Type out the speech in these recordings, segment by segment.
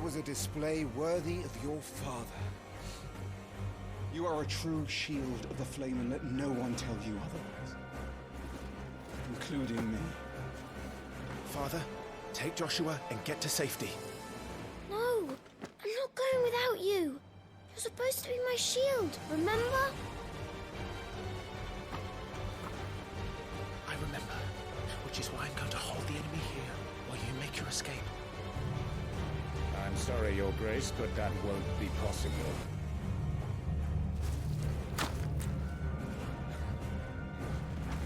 That was a display worthy of your father. You are a true shield of the flame, and let no one tell you otherwise. Including me. Father, take Joshua and get to safety. No, I'm not going without you. You're supposed to be my shield, remember? I remember, which is why I'm going to hold the enemy here while you make your escape. I'm sorry, Your Grace, but that won't be possible.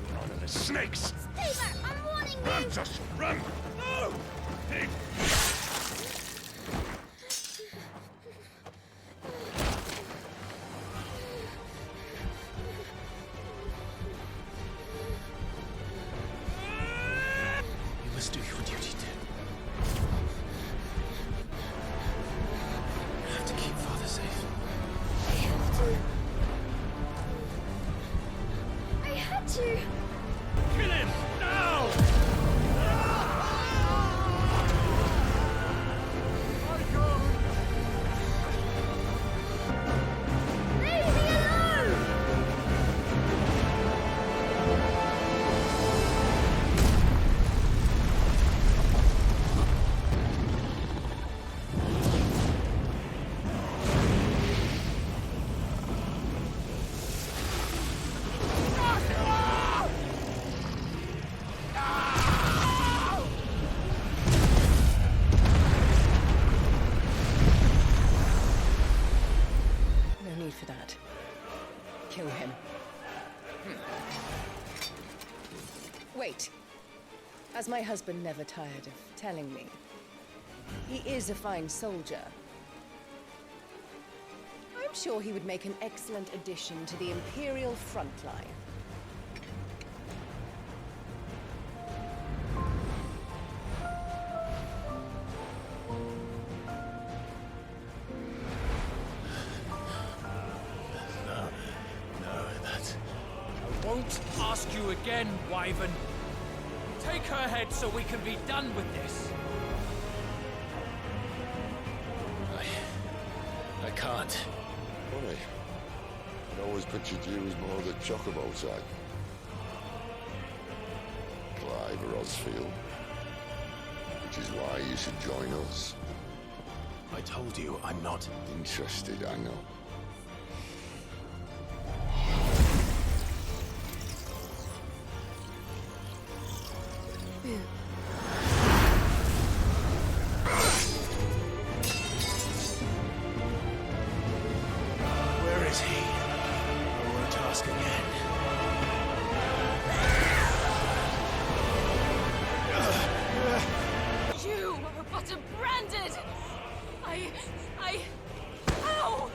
You're one of the snakes! Stay back! I'm warning you! Run, Joshua, run! No! Hey. You must do your duty, Tim. You have to keep Father safe. I have to. I had to. Kill him! Now! Leave me alone! No need for that. Kill him. Wait. As my husband never tired of telling me, he is a fine soldier. I'm sure he would make an excellent addition to the Imperial front line. No, that's... I won't ask you again, Wyvern. Take her head so we can be done with this. I can't. Funny. I always pictured you as more the chocobo type. Clive or Osfield. Which is why you should join us. I told you I'm not... Interested, I know. Where is he? I won't ask again. You are but a branded! Ow!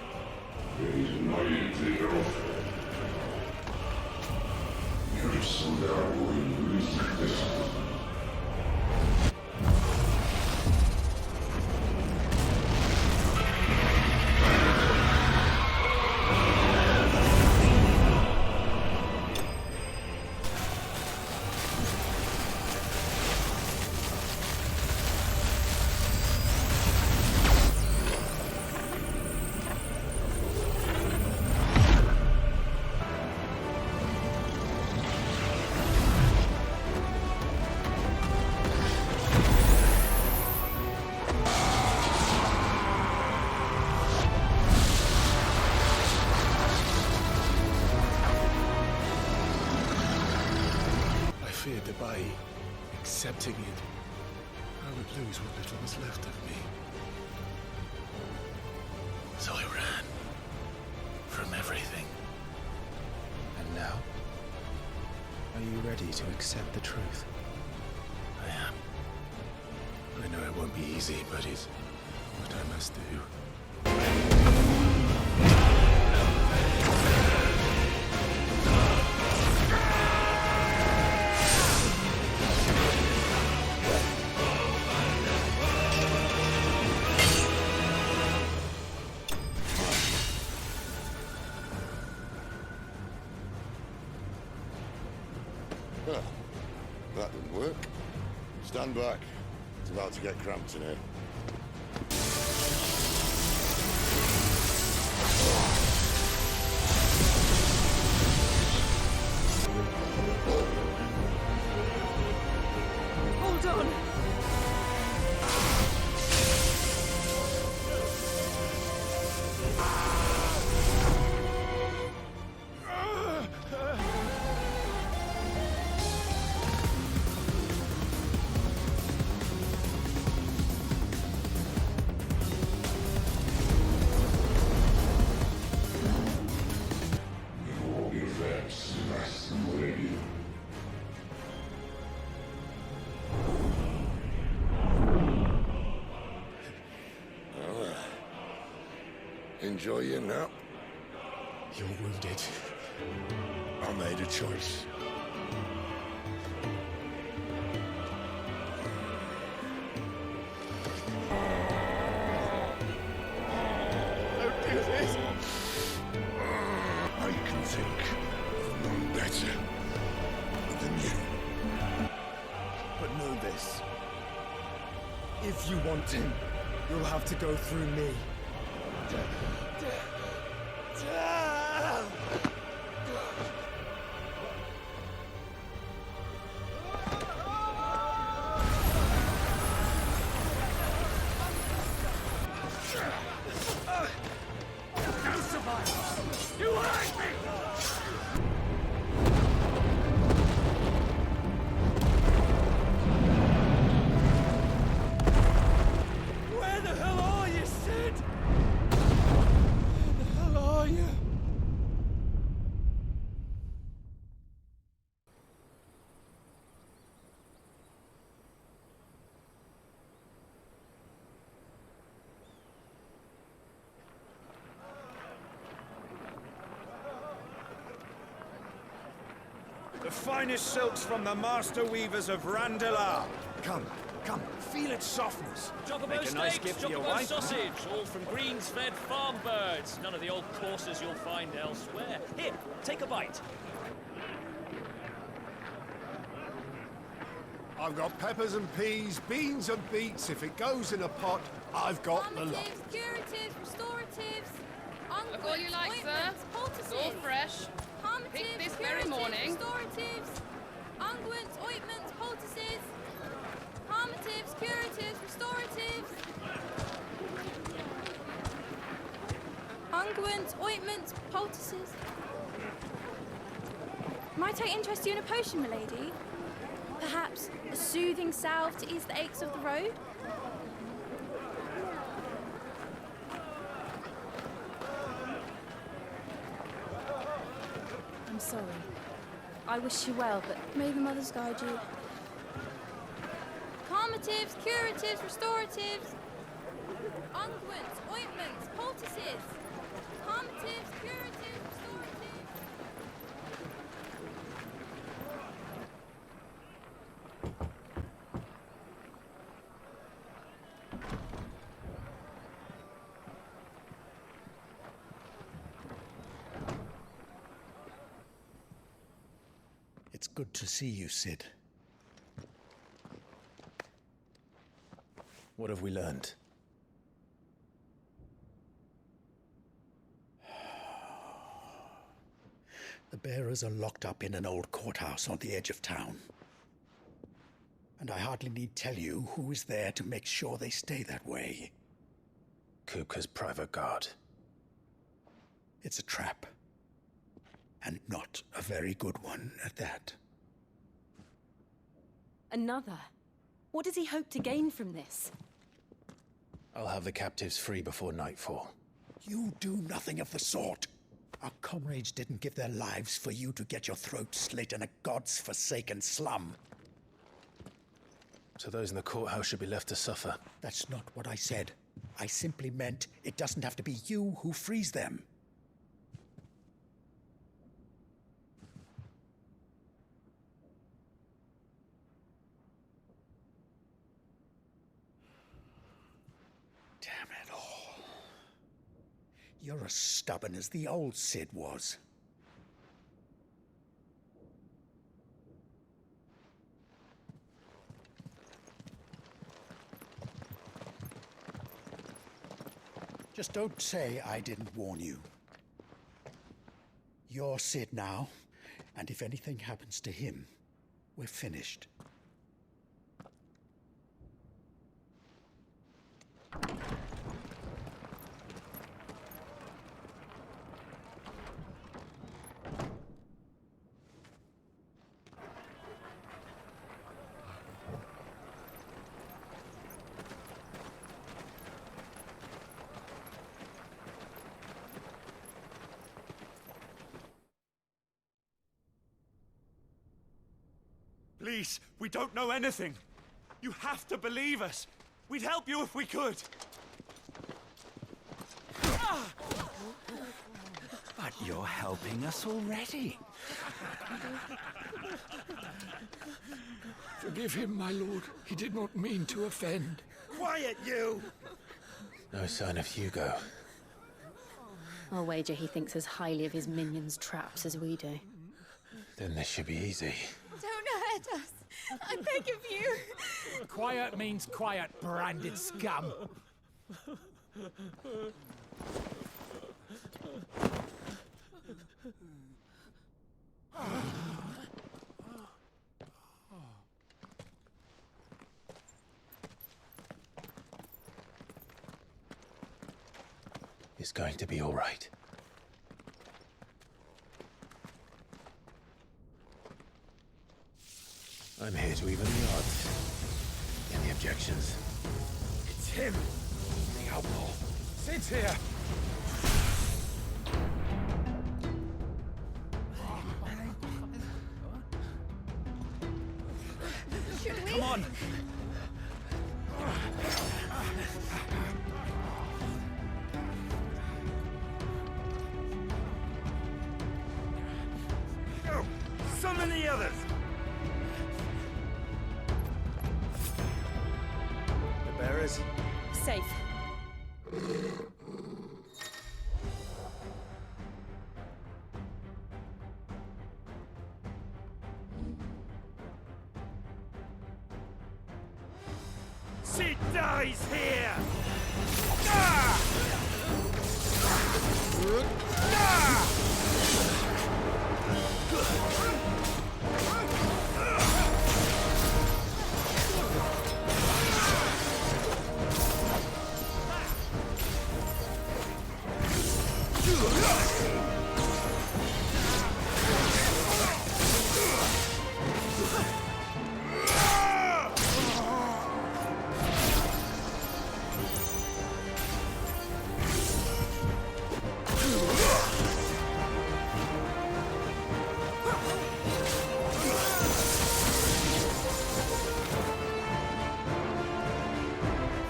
By accepting it, I would lose what little was left of me. So I ran from everything. And now? Are you ready to accept the truth? I am. I know it won't be easy, but it's what I must do. Well, that didn't work. Stand back. It's about to get cramped in here. Enjoy your nap. You're wounded. I made a choice. Don't do this! I can think of none better than you. But know this. If you want him, you'll have to go through me. No survivors! You hurt me! Where the hell are you, Sid? Where the hell are you? The finest silks from the master weavers of Randalar. Come, feel its softness. Chocobo Make a nice steaks, gift for your chocobo wife. sausage, all from greens-fed farm birds. None of the old courses you'll find elsewhere. Here, take a bite. I've got peppers and peas, beans and beets. If it goes in a pot, I've got the lot. Calmatives, curatives, restoratives, Look all you like, sir. It's all fresh. Picked this very morning. Restoratives, unguents, ointments, poultices, calmatives, curatives, restoratives, unguents, ointments, poultices. Might I interest you in a potion, milady? Perhaps a soothing salve to ease the aches of the road? I'm sorry. I wish you well, but may the mothers guide you. Calmatives, curatives, restoratives, unguents, ointments, poultices. Calmatives, curatives, restoratives. It's good to see you, Sid. What have we learned? The bearers are locked up in an old courthouse on the edge of town. And I hardly need tell you who is there to make sure they stay that way. Kupka's private guard. It's a trap. And not a very good one at that. Another? What does he hope to gain from this? I'll have the captives free before nightfall. You do nothing of the sort. Our comrades didn't give their lives for you to get your throat slit in a god's forsaken slum. So those in the courthouse should be left to suffer. That's not what I said. I simply meant it doesn't have to be you who frees them. Damn it all. You're as stubborn as the old Sid was. Just don't say I didn't warn you. You're Sid now, and if anything happens to him, we're finished. Please, we don't know anything. You have to believe us. We'd help you if we could. Ah! You're helping us already. Forgive him, my lord. He did not mean to offend. Quiet, you! No sign of Hugo. I'll wager he thinks as highly of his minions' traps as we do. Then this should be easy. Don't hurt us. I beg of you. Quiet means quiet, branded scum. It's going to be all right. I'm here to even the odds. Any objections? It's him, the outlaw. Sit here. Should we? Come on. Go! Summon the others! The bearers? Safe. She dies here! Ah! Ah!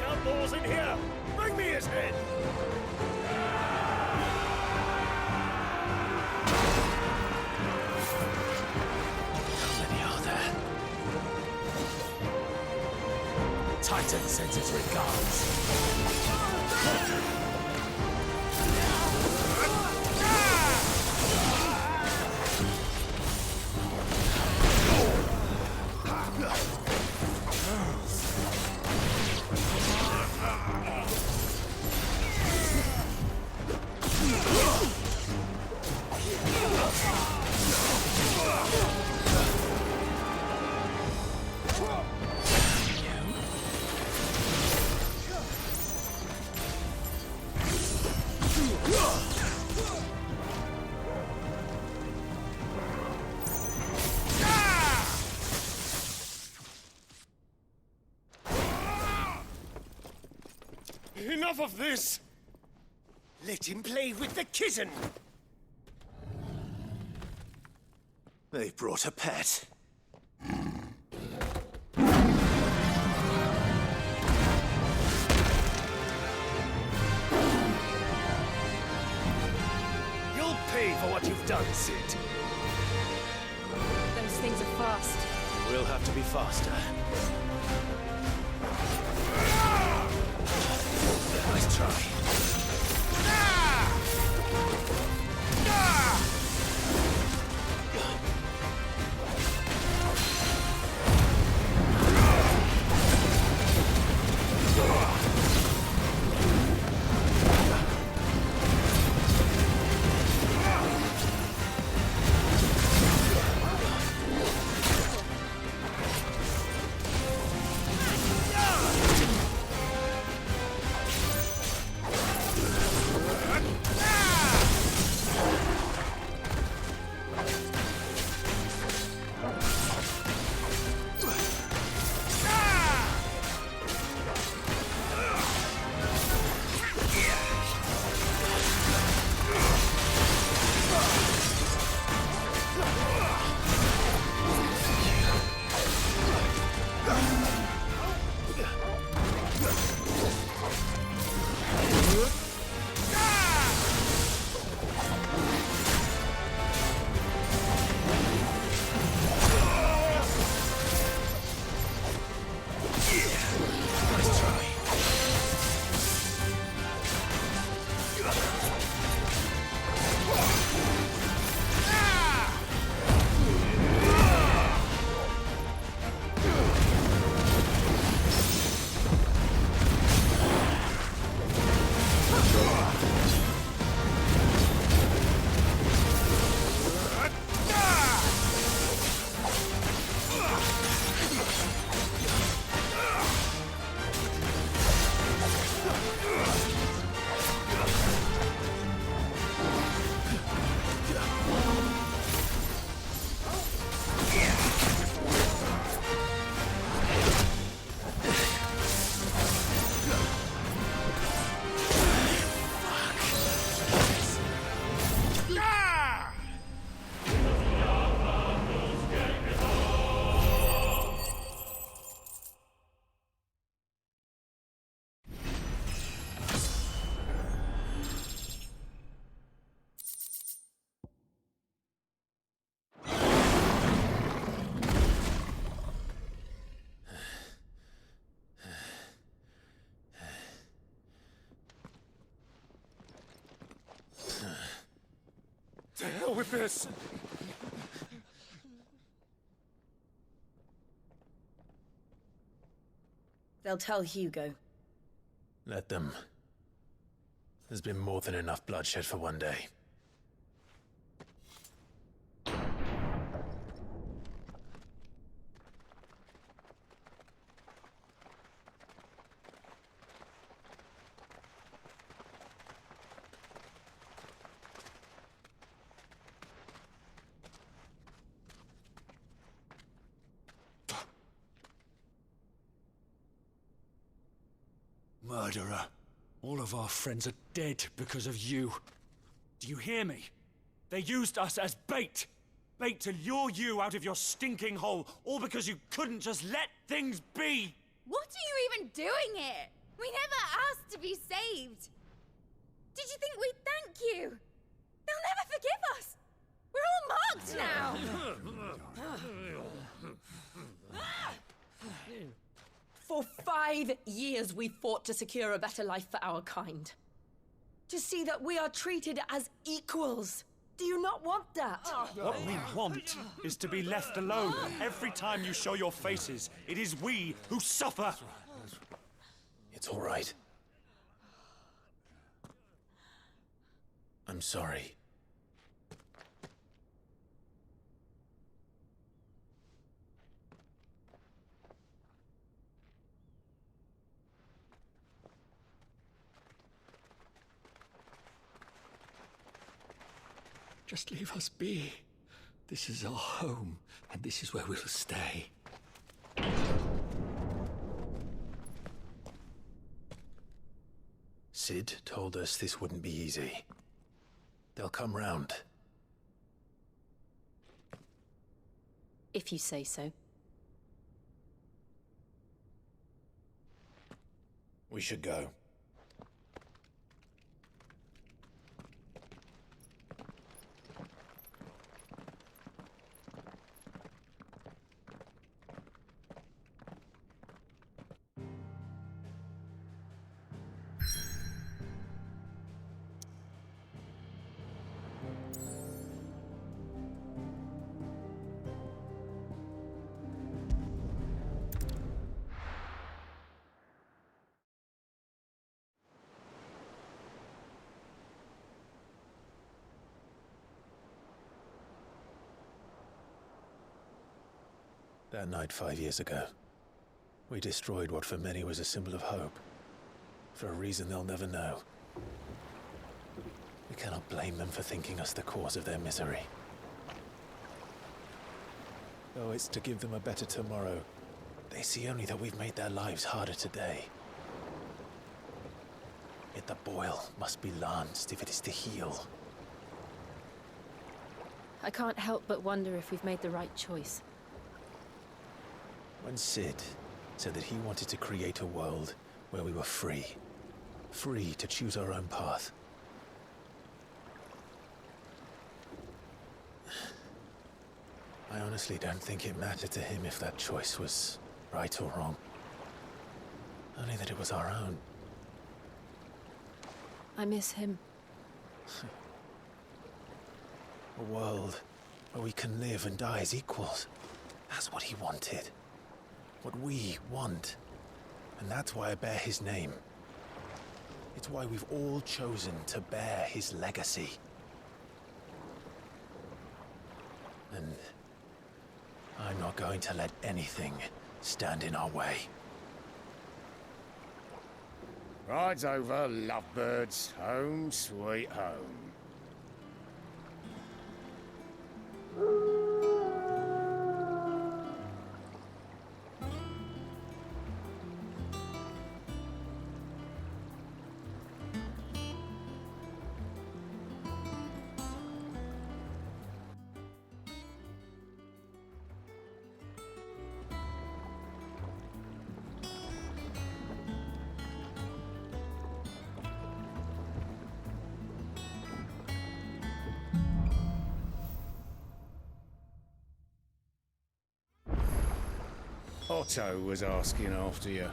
Outlaws in here! Bring me his head! How many are there? Titan sends its regards. Enough of this! Let him play with the kitten! They brought a pet. You'll pay for what you've done, Sid. Those things are fast. We'll have to be faster. Nice try. To hell with this! They'll tell Hugo. Let them. There's been more than enough bloodshed for one day. Murderer. All of our friends are dead because of you. Do you hear me? They used us as bait. Bait to lure you out of your stinking hole, all because you couldn't just let things be. What are you even doing here? We never asked to be saved. Did you think we'd thank you? They'll never forgive us. We're all marked now. For 5 years we fought to secure a better life for our kind. To see that we are treated as equals. Do you not want that? What we want is to be left alone. Every time you show your faces, it is we who suffer. It's all right. I'm sorry. Just leave us be. This is our home, and this is where we'll stay. Sid told us this wouldn't be easy. They'll come round. If you say so. We should go. That night 5 years ago, we destroyed what for many was a symbol of hope. For a reason they'll never know. We cannot blame them for thinking us the cause of their misery. Though it's to give them a better tomorrow, they see only that we've made their lives harder today. Yet the boil must be lanced if it is to heal. I can't help but wonder if we've made the right choice. When Sid said that he wanted to create a world where we were free. Free to choose our own path. I honestly don't think it mattered to him if that choice was right or wrong. Only that it was our own. I miss him. A world where we can live and die as equals. That's what he wanted. What we want. And that's why I bear his name. It's why we've all chosen to bear his legacy. And I'm not going to let anything stand in our way. Rides over, lovebirds. Home sweet home. Otto was asking after you.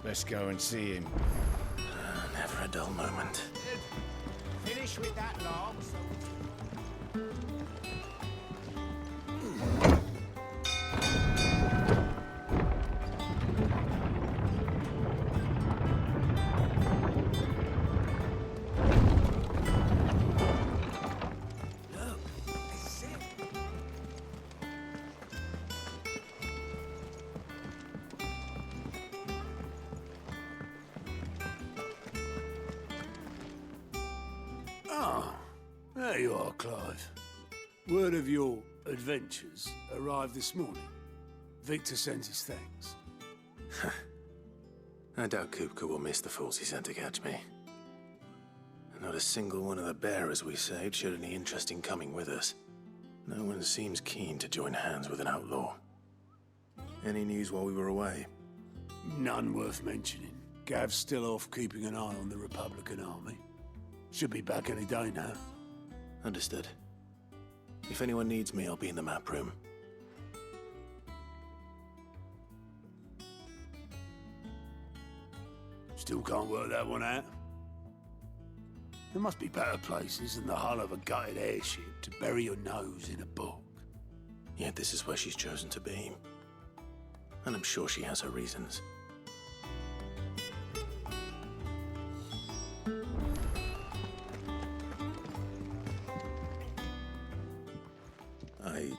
Let's go and see him. Never a dull moment. Finish with that log, so... There you are, Clive. Word of your adventures arrived this morning. Victor sends his thanks. I doubt Kupka will miss the fools he sent to catch me. Not a single one of the bearers we saved showed any interest in coming with us. No one seems keen to join hands with an outlaw. Any news while we were away? None worth mentioning. Gav's still off keeping an eye on the Republican army. Should be back any day now. Understood. If anyone needs me, I'll be in the map room. Still can't work that one out? There must be better places than the hull of a gutted airship to bury your nose in a book. Yet this is where she's chosen to be. And I'm sure she has her reasons. I'd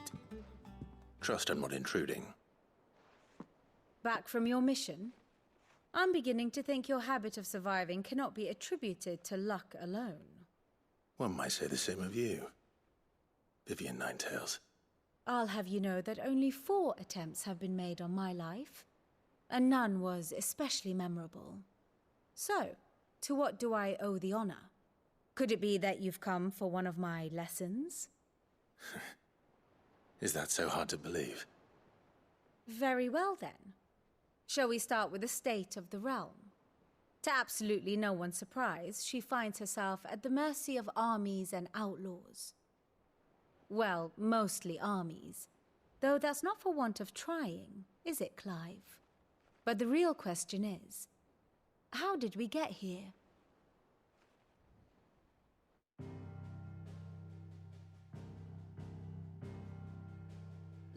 trust I'm not intruding. Back from your mission? I'm beginning to think your habit of surviving cannot be attributed to luck alone. One might say the same of you, Vivian Ninetails. I'll have you know that only 4 attempts have been made on my life, and none was especially memorable. So, to what do I owe the honor? Could it be that you've come for one of my lessons? Is that so hard to believe? Very well then. Shall we start with the state of the realm? To absolutely no one's surprise, she finds herself at the mercy of armies and outlaws. Well, mostly armies. Though that's not for want of trying, is it, Clive? But the real question is, how did we get here?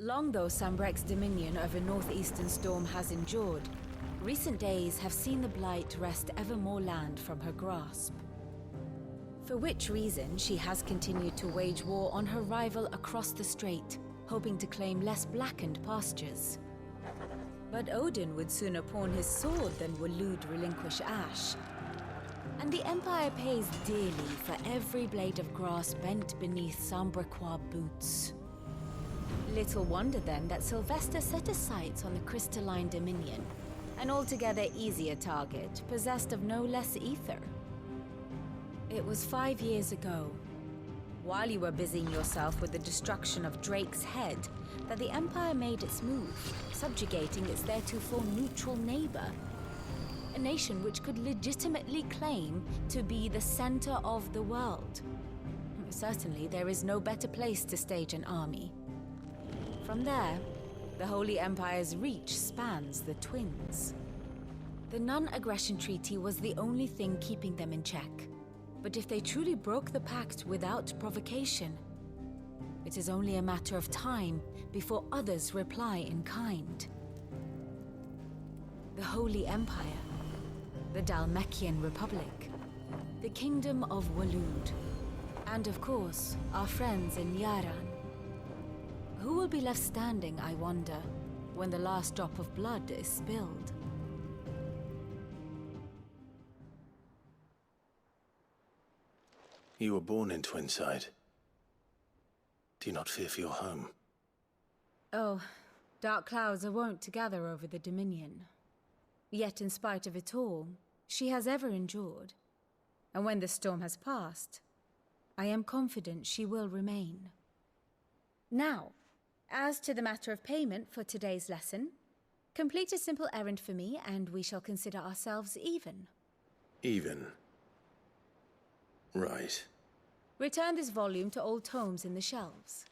Long though Sambrek's dominion over northeastern Storm has endured, recent days have seen the Blight wrest ever more land from her grasp. For which reason she has continued to wage war on her rival across the strait, hoping to claim less blackened pastures. But Odin would sooner pawn his sword than Waloed relinquish Ash. And the Empire pays dearly for every blade of grass bent beneath Sambrequois boots. Little wonder then that Sylvester set his sights on the crystalline dominion, an altogether easier target, possessed of no less ether. It was 5 years ago, while you were busying yourself with the destruction of Drake's head, that the Empire made its move, subjugating its theretofore neutral neighbor. A nation which could legitimately claim to be the center of the world. Certainly, there is no better place to stage an army. From there, the Holy Empire's reach spans the Twins. The non-aggression treaty was the only thing keeping them in check. But if they truly broke the pact without provocation, it is only a matter of time before others reply in kind. The Holy Empire, the Dalmekian Republic, the kingdom of Waloed. And of course, our friends in Yaran. Who will be left standing, I wonder, when the last drop of blood is spilled? You were born in Twinside. Do you not fear for your home? Oh, dark clouds are wont to gather over the Dominion. Yet in spite of it all, she has ever endured. And when the storm has passed, I am confident she will remain. Now, as to the matter of payment for today's lesson, complete a simple errand for me and we shall consider ourselves even. Even? Right. Return this volume to old tomes in the shelves.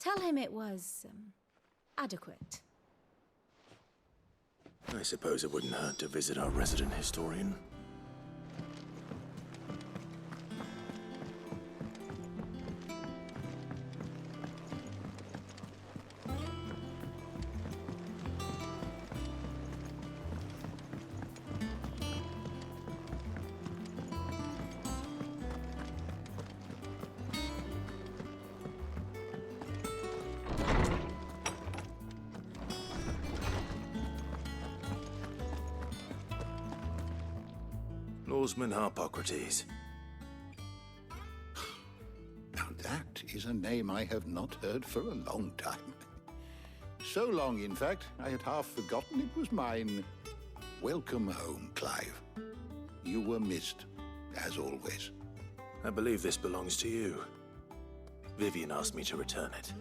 Tell him it was, adequate. I suppose it wouldn't hurt to visit our resident historian. Lawsman Harpocrates. Now that is a name I have not heard for a long time. So long, in fact, I had half forgotten it was mine. Welcome home, Clive. You were missed, as always. I believe this belongs to you. Vivian asked me to return it.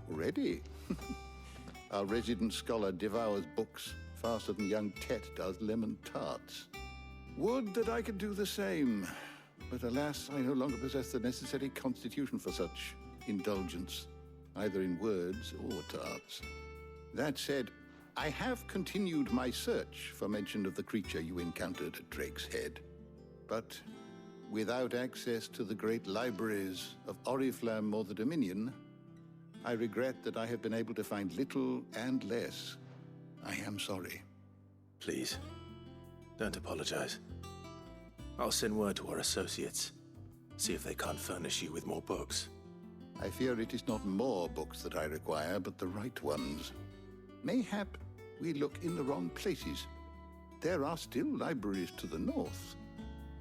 Ready? Our resident scholar devours books faster than young Tet does lemon tarts. Would that I could do the same. But alas, I no longer possess the necessary constitution for such indulgence, either in words or tarts. That said, I have continued my search for mention of the creature you encountered at Drake's Head. But without access to the great libraries of Oriflamme or the Dominion, I regret that I have been able to find little and less. I am sorry. Please, don't apologize. I'll send word to our associates. See if they can't furnish you with more books. I fear it is not more books that I require, but the right ones. Mayhap we look in the wrong places. There are still libraries to the north.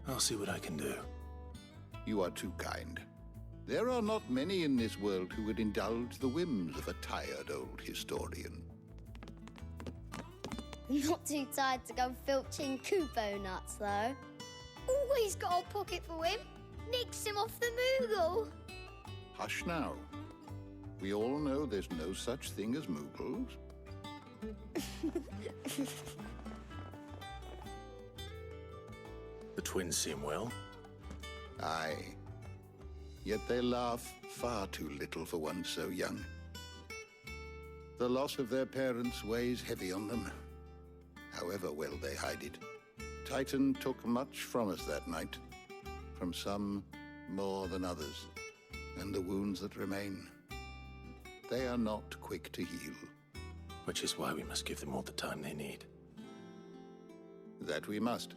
I'll see what I can do. You are too kind. There are not many in this world who would indulge the whims of a tired old historian. Not too tired to go filching Kupo nuts, though. Always got a pocket for him. Nicks him off the Moogle. Hush now. We all know there's no such thing as Moogles. The twins seem well. Aye. Yet they laugh far too little for one so young. The loss of their parents weighs heavy on them, however well they hide it. Titan took much from us that night, from some more than others, and the wounds that remain, they are not quick to heal. Which is why we must give them all the time they need. That we must.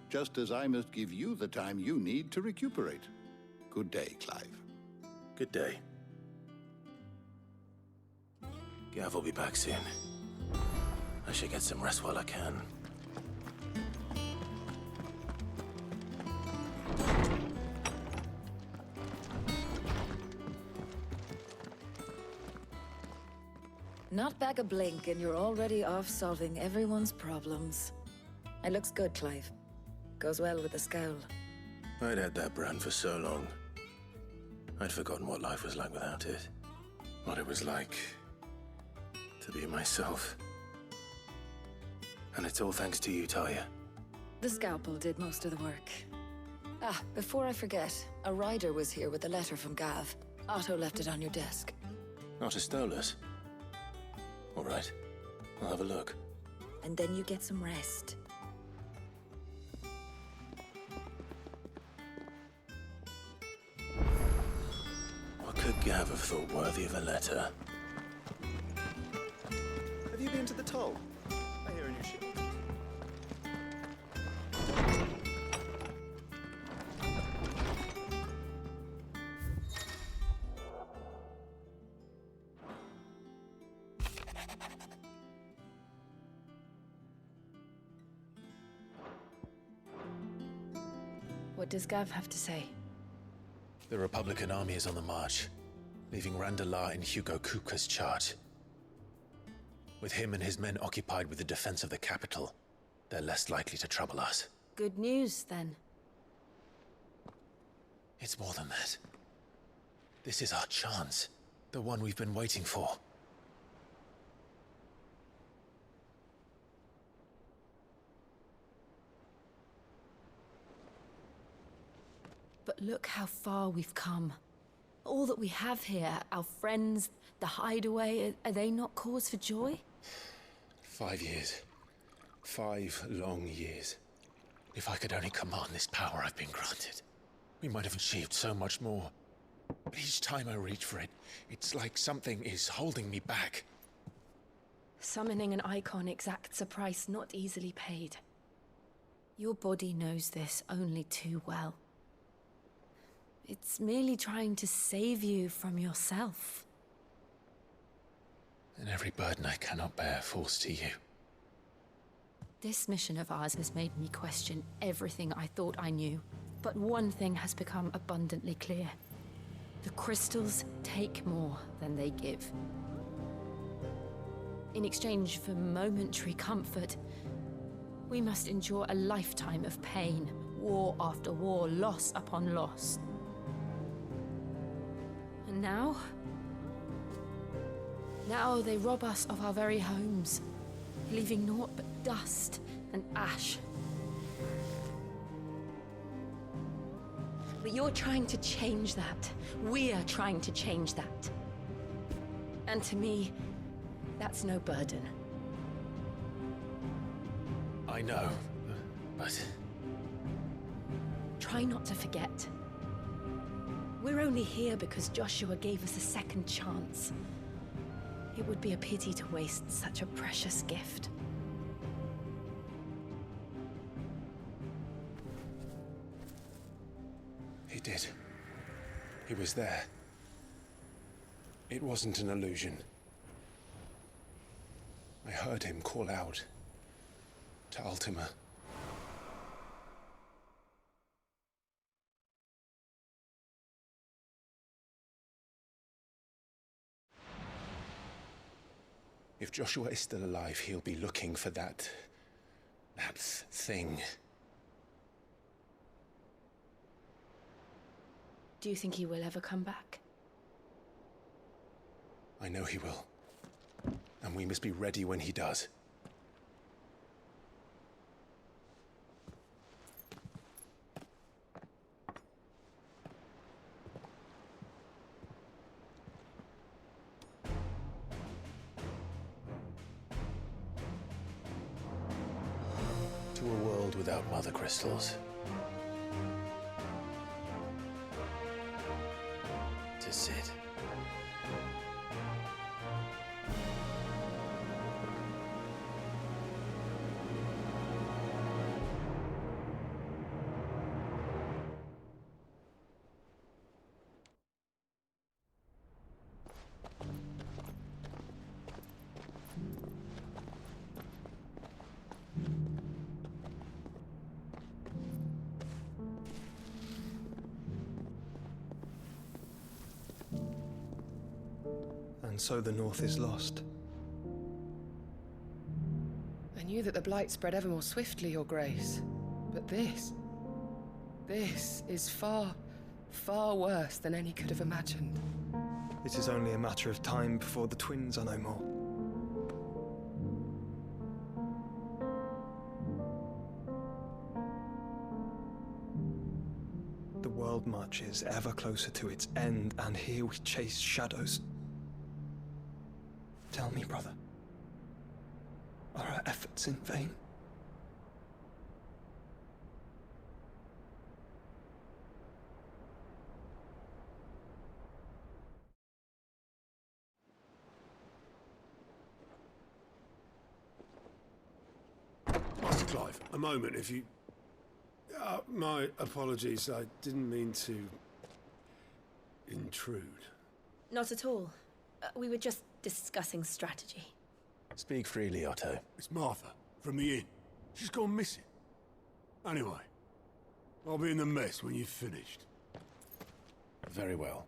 Just as I must give you the time you need to recuperate. Good day, Clive. Good day. Gav will be back soon. I should get some rest while I can. Not back a blink and you're already off solving everyone's problems. It looks good, Clive. Goes well with the scowl. I'd had that brand for so long. I'd forgotten what life was like without it. What it was like to be myself. And it's all thanks to you, Talia. The scalpel did most of the work. Ah, before I forget, a rider was here with a letter from Gav. Otto left it on your desk. Otto stole us. All right, I'll have a look. And then you get some rest. What could Gav have thought worthy of a letter? Have you been into the toll? I hear a new ship. What does Gav have to say? The Republican army is on the march, leaving Randalar in Hugo Kupka's charge. With him and his men occupied with the defense of the capital, they're less likely to trouble us. Good news, then. It's more than that. This is our chance. The one we've been waiting for. But look how far we've come. All that we have here, our friends, the hideaway, are they not cause for joy? 5 years. 5 long years. If I could only command this power I've been granted, we might have achieved so much more. But each time I reach for it, it's like something is holding me back. Summoning an Eikon exacts a price not easily paid. Your body knows this only too well. It's merely trying to save you from yourself. And every burden I cannot bear falls to you. This mission of ours has made me question everything I thought I knew. But one thing has become abundantly clear. The crystals take more than they give. In exchange for momentary comfort, we must endure a lifetime of pain, war after war, loss upon loss. And now they rob us of our very homes, leaving naught but dust and ash. But you're trying to change that. We're trying to change that. And to me, that's no burden. I know, but... Try not to forget. We're only here because Joshua gave us a second chance. It would be a pity to waste such a precious gift. He did. He was there. It wasn't an illusion. I heard him call out to Ultima. If Joshua is still alive, he'll be looking for that thing. Do you think he will ever come back? I know he will. And we must be ready when he does. To a world without mother crystals. To Sid. And so the North is lost. I knew that the Blight spread ever more swiftly, Your Grace. But this is far, far worse than any could have imagined. It is only a matter of time before the twins are no more. The world marches ever closer to its end, and here we chase shadows. Tell me, brother, are our efforts in vain? Clive, a moment, if you... my apologies, I didn't mean to... intrude. Not at all. We were just discussing strategy. Speak freely, Otto. It's Martha, from the inn. She's gone missing. Anyway, I'll be in the mess when you've finished. Very well.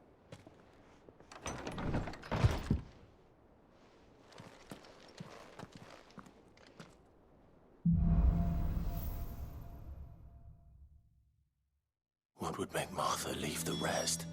What would make Martha leave the rest?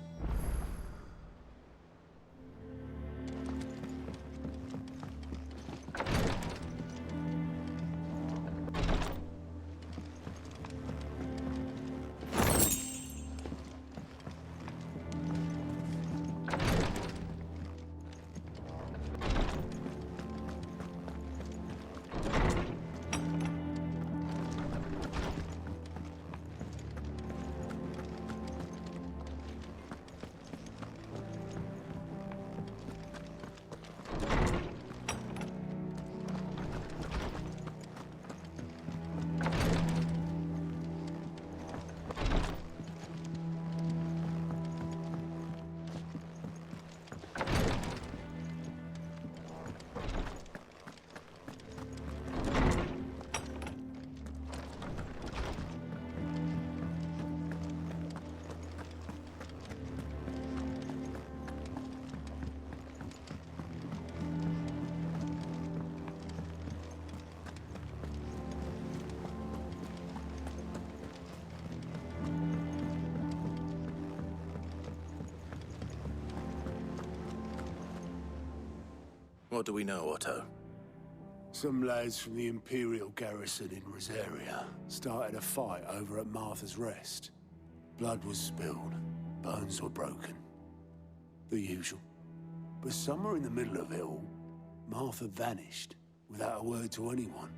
What do we know, Otto? Some lads from the Imperial garrison in Rosaria started a fight over at Martha's Rest. Blood was spilled, bones were broken. The usual. But somewhere in the middle of it all, Martha vanished without a word to anyone.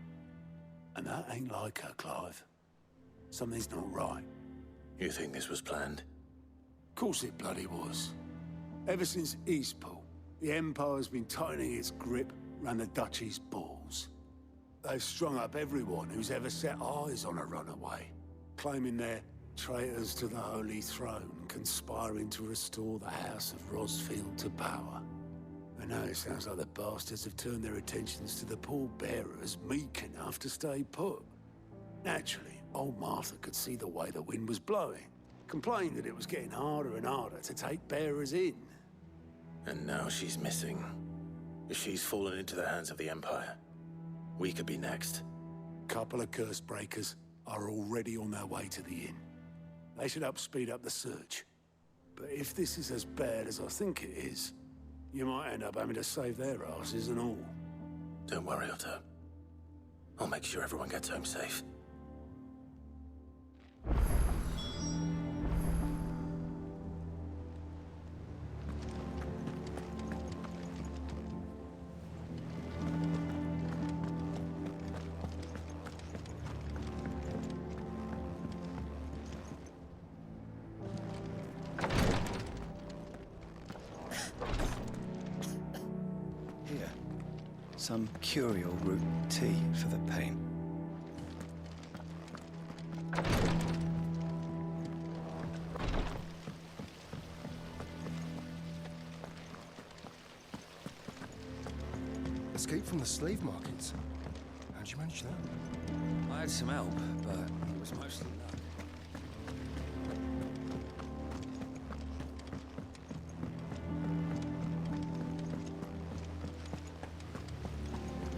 And that ain't like her, Clive. Something's not right. You think this was planned? Of course it bloody was. Ever since Eastpool, the Empire's been tightening its grip around the Duchy's balls. They've strung up everyone who's ever set eyes on a runaway, claiming they're traitors to the Holy Throne, conspiring to restore the House of Rosfield to power. And now it sounds like the bastards have turned their attentions to the pallbearers meek enough to stay put. Naturally, old Martha could see the way the wind was blowing, complained that it was getting harder and harder to take bearers in. And now she's missing. If she's fallen into the hands of the Empire, we could be next. Couple of curse breakers are already on their way to the inn. They should help speed up the search. But if this is as bad as I think it is, you might end up having to save their asses and all. Don't worry, Otto. I'll make sure everyone gets home safe. Some curial root tea for the pain. Escape from the slave markets. How'd you manage that? I had some help, but it was mostly luck.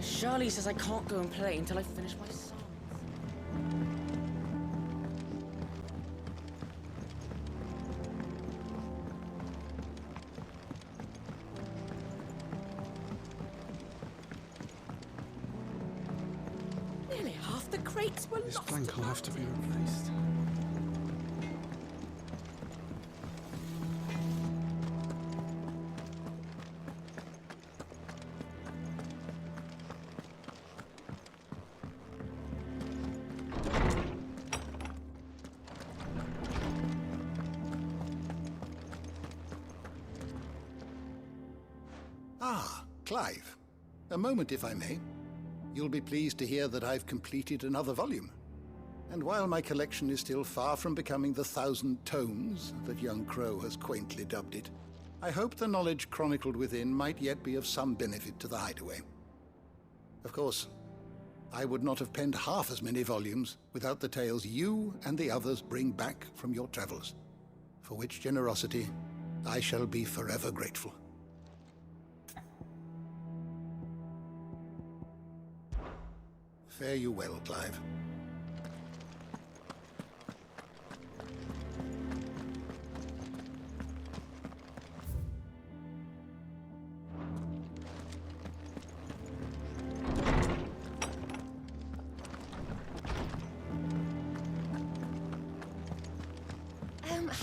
Charlie says I can't go and play until I finish my songs. Nearly half the crates were This lost. plank will have to be replaced. Ah, Clive. A moment, if I may. you'll be pleased to hear that I've completed another volume. And while my collection is still far from becoming the 1,000 tomes that young Crow has quaintly dubbed it, I hope the knowledge chronicled within might yet be of some benefit to the Hideaway. Of course, I would not have penned half as many volumes without the tales you and the others bring back from your travels, for which generosity I shall be forever grateful. Fare you well, Clive.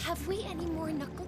Have we any more knuckle?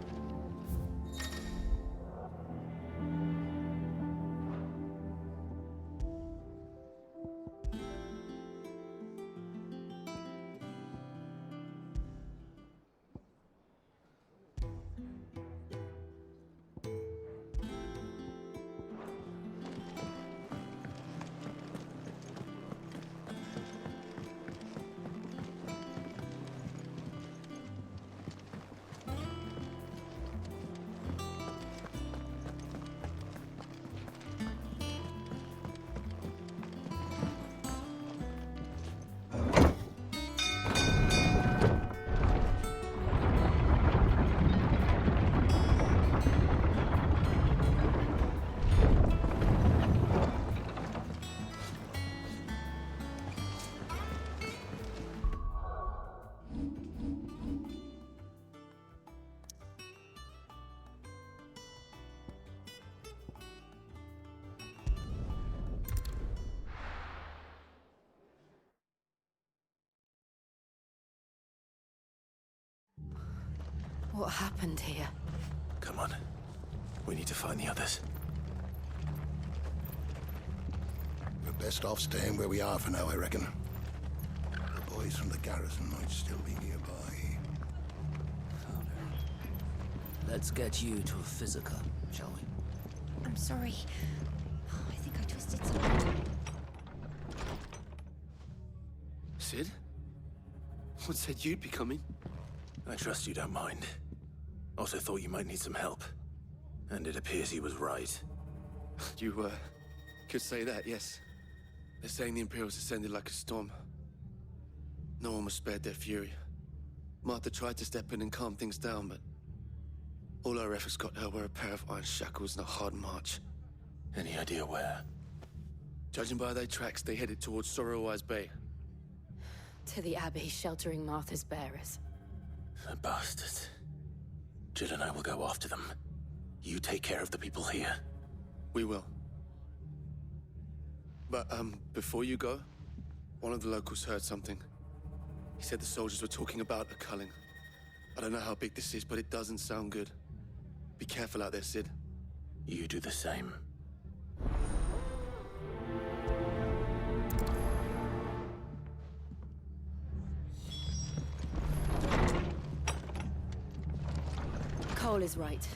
What happened here? Come on. We need to find the others. We're best off staying where we are for now, I reckon. The boys from the garrison might still be nearby. Let's get you to a physica, shall we? I'm sorry. I think I twisted something. Sid? What said you'd be coming? I trust you don't mind. Also thought you might need some help. And it appears he was right. You, could say that, yes. They're saying the Imperials ascended like a storm. No one was spared their fury. Martha tried to step in and calm things down, but all our efforts got her were a pair of iron shackles and a hard march. Any idea where? Judging by their tracks, they headed towards Sorrowwise Bay. To the Abbey sheltering Martha's bearers. The bastards. Jill and I will go after them. You take care of the people here. We will. But, before you go, one of the locals heard something. He said the soldiers were talking about a culling. I don't know how big this is, but it doesn't sound good. Be careful out there, Sid. You do the same. Cole is right.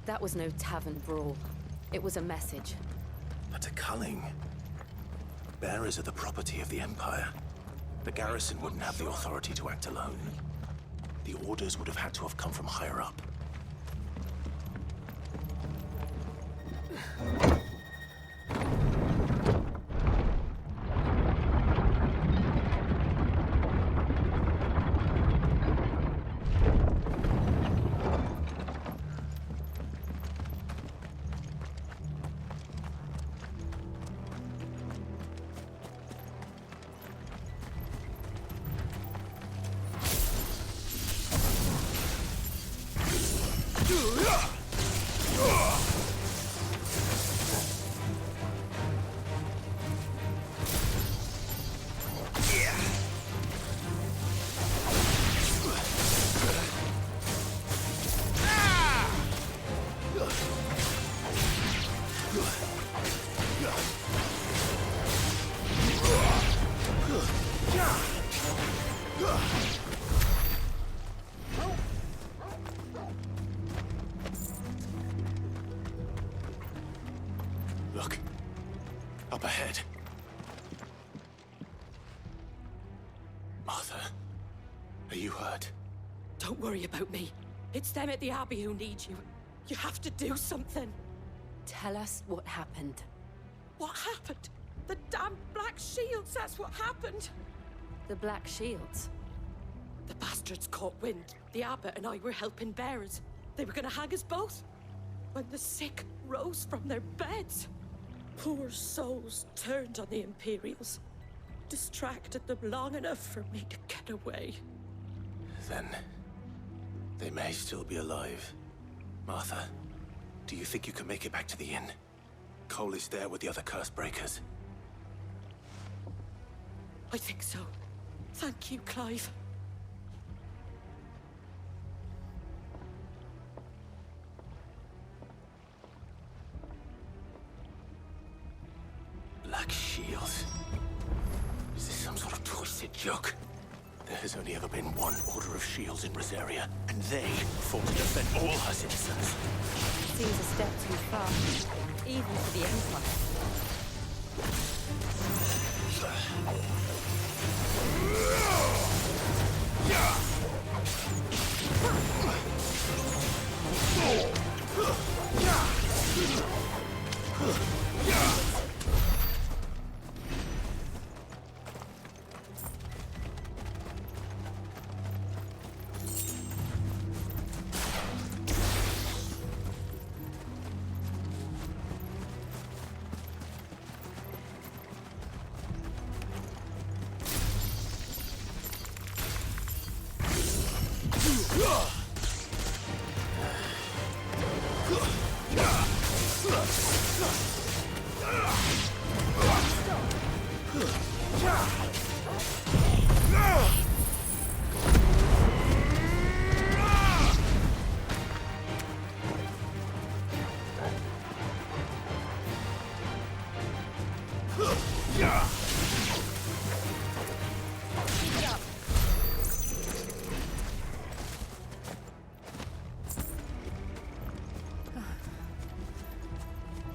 That was no tavern brawl. It was a message. But a culling. Bearers are the property of the Empire. The garrison wouldn't have the authority to act alone. The orders would have had to have come from higher up. Are you hurt? Don't worry about me. It's them at the Abbey who need you. You have to do something. Tell us what happened. What happened? The damn Black Shields, that's what happened. The Black Shields? The bastards caught wind. The abbot and I were helping bearers. They were gonna hang us both. When the sick rose from their beds, poor souls turned on the Imperials. Distracted them long enough for me to get away. Then they may still be alive. Martha, do you think you can make it back to the inn? Cole is there with the other curse breakers. I think so. Thank you, Clive. Black Shields? Is this some sort of twisted joke? There has only ever been one Order of Shields in Rosaria, and they fought to defend all her citizens. Seems a step too far, even for the Empire.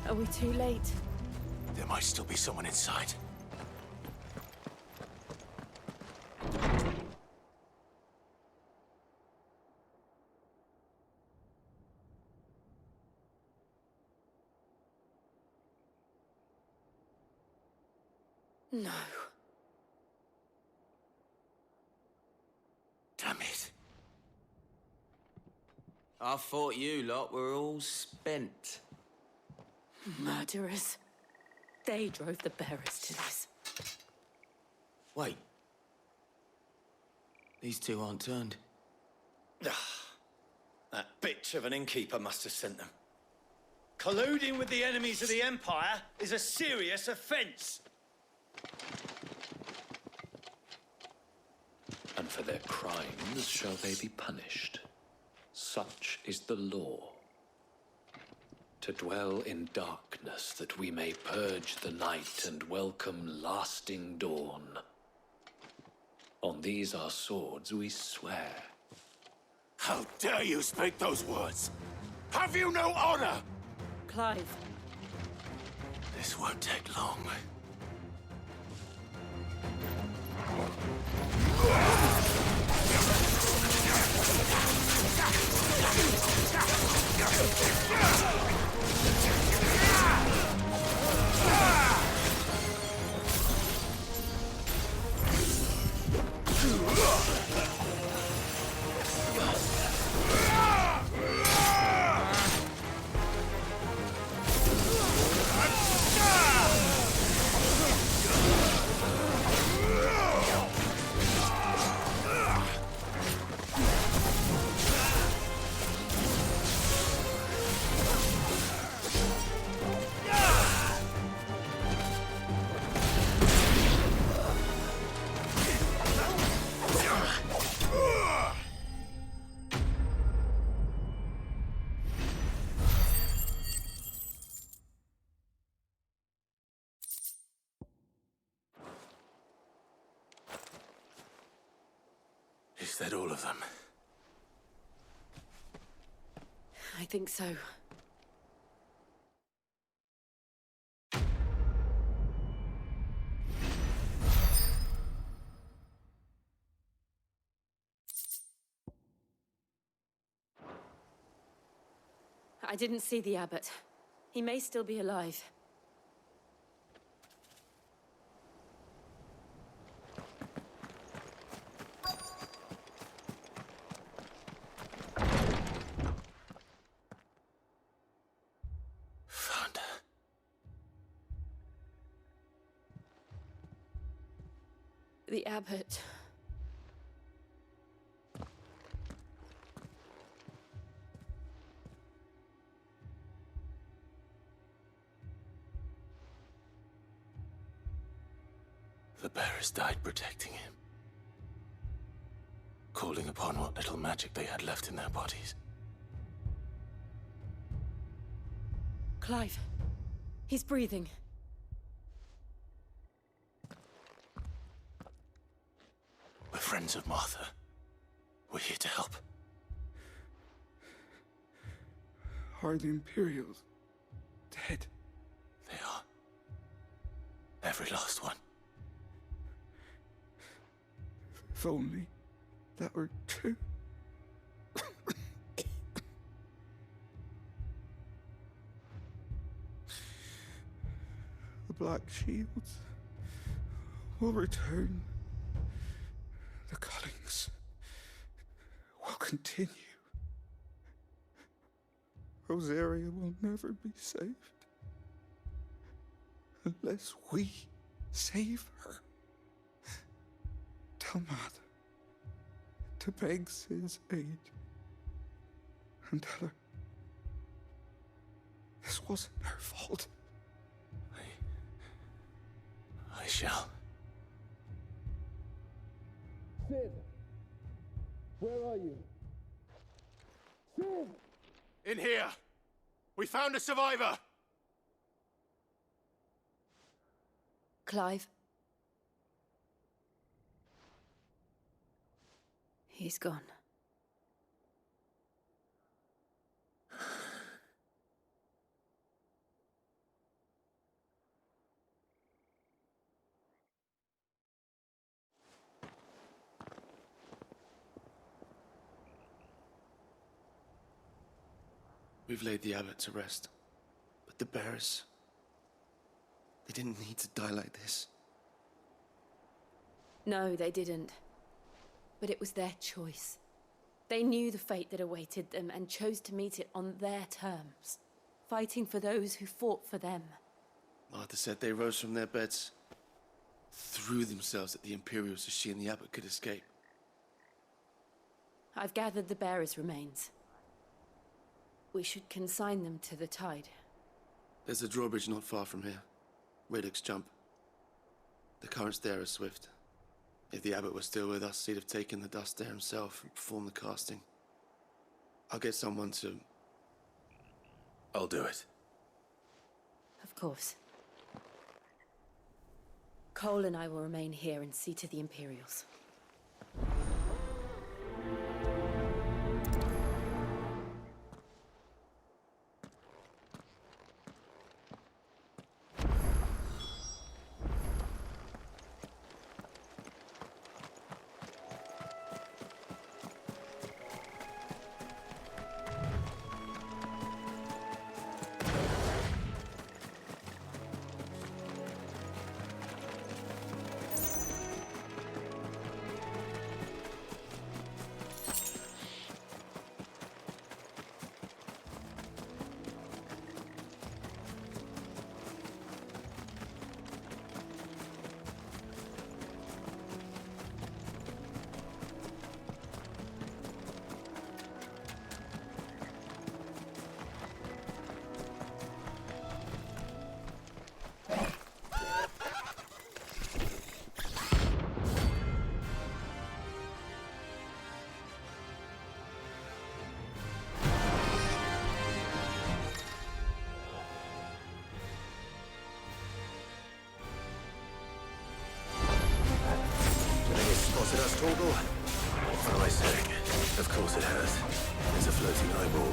Are we too late? There might still be someone inside. No. Damn it. I thought you lot were all spent. Murderers. They drove the bearers to this. Wait. These two aren't turned. That bitch of an innkeeper must have sent them. Colluding with the enemies of the Empire is a serious offense. And for their crimes shall they be punished. Such is the law. To dwell in darkness that we may purge the night and welcome lasting dawn. On these our swords we swear. How dare you speak those words? Have you no honor? Clive. This won't take long. Is that all of them? I think so. I didn't see the abbot. He may still be alive. Found her. The abbot. The bearers died protecting him. Calling upon what little magic they had left in their bodies. Clive. He's breathing. We're friends of Martha. We're here to help. Are the Imperials dead? They are. Every last one. If only that were true. The Black Shields will return. The cullings will continue. Rosaria will never be saved unless we save her. Tell Matt to beg his aid and tell her this wasn't her fault. I shall. Sid, where are you? Sid! In here! We found a survivor! Clive. He's gone. We've laid the abbot to rest. But the bearers... they didn't need to die like this. No, they didn't. But it was their choice. They knew the fate that awaited them and chose to meet it on their terms, fighting for those who fought for them. Martha said they rose from their beds, threw themselves at the Imperials so she and the abbot could escape. I've gathered the bearers' remains. We should consign them to the tide. There's a drawbridge not far from here. Radix Jump. The currents there are swift. If the abbot was still with us, he'd have taken the dust there himself and performed the casting. I'll get someone to... I'll do it. Of course. Cole and I will remain here and see to the Imperials. Spotted us, Torgal? What am I saying? Of course it has. It's a floating eyeball.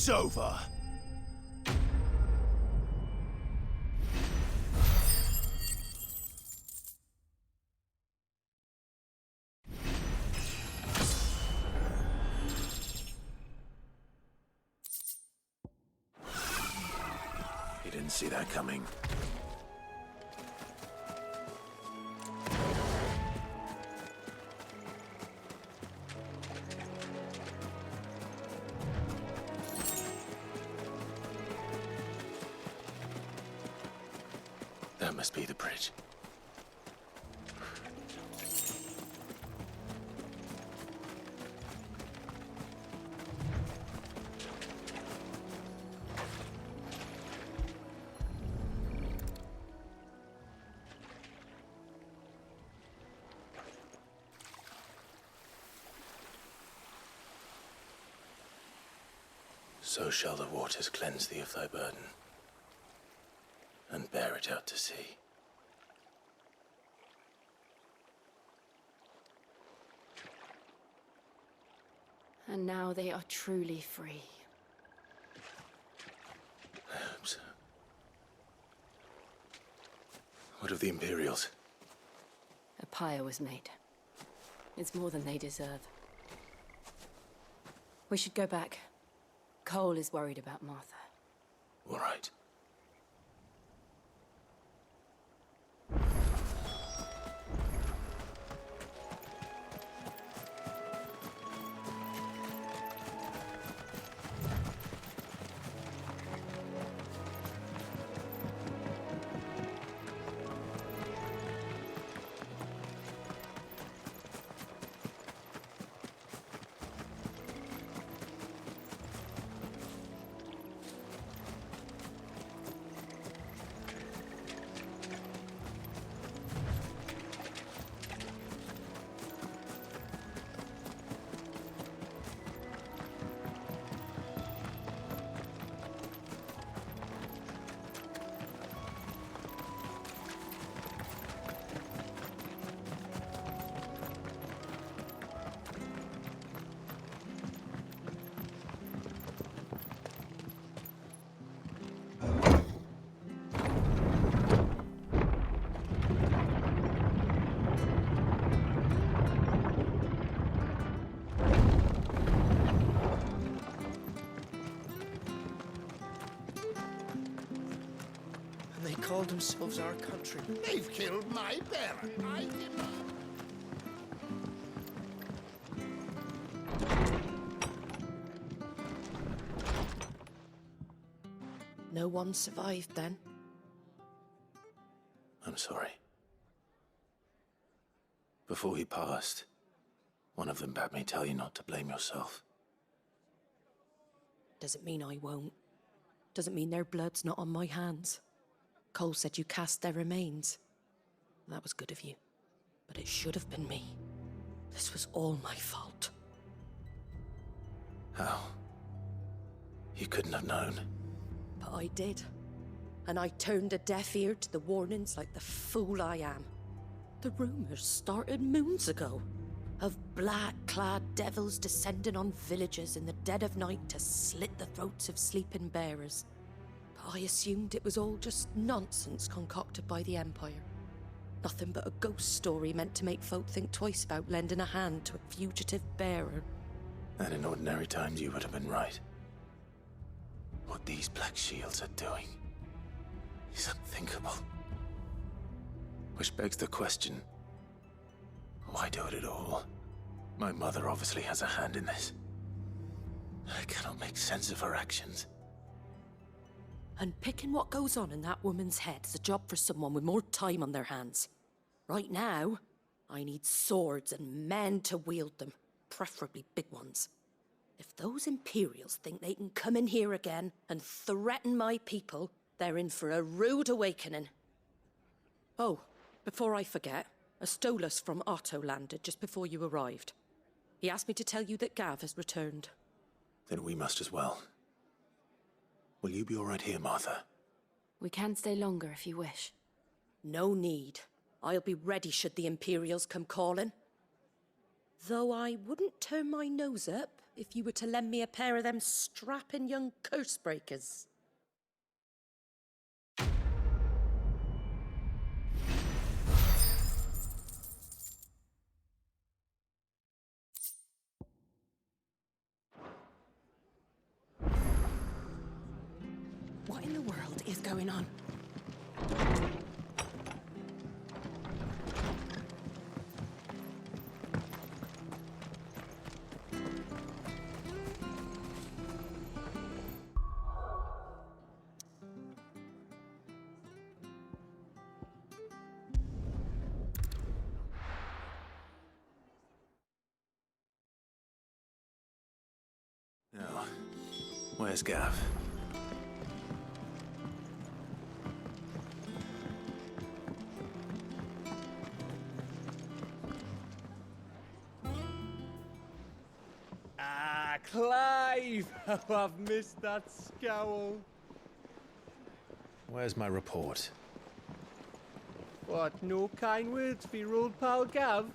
It's over. You didn't see that coming. That must be the bridge. So shall the waters cleanse thee of thy burden, and bear it out to sea. And now they are truly free. I hope so. What of the Imperials? A pyre was made. It's more than they deserve. We should go back. Cole is worried about Martha. All right. They called themselves our country. They've killed my parent. I demand. No one survived then? I'm sorry. Before he passed, one of them bade me tell you not to blame yourself. Doesn't mean I won't. Doesn't mean their blood's not on my hands. Cole said you cast their remains. That was good of you. But it should have been me. This was all my fault. How? You couldn't have known. But I did. And I turned a deaf ear to the warnings like the fool I am. The rumors started moons ago. Of black-clad devils descending on villages in the dead of night to slit the throats of sleeping bearers. But I assumed it was all just nonsense concocted by the Empire. Nothing but a ghost story meant to make folk think twice about lending a hand to a fugitive bearer. And in ordinary times you would have been right. What these Black Shields are doing is unthinkable. Which begs the question, why do it at all? My mother obviously has a hand in this. I cannot make sense of her actions. And picking what goes on in that woman's head is a job for someone with more time on their hands. Right now, I need swords and men to wield them, preferably big ones. If those Imperials think they can come in here again and threaten my people, they're in for a rude awakening. Oh, before I forget, a Stolas from Otto landed just before you arrived. He asked me to tell you that Gav has returned. Then we must as well. Will you be all right here, Martha? We can stay longer if you wish. No need. I'll be ready should the Imperials come calling. Though I wouldn't turn my nose up if you were to lend me a pair of them strapping young curse breakers. What in the world is going on? Now, where's Gav? Ah, Clive! Oh, I've missed that scowl. Where's my report? What, no kind words for your old pal Gav?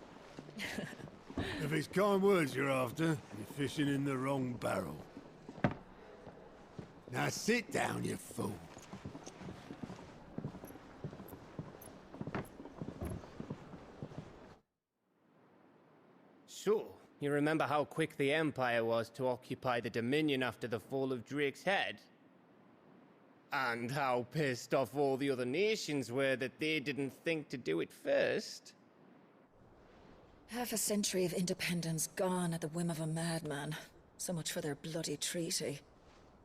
If it's kind words you're after, you're fishing in the wrong barrel. Now sit down, you fool. So, you remember how quick the Empire was to occupy the Dominion after the fall of Drake's head? And how pissed off all the other nations were that they didn't think to do it first? Half a century of independence gone at the whim of a madman. So much for their bloody treaty.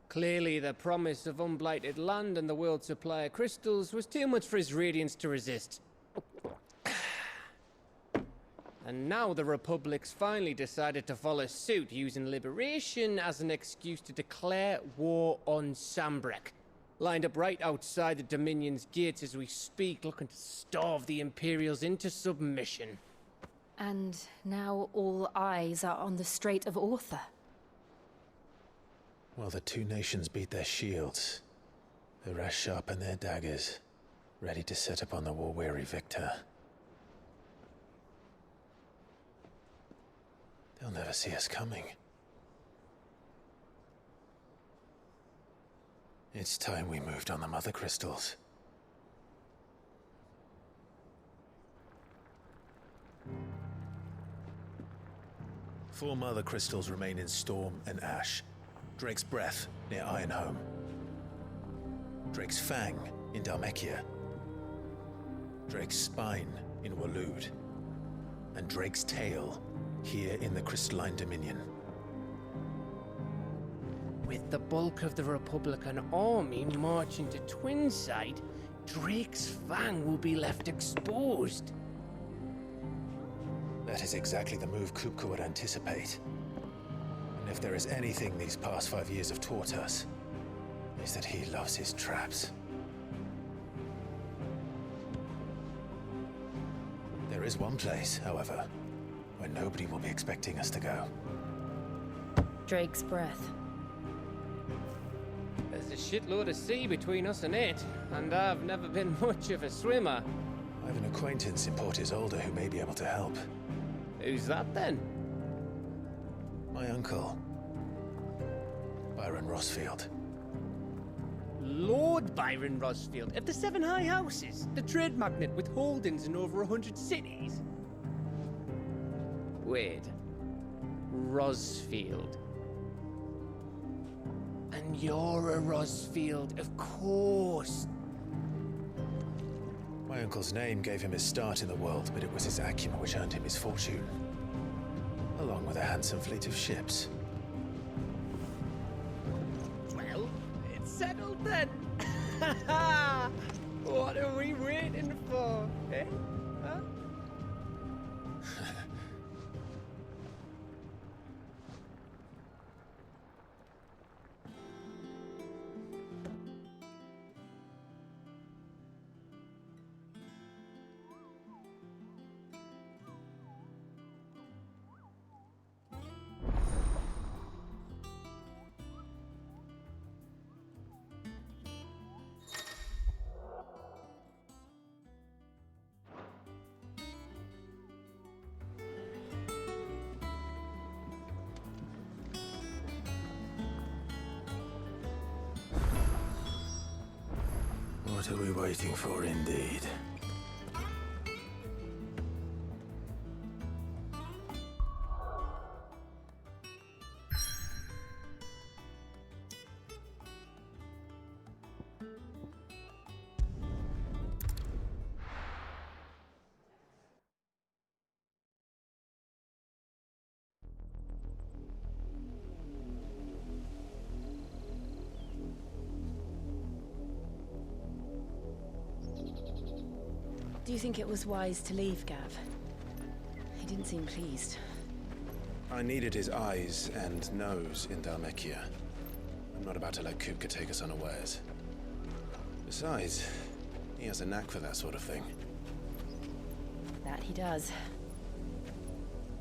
Clearly, the promise of unblighted land and the world's supply of crystals was too much for his radiance to resist. And now the Republic's finally decided to follow suit, using liberation as an excuse to declare war on Sambrek. Lined up right outside the Dominion's gates as we speak, looking to starve the Imperials into submission. And now all eyes are on the Strait of Author. Well, the two nations beat their shields. The rest sharpen their daggers, ready to set upon the war-weary victor. They'll never see us coming. It's time we moved on the Mother Crystals. Four Mother Crystals remain in Storm and Ash. Drake's Breath near Ironhome. Drake's Fang in Dhalmekia. Drake's Spine in Waloed. And Drake's Tail here in the Crystalline Dominion. With the bulk of the Republican army marching to Twinside, Drake's Fang will be left exposed. That is exactly the move Kupka would anticipate. And if there is anything these past 5 years have taught us, is that he loves his traps. There is one place, however, where nobody will be expecting us to go. Drake's Breath. There's a shitload of sea between us and it, and I've never been much of a swimmer. I have an acquaintance in Port Isolde who may be able to help. Who's that then? My uncle, Byron Rosfield. Lord Byron Rosfield of the Seven High Houses, the trade magnate with holdings in over 100 cities. Wait, Rosfield. And you're a Rosfield, of course. My uncle's name gave him his start in the world, but it was his acumen which earned him his fortune. Along with a handsome fleet of ships. Well, it's settled then. What are we waiting for, eh? Huh? What are we waiting for, indeed? Do you think it was wise to leave, Gav? He didn't seem pleased. I needed his eyes and nose in Dhalmekia. I'm not about to let Kupka take us unawares. Besides, he has a knack for that sort of thing. That he does.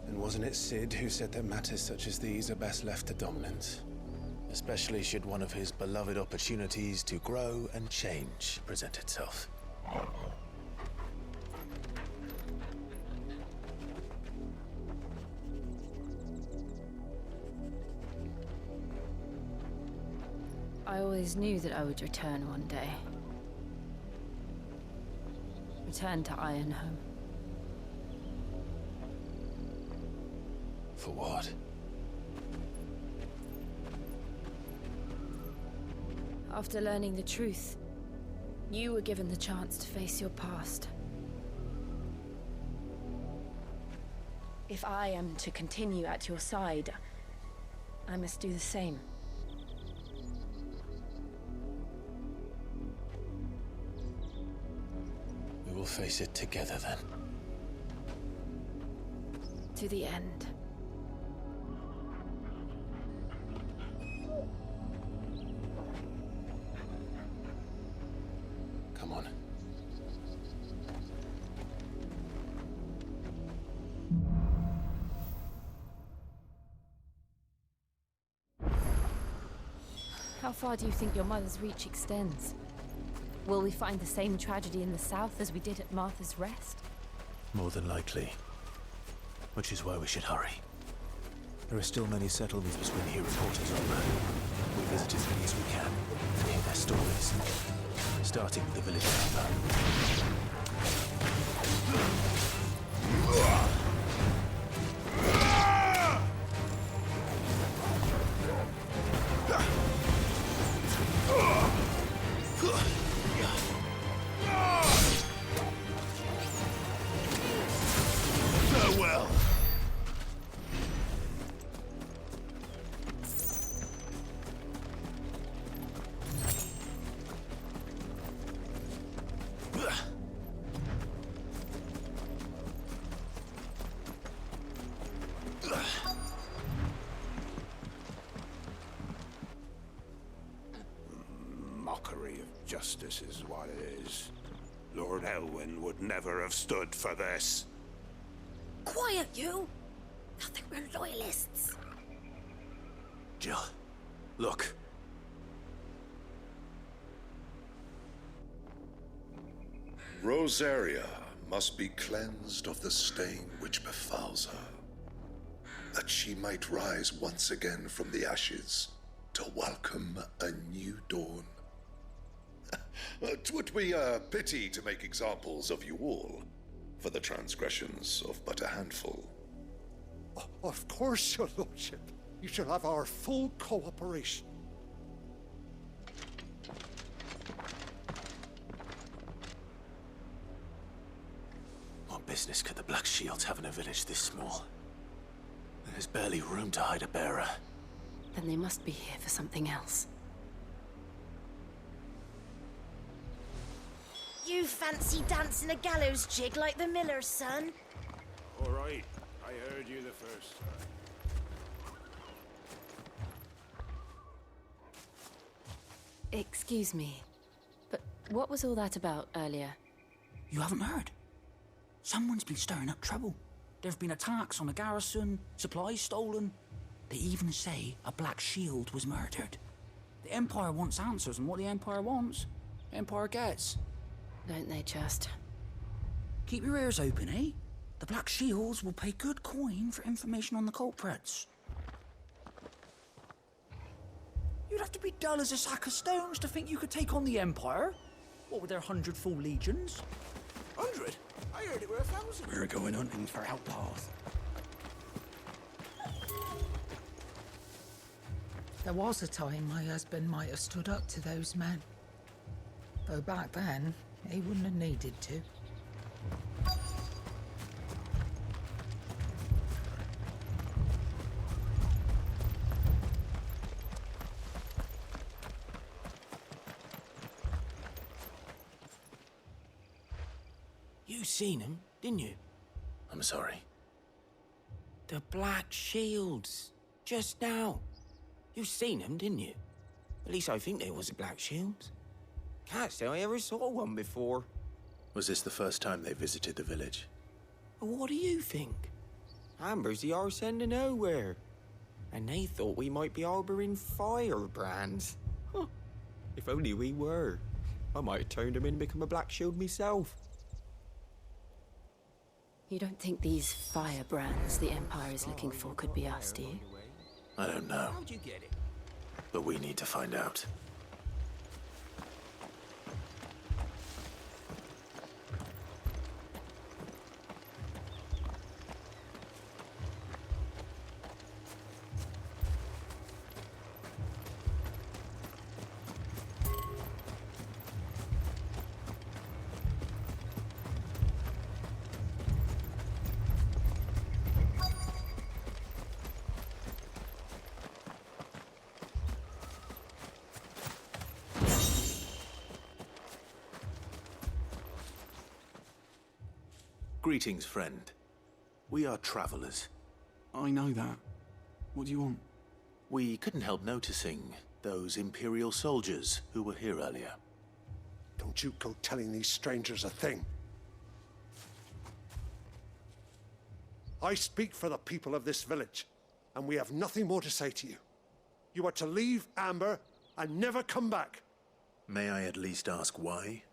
And wasn't it Sid who said that matters such as these are best left to Dominant? Especially should one of his beloved opportunities to grow and change present itself. I always knew that I would return one day. Return to Ironhome. For what? After learning the truth, you were given the chance to face your past. If I am to continue at your side, I must do the same. We will face it together then. To the end. Come on. How far do you think your mother's reach extends? Will we find the same tragedy in the south as we did at Martha's Rest? More than likely. Which is why we should hurry. There are still many settlements between here reporters on land. We'll visit as many as we can and hear their stories. Starting with the village of Farewell. Mockery of justice is what it is. Lord Elwyn would never have stood for this. Quiet, you! Nothing, we're loyalists. Jill, look. Rosaria must be cleansed of the stain which befouls her, that she might rise once again from the ashes to welcome a new dawn. 'Twould be a pity to make examples of you all, for the transgressions of but a handful. Of course, your lordship. You shall have our full cooperation. What business could the Black Shields have in a village this small? There's barely room to hide a bearer. Then they must be here for something else. You fancy dancing a gallows jig like the miller's son? All right, I heard you the first time. Excuse me, but what was all that about earlier? You haven't heard? Someone's been stirring up trouble. There have been attacks on the garrison, supplies stolen. They even say a Black Shield was murdered. The Empire wants answers, and what the Empire wants, the Empire gets. Don't they just? Keep your ears open, eh? The Black Shields will pay good coin for information on the culprits. You'd have to be dull as a sack of stones to think you could take on the Empire. What with their 100 full legions? 100? I heard it were 1,000. We're going hunting for outlaws. There was a time my husband might have stood up to those men. Though back then, he wouldn't have needed to. You seen him, didn't you? I'm sorry. The Black Shields. Just now. You seen them, didn't you? At least I think they was the Black Shields. Can't say I ever saw one before. Was this the first time they visited the village? What do you think? Amber's the arse end of nowhere. And they thought we might be harboring firebrands. Huh. If only we were. I might have turned them in and become a Black Shield myself. You don't think these firebrands the Empire is looking for could be us, do you? I don't know. How'd you get it? But we need to find out. Greetings, friend. We are travelers. I know that. What do you want? We couldn't help noticing those Imperial soldiers who were here earlier. Don't you go telling these strangers a thing. I speak for the people of this village, and we have nothing more to say to you. You are to leave Amber and never come back. May I at least ask why?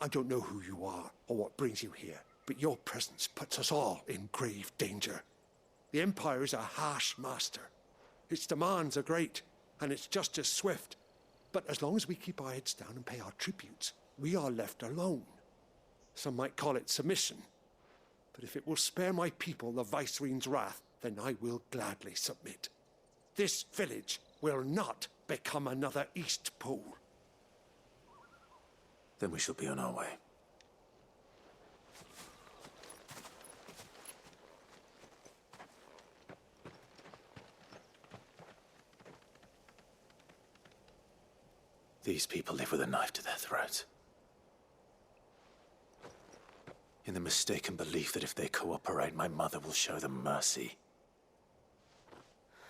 I don't know who you are or what brings you here, but your presence puts us all in grave danger. The Empire is a harsh master. Its demands are great, and its justice swift. But as long as we keep our heads down and pay our tributes, we are left alone. Some might call it submission. But if it will spare my people the Viceroy's wrath, then I will gladly submit. This village will not become another East Pole. Then we shall be on our way. These people live with a knife to their throats. In the mistaken belief that if they cooperate, my mother will show them mercy.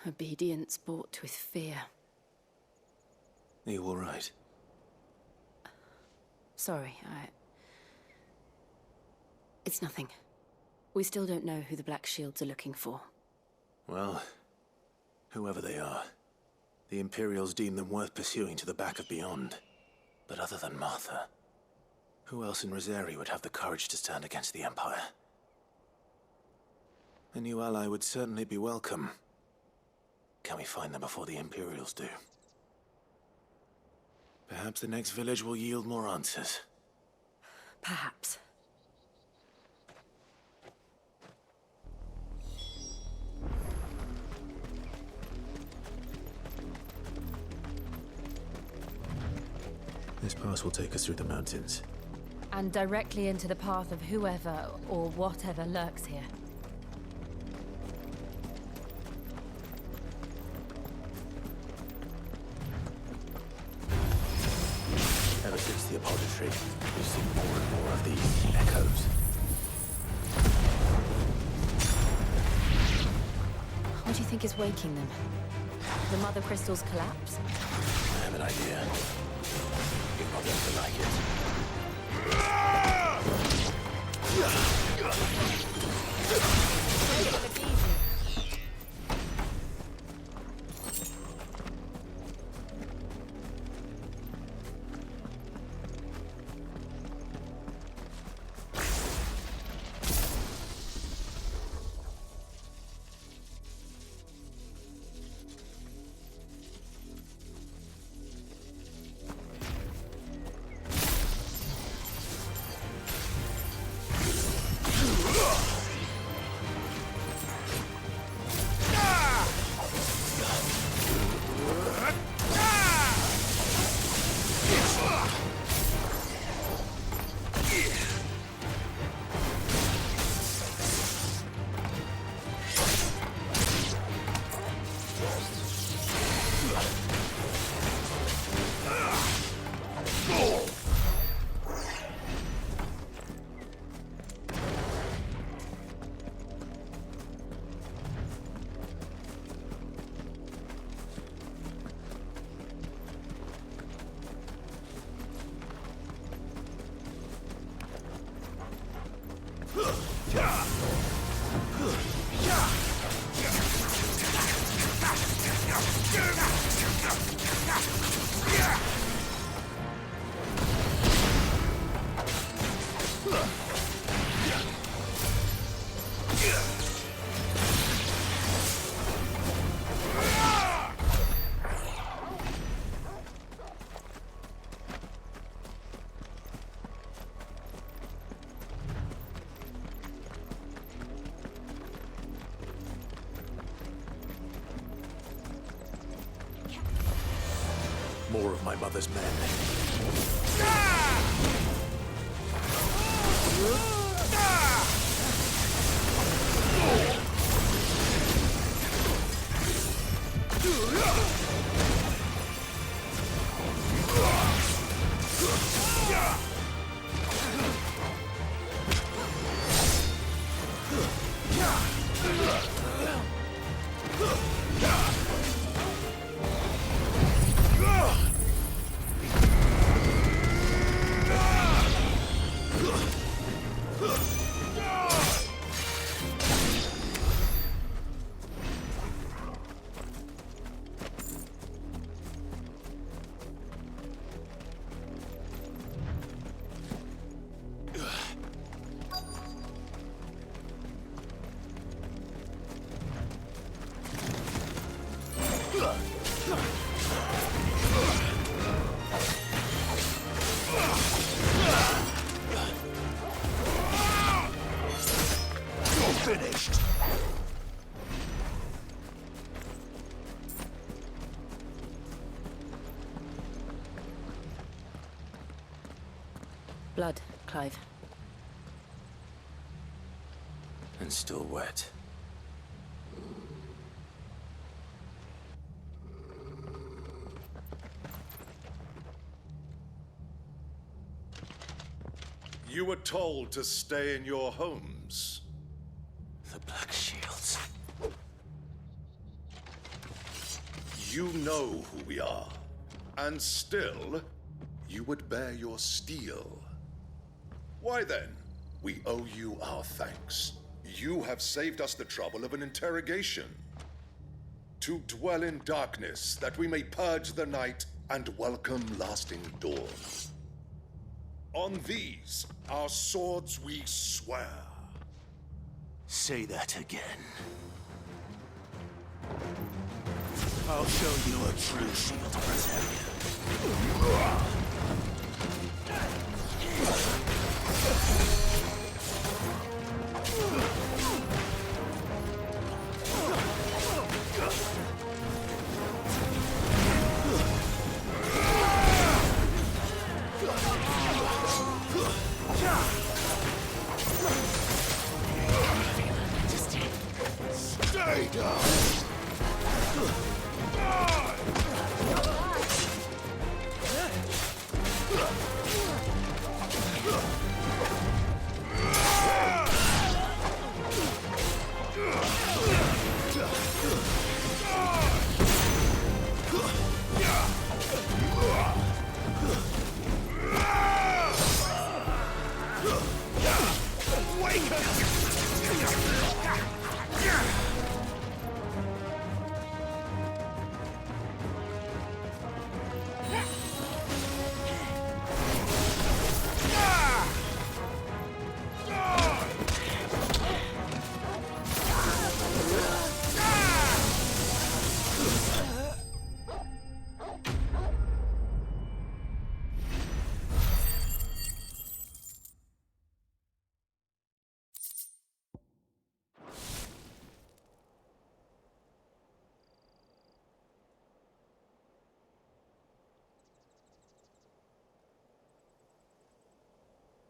Obedience bought with fear. Are you all right? Sorry, It's nothing. We still don't know who the Black Shields are looking for. Well, whoever they are, the Imperials deem them worth pursuing to the back of beyond. But other than Martha, who else in Rosari would have the courage to stand against the Empire? A new ally would certainly be welcome. Can we find them before the Imperials do? Perhaps the next village will yield more answers. Perhaps. This pass will take us through the mountains. And directly into the path of whoever or whatever lurks here. Ever since the apodatory, we've seen more and more of these echoes. What do you think is waking them? The Mother Crystal's collapse? I have an idea. You're not going to like it. More of my mother's men. Finished. Blood, Clive. And still wet. You were told to stay in your homes. The Black Shields. You know who we are. And still, you would bear your steel. Why then, we owe you our thanks. You have saved us the trouble of an interrogation. To dwell in darkness, that we may purge the night and welcome lasting dawn. On these, our swords we swear. Say that again. I'll show you a true shield preserver. Stay down!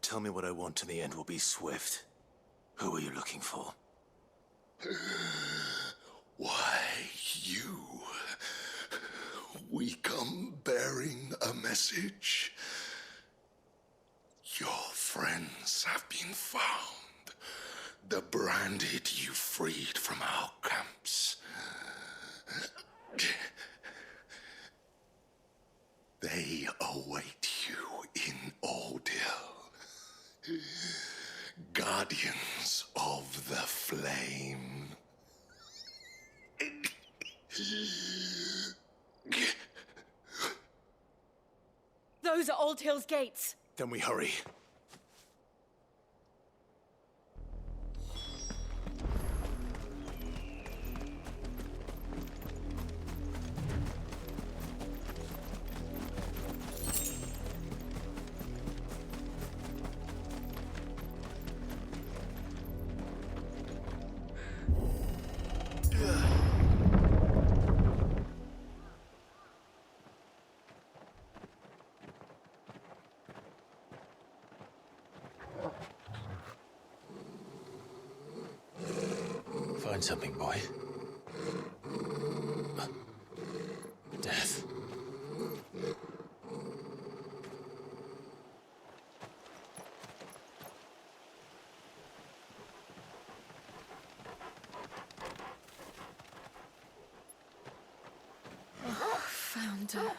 Tell me what I want and the end will be swift. Who are you looking for? Why, you. We come bearing a message. Your friends have been found. The branded you freed from our camps. They await you in Odil. Guardians of the Flame. Those are Old Hill's gates. Then we hurry. Find something, boy. Death. Found her.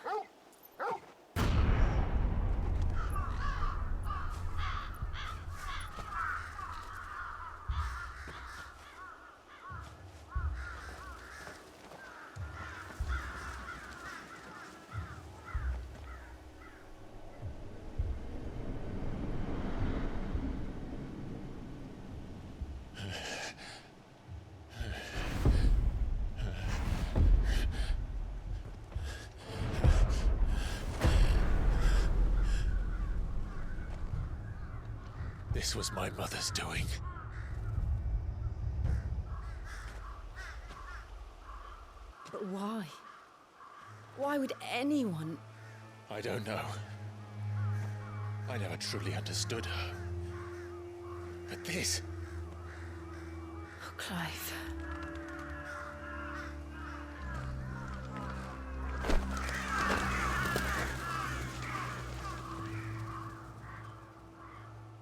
This was my mother's doing. But why? Why would anyone... I don't know. I never truly understood her. But this... Oh, Clive.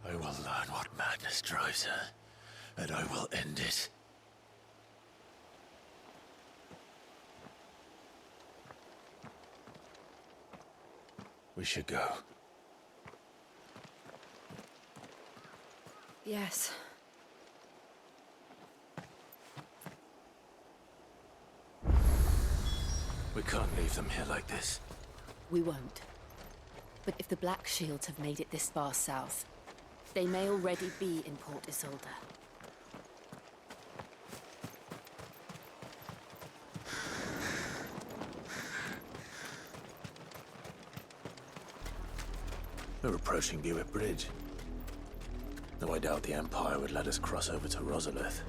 I will learn what madness drives her, and I will end it. We should go. Yes. We can't leave them here like this. We won't. But if the Black Shields have made it this far south, they may already be in Port Isolde. We're approaching Buick Bridge. Though I doubt the Empire would let us cross over to Rosalith.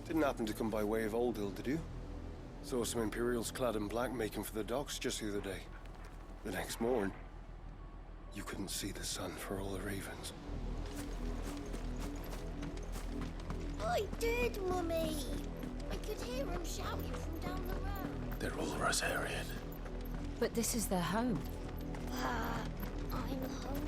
Didn't happen to come by way of Old Hill, did you? Saw some Imperials clad in black making for the docks just the other day. The next morn, you couldn't see the sun for all the ravens. I did, Mummy. I could hear them shouting from down the road. They're all Rosarian. But this is their home. But I'm hungry.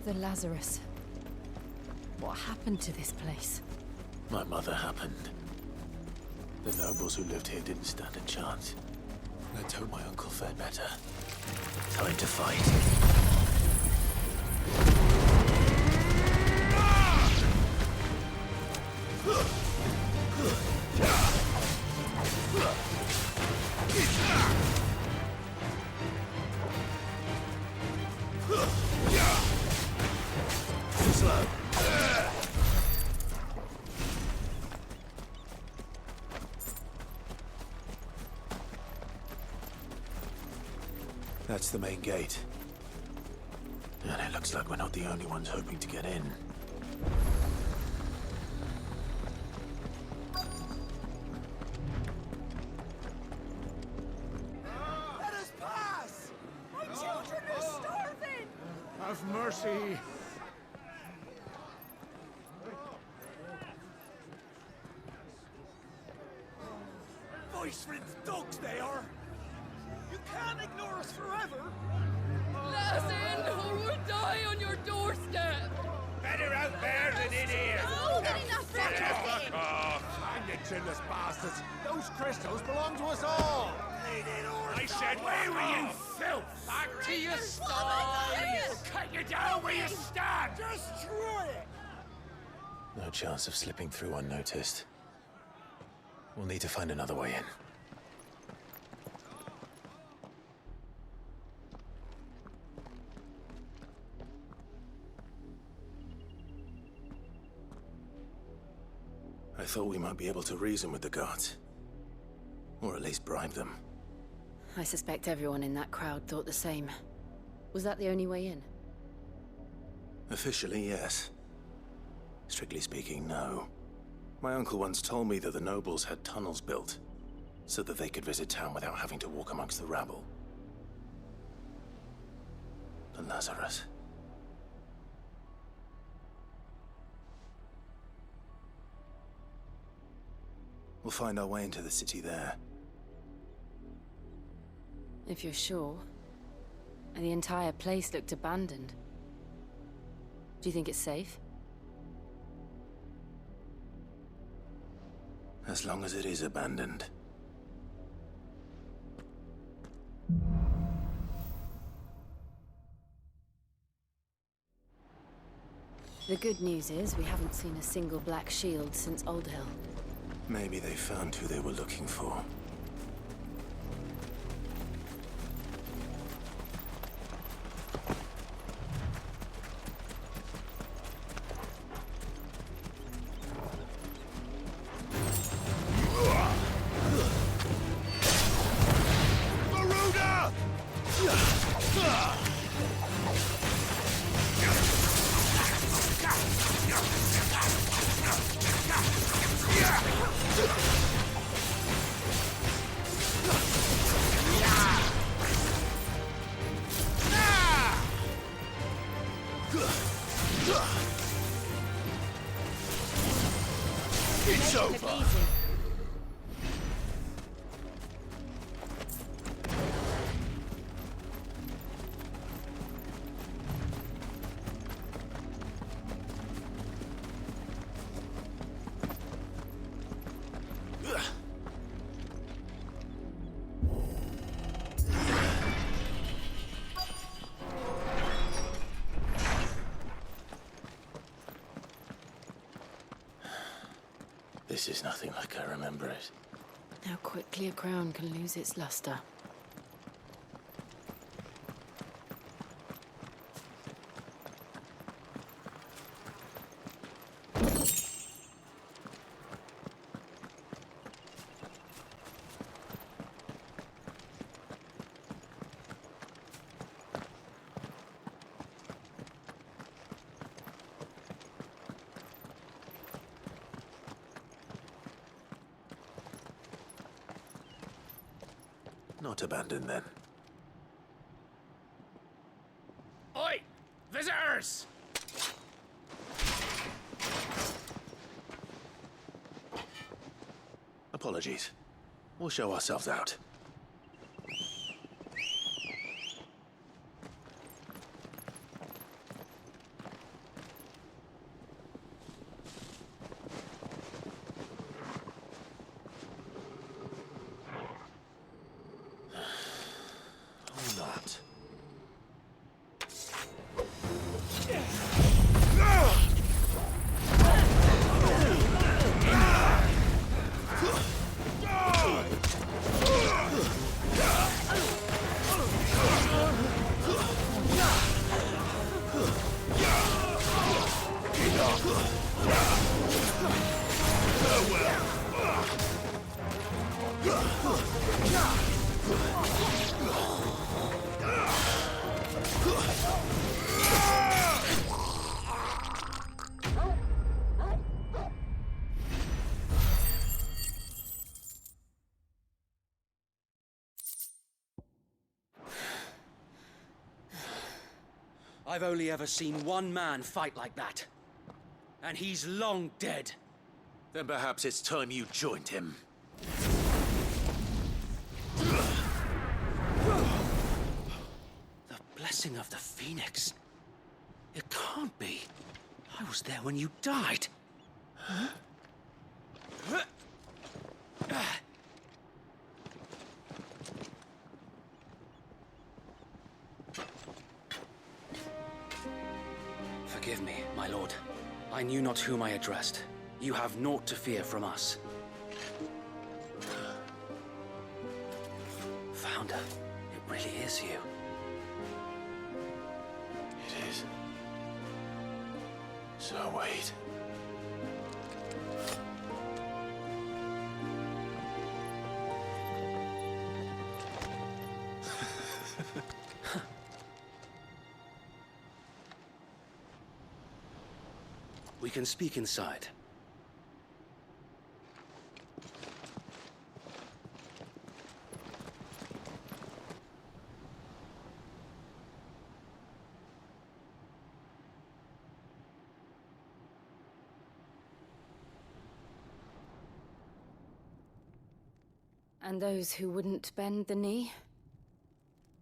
The Lazarus. What happened to this place? My mother happened. The nobles who lived here didn't stand a chance. Let's hope my uncle fared better. Time to fight. Slow. That's the main gate. And it looks like we're not the only ones hoping to get in. Let us pass! My children are starving! Have mercy! Voice-ripped dogs they are! You can't ignore us forever! Let us in, or we'll die on your doorstep! Better out there than in here! No, then enough! Fuck off! Hang the chinless bastards! Those crystals belong to us all! I said, where were you, filth? Back to your sties! Cut you down where you stand! Destroy it! No chance of slipping through unnoticed. We'll need to find another way in. I thought we might be able to reason with the guards. Or at least bribe them. I suspect everyone in that crowd thought the same. Was that the only way in? Officially, yes. Strictly speaking, no. My uncle once told me that the nobles had tunnels built, so that they could visit town without having to walk amongst the rabble. The Lazarus. We'll find our way into the city there. If you're sure. And the entire place looked abandoned. Do you think it's safe? As long as it is abandoned. The good news is we haven't seen a single black shield since Old Hill. Maybe they found who they were looking for. It's over! This is nothing like I remember it. How quickly a crown can lose its luster. Not abandoned, then. Oi! Visitors! Apologies. We'll show ourselves out. I've only ever seen one man fight like that. And he's long dead. Then perhaps it's time you joined him. The blessing of the Phoenix. It can't be. I was there when you died. Huh? Forgive me, my lord. I knew not whom I addressed. You have naught to fear from us. Founder, it really is you. It is. So wait. We can speak inside. And those who wouldn't bend the knee?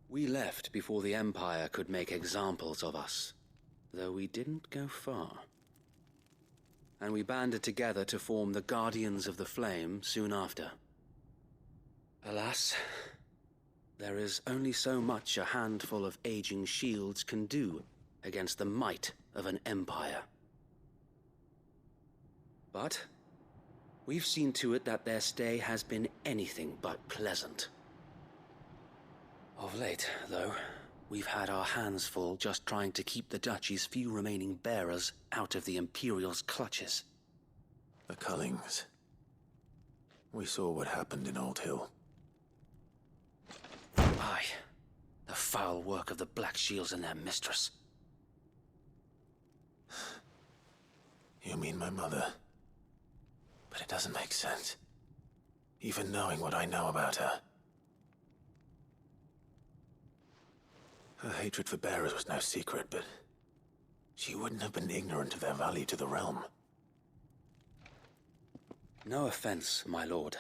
We left before the Empire could make examples of us, though we didn't go far. And we banded together to form the Guardians of the Flame soon after. Alas, there is only so much a handful of aging shields can do against the might of an empire. But we've seen to it that their stay has been anything but pleasant. Of late, though, we've had our hands full just trying to keep the Duchy's few remaining bearers out of the Imperial's clutches. The Cullings. We saw what happened in Old Hill. Aye. The foul work of the Black Shields and their mistress. You mean my mother? But it doesn't make sense. Even knowing what I know about her. Her hatred for bearers was no secret, but she wouldn't have been ignorant of their value to the realm. No offense, my lord,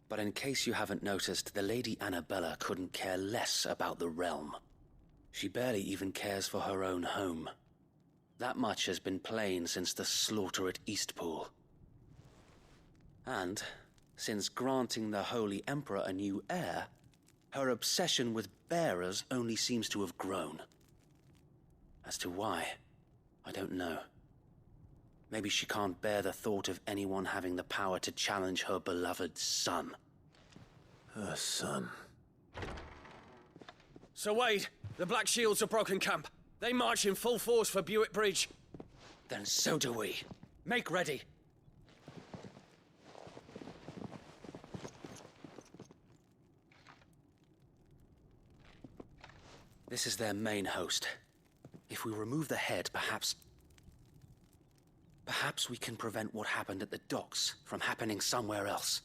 but in case you haven't noticed, the Lady Annabella couldn't care less about the realm. She barely even cares for her own home. That much has been plain since the slaughter at Eastpool. And, since granting the Holy Emperor a new heir, her obsession with bearers only seems to have grown. As to why, I don't know. Maybe she can't bear the thought of anyone having the power to challenge her beloved son. Her son. Sir Wade, the Black Shields have broken camp. They march in full force for Buick Bridge. Then so do we. Make ready. This is their main host. If we remove the head, perhaps we can prevent what happened at the docks from happening somewhere else.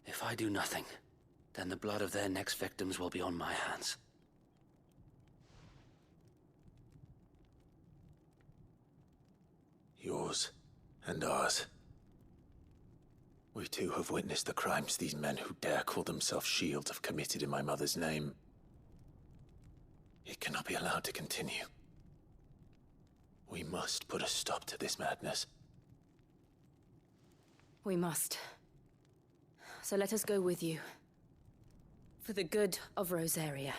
If I do nothing, then the blood of their next victims will be on my hands. Yours and ours. We too have witnessed the crimes these men who dare call themselves shields have committed in my mother's name. It cannot be allowed to continue. We must put a stop to this madness. We must. So let us go with you. For the good of Rosaria.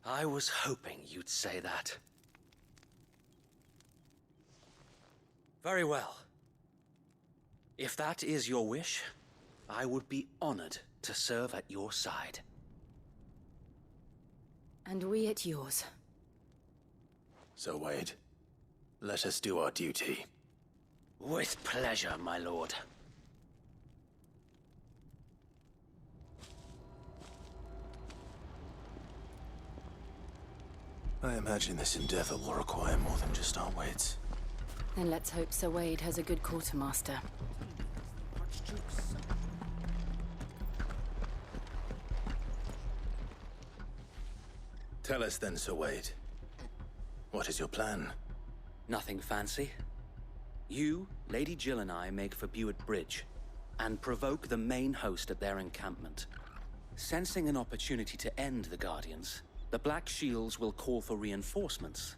I was hoping you'd say that. Very well. If that is your wish, I would be honored to serve at your side. And we at yours. So, Wade, let us do our duty. With pleasure, my lord. I imagine this endeavor will require more than just our wits. Then let's hope Sir Wade has a good quartermaster. Tell us then, Sir Wade. What is your plan? Nothing fancy. You, Lady Jill and I make for Buett Bridge, and provoke the main host at their encampment. Sensing an opportunity to end the Guardians, the Black Shields will call for reinforcements,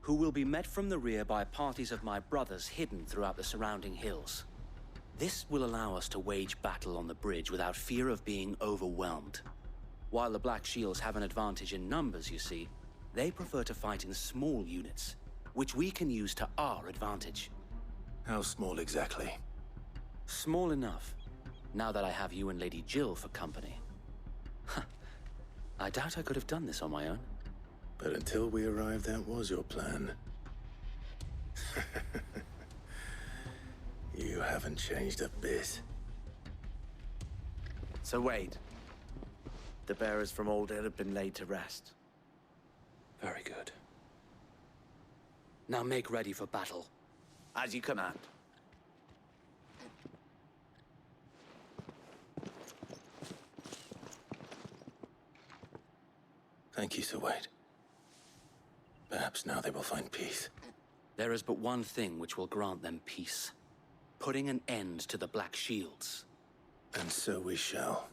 who will be met from the rear by parties of my brothers hidden throughout the surrounding hills. This will allow us to wage battle on the bridge without fear of being overwhelmed. While the Black Shields have an advantage in numbers, you see, they prefer to fight in small units, which we can use to our advantage. How small exactly? Small enough, now that I have you and Lady Jill for company. I doubt I could have done this on my own. But until we arrived, that was your plan. You haven't changed a bit. So Wade, the bearers from Old Hill have been laid to rest. Very good. Now make ready for battle. As you command. Thank you, Sir Wade. Perhaps now they will find peace. There is but one thing which will grant them peace. Putting an end to the Black Shields. And so we shall.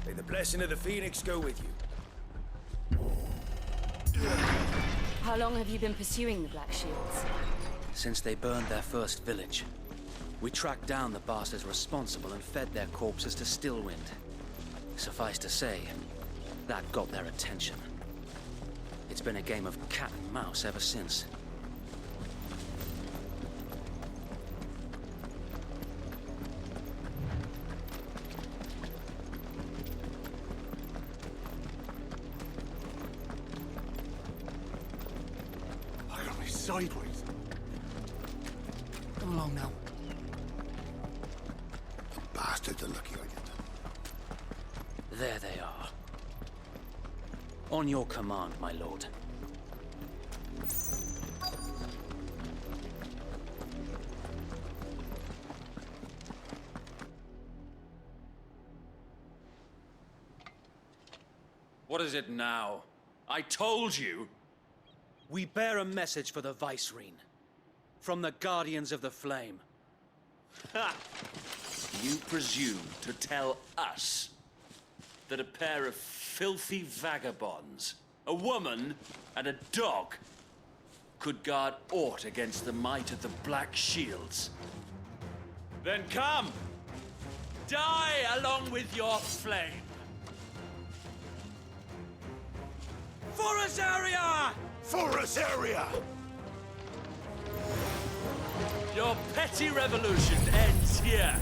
May the blessing of the Phoenix go with you. How long have you been pursuing the Black Shields? Since they burned their first village. We tracked down the bastards responsible and fed their corpses to Stillwind. Suffice to say, that got their attention. It's been a game of cat and mouse ever since. Sideways. Come along now. The bastards are lucky I did that. There they are. On your command, my lord. What is it now? I told you! We bear a message for the Vicereine. From the Guardians of the Flame. Ha! You presume to tell us that a pair of filthy vagabonds, a woman and a dog, could guard aught against the might of the Black Shields? Then come! Die along with your flame! For us, area! For us, area! Your petty revolution ends here.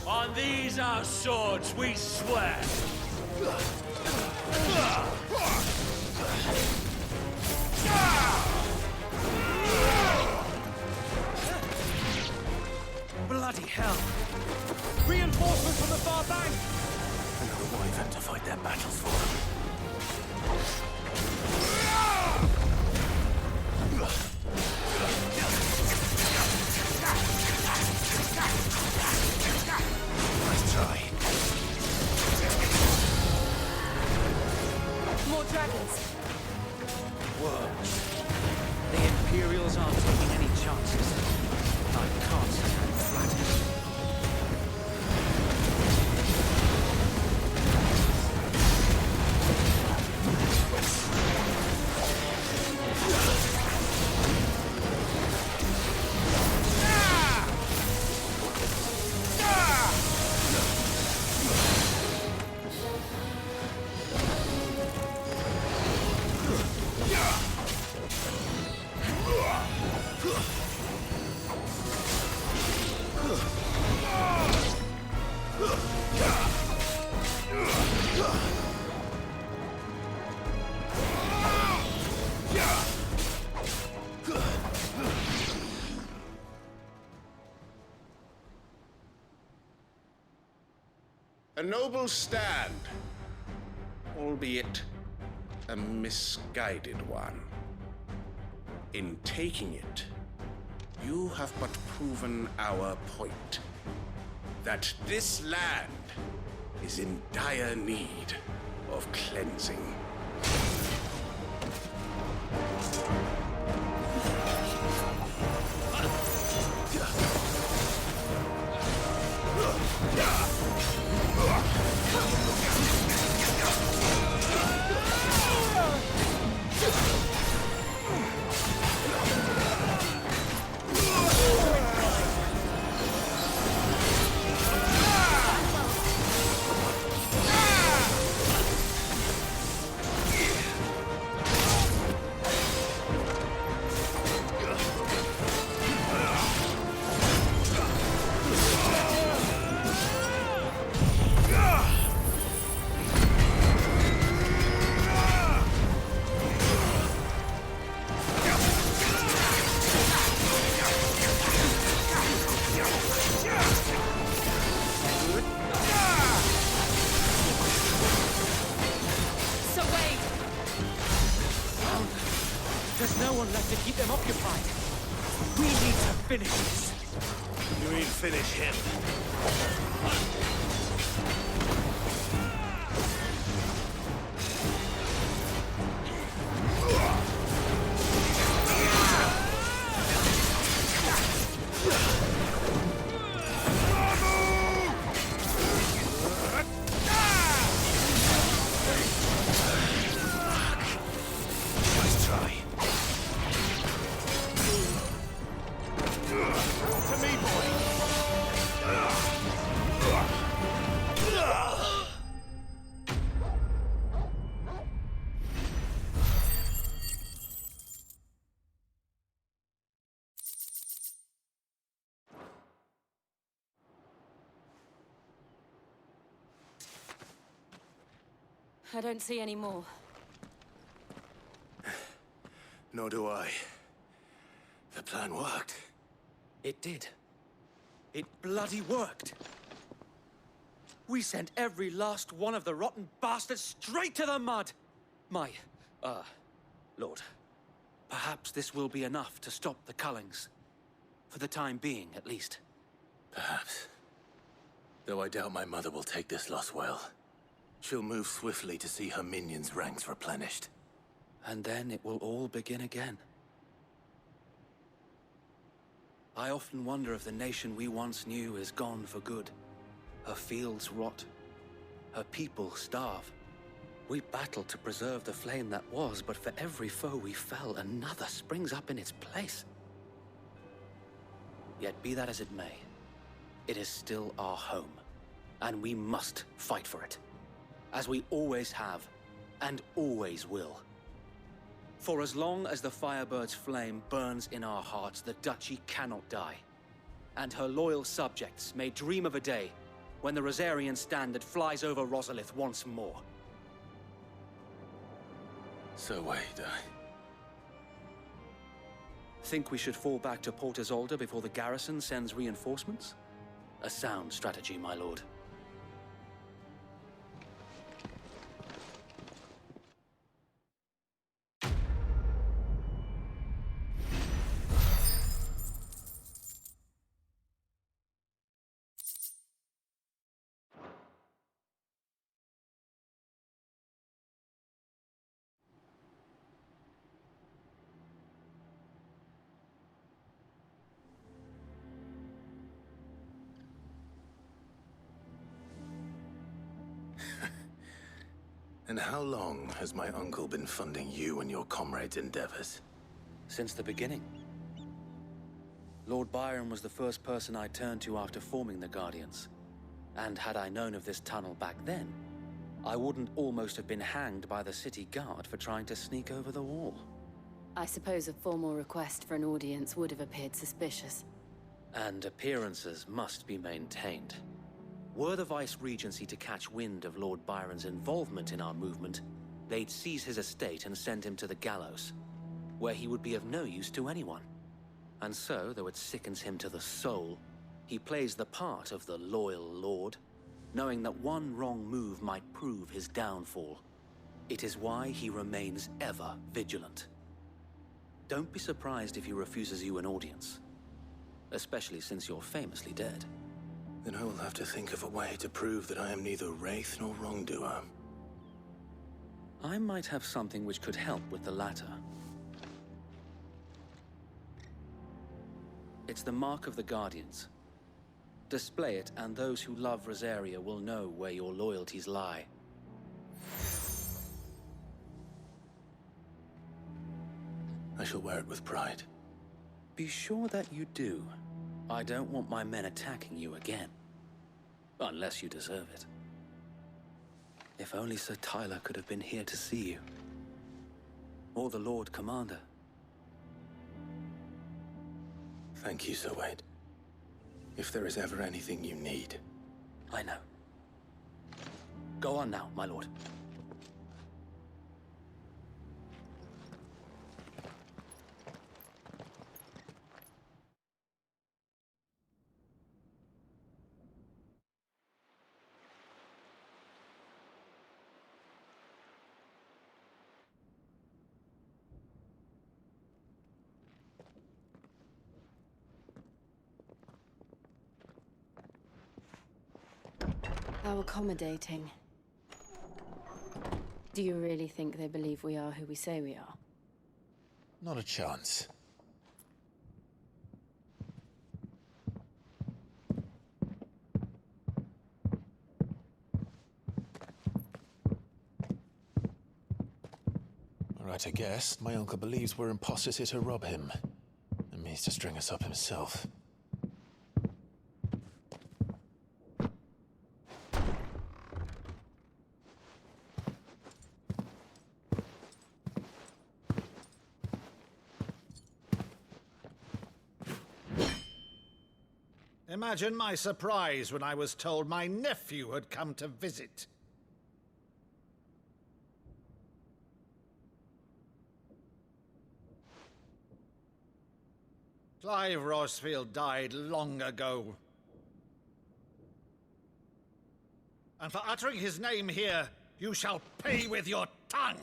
On these our swords we swear. Bloody hell! Reinforcements from the far bank! Another wyvern to fight their battles for. Nice try. More dragons. Whoa. The Imperials aren't taking any chances. I can't see them flattened. A noble stand, albeit a misguided one. In taking it, you have but proven our point, that this land is in dire need of cleansing. There's no one left to keep them occupied. We need to finish this. You mean finish him? I don't see any more. Nor do I. The plan worked. It did. It bloody worked. We sent every last one of the rotten bastards straight to the mud! Lord. Perhaps this will be enough to stop the Cullings. For the time being, at least. Perhaps. Though I doubt my mother will take this loss well. She'll move swiftly to see her minions' ranks replenished. And then it will all begin again. I often wonder if the nation we once knew is gone for good. Her fields rot. Her people starve. We battled to preserve the flame that was, but for every foe we fell, another springs up in its place. Yet be that as it may, it is still our home, and we must fight for it. As we always have, and always will. For as long as the Firebird's flame burns in our hearts, the Duchy cannot die. And her loyal subjects may dream of a day when the Rosarian standard flies over Rosalith once more. So wait, Think we should fall back to Port Isolde before the garrison sends reinforcements? A sound strategy, my lord. And how long has my uncle been funding you and your comrades' endeavors? Since the beginning. Lord Byron was the first person I turned to after forming the Guardians. And had I known of this tunnel back then, I wouldn't almost have been hanged by the city guard for trying to sneak over the wall. I suppose a formal request for an audience would have appeared suspicious. And appearances must be maintained. Were the Vice-Regency to catch wind of Lord Byron's involvement in our movement, they'd seize his estate and send him to the gallows, where he would be of no use to anyone. And so, though it sickens him to the soul, he plays the part of the loyal lord, knowing that one wrong move might prove his downfall. It is why he remains ever vigilant. Don't be surprised if he refuses you an audience, especially since you're famously dead. Then I will have to think of a way to prove that I am neither wraith nor wrongdoer. I might have something which could help with the latter. It's the Mark of the Guardians. Display it, and those who love Rosaria will know where your loyalties lie. I shall wear it with pride. Be sure that you do. I don't want my men attacking you again. Unless you deserve it. If only Sir Tyler could have been here to see you. Or the Lord Commander. Thank you, Sir Wade. If there is ever anything you need. I know. Go on now, my lord. How accommodating. Do you really think they believe we are who we say we are? Not a chance. Right, I guess. My uncle believes we're imposters here to rob him. And means to string us up himself. Imagine my surprise when I was told my nephew had come to visit. Clive Rosfield died long ago. And for uttering his name here, you shall pay with your tongue!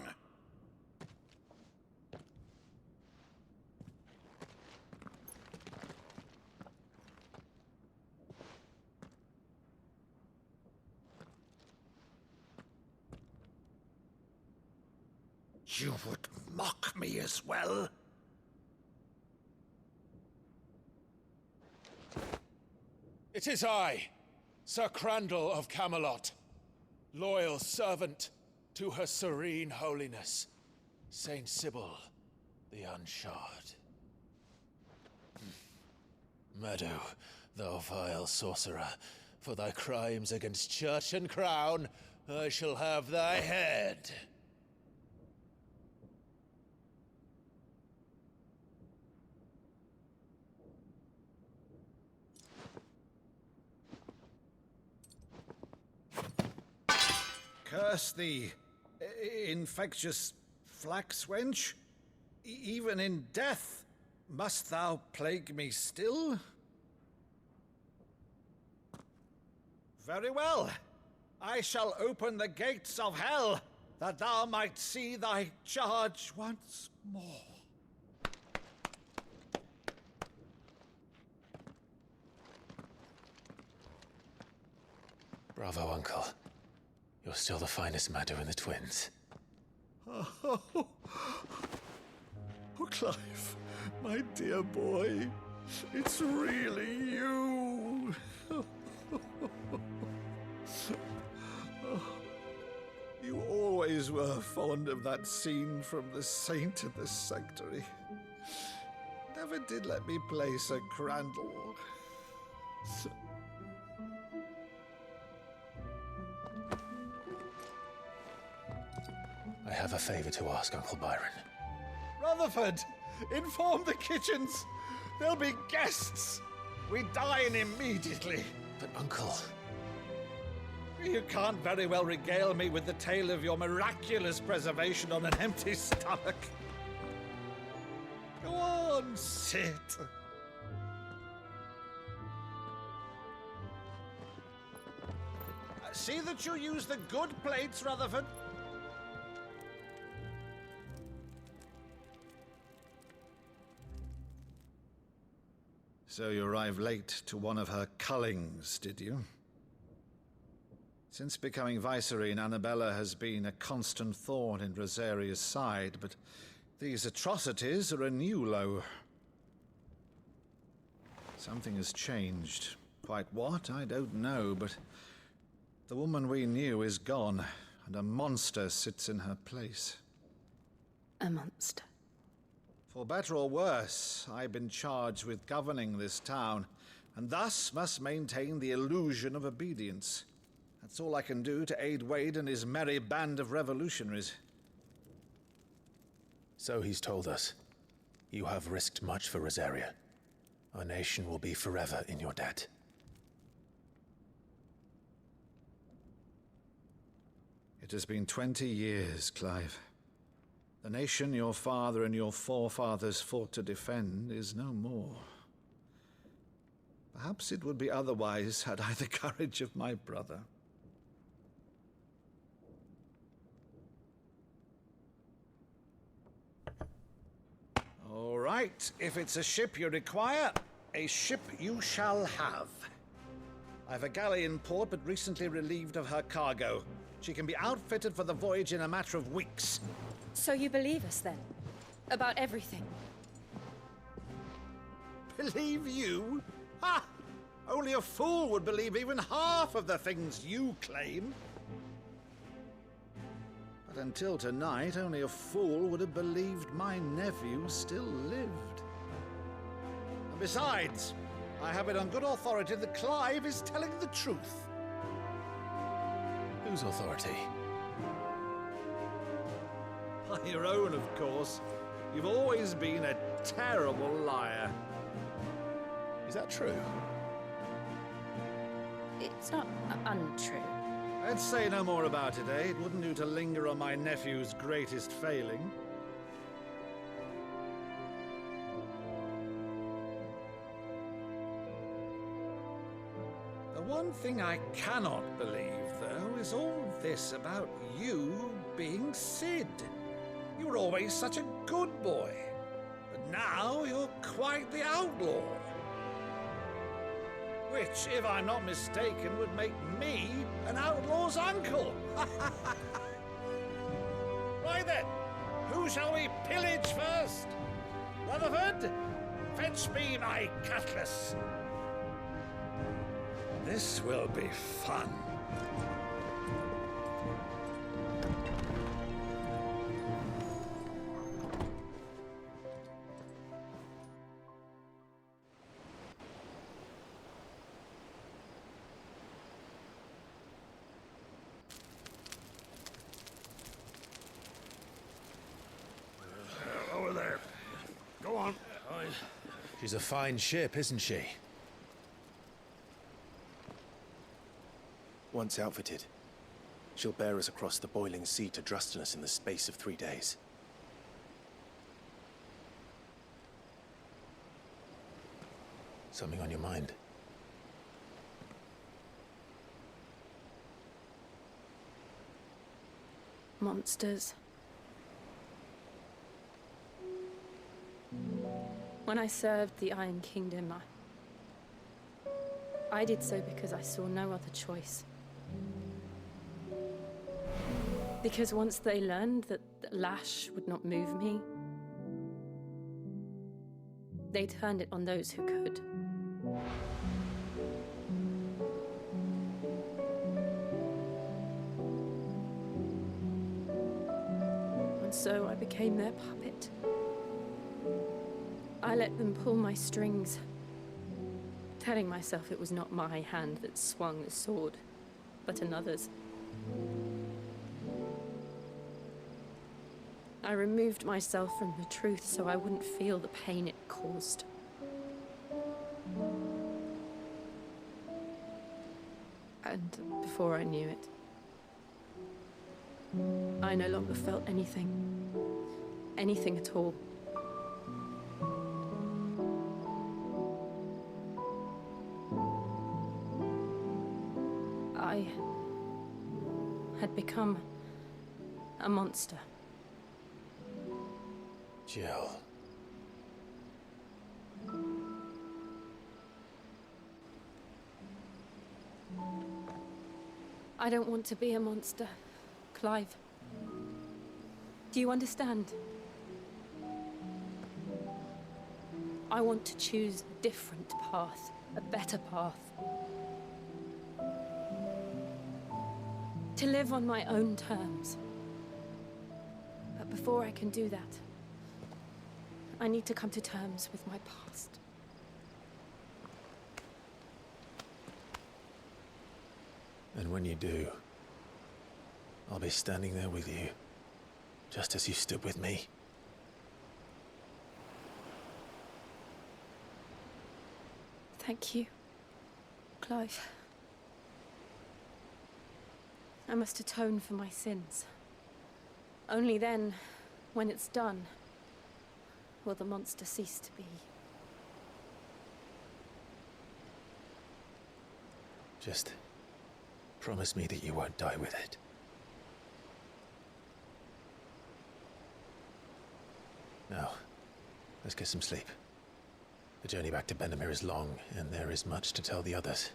You would mock me as well? It is I, Sir Crandall of Camelot, loyal servant to Her Serene Holiness, Saint Sybil the Unshod. Meadow, thou vile sorcerer, for thy crimes against church and crown, I shall have thy head. Curse thee, infectious flax wench. Even in death, must thou plague me still? Very well. I shall open the gates of hell, that thou might see thy charge once more. Bravo, Uncle. You're still the finest Meadow in the twins. Oh, Clive, my dear boy, it's really you. You always were fond of that scene from The Saint in the Sanctuary. Never did let me play Sir Crandall. I have a favor to ask, Uncle Byron. Rutherford, inform the kitchens. There'll be guests. We dine immediately. But, Uncle... You can't very well regale me with the tale of your miraculous preservation on an empty stomach. Go on, sit. See that you use the good plates, Rutherford. So you arrived late to one of her cullings, did you? Since becoming Vicereine, Annabella has been a constant thorn in Rosaria's side, but these atrocities are a new low. Something has changed. Quite what, I don't know, but the woman we knew is gone, and a monster sits in her place. A monster. For better or worse, I've been charged with governing this town, and thus must maintain the illusion of obedience. That's all I can do to aid Wade and his merry band of revolutionaries. So he's told us. You have risked much for Rosaria. Our nation will be forever in your debt. It has been 20 years, Clive. The nation your father and your forefathers fought to defend is no more. Perhaps it would be otherwise had I the courage of my brother. All right, if it's a ship you require, a ship you shall have. I've a galley in port, but recently relieved of her cargo. She can be outfitted for the voyage in a matter of weeks. So you believe us then? About everything? Believe you? Ha! Only a fool would believe even half of the things you claim. But until tonight, only a fool would have believed my nephew still lived. And besides, I have it on good authority that Clive is telling the truth. Whose authority? Your own, of course. You've always been a terrible liar. Is that true? It's not untrue. Let's say no more about it, eh? It wouldn't do to linger on my nephew's greatest failing. The one thing I cannot believe, though, is all this about you being Sid. You were always such a good boy, but now you're quite the outlaw. Which, if I'm not mistaken, would make me an outlaw's uncle. Right then, who shall we pillage first? Rutherford, fetch me my cutlass. This will be fun. Over there. Go on. She's a fine ship, isn't she? Once outfitted, she'll bear us across the boiling sea to Drustinus in the space of 3 days. Something on your mind? Monsters. When I served the Iron Kingdom, I did so because I saw no other choice. Because once they learned that Lash would not move me, they turned it on those who could. And so I became their puppet. I let them pull my strings, telling myself it was not my hand that swung the sword, but another's. I removed myself from the truth so I wouldn't feel the pain it caused. And before I knew it, I no longer felt anything. Anything at all. had become a monster. Jill. I don't want to be a monster, Clive. Do you understand? I want to choose a different path, a better path. To live on my own terms. But before I can do that, I need to come to terms with my past. And when you do, I'll be standing there with you, just as you stood with me. Thank you, Clive. I must atone for my sins. Only then, when it's done, will the monster cease to be. Just promise me that you won't die with it. Now, let's get some sleep. The journey back to Benamir is long, and there is much to tell the others.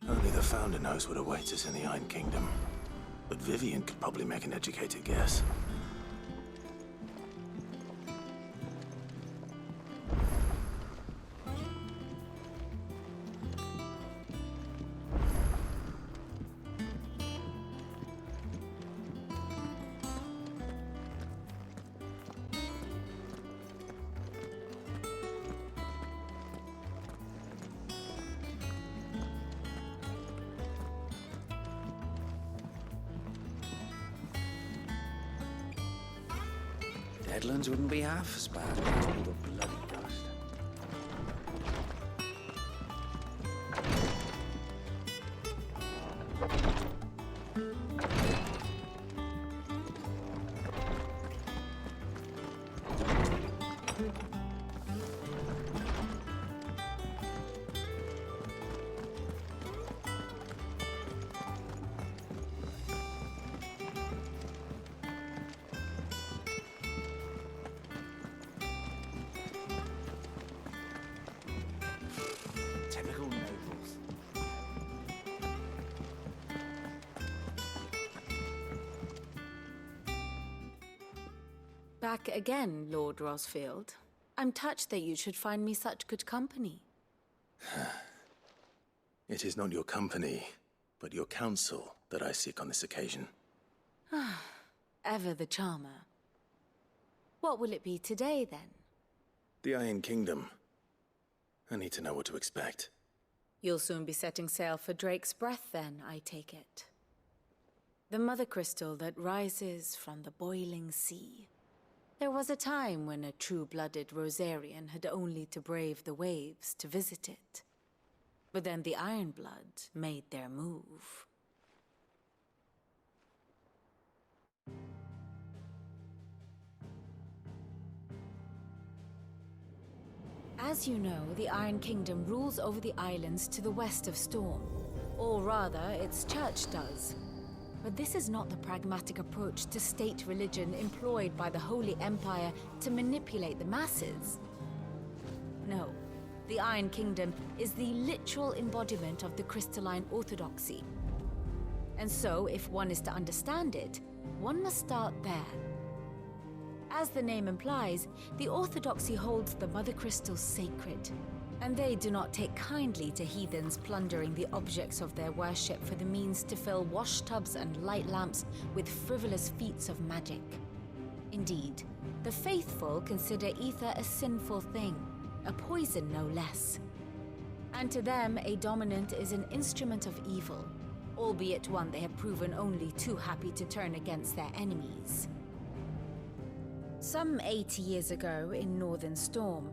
Only the Founder knows what awaits us in the Iron Kingdom. But Vivian could probably make an educated guess. Deadlands wouldn't be half as bad without all the bloody dust. Typical nobles. Back again, Lord Rosfield. I'm touched that you should find me such good company. It is not your company, but your counsel that I seek on this occasion. Ever the charmer. What will it be today, then? The Iron Kingdom. I need to know what to expect. You'll soon be setting sail for Drake's Breath, then, I take it. The mother crystal that rises from the boiling sea. There was a time when a true-blooded Rosarian had only to brave the waves to visit it. But then the Ironblood made their move. As you know, the Iron Kingdom rules over the islands to the west of Storm. Or rather, its church does. But this is not the pragmatic approach to state religion employed by the Holy Empire to manipulate the masses. No, the Iron Kingdom is the literal embodiment of the crystalline orthodoxy. And so, if one is to understand it, one must start there. As the name implies, the orthodoxy holds the Mother Crystals sacred, and they do not take kindly to heathens plundering the objects of their worship for the means to fill washtubs and light lamps with frivolous feats of magic. Indeed, the faithful consider ether a sinful thing, a poison no less. And to them, a dominant is an instrument of evil, albeit one they have proven only too happy to turn against their enemies. Some 80 years ago in Northern Storm,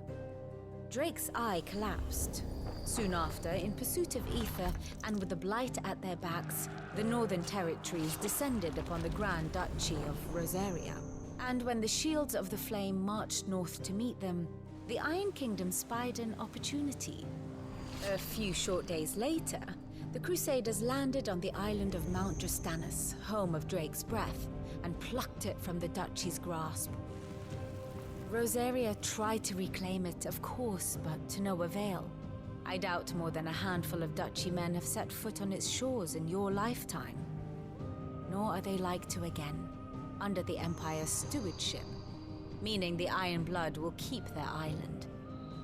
Drake's eye collapsed. Soon after, in pursuit of ether and with the Blight at their backs, the Northern Territories descended upon the Grand Duchy of Rosaria. And when the Shields of the Flame marched north to meet them, the Iron Kingdom spied an opportunity. A few short days later, the Crusaders landed on the island of Mount Justanus, home of Drake's breath, and plucked it from the Duchy's grasp. Rosaria tried to reclaim it, of course, but to no avail. I doubt more than a handful of Duchy men have set foot on its shores in your lifetime. Nor are they like to again, under the Empire's stewardship, meaning the Iron Blood will keep their island.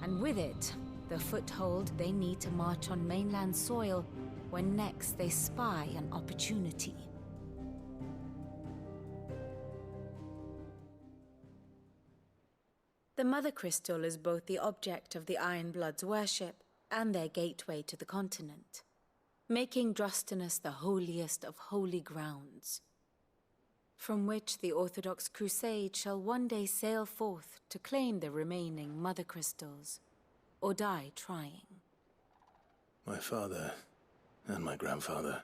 And with it, the foothold they need to march on mainland soil when next they spy an opportunity. The Mother Crystal is both the object of the Iron Blood's worship and their gateway to the continent, making Drustinus the holiest of holy grounds, from which the Orthodox Crusade shall one day sail forth to claim the remaining Mother Crystals, or die trying. My father and my grandfather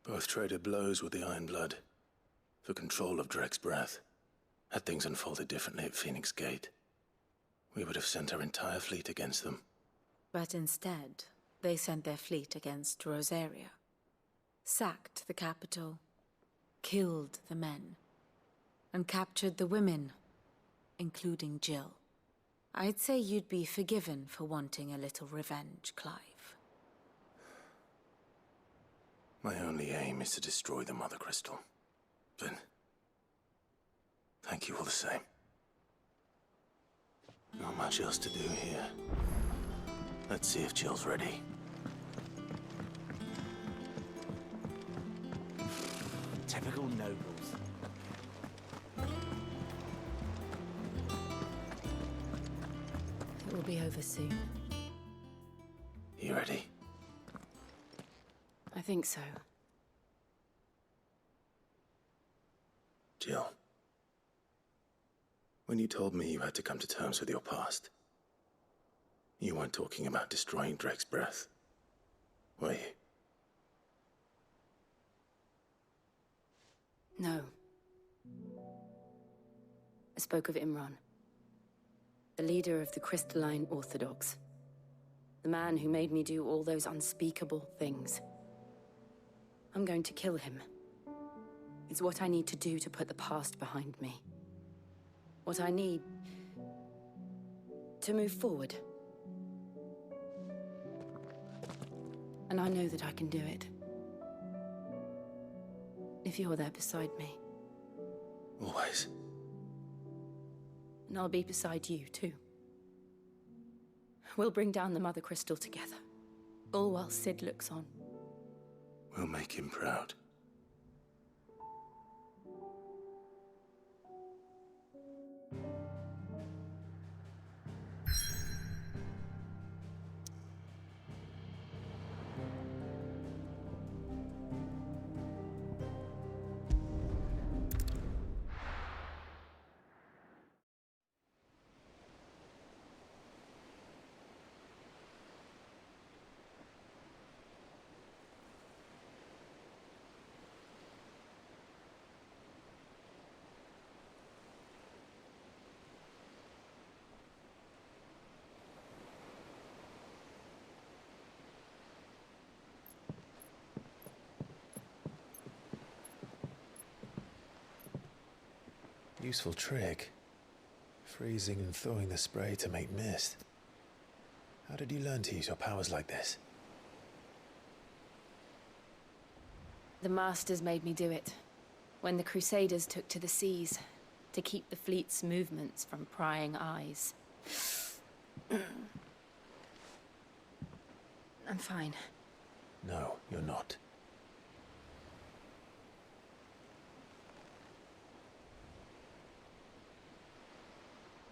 both traded blows with the Iron Blood for control of Drake's breath. Had things unfolded differently at Phoenix Gate, we would have sent our entire fleet against them. But instead, they sent their fleet against Rosaria, sacked the capital, killed the men, and captured the women, including Jill. I'd say you'd be forgiven for wanting a little revenge, Clive. My only aim is to destroy the Mother Crystal. But thank you all the same. Not much else to do here. Let's see if Jill's ready. Typical nobles. It will be over soon. You ready? I think so. Jill. When you told me you had to come to terms with your past, you weren't talking about destroying Drake's breath, were you? No. I spoke of Imran, the leader of the Crystalline Orthodox. The man who made me do all those unspeakable things. I'm going to kill him. It's what I need to do to put the past behind me. What I need to move forward. And I know that I can do it. If you're there beside me. Always. And I'll be beside you, too. We'll bring down the Mother Crystal together. All while Sid looks on. We'll make him proud. Useful trick. Freezing and thawing the spray to make mist. How did you learn to use your powers like this? The Masters made me do it. When the Crusaders took to the seas, to keep the fleet's movements from prying eyes. I'm fine. No, you're not.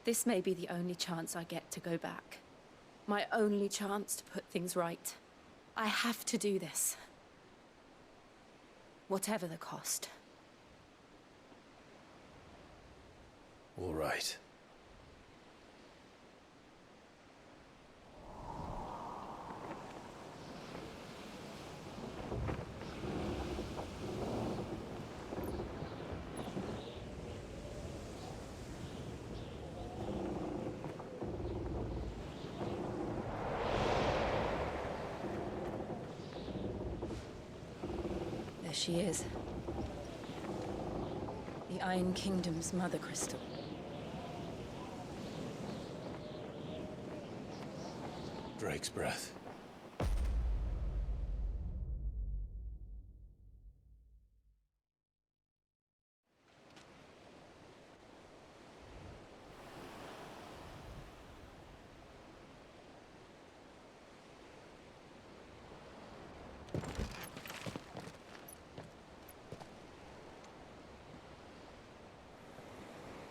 This may be the only chance I get to go back. My only chance to put things right. I have to do this. Whatever the cost. All right. There she is. The Iron Kingdom's Mother Crystal. Drake's breath.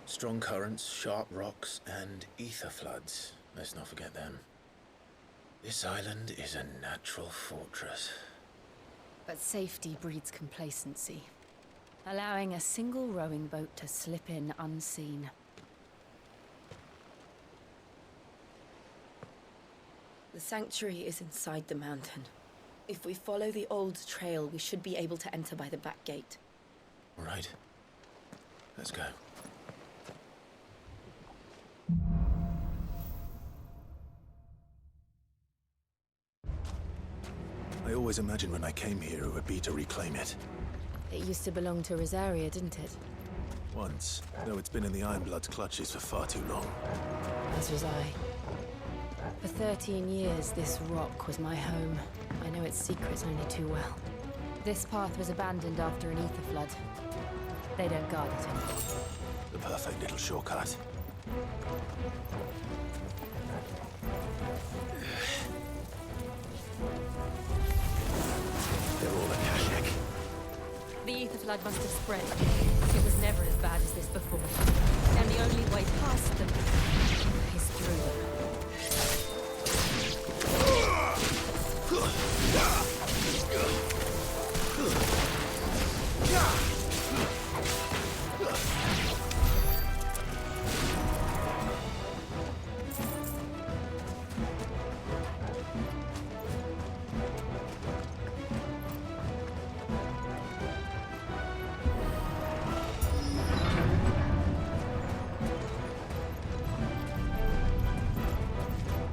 Strong currents, sharp rocks, and ether floods. Let's not forget them. This island is a natural fortress. But safety breeds complacency, allowing a single rowing boat to slip in unseen. The sanctuary is inside the mountain. If we follow the old trail, we should be able to enter by the back gate. All right. Let's go. I always imagined when I came here it would be to reclaim it. It used to belong to Rosaria, didn't it? Once, though it's been in the Ironblood's clutches for far too long. As was I. For 13 years, this rock was my home. I know its secrets only too well. This path was abandoned after an ether flood. They don't guard it anymore. The perfect little shortcut. They're all a Kashek. The ether flood must have spread. It was never as bad as this before. And the only way past them is through them.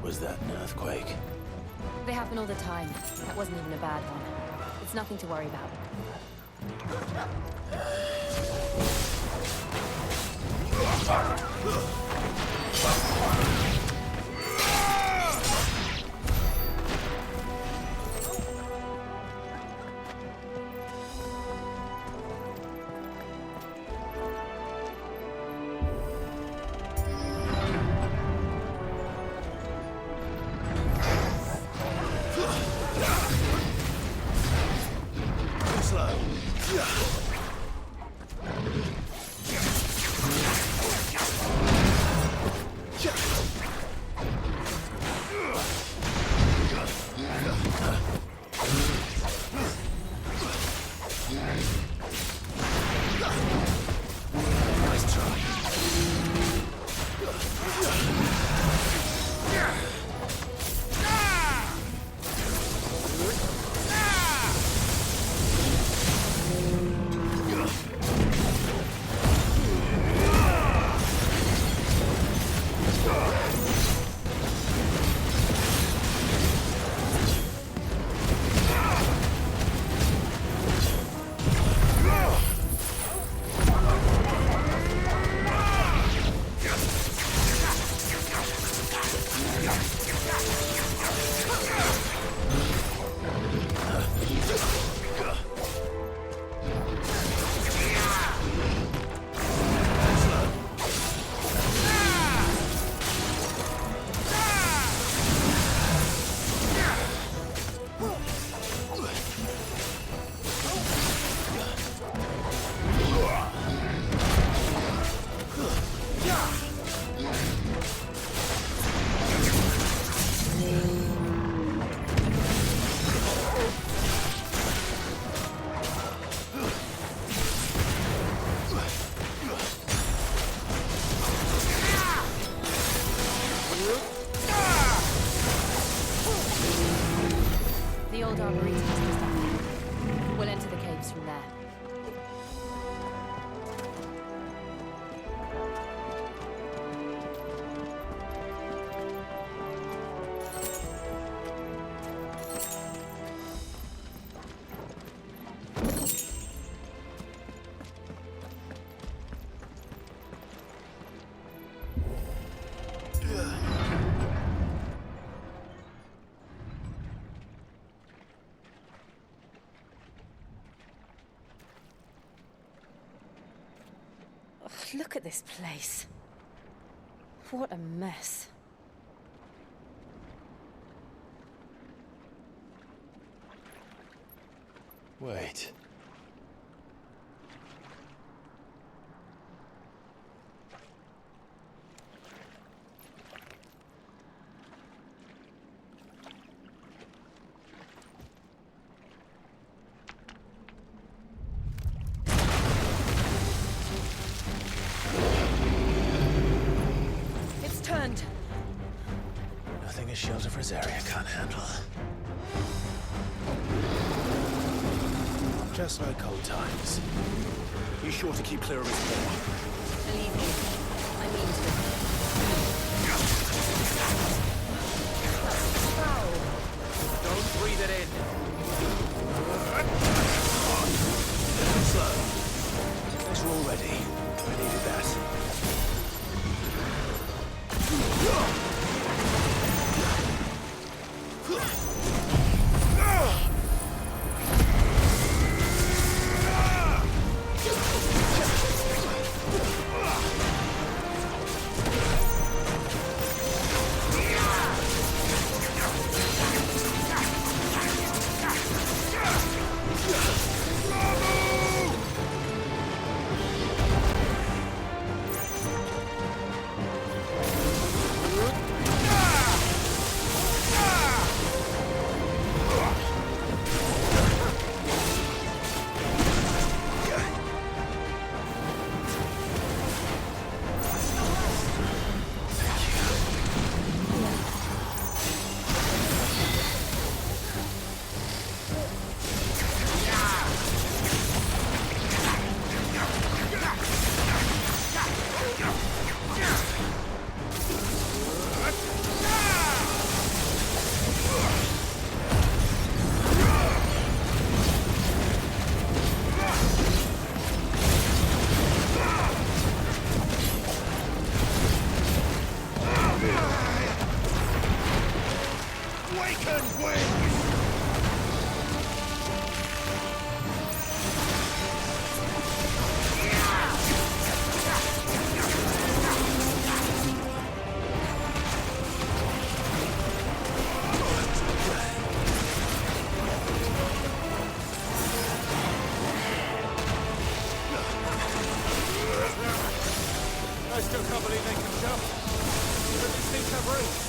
Was that an earthquake? They happen all the time. That wasn't even a bad one. It's nothing to worry about. Arboretum is just up there. We'll enter the caves from there. Look at this place. What a mess. Wait. Nothing a shield of Rosaria can't handle. Just like old times. Be sure to keep clear of his paw. Believe me, I mean to. Foul. Don't breathe it in. Slow. Guess we're all ready. I needed that. I still can't believe they can jump. But these things have roots.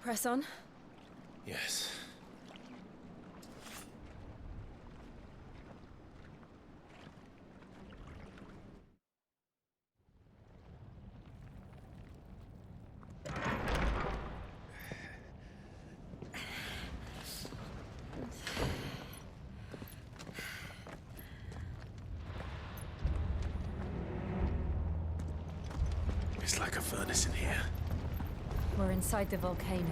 Press on. Yes. It's like a furnace in here. We're inside the volcano.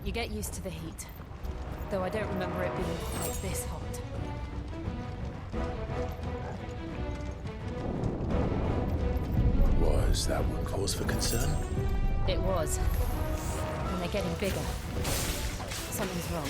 You get used to the heat. Though I don't remember it being like this hot. Was that one cause for concern? It was. And they're getting bigger. Something's wrong.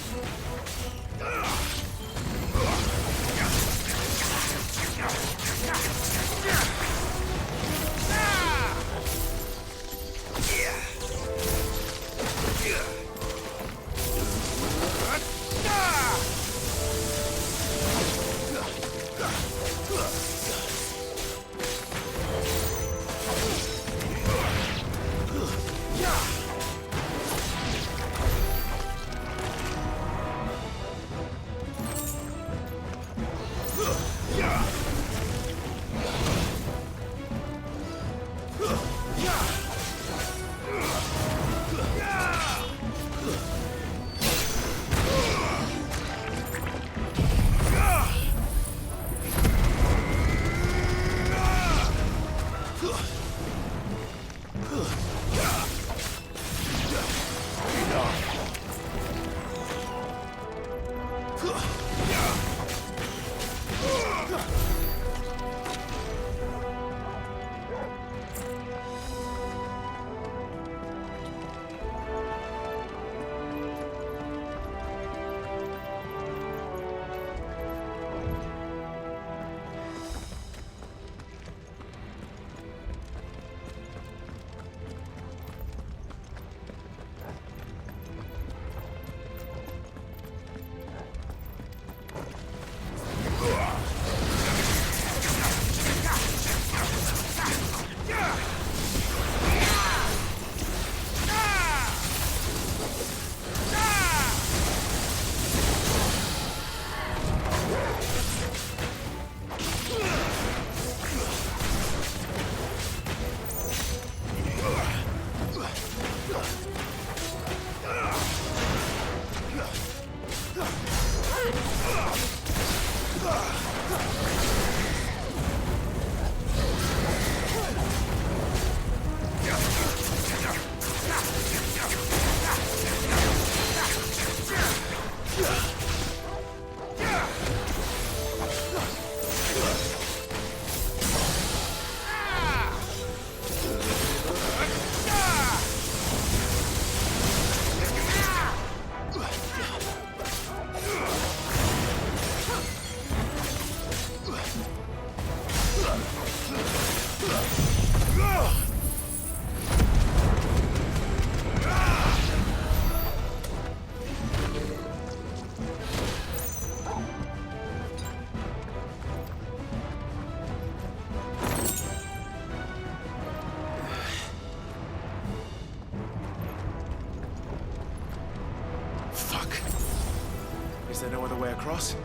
Is there no other way across?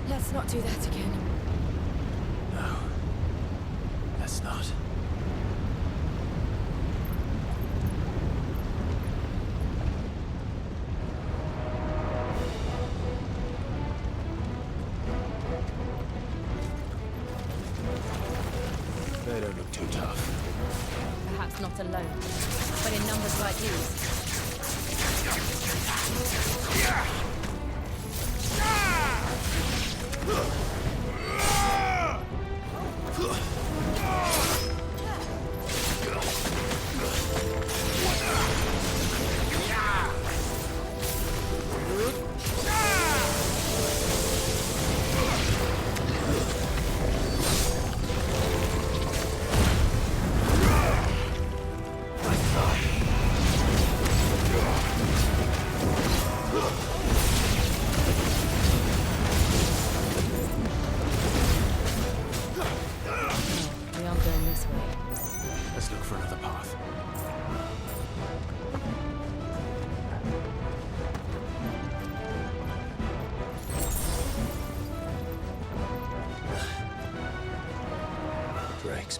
Let's not do that again. No. Let's not. is not alone, but in numbers like these.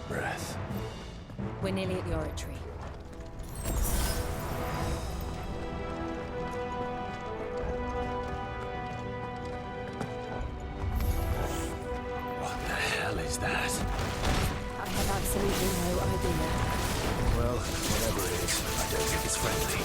Breath. We're nearly at the oratory. What the hell is that? I have absolutely no idea. Well, whatever it is, I don't think it's friendly.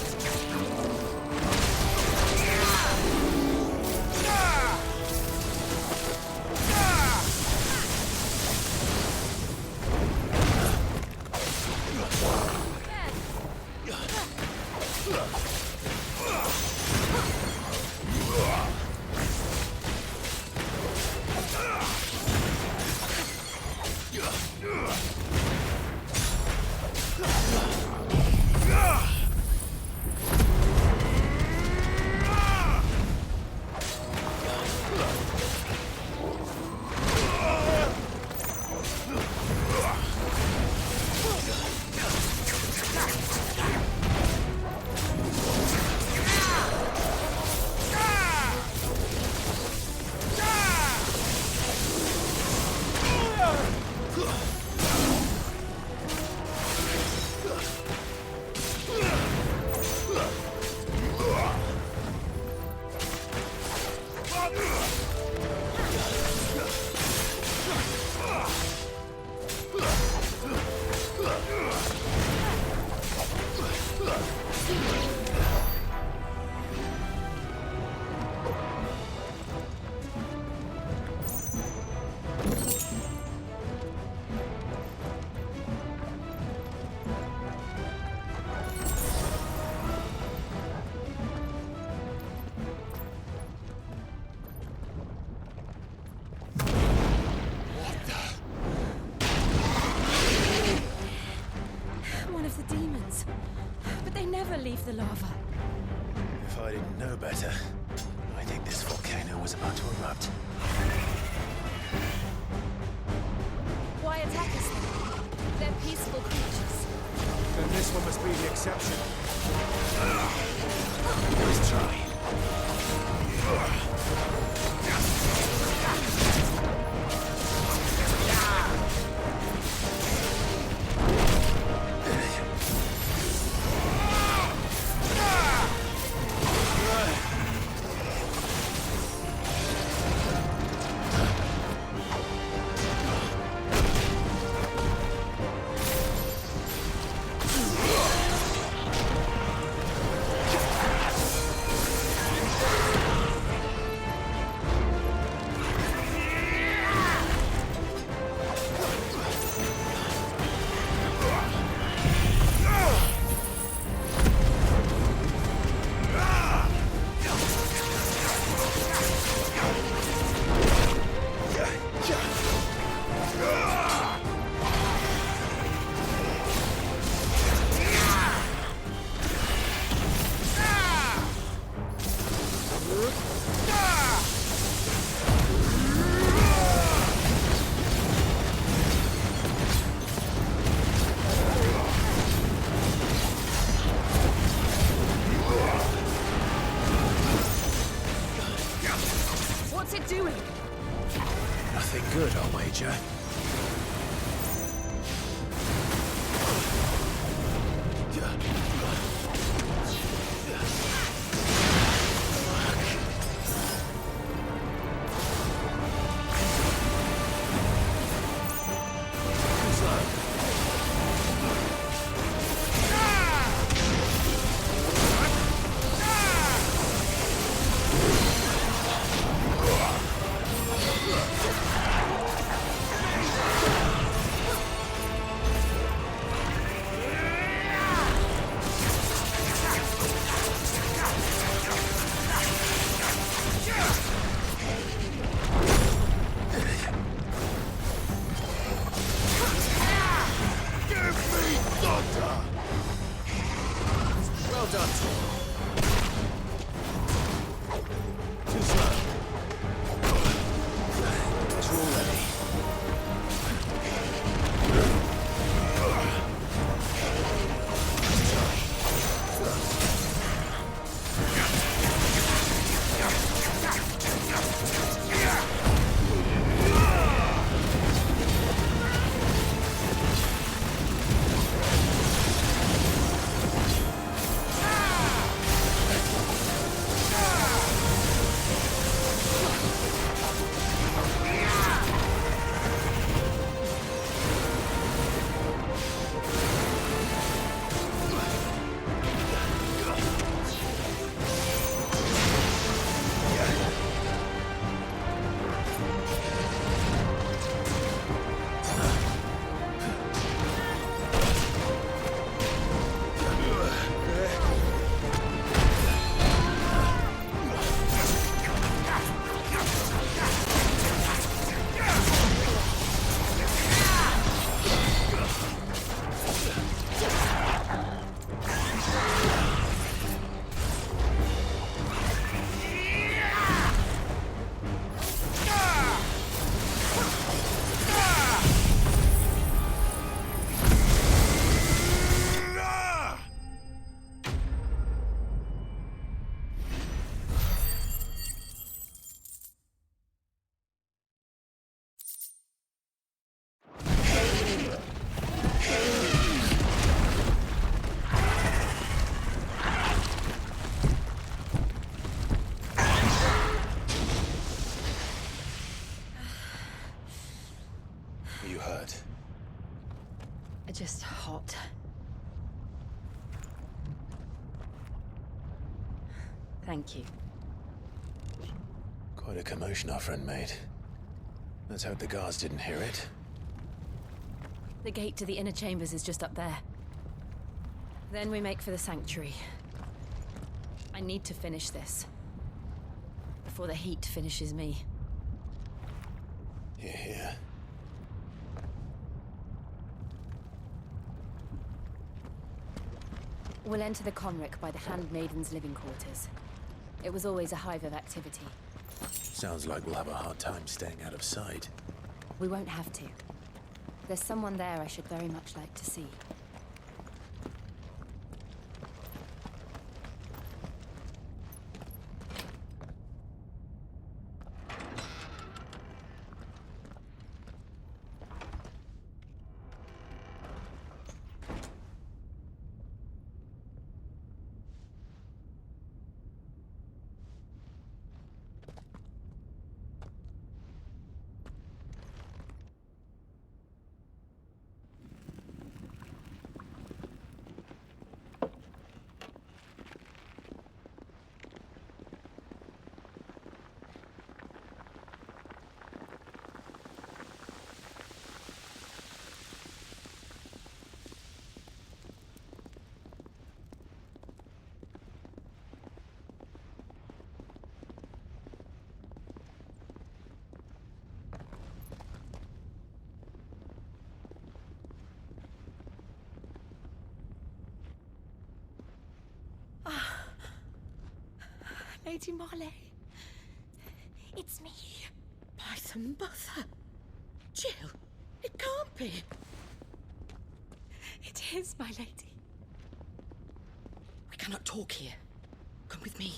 Leave the lava. If I didn't know better, I think this volcano was about to erupt. Why attack us then? They're peaceful creatures. Then this one must be the exception. Let's try. Good, I'll wager. you hurt? Just hot. Thank you. Quite a commotion our friend made. Let's hope the guards didn't hear it. The gate to the inner chambers is just up there. Then we make for the sanctuary. I need to finish this. Before the heat finishes me. Hear, hear. We'll enter the Conric by the Handmaiden's living quarters. It was always a hive of activity. Sounds like we'll have a hard time staying out of sight. We won't have to. There's someone there I should very much like to see. Lady Marley. It's me. By the mother. Jill, it can't be. It is, my lady. We cannot talk here. Come with me.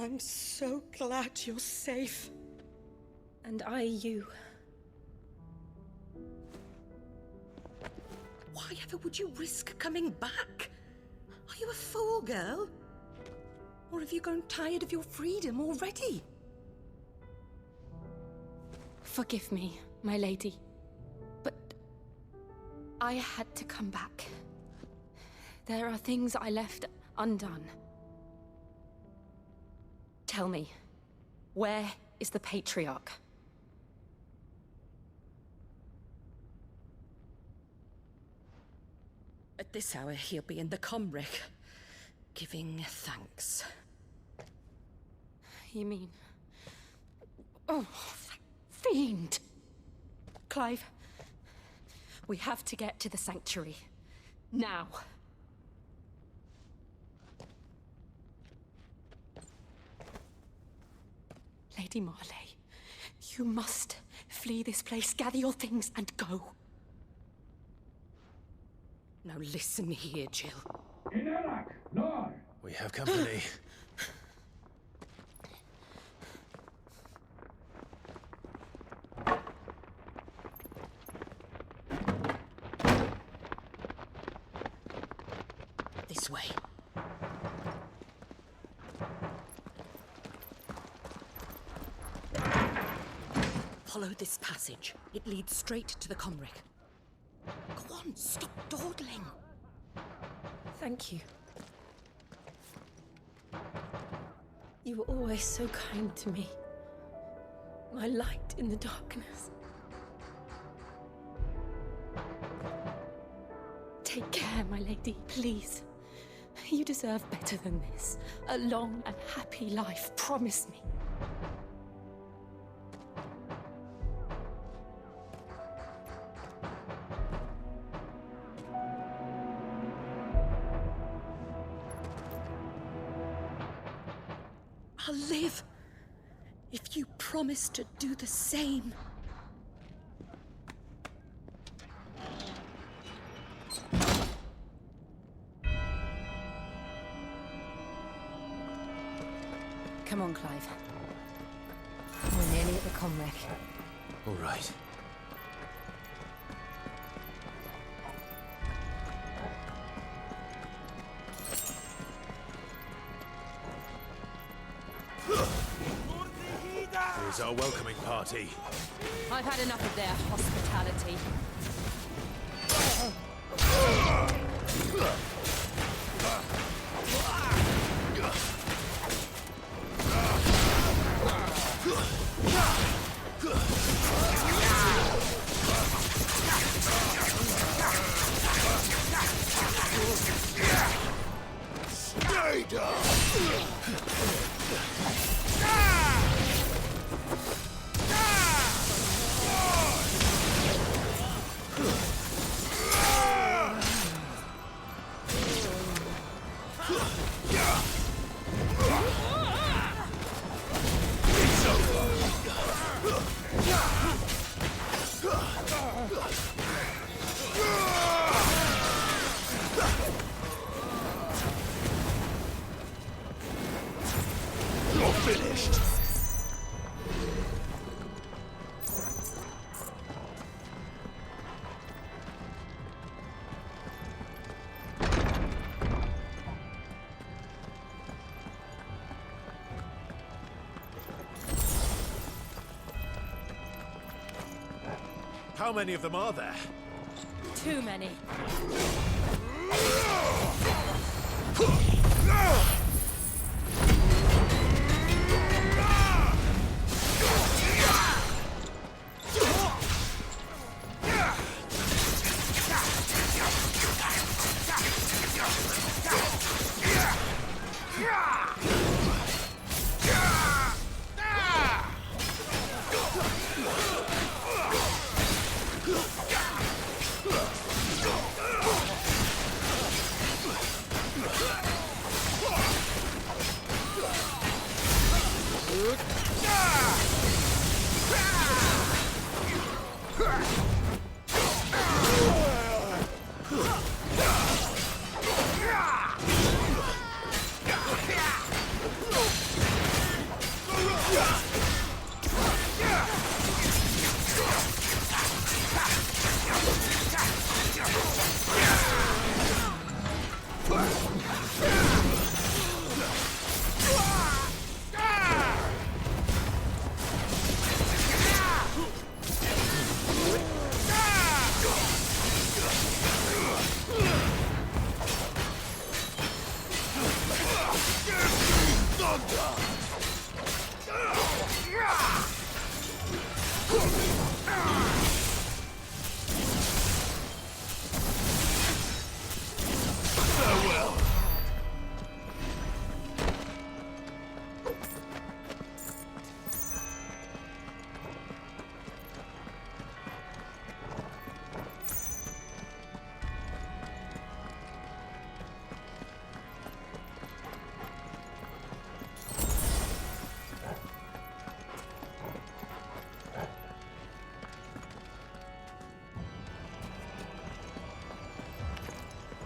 I'm so glad you're safe. And I you. Why ever would you risk coming back? Are you a fool, girl? Or have you grown tired of your freedom already? Forgive me, my lady. But I had to come back. There are things I left undone. Tell me, where is the Patriarch? At this hour, he'll be in the Comric, giving thanks. You mean... Oh, that fiend! Clive, we have to get to the sanctuary. Now. Lady Marley, you must flee this place, gather your things, and go. Now listen here, Jill. We have company. This way. Follow this passage. It leads straight to the Comric. Go on, stop dawdling. Thank you. You were always so kind to me. My light in the darkness. Take care, my lady, please. You deserve better than this. A long and happy life, promise me. I'll live if you promise to do the same. Come on, Clive. We're nearly at the comwreck. All right. Here's our welcoming party. I've had enough of their hospitality. Stay down! You're finished! How many of them are there? Too many.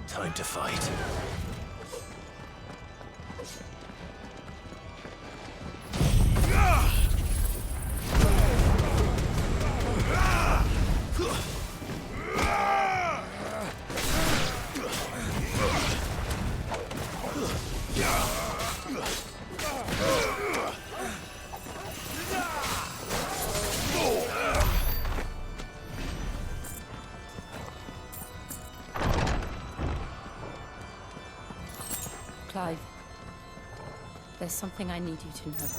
Time to fight. Clive, there's something I need you to know.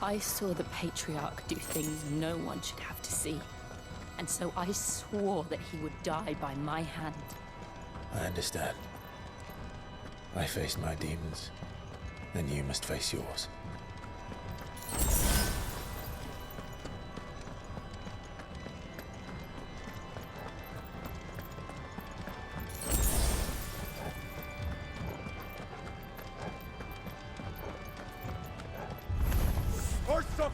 I saw the Patriarch do things no one should have to see. And so I swore that he would die by my hand. I understand. I faced my demons, and you must face yours.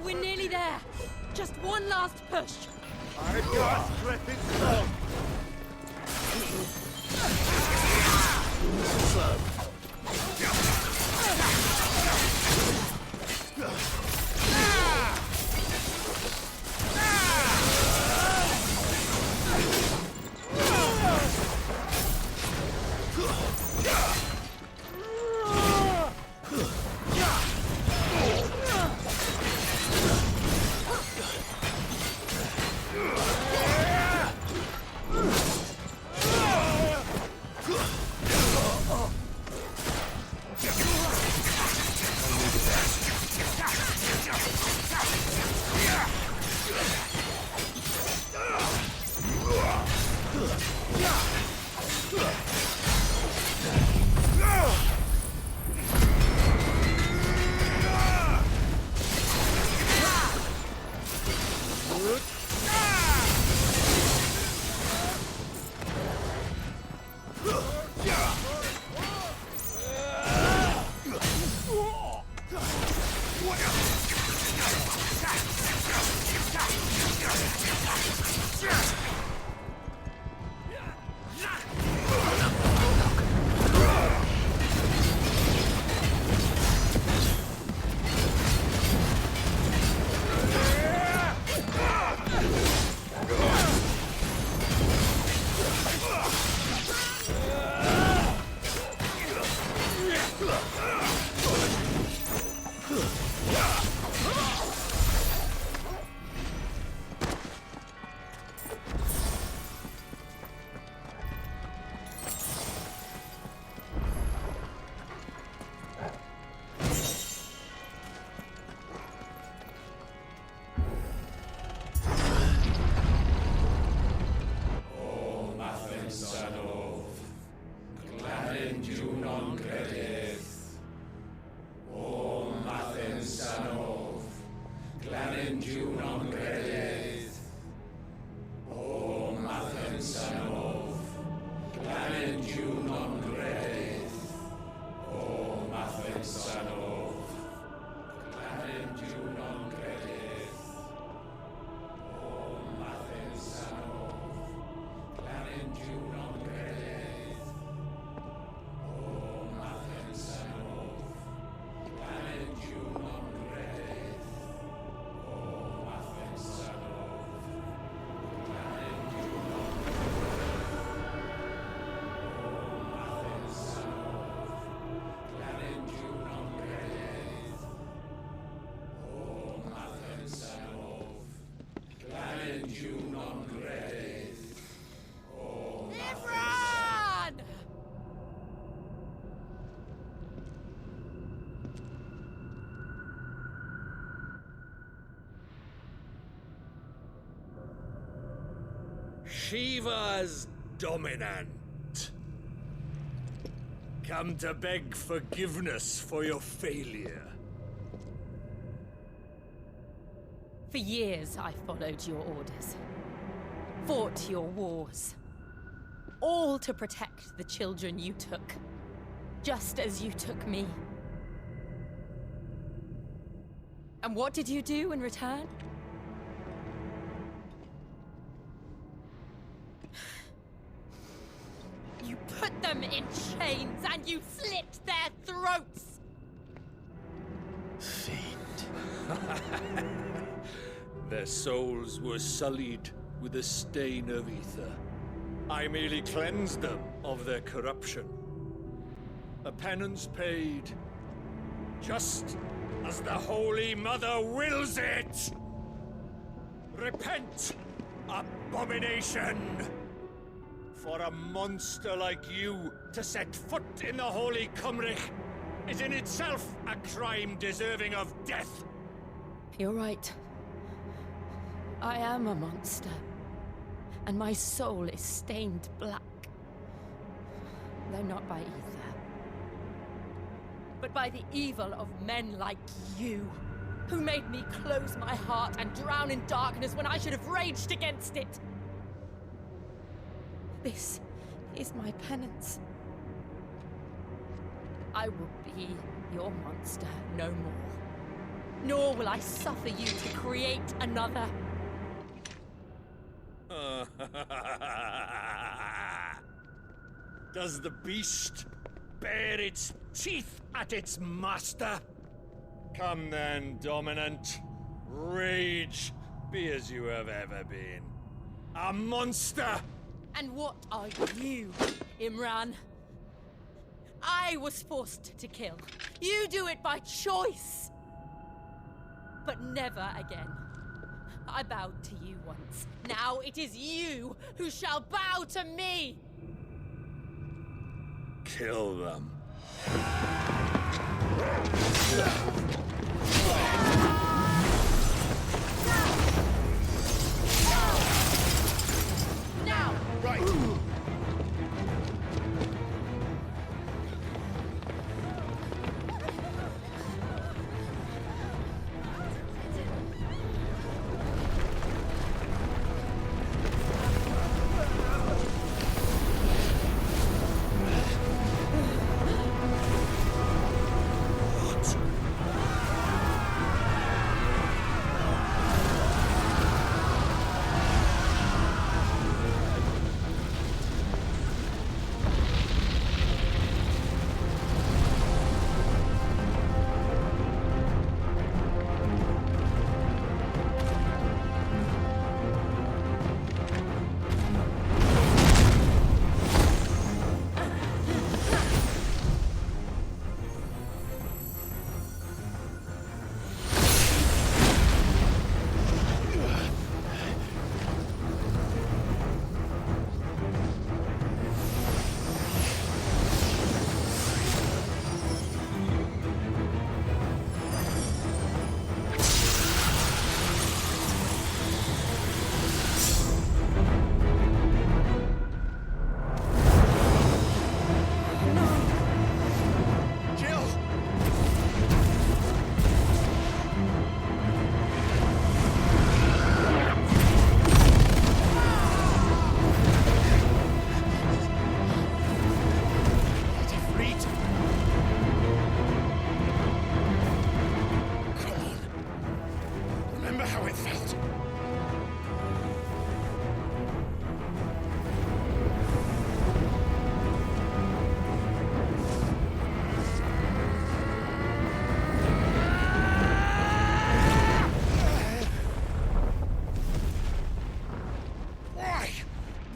We're nearly there. Just one last push. I just grip it strong. Shiva's Dominant. Come to beg forgiveness for your failure. For years, I followed your orders. Fought your wars. All to protect the children you took. Just as you took me. And what did you do in return? You put them in chains and you slit their throats! Their souls were sullied with a stain of ether. I merely cleansed them of their corruption. A penance paid, just as the Holy Mother wills it! Repent, abomination! For a monster like you to set foot in the Holy Cymric is in itself a crime deserving of death. You're right. I am a monster. And my soul is stained black. Though not by ether. But by the evil of men like you, who made me close my heart and drown in darkness when I should have raged against it. This is my penance. I will be your monster no more. Nor will I suffer you to create another. Does the beast bare its teeth at its master? Come then, Dominant. Rage, be as you have ever been. A monster! And what are you, Imran? I was forced to kill. You do it by choice. But never again. I bowed to you once. Now it is you who shall bow to me! Kill them. Now! Right!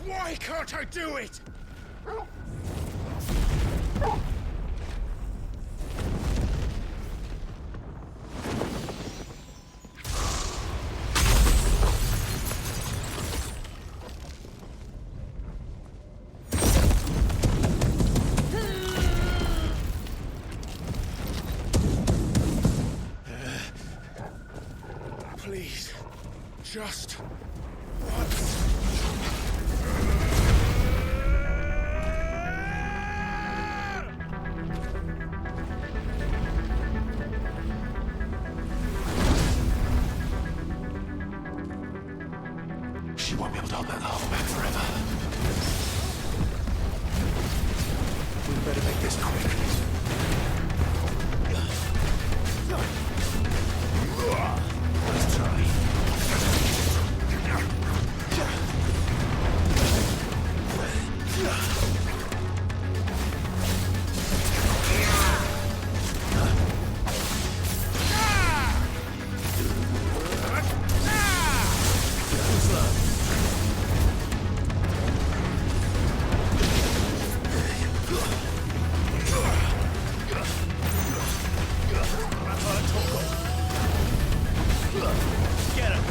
Why can't I do it? Please, just once. She won't be able to hold that hole back forever. We better make this quick. Let's try. Get him!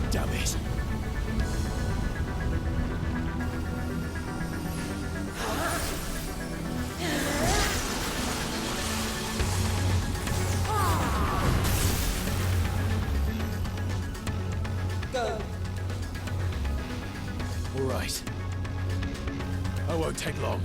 Damn it. Go. All right. I won't take long.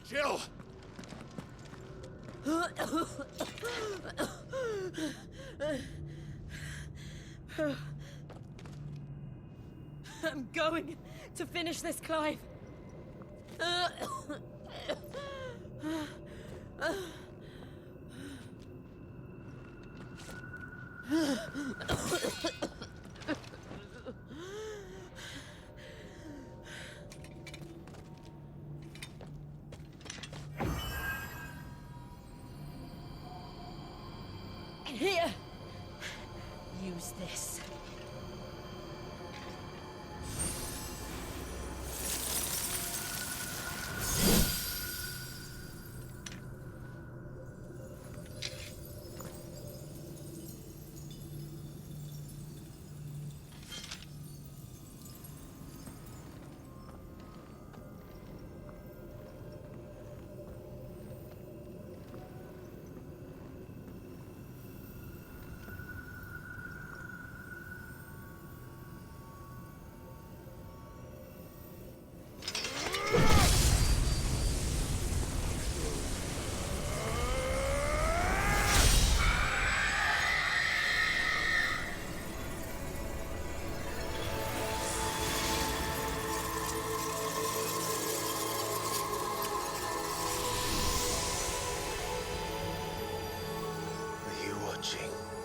Jill! I'm going to finish this, Clive. Here. Use this.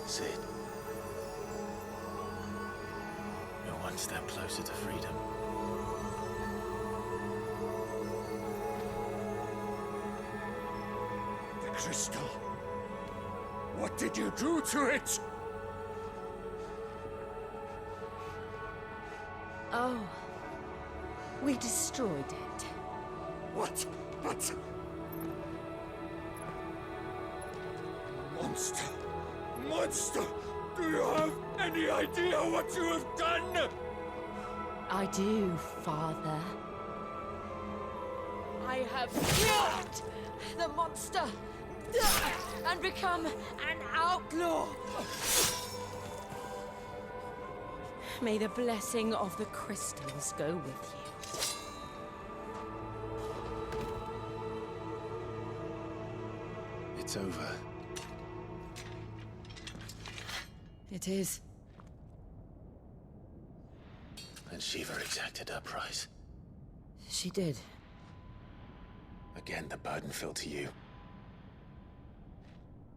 Sid. You're one step closer to freedom. The crystal. What did you do to it? Oh. We destroyed it. What? But... Monster! Monster! Do you have any idea what you have done? I do, Father. I have killed the monster and become an outlaw. May the blessing of the crystals go with you. It's over. It is. And Shiva exacted her price. She did. Again, the burden fell to you.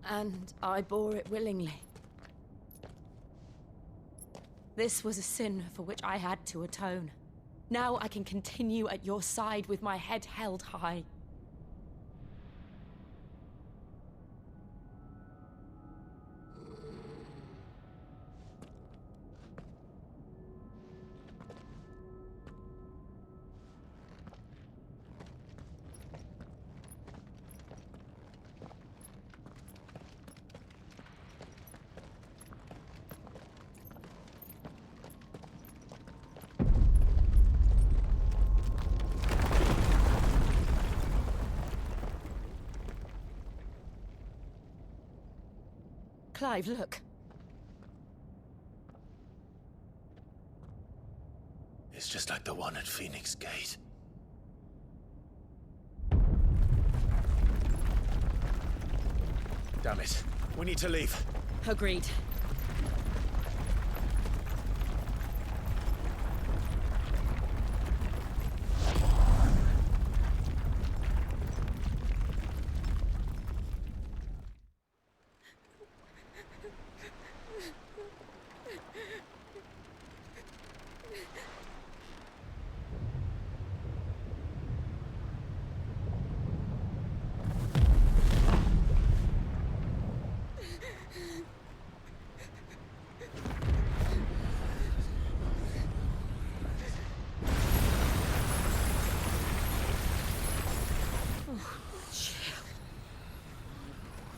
And I bore it willingly. This was a sin for which I had to atone. Now I can continue at your side with my head held high. Clive, look. It's just like the one at Phoenix Gate. Damn it. We need to leave. Agreed.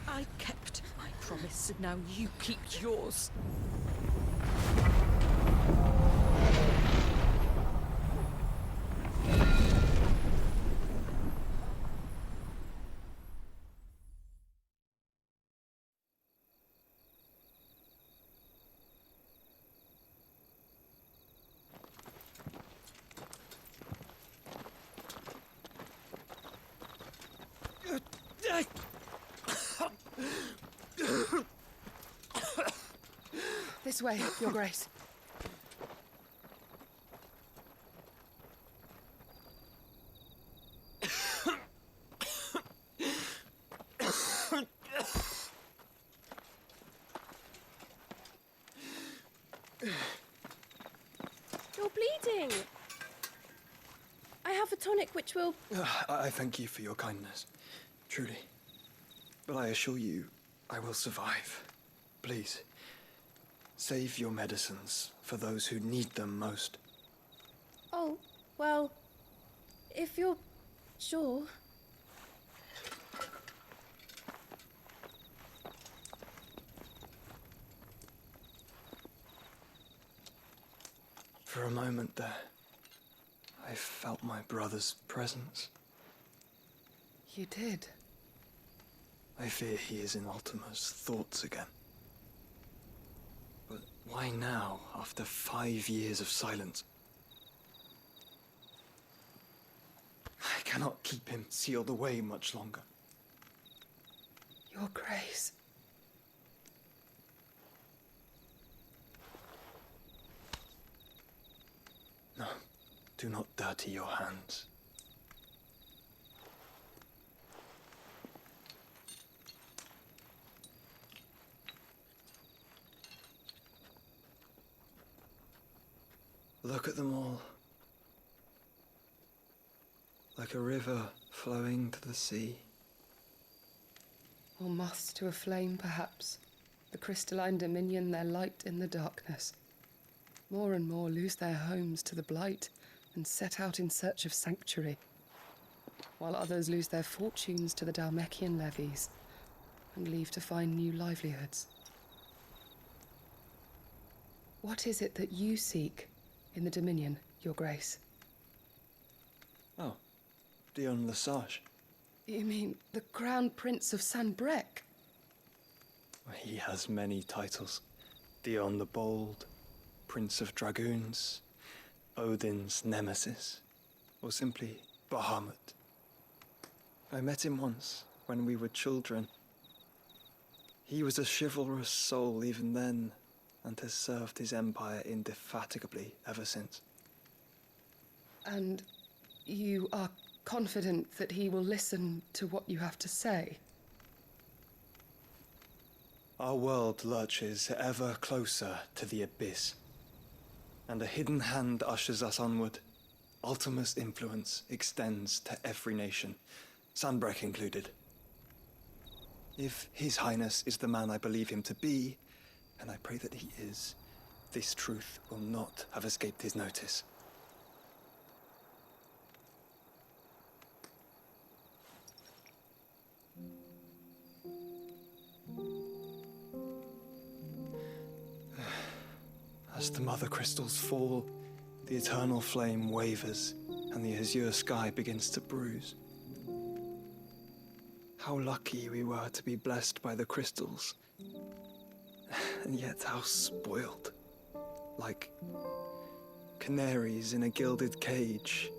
I kept my promise, and now you keep yours. This way, Your Grace. You're bleeding. I have a tonic which will... I thank you for your kindness, truly. But I assure you, I will survive. Please, save your medicines for those who need them most. Oh, well, if you're sure... For a moment there, I felt my brother's presence. You did? I fear he is in Ultima's thoughts again. But why now, after 5 years of silence? I cannot keep him sealed away much longer. Your Grace. No, do not dirty your hands. Look at them all. Like a river flowing to the sea. Or moths to a flame, perhaps. The crystalline dominion, their light in the darkness. More and more lose their homes to the blight and set out in search of sanctuary, while others lose their fortunes to the Dhalmekian levies and leave to find new livelihoods. What is it that you seek in the Dominion, Your Grace? Oh, Dion Lesage. You mean the Crown Prince of Sanbreque? He has many titles. Dion the Bold, Prince of Dragoons, Odin's Nemesis, or simply Bahamut. I met him once, when we were children. He was a chivalrous soul even then, and has served his empire indefatigably ever since. And you are confident that he will listen to what you have to say? Our world lurches ever closer to the abyss, and a hidden hand ushers us onward. Ultima's influence extends to every nation, Sanbreque included. If His Highness is the man I believe him to be, and I pray that he is, this truth will not have escaped his notice. As the mother crystals fall, the eternal flame wavers, and the azure sky begins to bruise. How lucky we were to be blessed by the crystals, and yet how spoiled. Like canaries in a gilded cage,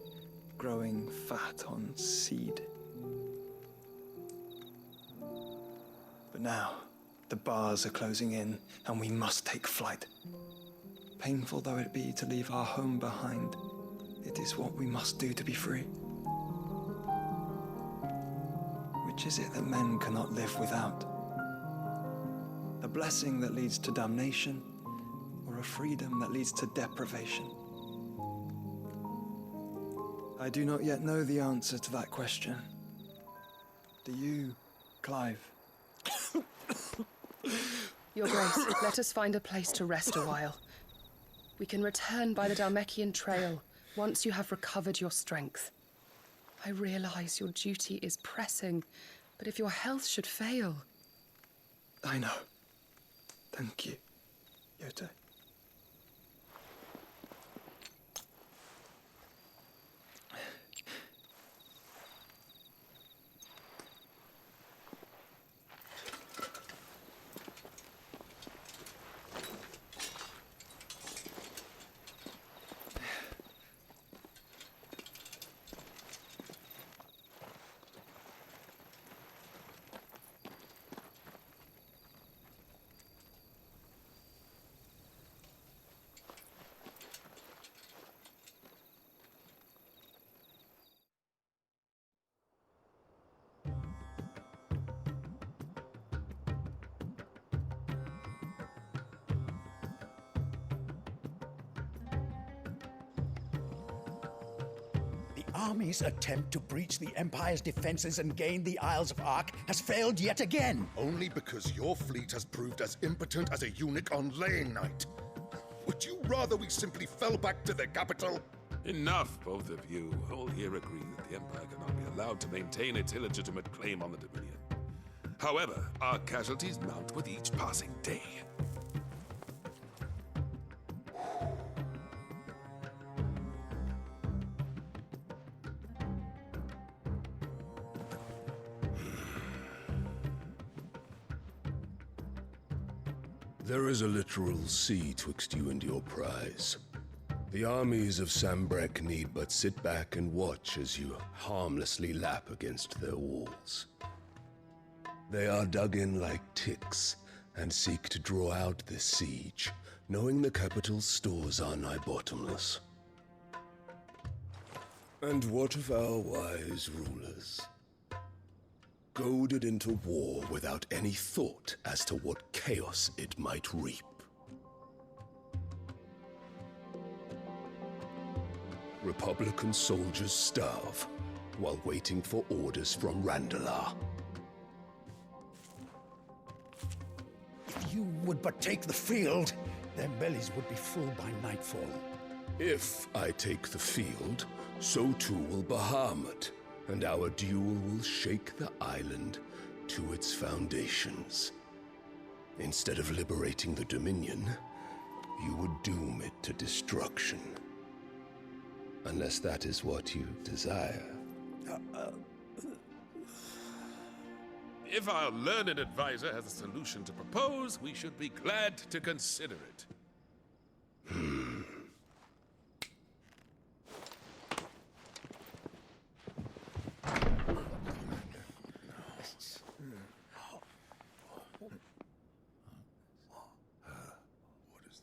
growing fat on seed. But now, the bars are closing in, and we must take flight. Painful though it be to leave our home behind, it is what we must do to be free. Which is it that men cannot live without? A blessing that leads to damnation, or a freedom that leads to deprivation? I do not yet know the answer to that question. Do you, Clive? Your Grace, let us find a place to rest a while. We can return by the Dhalmekian trail once you have recovered your strength. I realize your duty is pressing, but if your health should fail... I know. Thank you, Yote. army's attempt to breach the Empire's defenses and gain the Isles of Ark has failed yet again. Only because your fleet has proved as impotent as a eunuch on laying night. Would you rather we simply fell back to the capital? Enough, both of you. All here agree that the Empire cannot be allowed to maintain its illegitimate claim on the Dominion. However, our casualties mount with each passing day. There is a literal sea twixt you and your prize. The armies of Sanbreque need but sit back and watch as you harmlessly lap against their walls. They are dug in like ticks and seek to draw out this siege, knowing the capital's stores are nigh bottomless. And what of our wise rulers? Goaded into war without any thought as to what chaos it might reap. Republican soldiers starve while waiting for orders from Randalar. If you would but take the field, their bellies would be full by nightfall. If I take the field, so too will Bahamut, and our duel will shake the island to its foundations. Instead of liberating the Dominion, you would doom it to destruction. Unless that is what you desire. If our learned advisor has a solution to propose, we should be glad to consider it.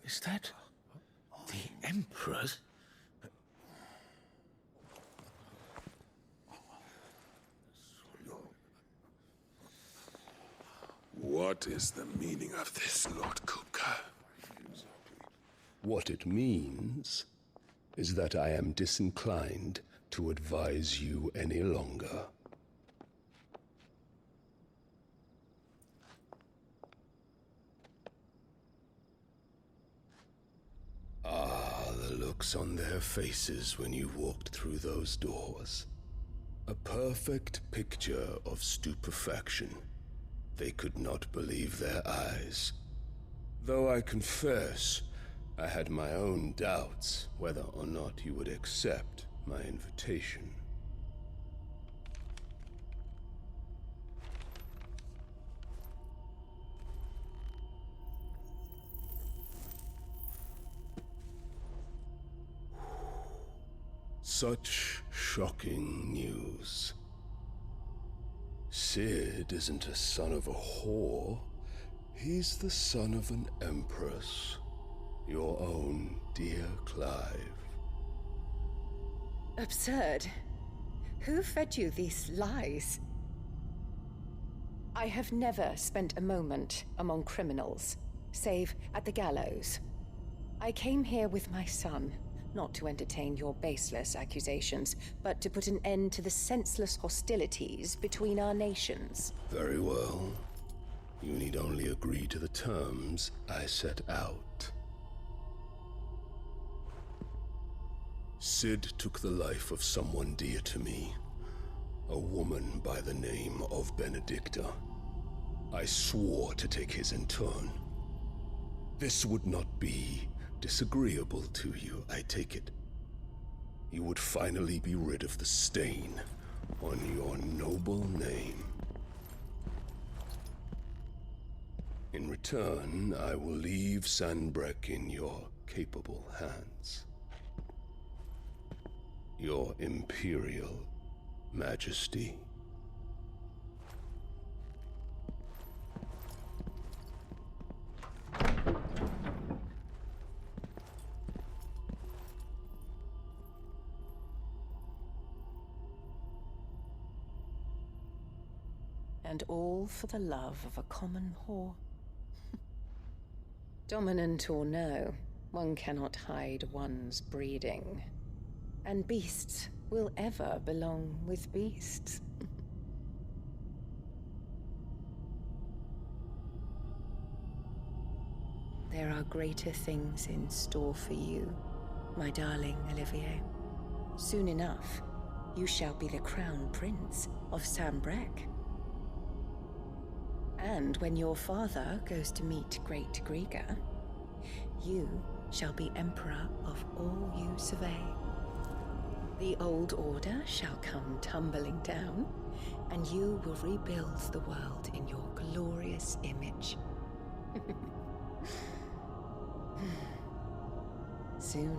Is that the Emperor's? What is the meaning of this, Lord Kupka? What it means is that I am disinclined to advise you any longer. Ah, the looks on their faces when you walked through those doors. A perfect picture of stupefaction. They could not believe their eyes. Though I confess, I had my own doubts whether or not you would accept my invitation. Such shocking news. Sid isn't a son of a whore. He's the son of an empress. Your own dear Clive. Absurd. Who fed you these lies? I have never spent a moment among criminals, save at the gallows. I came here with my son, not to entertain your baseless accusations, but to put an end to the senseless hostilities between our nations. Very well. You need only agree to the terms I set out. Sid took the life of someone dear to me, a woman by the name of Benedicta. I swore to take his in turn. This would not be disagreeable to you, I take it. You would finally be rid of the stain on your noble name. In return, I will leave Sanbreque in your capable hands. Your Imperial Majesty. And all for the love of a common whore. Dominant or no, one cannot hide one's breeding. And beasts will ever belong with beasts. There are greater things in store for you, my darling Olivier. Soon enough, you shall be the crown prince of Sambrec. And when your father goes to meet Great Griga, you shall be emperor of all you survey. The old order shall come tumbling down, and you will rebuild the world in your glorious image. Soon.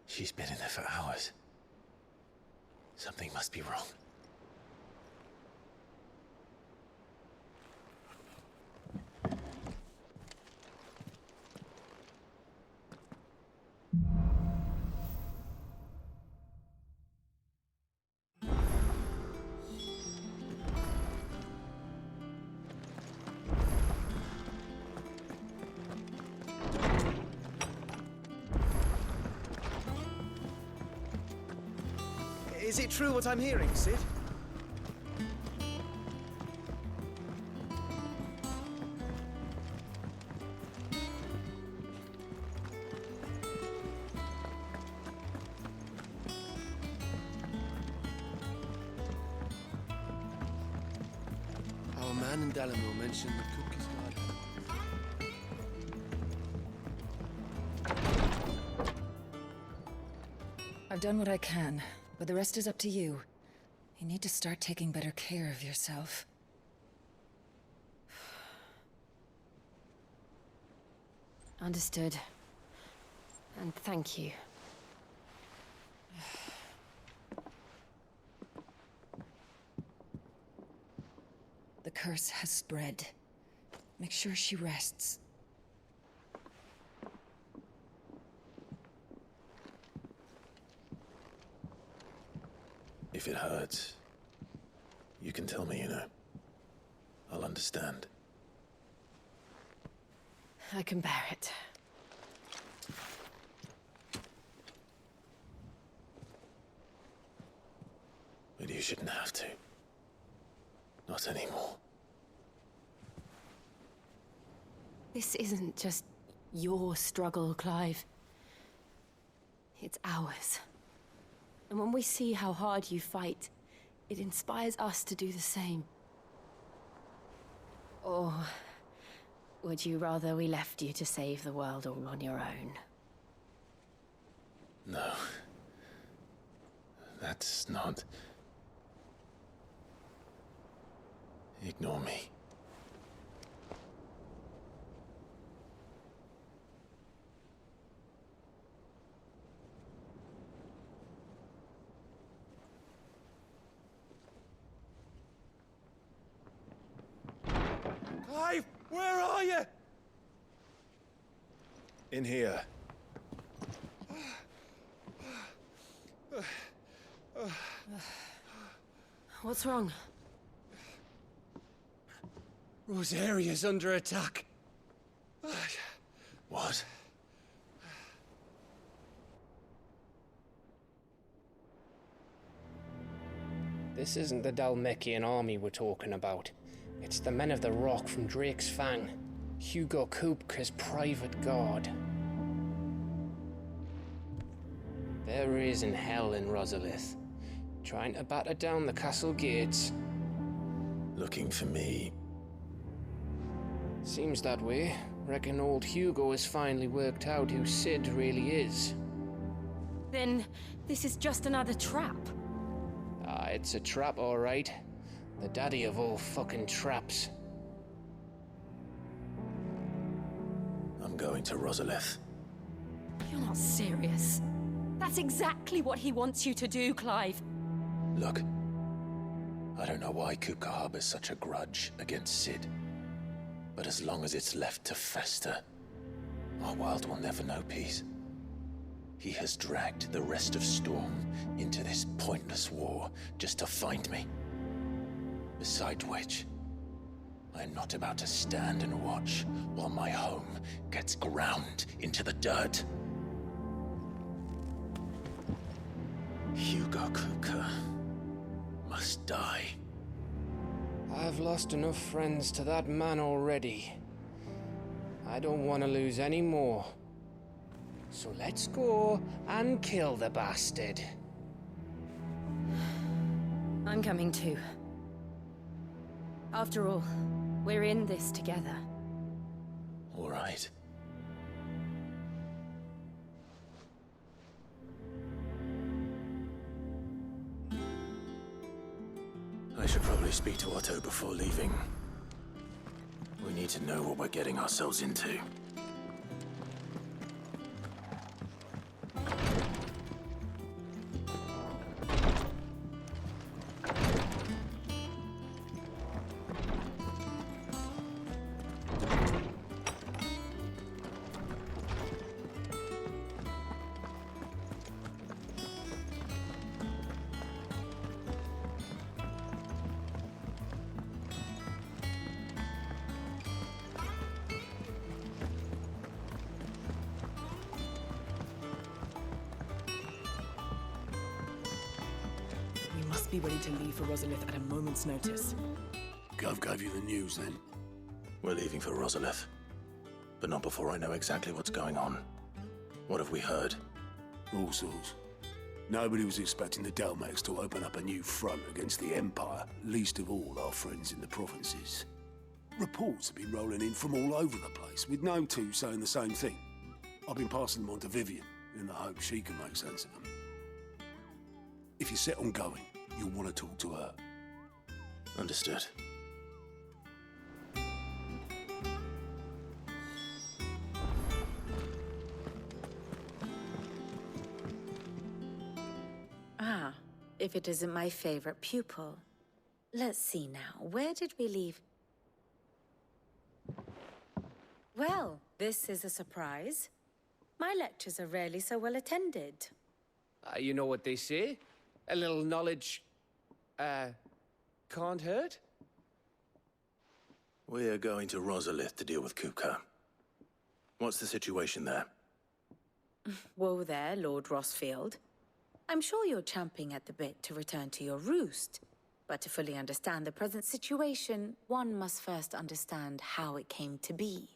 She's been in there for hours. Something must be wrong. Is it true what I'm hearing, Cid? Our man in Dalamil mentioned the Kupka's garden. I've done what I can, but the rest is up to you. You need to start taking better care of yourself. Understood. And thank you. The curse has spread. Make sure she rests. If it hurts, you can tell me, you know. I'll understand. I can bear it. But you shouldn't have to. Not anymore. This isn't just your struggle, Clive. It's ours. And when we see how hard you fight, it inspires us to do the same. Or would you rather we left you to save the world all on your own? No. That's not... Ignore me. Clive, where are you? In here. What's wrong? Rosaria's under attack. What? This isn't the Dalmekian army we're talking about. It's the men of the Rock from Drake's Fang. Hugo Kupka's private guard. There is in hell in Rosalith, trying to batter down the castle gates. Looking for me? Seems that way. Reckon old Hugo has finally worked out who Cid really is. Then this is just another trap. Ah, it's a trap, all right. The daddy of all fucking traps. I'm going to Rosalith. You're not serious. That's exactly what he wants you to do, Clive. Look, I don't know why Kupka harbors such a grudge against Cid. But as long as it's left to fester, Our world will never know peace. He has dragged the rest of Storm into this pointless war just to find me. Beside which, I am not about to stand and watch while my home gets ground into the dirt. Hugo Kupka must die. I've lost enough friends to that man already. I don't want to lose any more. So let's go and kill the bastard. I'm coming too. After all, we're in this together. All right. I should probably speak to Otto before leaving. We need to know what we're getting ourselves into. Be ready to leave for Rosalith at a moment's notice. Gov gave you the news then? We're leaving for Rosalith, but not before I know exactly what's going on. What have we heard? All sorts. Nobody was expecting the Dalmex to open up a new front against the Empire, least of all our friends in the provinces. Reports have been rolling in from all over the place, with no two saying the same thing. I've been passing them on to Vivian, in the hope she can make sense of them. If you're set on going, you'll want to talk to her. Understood. Ah, if it isn't my favorite pupil. Let's see now, where did we leave? Well, this is a surprise. My lectures are rarely so well attended. You know what they say? A little knowledge, can't hurt? We're going to Rosalith to deal with Kupka. What's the situation there? Whoa there, Lord Rossfield. I'm sure you're champing at the bit to return to your roost. But to fully understand the present situation, one must first understand how it came to be.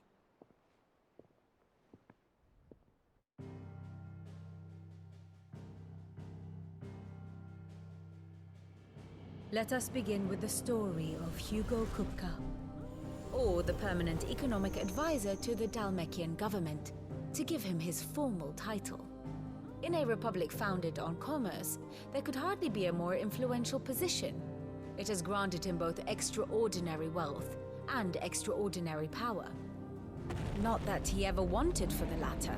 Let us begin with the story of Hugo Kupka, or the permanent economic advisor to the Dalmekian government, to give him his formal title. In a republic founded on commerce, there could hardly be a more influential position. It has granted him both extraordinary wealth and extraordinary power. Not that he ever wanted for the latter.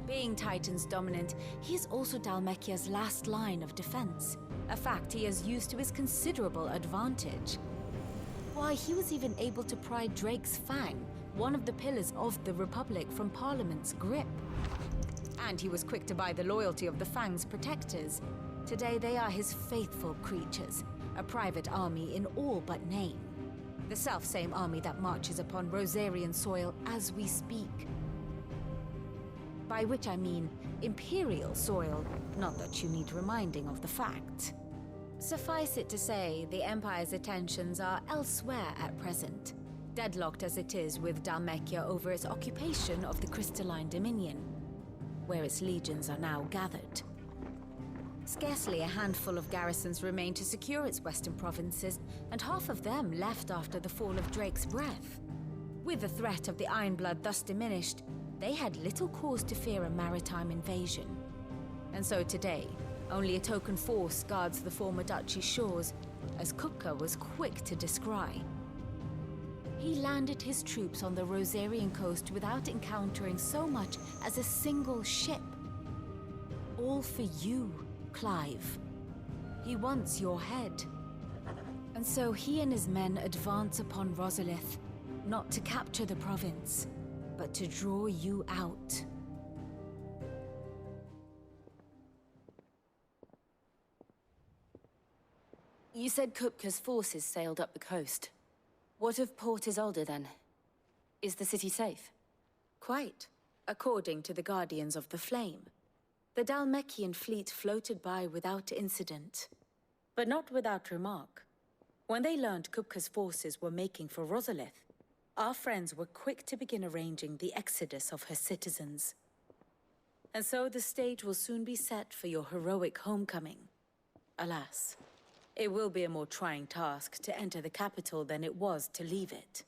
Being Titan's dominant, he is also Dalmekia's last line of defense, a fact he has used to his considerable advantage. Why, he was even able to pry Drake's Fang, one of the pillars of the Republic, from Parliament's grip. And he was quick to buy the loyalty of the Fang's protectors. Today they are his faithful creatures, a private army in all but name. The self-same army that marches upon Rosarian soil as we speak. By which I mean Imperial soil, not that you need reminding of the fact. Suffice it to say, the Empire's attentions are elsewhere at present, deadlocked as it is with Dalmekia over its occupation of the Crystalline Dominion, where its legions are now gathered. Scarcely a handful of garrisons remain to secure its western provinces, and half of them left after the fall of Drake's Breath. With the threat of the Ironblood thus diminished, they had little cause to fear a maritime invasion. And so today, only a token force guards the former duchy's shores, as Kupka was quick to descry. He landed his troops on the Rosarian coast without encountering so much as a single ship. All for you, Clive. He wants your head. And so he and his men advance upon Rosalith, not to capture the province, but to draw you out. You said Kupka's forces sailed up the coast. What of Port Isolde, then? Is the city safe? Quite, according to the Guardians of the Flame. The Dhalmekian fleet floated by without incident, but not without remark. When they learned Kupka's forces were making for Rosalith, our friends were quick to begin arranging the exodus of her citizens. And so the stage will soon be set for your heroic homecoming. Alas, it will be a more trying task to enter the capital than it was to leave it.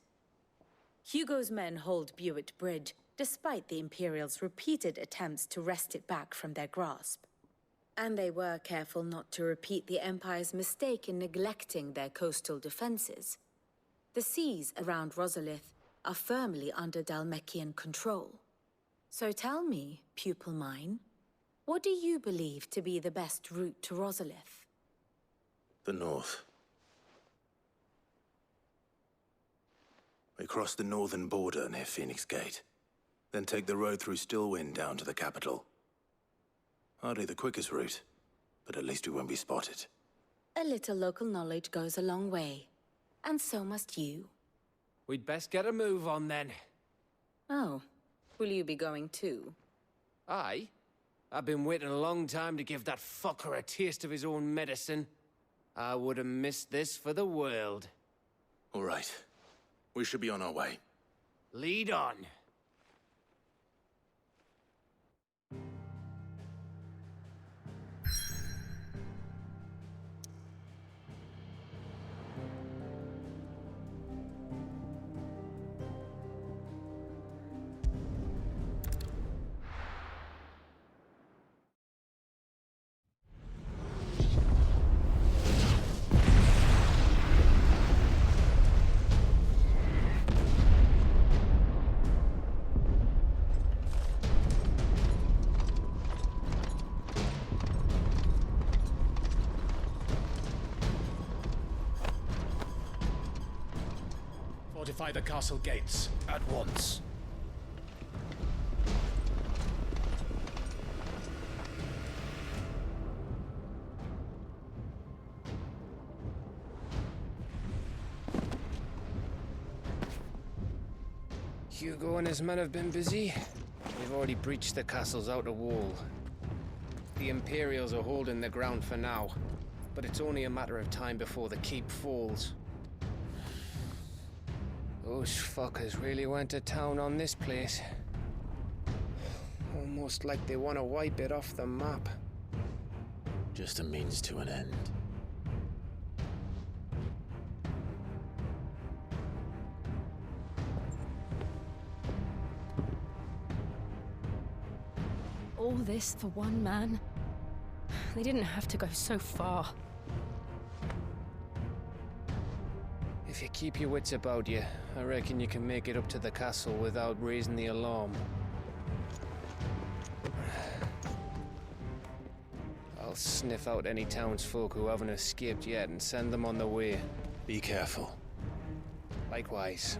Hugo's men hold Buet Bridge, despite the Imperials' repeated attempts to wrest it back from their grasp. And they were careful not to repeat the Empire's mistake in neglecting their coastal defenses. The seas around Rosalith are firmly under Dhalmekian control. So tell me, pupil mine, what do you believe to be the best route to Rosalith? The north. We cross the northern border near Phoenix Gate, then take the road through Stillwind down to the capital. Hardly the quickest route, but at least we won't be spotted. A little local knowledge goes a long way, and so must you. We'd best get a move on then. Oh, will you be going too? Aye. I've been waiting a long time to give that fucker a taste of his own medicine. I would have missed this for the world. All right. We should be on our way. Lead on. Fortify the castle gates, at once. Hugo and his men have been busy. They've already breached the castle's outer wall. The Imperials are holding the ground for now, but it's only a matter of time before the keep falls. Those fuckers really went to town on this place. Almost like they want to wipe it off the map. Just a means to an end. All this for one man? They didn't have to go so far. If you keep your wits about you, I reckon you can make it up to the castle without raising the alarm. I'll sniff out any townsfolk who haven't escaped yet and send them on their way. Be careful. Likewise.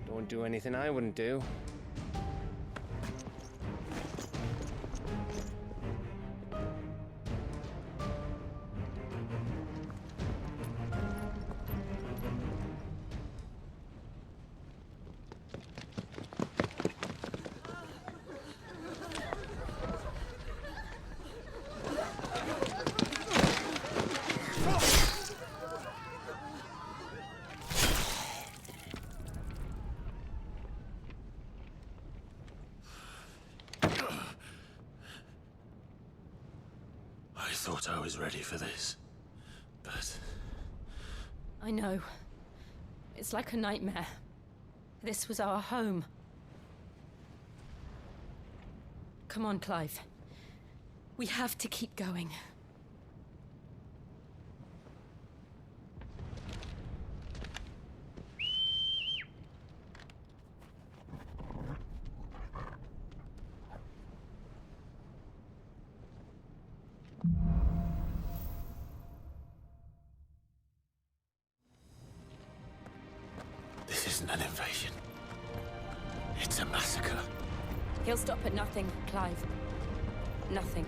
Don't do anything I wouldn't do. I thought I was ready for this, but... I know. It's like a nightmare. This was our home. Come on, Clive. We have to keep going. This isn't an invasion. It's a massacre. He'll stop at nothing, Clive. Nothing.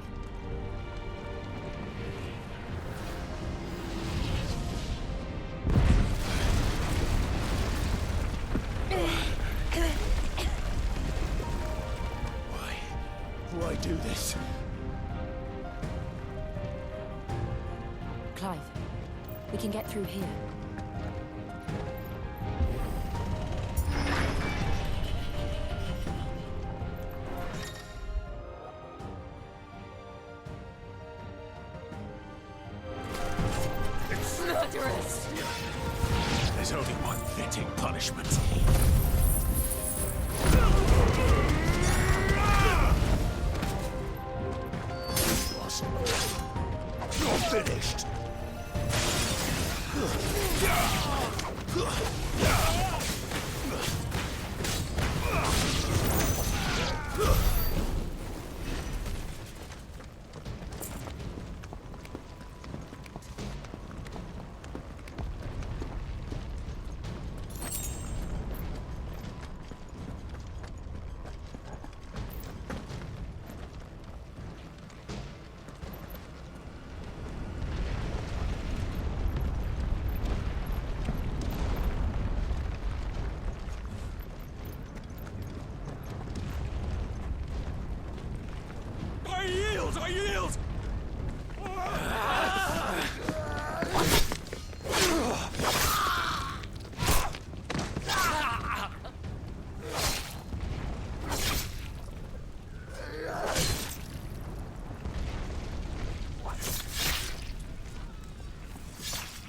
Why do this? Clive, we can get through here. It's murderous! There's only one fitting punishment. You're finished! I yield!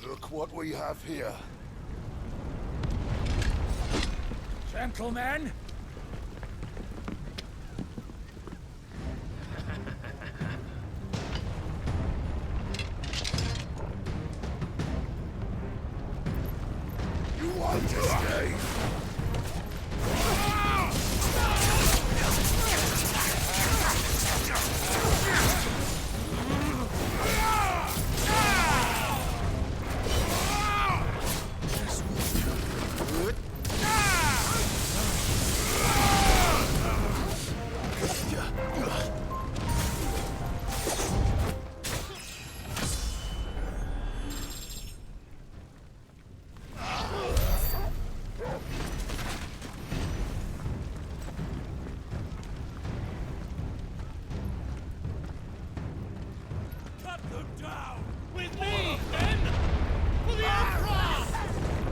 Look what we have here. Gentlemen!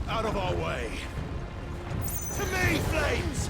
Out of our way! To me, flames!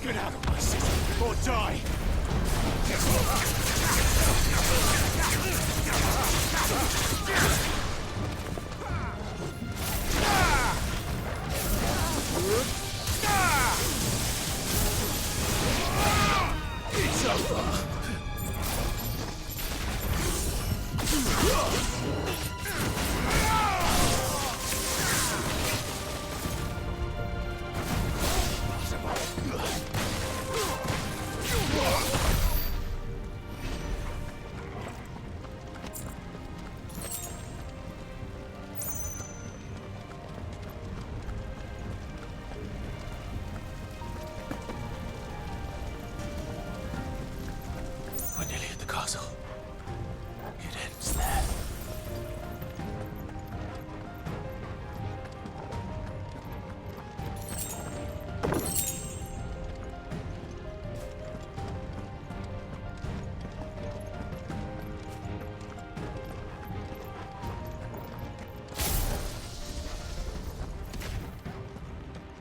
Get out of my city, or die! It's over! We're nearly at the castle. It ends there.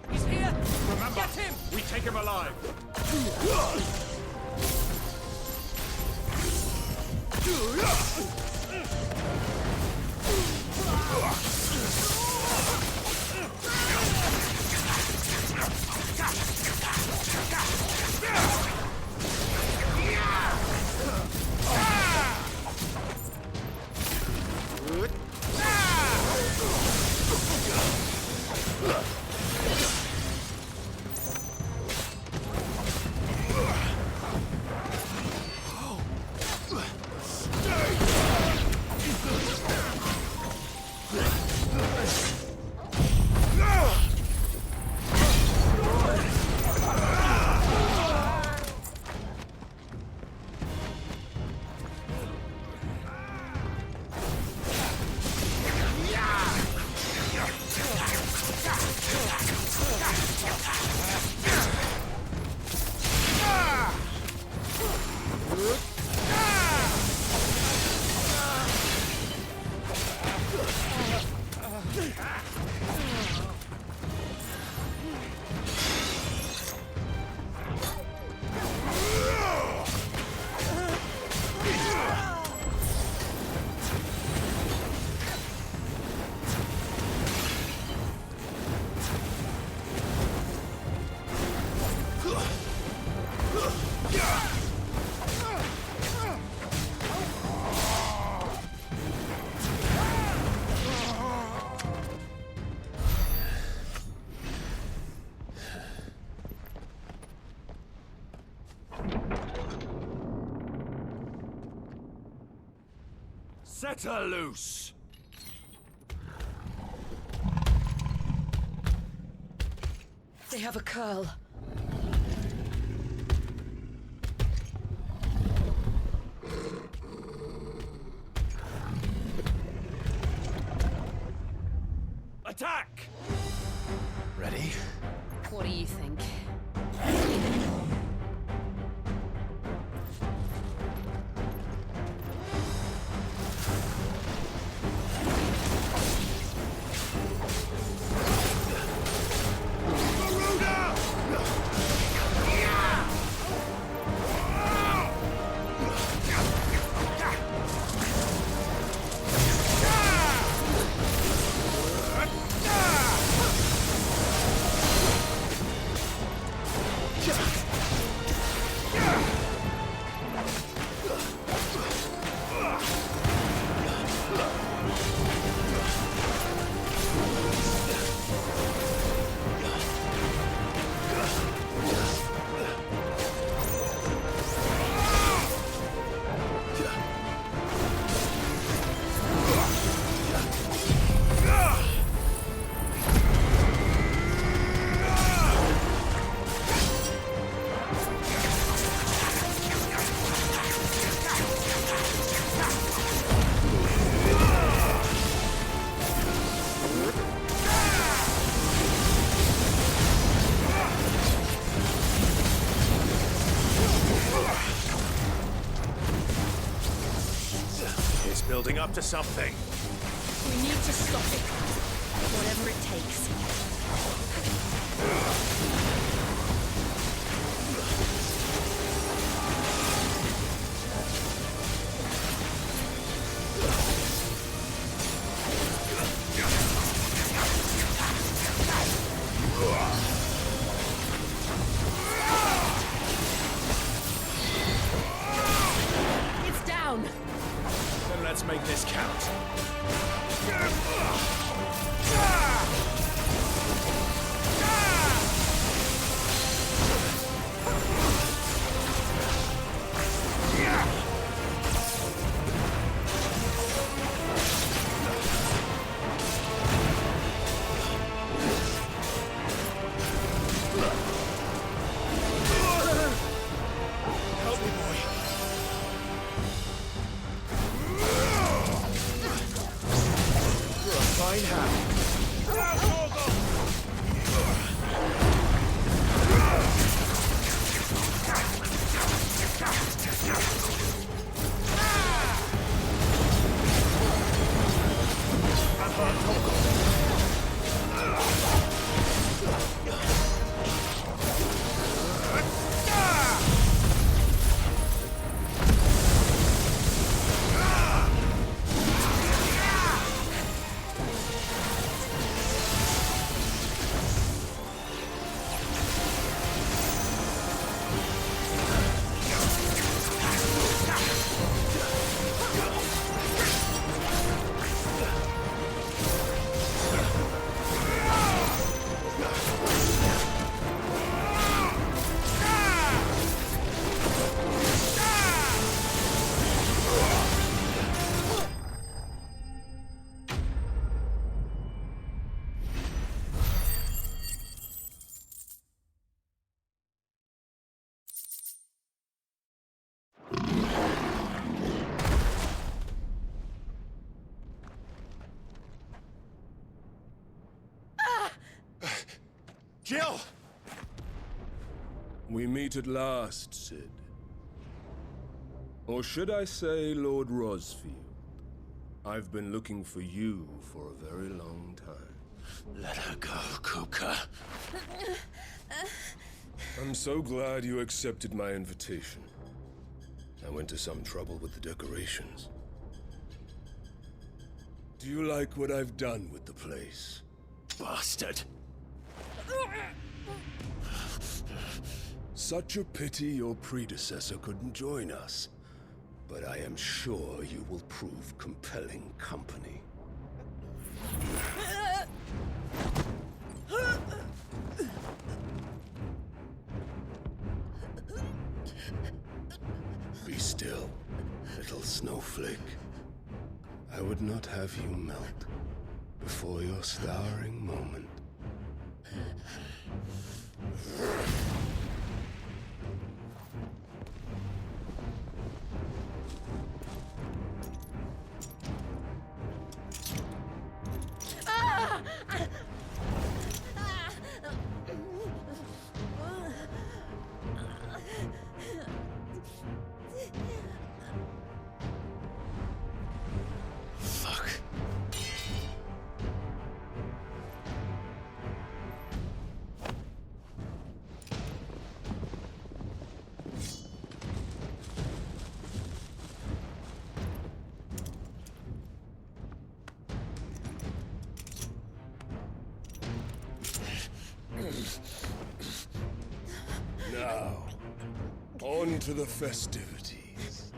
He's here! Remember, get him! We take him alive! Set her loose! They have a curl. Attack! Ready? What do you think? Building up to something. We need to stop it. Whatever it takes. Jill! We meet at last, Sid. Or should I say, Lord Rosfield? I've been looking for you for a very long time. Let her go, Kupka. I'm so glad you accepted my invitation. I went to some trouble with the decorations. Do you like what I've done with the place? Bastard! Such a pity your predecessor couldn't join us. But I am sure you will prove compelling company. Be still, little snowflake. I would not have you melt before your starring moment. Now, on to the festivities.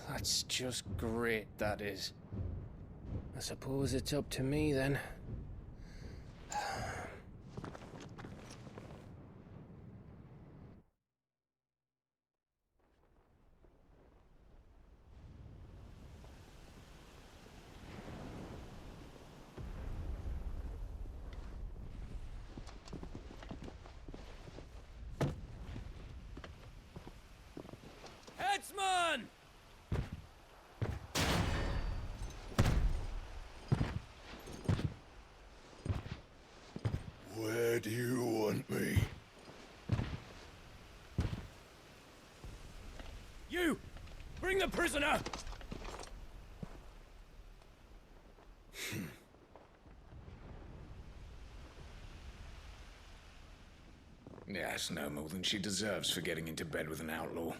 That's just great, that is. I suppose it's up to me then. Headsman! Where do you want me? You! Bring the prisoner! Yes, no more than she deserves for getting into bed with an outlaw.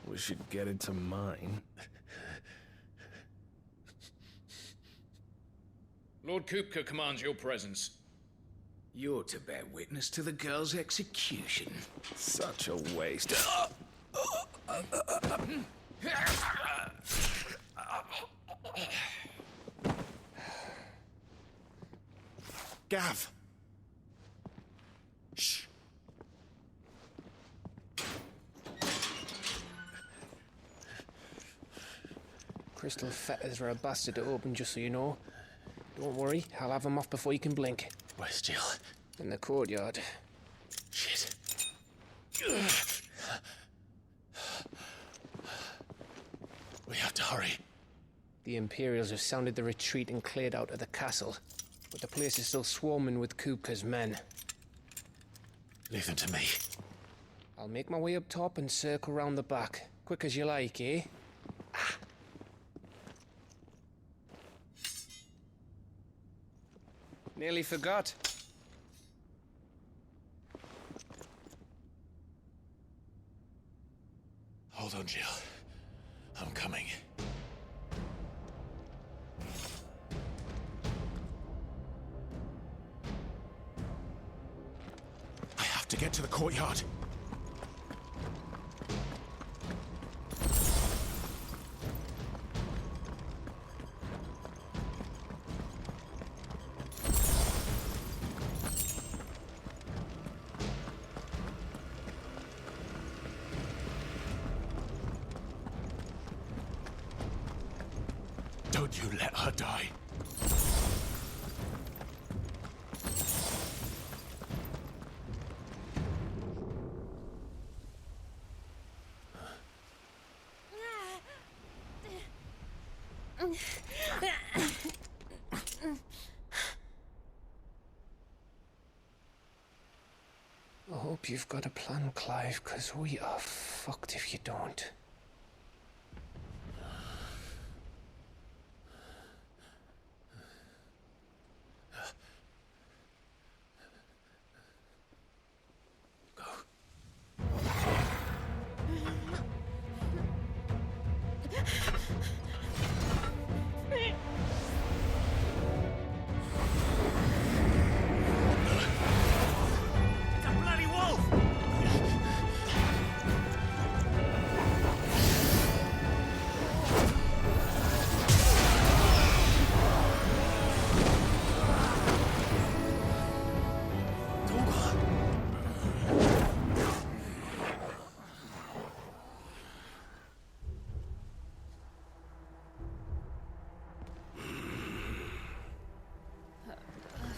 We should get into mine. Lord Kupka commands your presence. You're to bear witness to the girl's execution. Such a waste. Gav! Shh! Crystal fetters are a bastard to open, just so you know. Don't worry, I'll have them off before you can blink. Where's Jill? In the courtyard. Shit. We have to hurry. The Imperials have sounded the retreat and cleared out of the castle, but the place is still swarming with Kupka's men. Leave them to me. I'll make my way up top and circle round the back. Quick as you like, eh? Nearly forgot. Hold on, Jill. I'm coming. I have to get to the courtyard. Should you let her die? I hope you've got a plan, Clive, because we are fucked if you don't.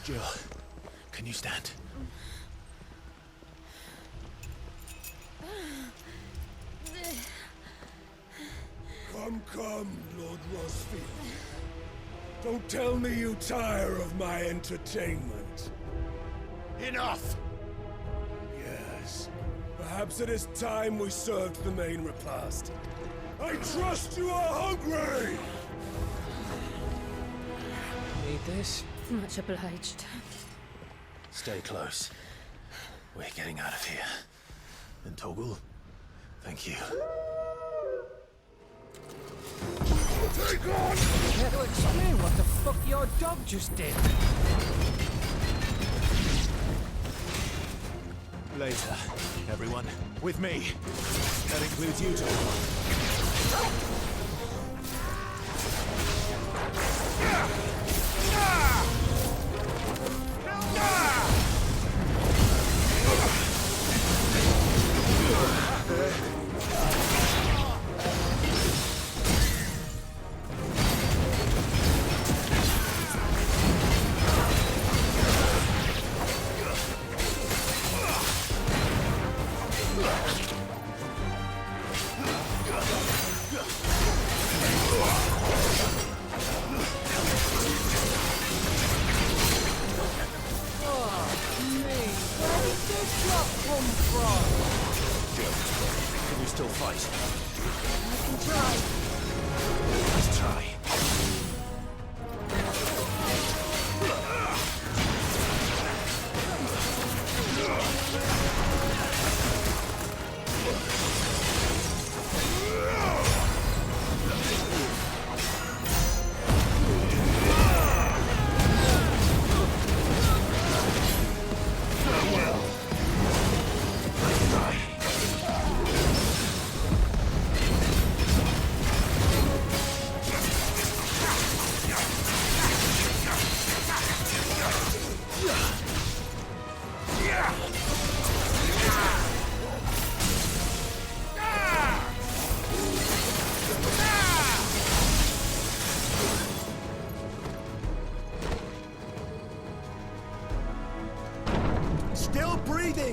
Jill, can you stand? Come, Lord Rosfield. Don't tell me you tire of my entertainment. Enough! Yes. Perhaps it is time we served the main repast. I trust you are hungry! Need this? Much obliged. Stay close. We're getting out of here. And Toggle, thank you. Take on! Care to explain what the fuck your dog just did? Later, everyone. With me. That includes you two.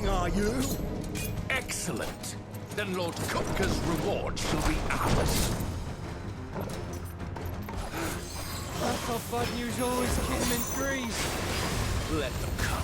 Are you? Excellent. Then Lord Kupka's reward shall be ours. I thought bad news always came in threes. Let them come.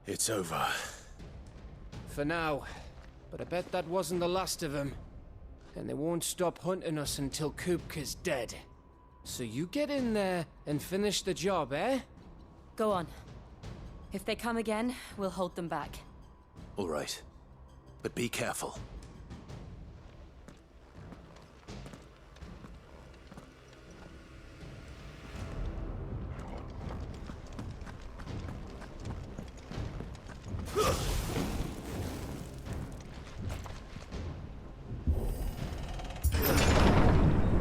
It's over. For now. But I bet that wasn't the last of them. And they won't stop hunting us until Kupka's dead. So you get in there and finish the job, eh? Go on. If they come again, we'll hold them back. All right. But be careful.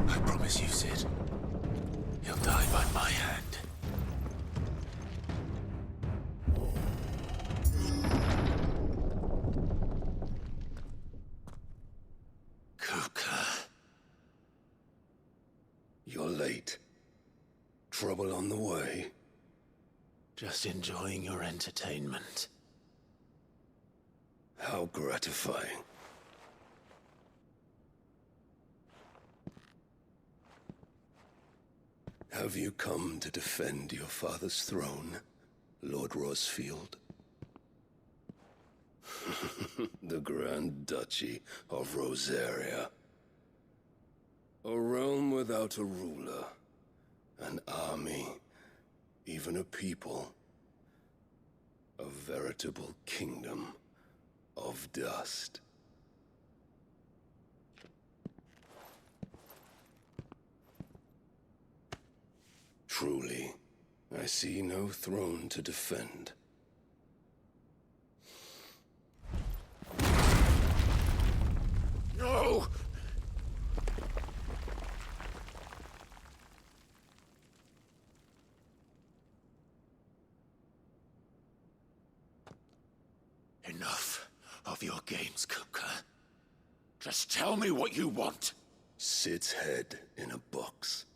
I promise you, Sid. He'll die by my hand. Kupka. You're late. Trouble on the way? Just enjoying your entertainment. How gratifying. Have you come to defend your father's throne, Lord Rosfield? The Grand Duchy of Rosaria. A realm without a ruler, an army, even a people. A veritable kingdom of dust. Truly, I see no throne to defend. No! Enough of your games, Kupka. Just tell me what you want. Sid's head in a box.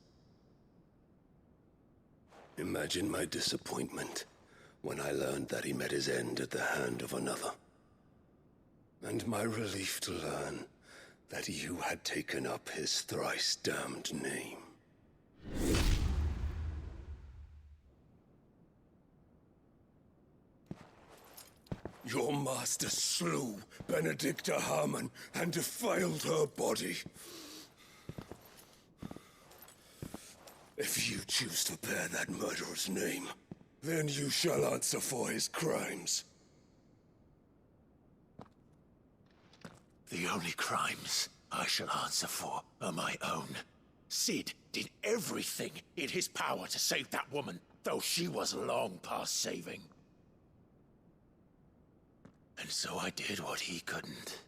Imagine my disappointment when I learned that he met his end at the hand of another. And my relief to learn that you had taken up his thrice-damned name. Your master slew Benedicta Harmon and defiled her body. If you choose to bear that murderer's name, then you shall answer for his crimes. The only crimes I shall answer for are my own. Sid did everything in his power to save that woman, though she was long past saving. And so I did what he couldn't.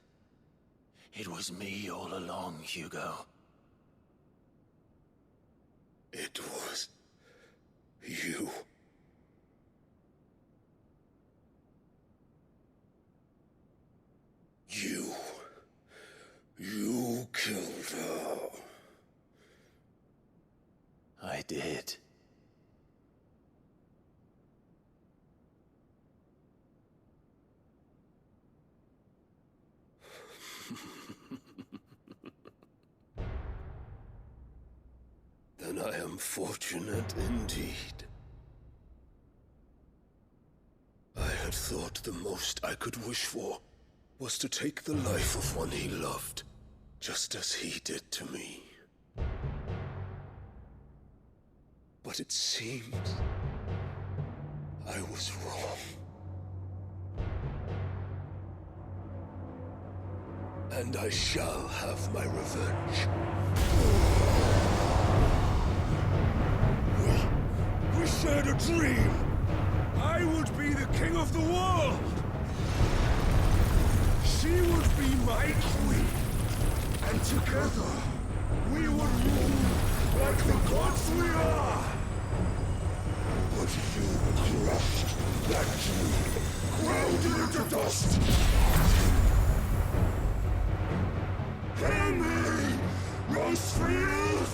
It was me all along, Hugo. It was you. You killed her. I did. Then I am fortunate indeed. I had thought the most I could wish for was to take the life of one he loved, just as he did to me. But it seems I was wrong. And I shall have my revenge. We shared a dream! I would be the king of the world! She would be my queen! And together, we would rule like the gods we are! But you crushed that dream, ground it into dust! Hear me, Rosefield!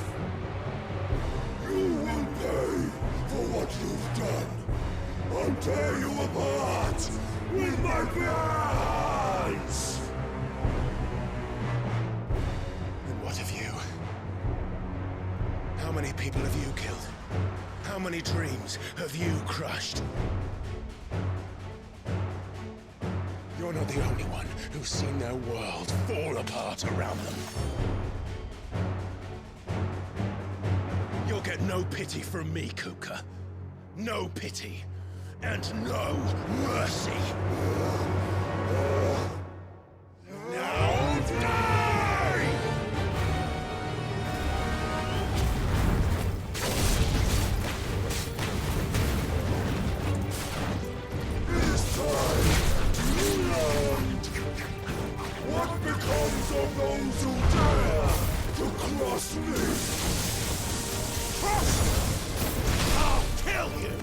You will pay for what you've done. I'll tear you apart with my bare hands! And what of you? How many people have you killed? How many dreams have you crushed? You're not the only one who's seen their world fall apart around them. You'll get no pity from me, Kupka. No pity. And no mercy. Now die! This time, you learn what becomes of those who dare to cross me. I'll kill you!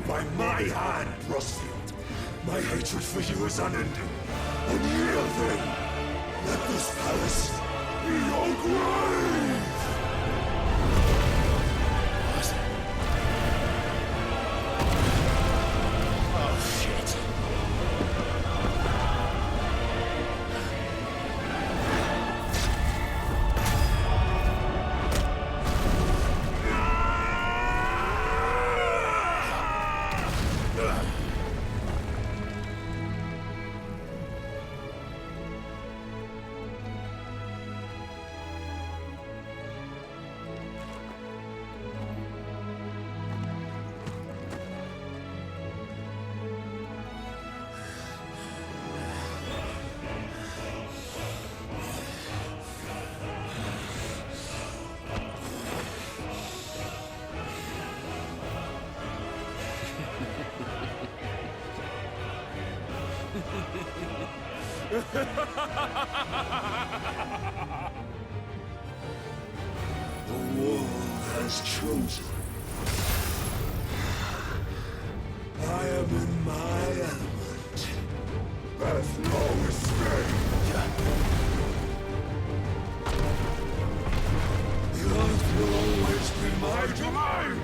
By my hand, Rosefield. My hatred for you is unending. Unyielding. Let this palace be your grave! Oh, shit. The world has chosen. I am in my element. There's no escape. The earth will always be my domain.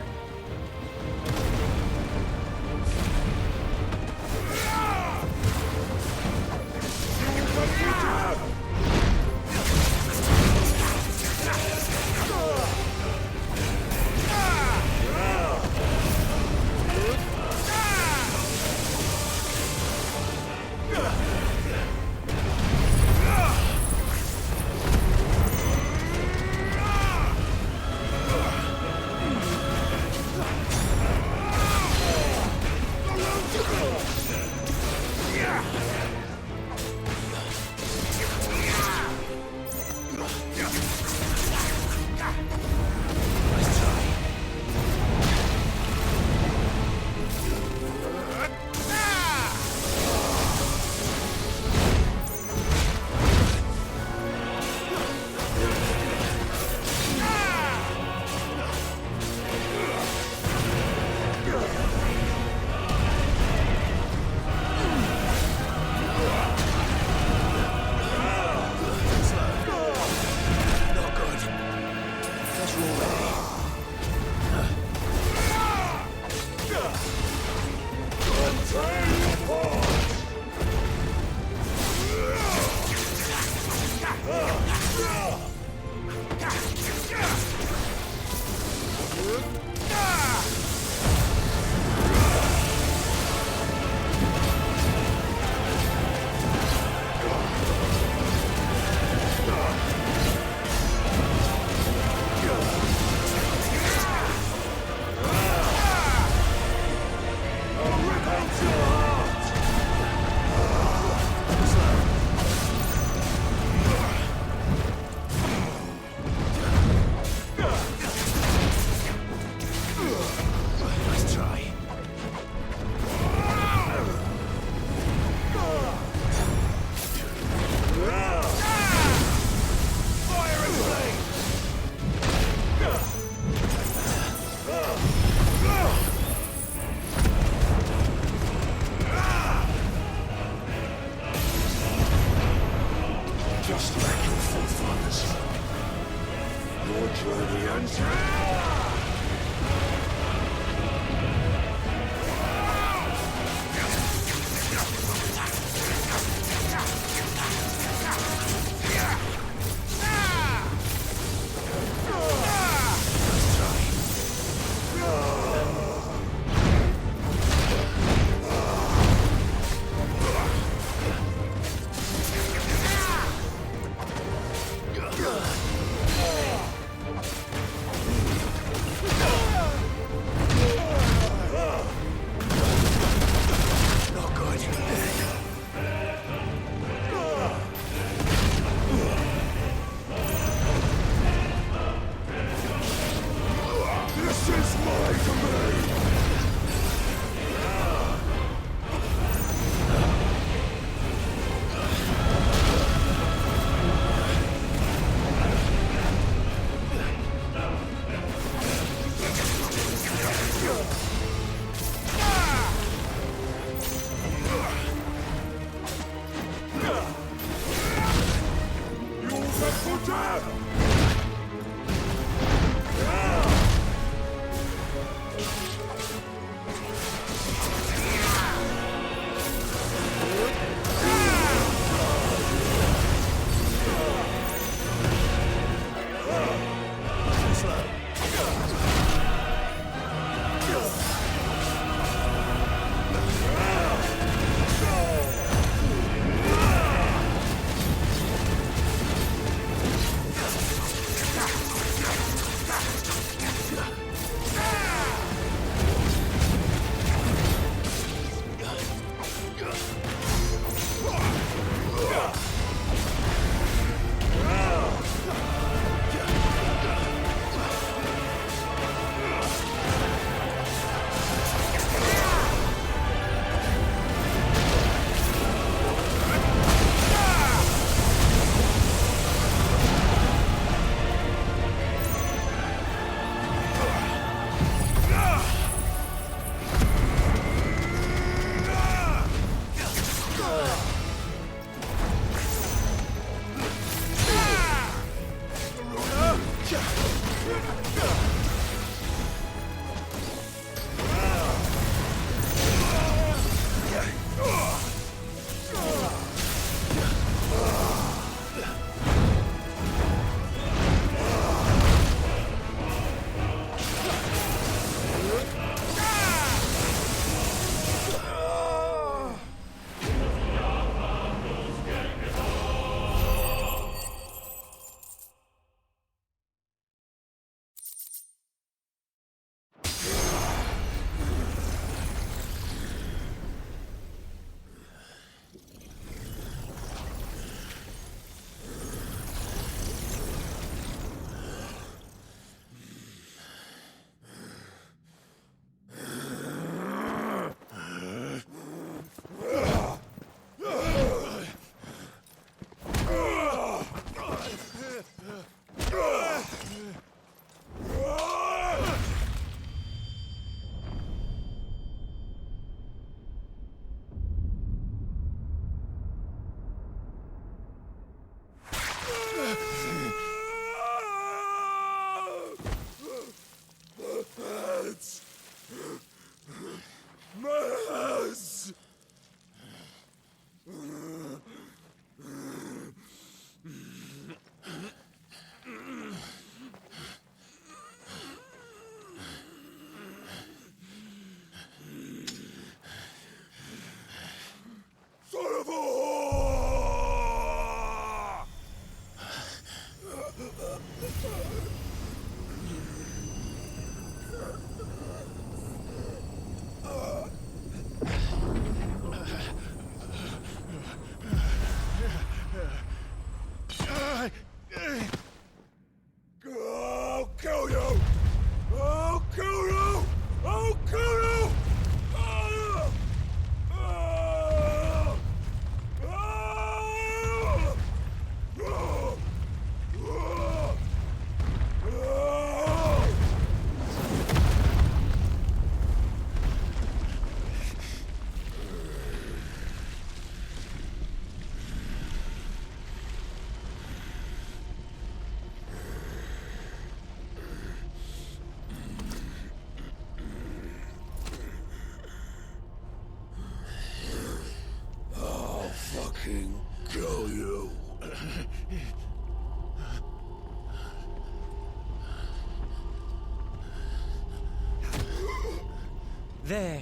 There.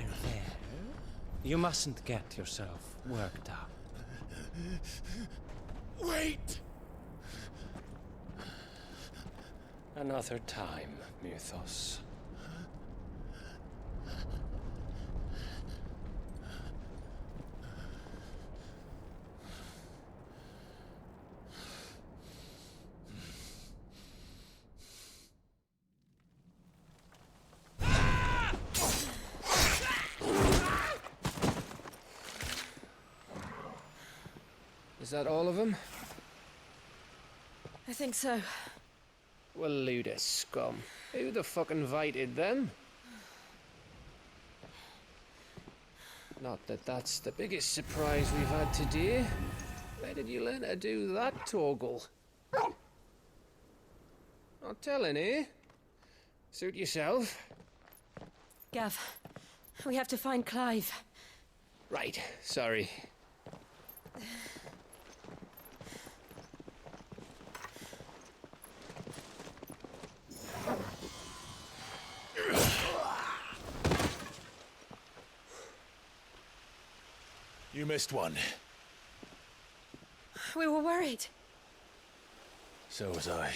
You mustn't get yourself worked up. Wait! Another time, Mythos. Is that all of them? I think so. Well, load of scum. Who the fuck invited them? Not that that's the biggest surprise we've had today. Where did you learn to do that, Torgal? Not telling, eh? Suit yourself. Gav, we have to find Clive. Right, sorry. You missed one. We were worried. So was I.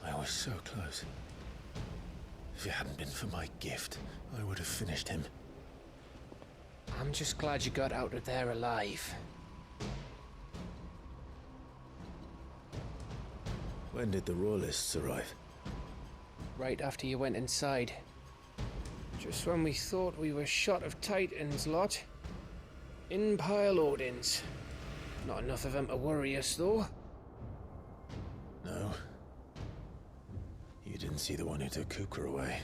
I was so close. If it hadn't been for my gift, I would have finished him. I'm just glad you got out of there alive. When did the Royalists arrive? Right after you went inside. Just when we thought we were shot of Titans lot. In pile Odins. Not enough of them to worry us, though. No. You didn't see the one who took Kupka away.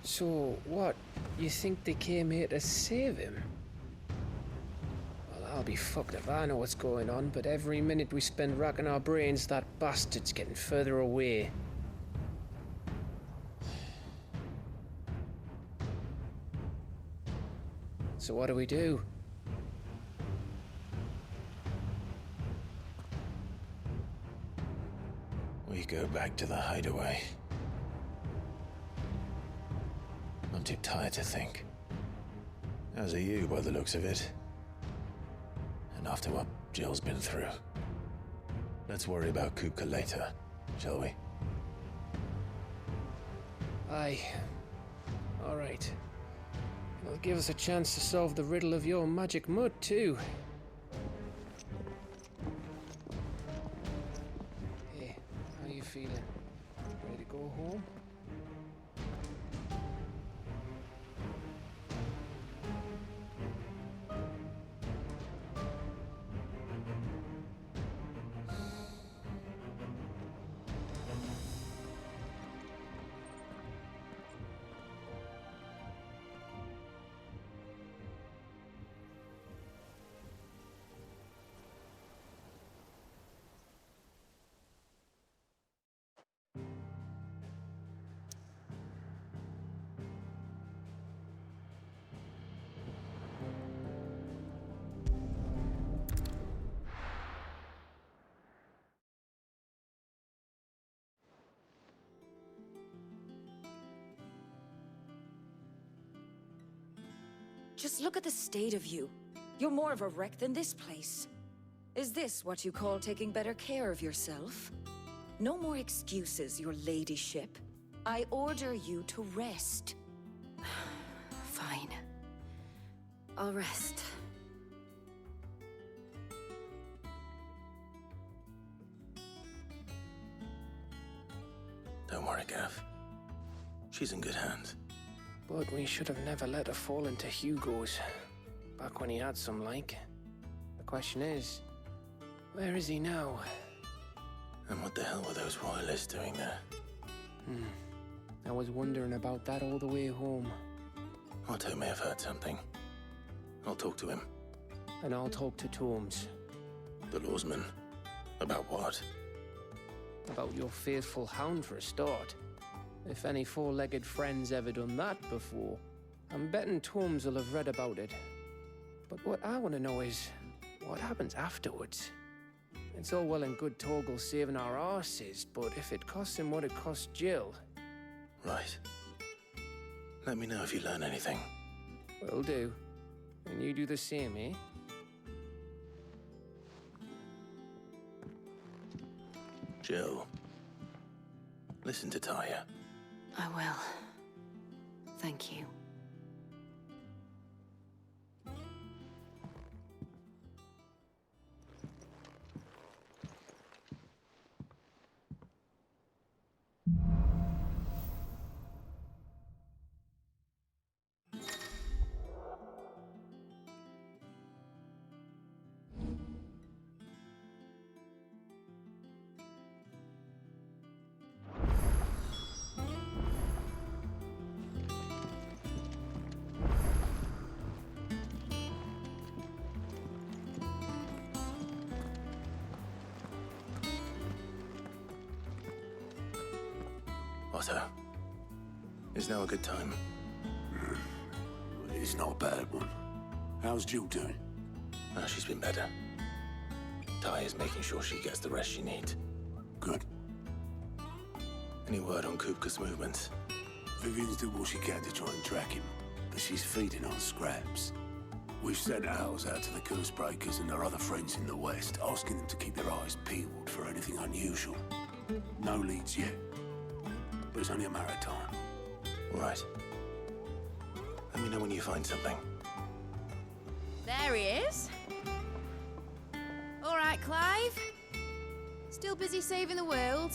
So, what? You think they came here to save him? Well, I'll be fucked if I know what's going on, but every minute we spend racking our brains, that bastard's getting further away. So what do we do? We go back to the hideaway. I'm too tired to think. As are you, by the looks of it. And after what Jill's been through. Let's worry about Kupka later, shall we? Aye. All right. It'll give us a chance to solve the riddle of your magic mud, too. Hey, how you feeling? Ready to go home? Just look at the state of you. You're more of a wreck than this place. Is this what you call taking better care of yourself? No more excuses, your ladyship. I order you to rest. Fine. I'll rest. Don't worry, Gav. She's in good hands. But we should have never let her fall into Hugo's. Back when he had some like. The question is, where is he now? And what the hell were those royalists doing there? I was wondering about that all the way home. Otto may have heard something. I'll talk to him. And I'll talk to Tomes. The lawsman? About what? About your faithful hound for a start. If any four-legged friend's ever done that before. I'm betting Tomes will have read about it. But what I want to know is, what happens afterwards? It's all well and good Torgal saving our arses, but if it costs him what it cost Jill... Right. Let me know if you learn anything. Will do. And you do the same, eh? Jill, listen to Taya. I will. Thank you. Otto, is now a good time? It's not a bad one. How's Jill doing? Oh, she's been better. Taya's making sure she gets the rest she needs. Good. Any word on Kupka's movements? Vivian's did what she can to try and track him, but she's feeding on scraps. We've sent ours out to the Cursebreakers and their other friends in the West, asking them to keep their eyes peeled for anything unusual. No leads yet, but it's only a matter of time. All right. Let me know when you find something. There he is. All right, Clive. Still busy saving the world.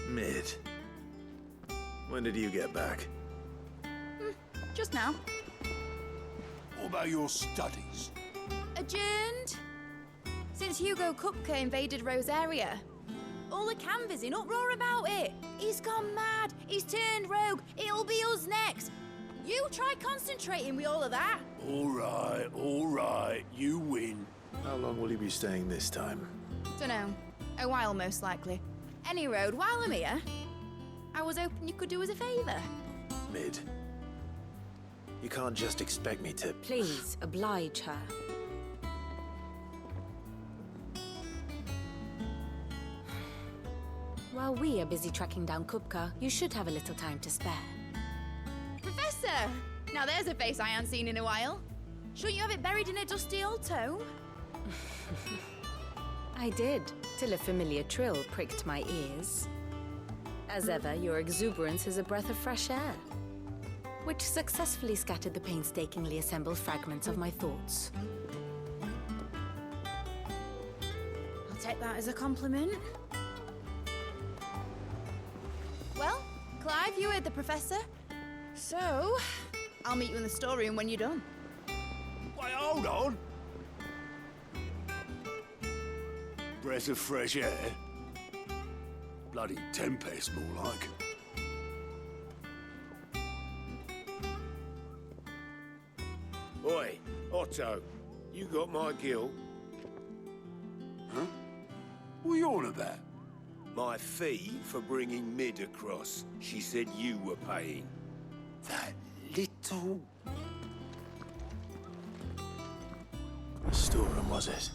Mid. When did you get back? Just now. What about your studies? Adjourned. Since Hugo Kupka invaded Rosaria. All the canvas in uproar about it. He's gone mad. He's turned rogue. It'll be us next. You try concentrating with all of that. All right. You win. How long will you be staying this time? Dunno. A while, most likely. Any road, while I'm here, I was hoping you could do us a favour. Mid. You can't just expect me to... Please, oblige her. While we are busy tracking down Kupka, you should have a little time to spare. Professor! Now there's a face I haven't seen in a while. Shouldn't you have it buried in a dusty old tome? I did, till a familiar trill pricked my ears. As ever, your exuberance is a breath of fresh air, which successfully scattered the painstakingly assembled fragments of my thoughts. I'll take that as a compliment. Well, Clive, you heard the Professor. So, I'll meet you in the storeroom when you're done. Wait, hold on. Breath of fresh air? Bloody tempest, more like. Oi, Otto, you got my gill? Huh? What are you on about? My fee for bringing Mid across. She said you were paying. That little... The storeroom, was it?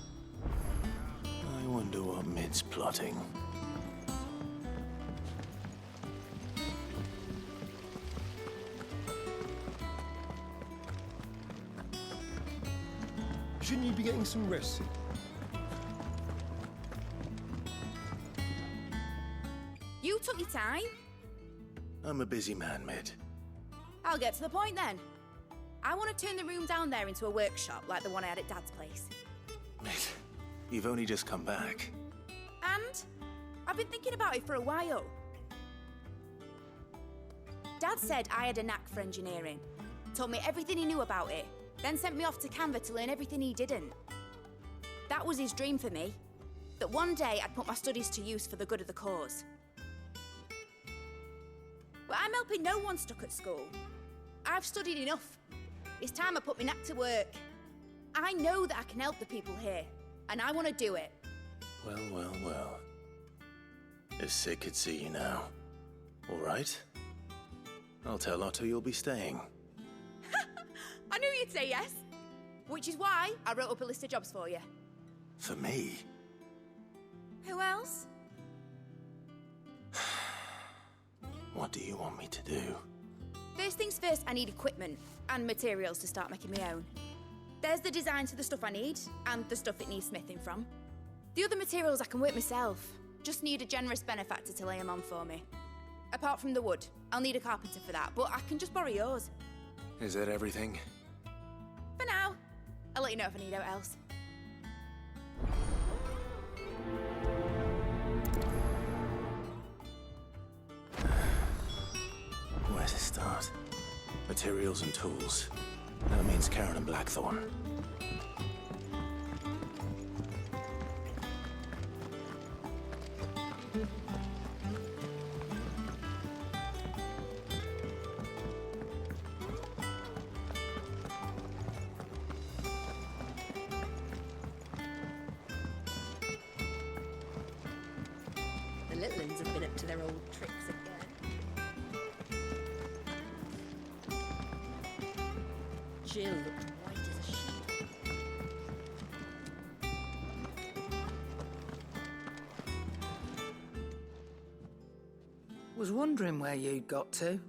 I wonder what Mid's plotting. Shouldn't you be getting some rest? You took your time. I'm a busy man, Mid. I'll get to the point then. I want to turn the room down there into a workshop like the one I had at Dad's place. Mid, you've only just come back. And I've been thinking about it for a while. Dad said I had a knack for engineering. Told me everything he knew about it. Then sent me off to Canva to learn everything he didn't. That was his dream for me. That one day I'd put my studies to use for the good of the cause. But I'm helping no one stuck at school. I've studied enough. It's time I put my knack to work. I know that I can help the people here, and I want to do it. Well. If Sid could see you now. All right? I'll tell Otto you'll be staying. I knew you'd say yes. Which is why I wrote up a list of jobs for you. For me? Who else? What do you want me to do? First things first, I need equipment and materials to start making my own. There's the designs for the stuff I need, and the stuff it needs smithing from. The other materials I can work myself. Just need a generous benefactor to lay them on for me. Apart from the wood, I'll need a carpenter for that, but I can just borrow yours. Is that everything? For now. I'll let you know if I need out else. Where to start? Materials and tools. That means Karen and Blackthorn. The little uns have been up to their old tricks again. Jill looked white as a sheet. Was wondering where you'd got to.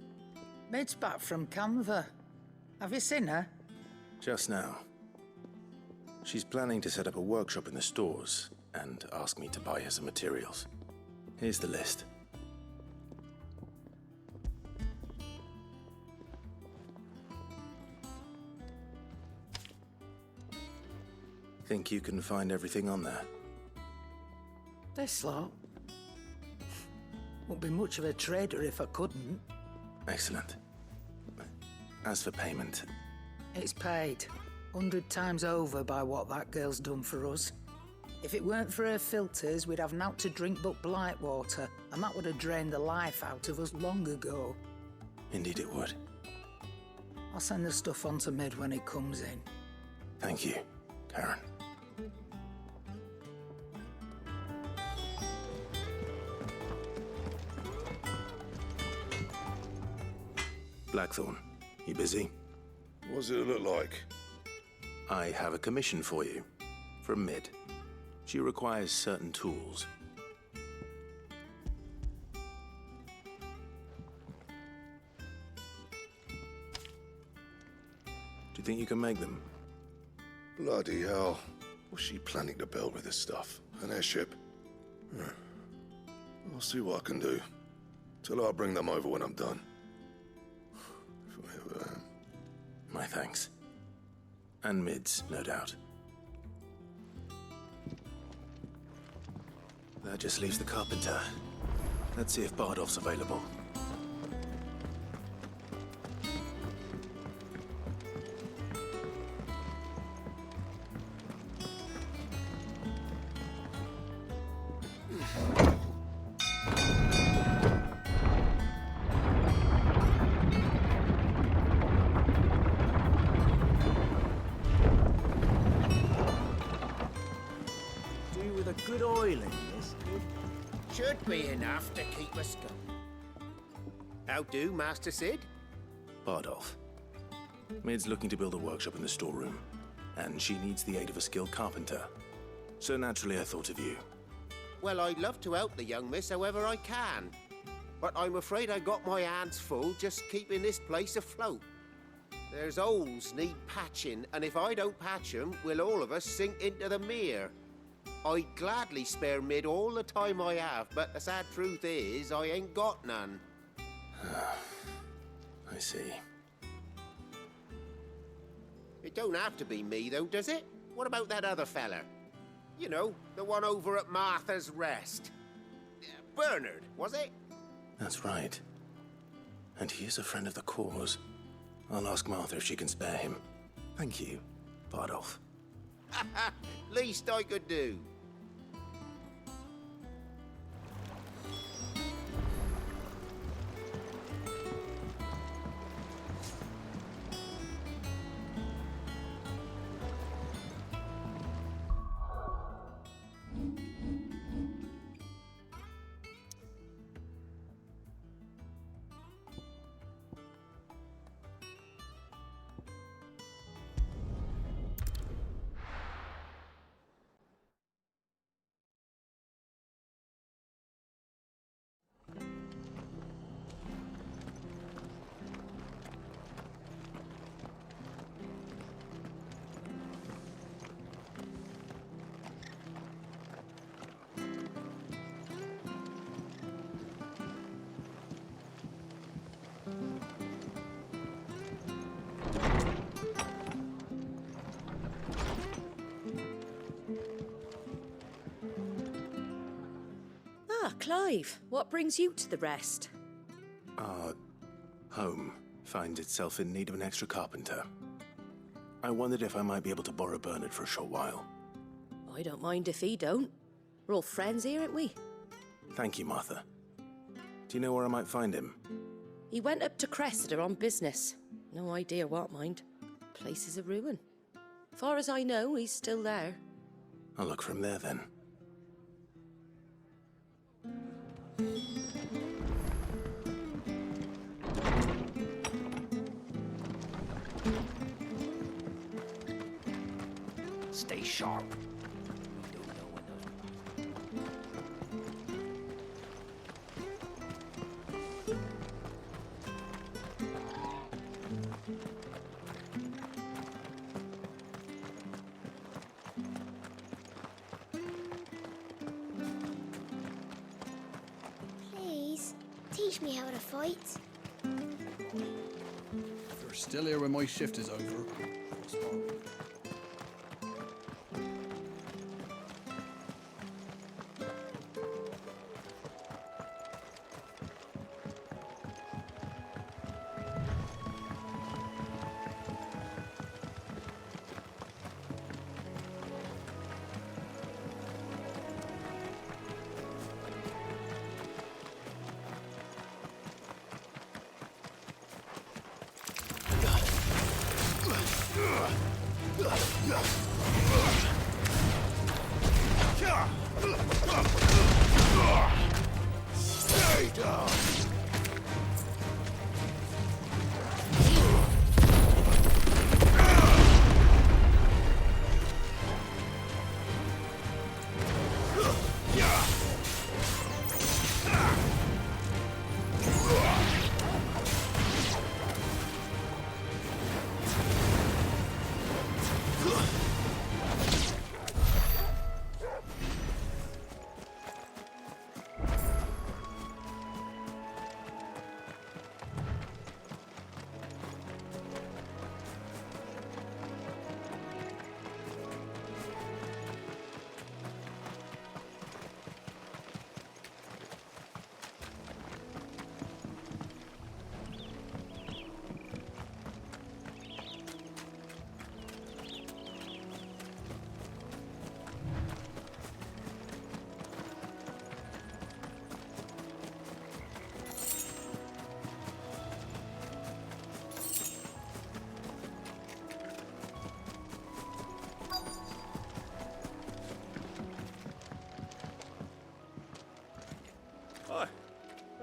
Mid's back from Canva. Have you seen her? Just now. She's planning to set up a workshop in the stores and ask me to buy her some materials. Here's the list. Think you can find everything on there? This lot. Won't be much of a trader if I couldn't. Excellent. As for payment... It's paid. 100 times over by what that girl's done for us. If it weren't for her filters, we'd have naught to drink but blight water, and that would have drained the life out of us long ago. Indeed it would. I'll send the stuff on to Mid when it comes in. Thank you, Karen. Blackthorn, you busy? What's it look like? I have a commission for you. From Mid. She requires certain tools. Do you think you can make them? Bloody hell. What's she planning to build with this stuff? An airship? I'll see what I can do. Tell her I'll bring them over when I'm done. If I ever am. My thanks. And Mid's, no doubt. That just leaves the carpenter. Let's see if Bardolph's available. Do with a good oil in this, should be enough to keep us going. How do, Master Sid? Bardolph. Mid's looking to build a workshop in the storeroom, and she needs the aid of a skilled carpenter. So naturally I thought of you. Well, I'd love to help the young miss however I can. But I'm afraid I got my hands full just keeping this place afloat. There's holes need patching, and if I don't patch them, we'll all of us sink into the mere. I'd gladly spare Mid all the time I have, but the sad truth is, I ain't got none. I see. It don't have to be me, though, does it? What about that other fella? You know, the one over at Martha's Rest. Bernard, was it? That's right. And he is a friend of the cause. I'll ask Martha if she can spare him. Thank you, Bardolph. Least I could do. Ah, Clive, what brings you to the rest? Our home finds itself in need of an extra carpenter. I wondered if I might be able to borrow Bernard for a short while. I don't mind if he don't. We're all friends here, aren't we? Thank you, Martha. Do you know where I might find him? He went up to Cressida on business. No idea what, mind. Place is a ruin. Far as I know, he's still there. I'll look for him there then. Stay sharp. Please, teach me how to fight. If you're still here when my shift is over, I'll spar. Stay down.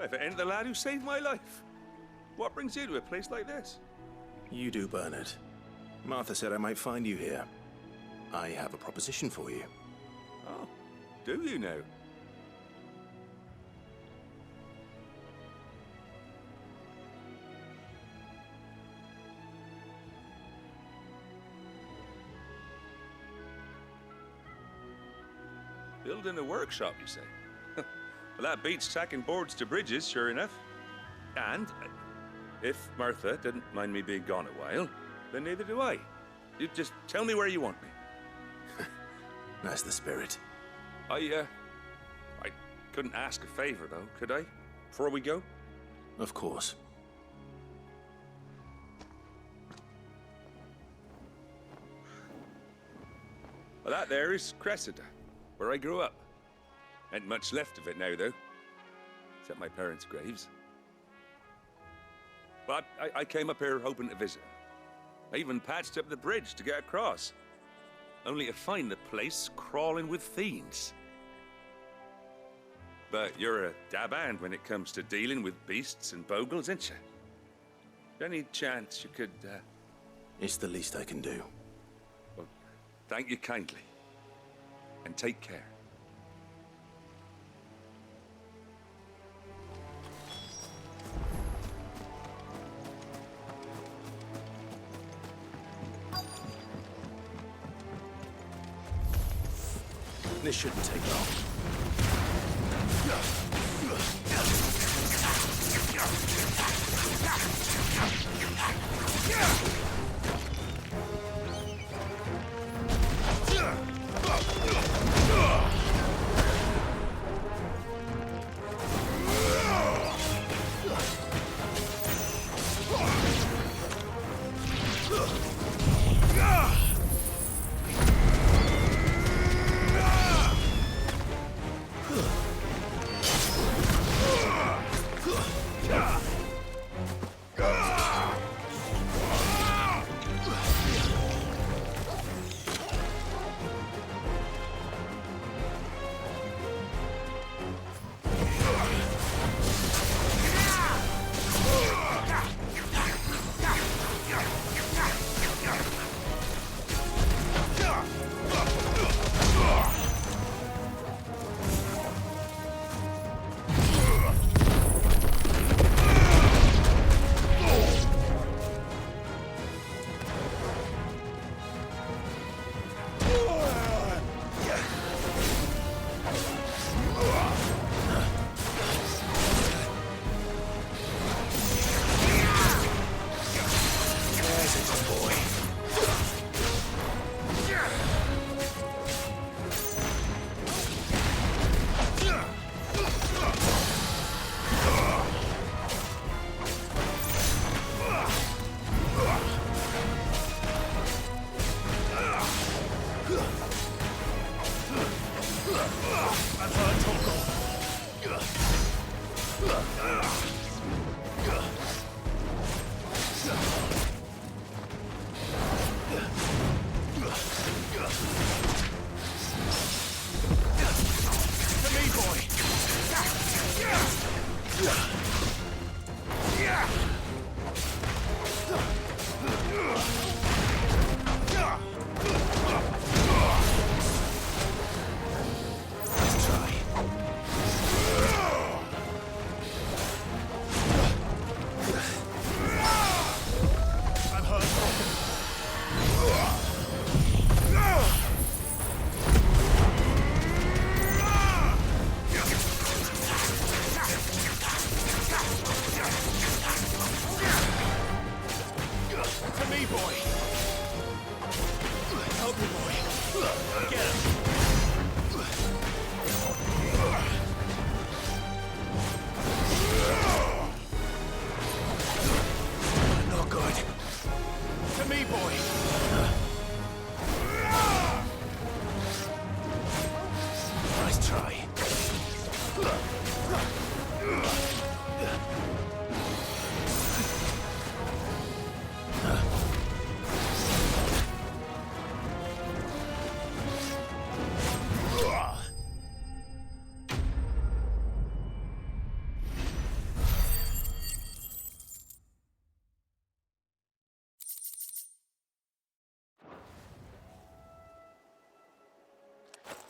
If it ain't the lad who saved my life. What brings you to a place like this? You do, Bernard. Martha said I might find you here. I have a proposition for you. Oh, do you now? Building a workshop, you say? Well, that beats tacking boards to bridges, sure enough. And if Martha didn't mind me being gone a while, then neither do I. You just tell me where you want me. That's the spirit. I couldn't ask a favor, though, could I? Before we go? Of course. Well, that there is Cressida, where I grew up. Ain't much left of it now, though. Except my parents' graves. But I came up here hoping to visit. I even patched up the bridge to get across. Only to find the place crawling with fiends. But you're a dab hand when it comes to dealing with beasts and bogles, ain't you? Any chance you could, It's the least I can do. Well, thank you kindly. And take care. This shouldn't take long. try.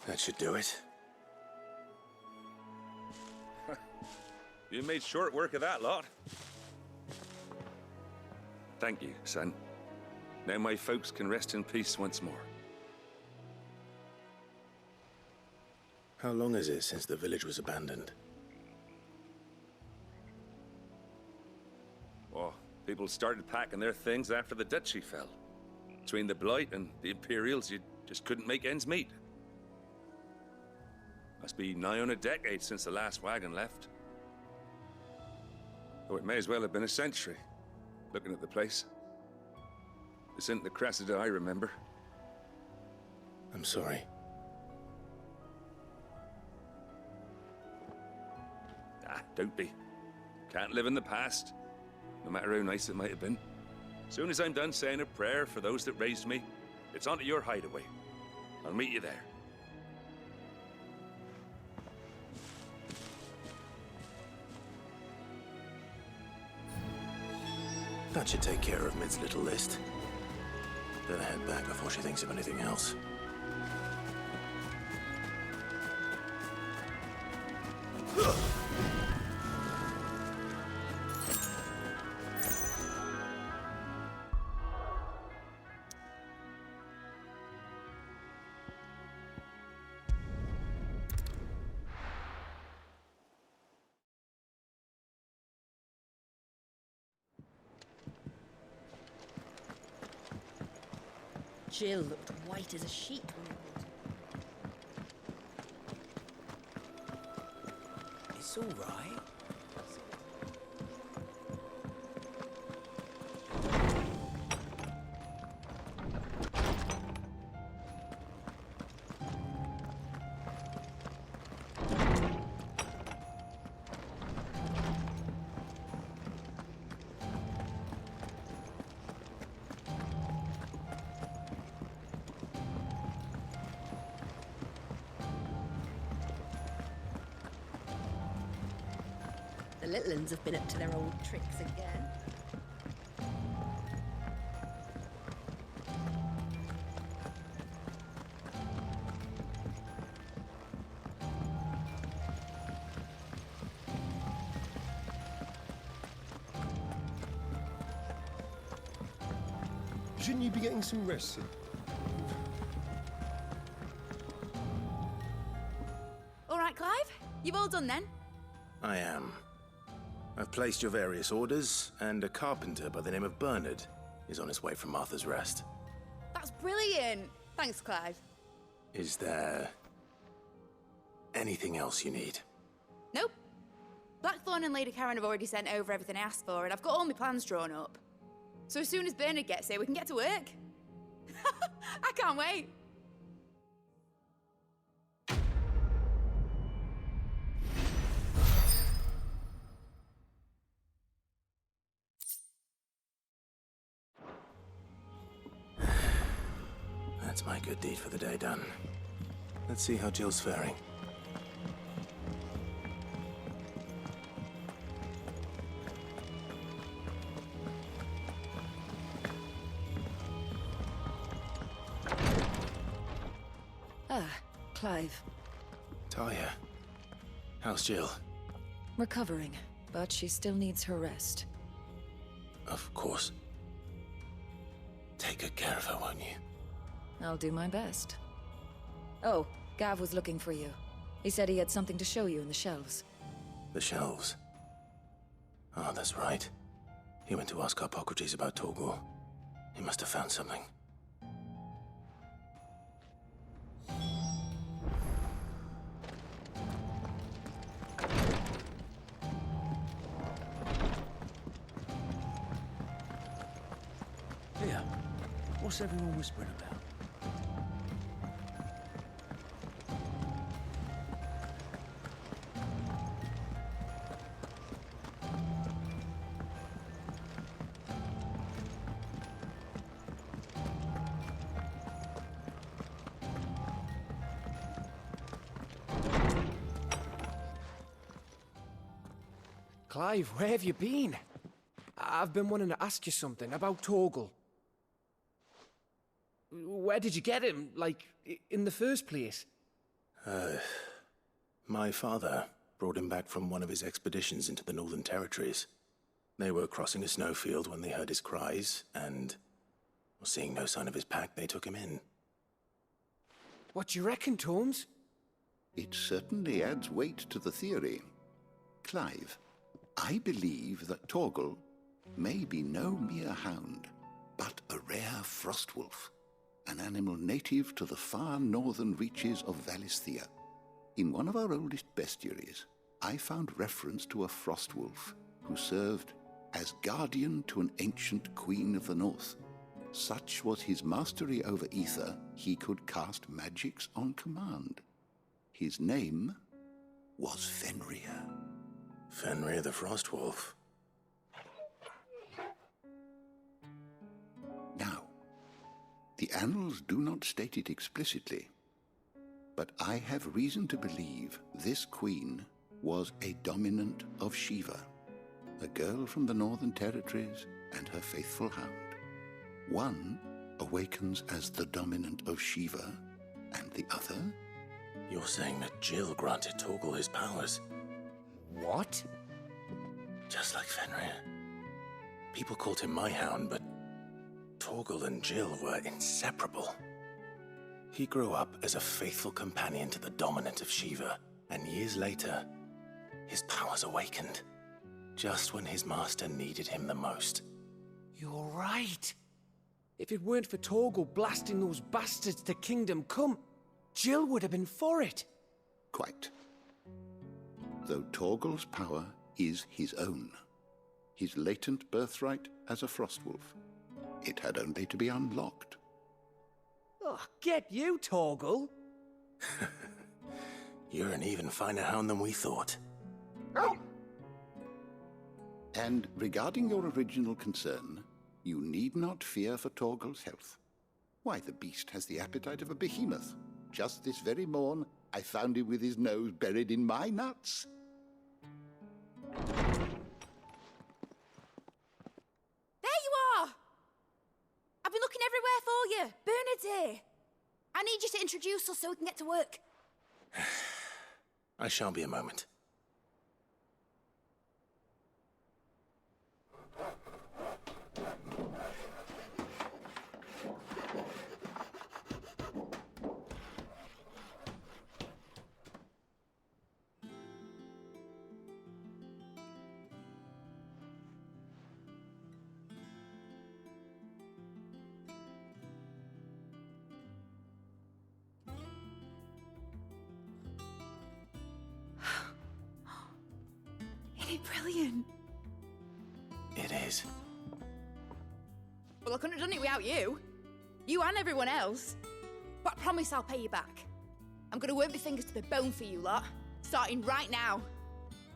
That should do it. You made short work of that lot. Thank you, son. Now my folks can rest in peace once more. How long is it since the village was abandoned? Oh, people started packing their things after the duchy fell. Between the Blight and the Imperials, you just couldn't make ends meet. Must be nigh on a decade since the last wagon left. Oh, it may as well have been a century, looking at the place. This isn't the Cressida I remember. I'm sorry. Ah, don't be. Can't live in the past, no matter how nice it might have been. Soon as I'm done saying a prayer for those that raised me, it's on to your hideaway. I'll meet you there. That should take care of Mid's little list. Better head back before she thinks of anything else. Jill looked white as a sheet. It's all right. The little uns have been up to their old tricks again. Shouldn't you be getting some rest soon? All right, Clive. You've all done then? I am. I've placed your various orders, and a carpenter by the name of Bernard is on his way from Martha's Rest. That's brilliant. Thanks, Clive. Is there anything else you need? Nope. Blackthorn and Lady Karen have already sent over everything I asked for, and I've got all my plans drawn up. So as soon as Bernard gets here, we can get to work. I can't wait. That's my good deed for the day done. Let's see how Jill's faring. Ah, Clive. Talia. How's Jill? Recovering, but she still needs her rest. Of course. Take good care of her, won't you? I'll do my best. Oh, Gav was looking for you. He said he had something to show you in the shelves. The shelves? Oh, that's right. He went to ask Hippocrates about Torgor. He must have found something. Here, what's everyone whispering about? Clive, where have you been? I've been wanting to ask you something about Torgal. Where did you get him, like, in the first place? My father brought him back from one of his expeditions into the Northern Territories. They were crossing a snowfield when they heard his cries, and, seeing no sign of his pack, they took him in. What do you reckon, Tomes? It certainly adds weight to the theory. Clive, I believe that Torgal may be no mere hound, but a rare frostwolf, an animal native to the far northern reaches of Valisthea. In one of our oldest bestiaries, I found reference to a frostwolf who served as guardian to an ancient queen of the north. Such was his mastery over ether, he could cast magics on command. His name was Fenrir. Fenrir the Frostwolf. Now, the annals do not state it explicitly, but I have reason to believe this queen was a dominant of Shiva, a girl from the Northern Territories and her faithful hound. One awakens as the dominant of Shiva, and the other? You're saying that Jill granted Torgal his powers? What? Just like Fenrir. People called him my hound, but Torgal and Jill were inseparable. He grew up as a faithful companion to the dominant of Shiva, and years later, his powers awakened, just when his master needed him the most. You're right. If it weren't for Torgal blasting those bastards to Kingdom Come, Jill would have been for it. Quite. Though Torgal's power is his own, his latent birthright as a Frostwolf, it had only to be unlocked. Oh, get you, Torgal! You're an even finer hound than we thought. And regarding your original concern, you need not fear for Torgal's health. Why, the beast has the appetite of a behemoth. Just this very morn, I found him with his nose buried in my nuts. There you are! I've been looking everywhere for you. Bernard's here. I need you to introduce us so we can get to work. I shan't be a moment. Brilliant. It is. Well, I couldn't have done it without you. You and everyone else. But I promise I'll pay you back. I'm gonna work my fingers to the bone for you lot, starting right now.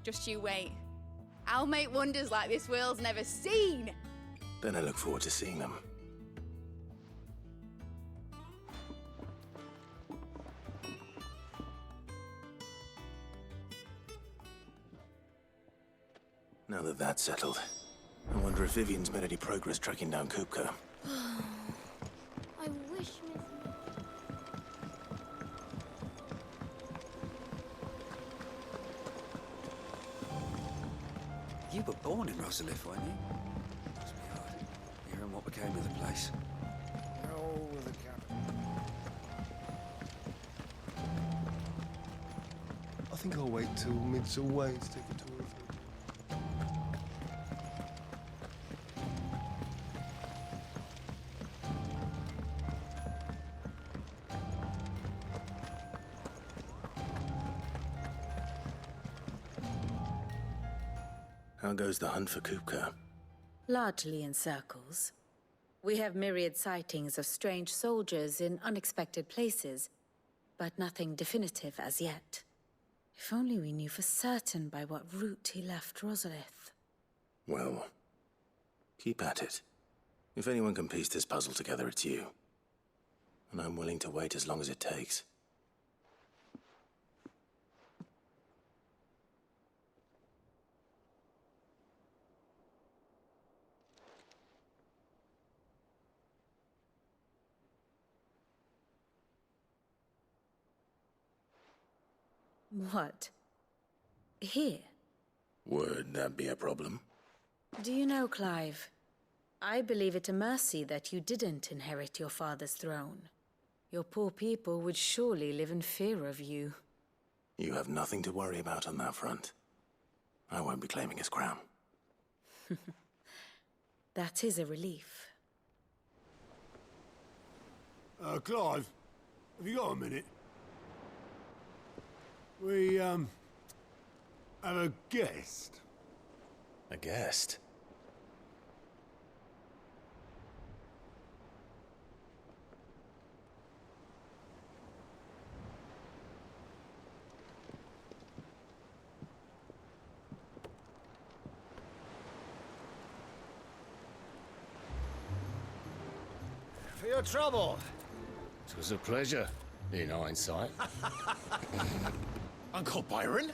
Just you wait. I'll make wonders like this world's never seen. Then I look forward to seeing them. Now that that's settled, I wonder if Vivian's made any progress tracking down Kupka. I wish You were born in Rosalith, weren't you? Must be hard. Hearing what became of the place. No, the captain. I think I'll wait till mid's away to take a tour of it. How goes the hunt for Kupka? Largely in circles. We have myriad sightings of strange soldiers in unexpected places, but nothing definitive as yet. If only we knew for certain by what route he left Rosalith. Well, keep at it. If anyone can piece this puzzle together, it's you. And I'm willing to wait as long as it takes. What? Here? Would that be a problem? Do you know, Clive? I believe it a mercy that you didn't inherit your father's throne. Your poor people would surely live in fear of you. You have nothing to worry about on that front. I won't be claiming his crown. That is a relief. Clive, have you got a minute? We, have a guest. A guest? For your trouble. It was a pleasure, in hindsight. Uncle Byron?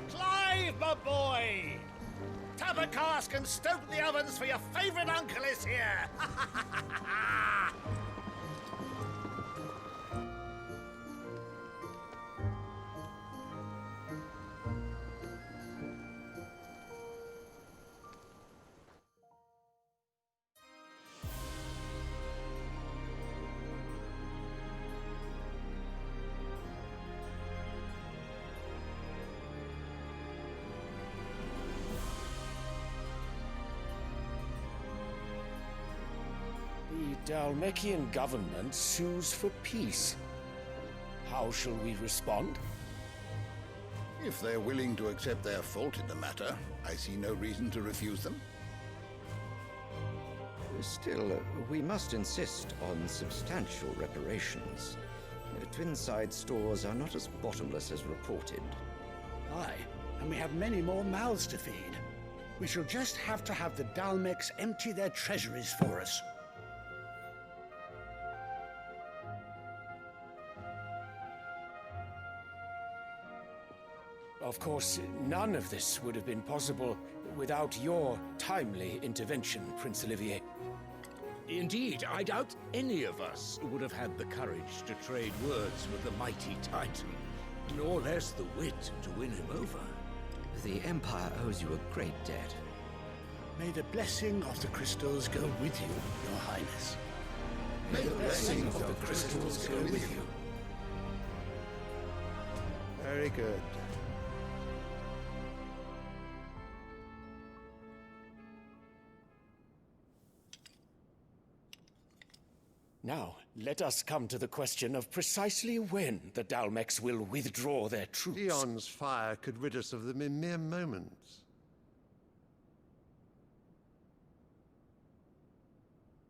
Clive, my boy! Tap a cask and stoke the ovens, for your favourite uncle is here! The Dalmekian government sues for peace. How shall we respond? If they're willing to accept their fault in the matter, I see no reason to refuse them. Still, we must insist on substantial reparations. Twinside stores are not as bottomless as reported. Aye, and we have many more mouths to feed. We shall just have to have the Dalmecs empty their treasuries for us. Of course, none of this would have been possible without your timely intervention, Prince Olivier. Indeed, I doubt any of us would have had the courage to trade words with the mighty Titan, nor less the wit to win him over. The Empire owes you a great debt. May the blessing of the crystals go with you, Your Highness. May the blessing of the crystals go with you. Very good. Now, let us come to the question of precisely when the Dalmecs will withdraw their troops. Dion's fire could rid us of them in mere moments.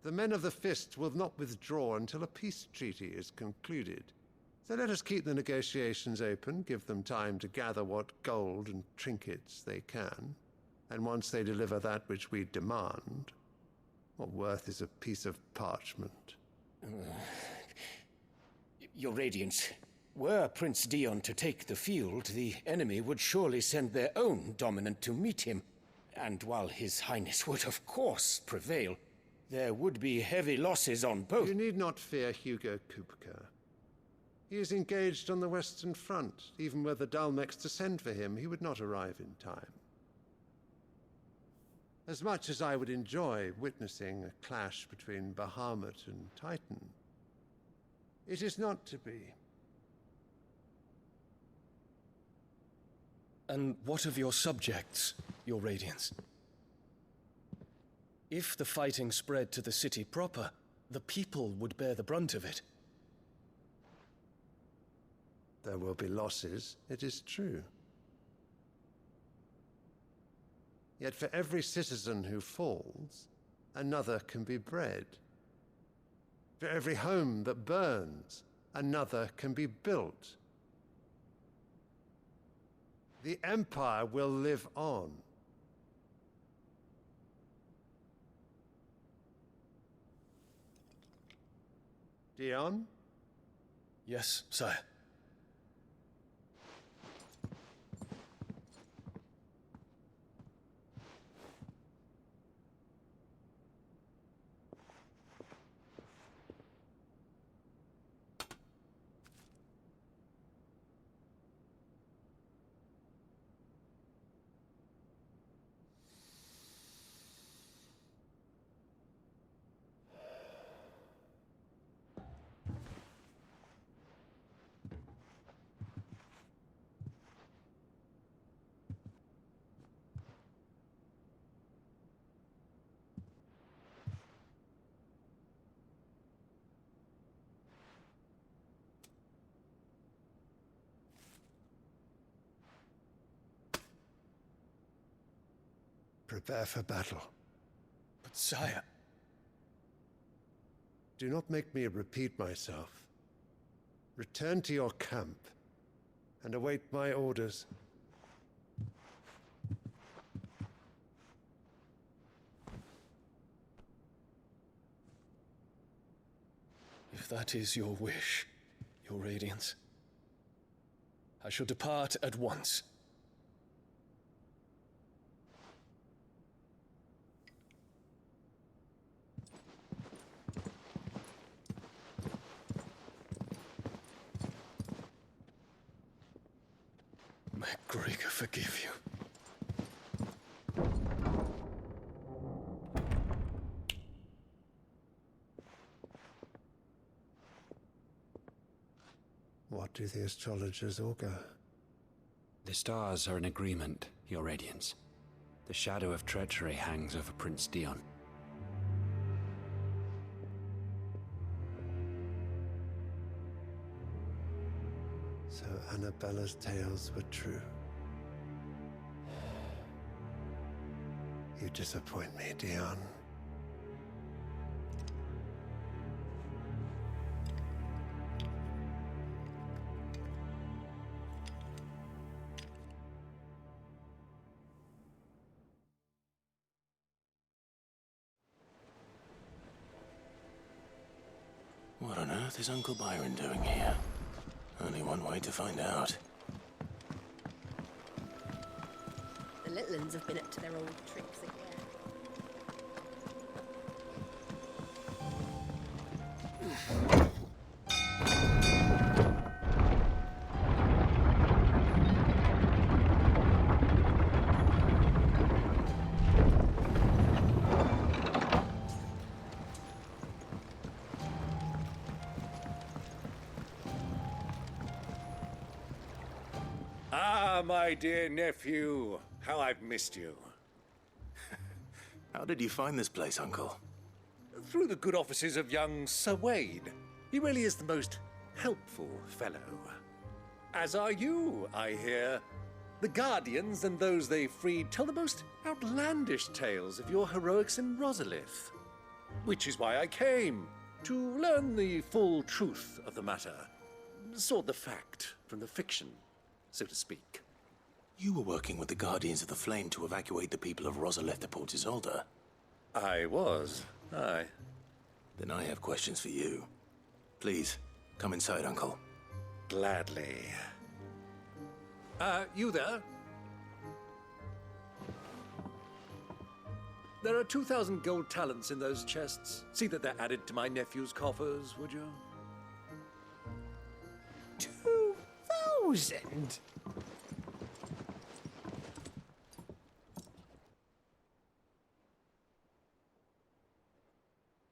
The men of the Fist will not withdraw until a peace treaty is concluded. So let us keep the negotiations open, give them time to gather what gold and trinkets they can, and once they deliver that which we demand, what worth is a piece of parchment? Your Radiance, were Prince Dion to take the field, the enemy would surely send their own dominant to meet him. And while His Highness would of course prevail, there would be heavy losses on both. You need not fear Hugo Kupka. He is engaged on the Western Front. Even were the Dalmecs to send for him, he would not arrive in time. As much as I would enjoy witnessing a clash between Bahamut and Titan, it is not to be. And what of your subjects, Your Radiance? If the fighting spread to the city proper, the people would bear the brunt of it. There will be losses, it is true. Yet for every citizen who falls, another can be bred. For every home that burns, another can be built. The Empire will live on. Dion? Yes, sire. Prepare for battle. But sire... Do not make me repeat myself. Return to your camp and await my orders. If that is your wish, your Radiance, I shall depart at once. May Gregor forgive you. What do the astrologers augur? The stars are in agreement, Your Radiance. The shadow of treachery hangs over Prince Dion. So Annabella's tales were true. You disappoint me, Dion. What on earth is Uncle Byron doing here? Only one way to find out. The little uns have been up to their old tricks again. Ah, my dear nephew, how I've missed you. How did you find this place, Uncle? Through the good offices of young Sir Wade. He really is the most helpful fellow. As are you, I hear. The Guardians and those they freed tell the most outlandish tales of your heroics in Rosalith. Which is why I came, to learn the full truth of the matter. Sort the fact from the fiction, so to speak. You were working with the Guardians of the Flame to evacuate the people of Rosalith to Port Isolde. I was, aye. Then I have questions for you. Please, come inside, Uncle. Gladly. You there? There are 2,000 gold talents in those chests. See that they're added to my nephew's coffers, would you? 2,000?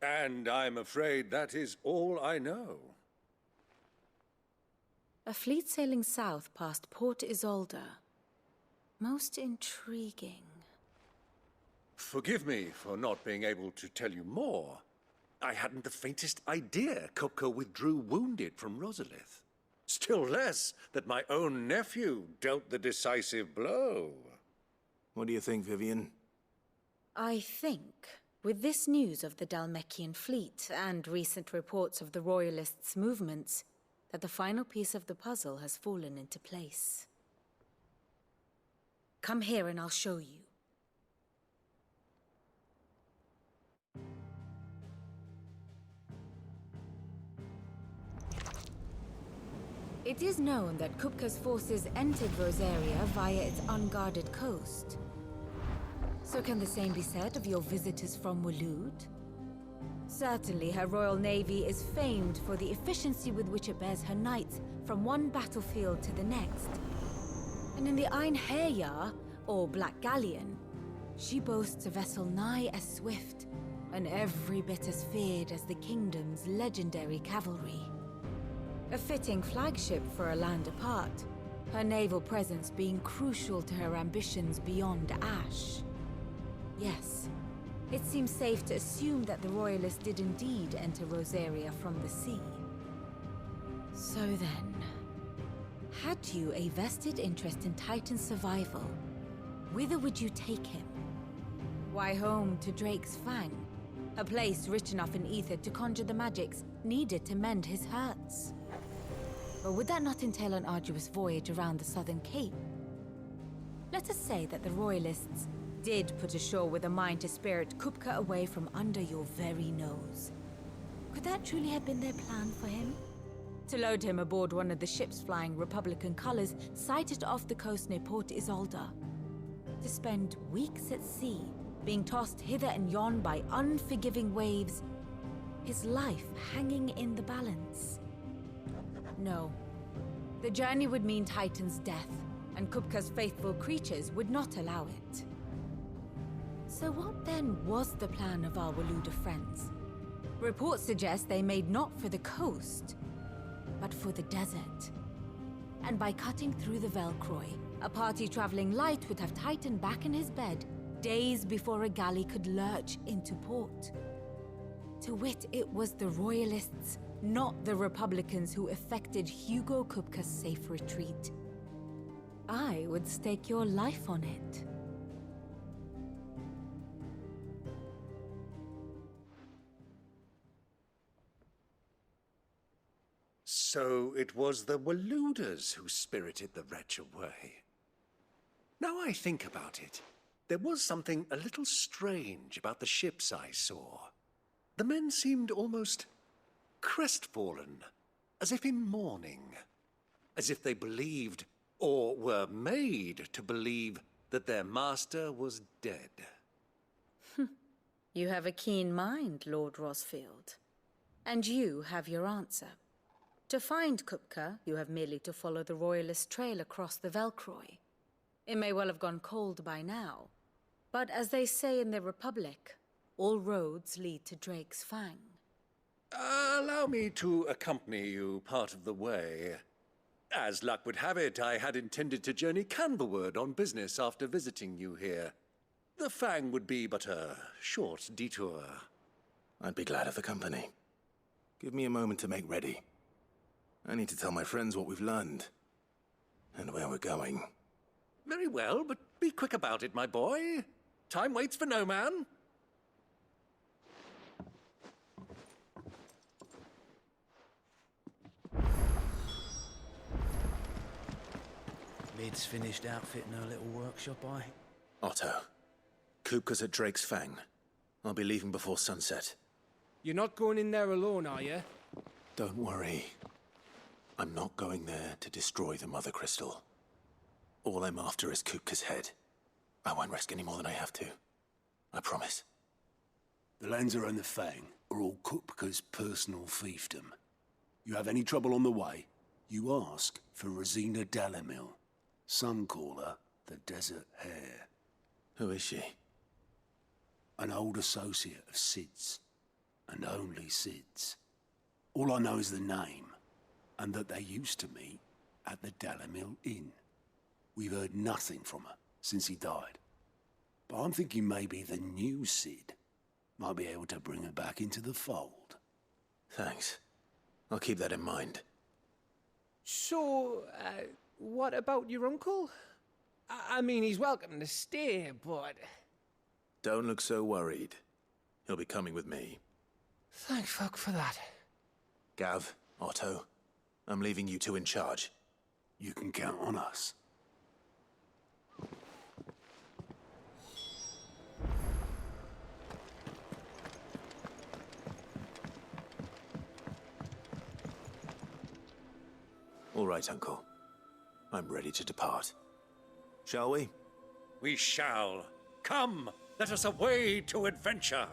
And I'm afraid that is all I know. A fleet sailing south past Port Isolde. Most intriguing. Forgive me for not being able to tell you more. I hadn't the faintest idea Kupka withdrew wounded from Rosalith. Still less that my own nephew dealt the decisive blow. What do you think, Vivian? I think, with this news of the Dhalmekian fleet and recent reports of the Royalists' movements, that the final piece of the puzzle has fallen into place. Come here and I'll show you. It is known that Kupka's forces entered Rosaria via its unguarded coast. So can the same be said of your visitors from Waloed? Certainly her royal navy is famed for the efficiency with which it bears her knights from one battlefield to the next. And in the Heir, or Black Galleon, she boasts a vessel nigh as swift, and every bit as feared as the kingdom's legendary cavalry. A fitting flagship for a land apart, her naval presence being crucial to her ambitions beyond Ash. Yes, it seems safe to assume that the Royalists did indeed enter Rosaria from the sea. So then, had you a vested interest in Titan's survival, whither would you take him? Why, home to Drake's Fang, a place rich enough in ether to conjure the magics needed to mend his hurts. But would that not entail an arduous voyage around the southern cape? Let us say that the Royalists did put ashore with a mind to spirit Kupka away from under your very nose. Could that truly have been their plan for him? To load him aboard one of the ships flying Republican colors sighted off the coast near Port Isolde. To spend weeks at sea, being tossed hither and yon by unforgiving waves, his life hanging in the balance. No. The journey would mean Titan's death, and Kupka's faithful creatures would not allow it. So what then was the plan of our Waluda friends? Reports suggest they made not for the coast, but for the desert. And by cutting through the Velcroy, a party traveling light would have Titan back in his bed days before a galley could lurch into port. To wit, it was the Royalists, not the Republicans, who effected Hugo Kupka's safe retreat. I would stake your life on it. So it was the Waludas who spirited the wretch away. Now I think about it, there was something a little strange about the ships I saw. The men seemed almost crestfallen, as if in mourning, as if they believed, or were made to believe, that their master was dead. You have a keen mind, Lord Rosfield. And you have your answer. To find Kupka, you have merely to follow the Royalist trail across the Velcroy. It may well have gone cold by now, but as they say in the Republic, all roads lead to Drake's Fang. Allow me to accompany you part of the way. As luck would have it, I had intended to journey Canberward on business after visiting you here. The Fang would be but a short detour. I'd be glad of the company. Give me a moment to make ready. I need to tell my friends what we've learned, and where we're going. Very well, but be quick about it, my boy. Time waits for no man. Lid's finished outfitting her little workshop, Otto, Kupka's at Drake's Fang. I'll be leaving before sunset. You're not going in there alone, are you? Don't worry. I'm not going there to destroy the Mother Crystal. All I'm after is Kupka's head. I won't risk any more than I have to. I promise. The Lancer and the Fang are all Kupka's personal fiefdom. You have any trouble on the way, you ask for Rosina Dalamil. Some call her the Desert Heir. Who is she? An old associate of Sid's, and only Sid's. All I know is the name, and that they used to meet at the Dalamil Inn. We've heard nothing from her since he died. But I'm thinking maybe the new Sid might be able to bring her back into the fold. Thanks. I'll keep that in mind. So, what about your uncle? I mean, he's welcome to stay, but... Don't look so worried. He'll be coming with me. Thank fuck for that. Gav, Otto, I'm leaving you two in charge. You can count on us. All right, Uncle. I'm ready to depart. Shall we? We shall. Come, let us away to adventure.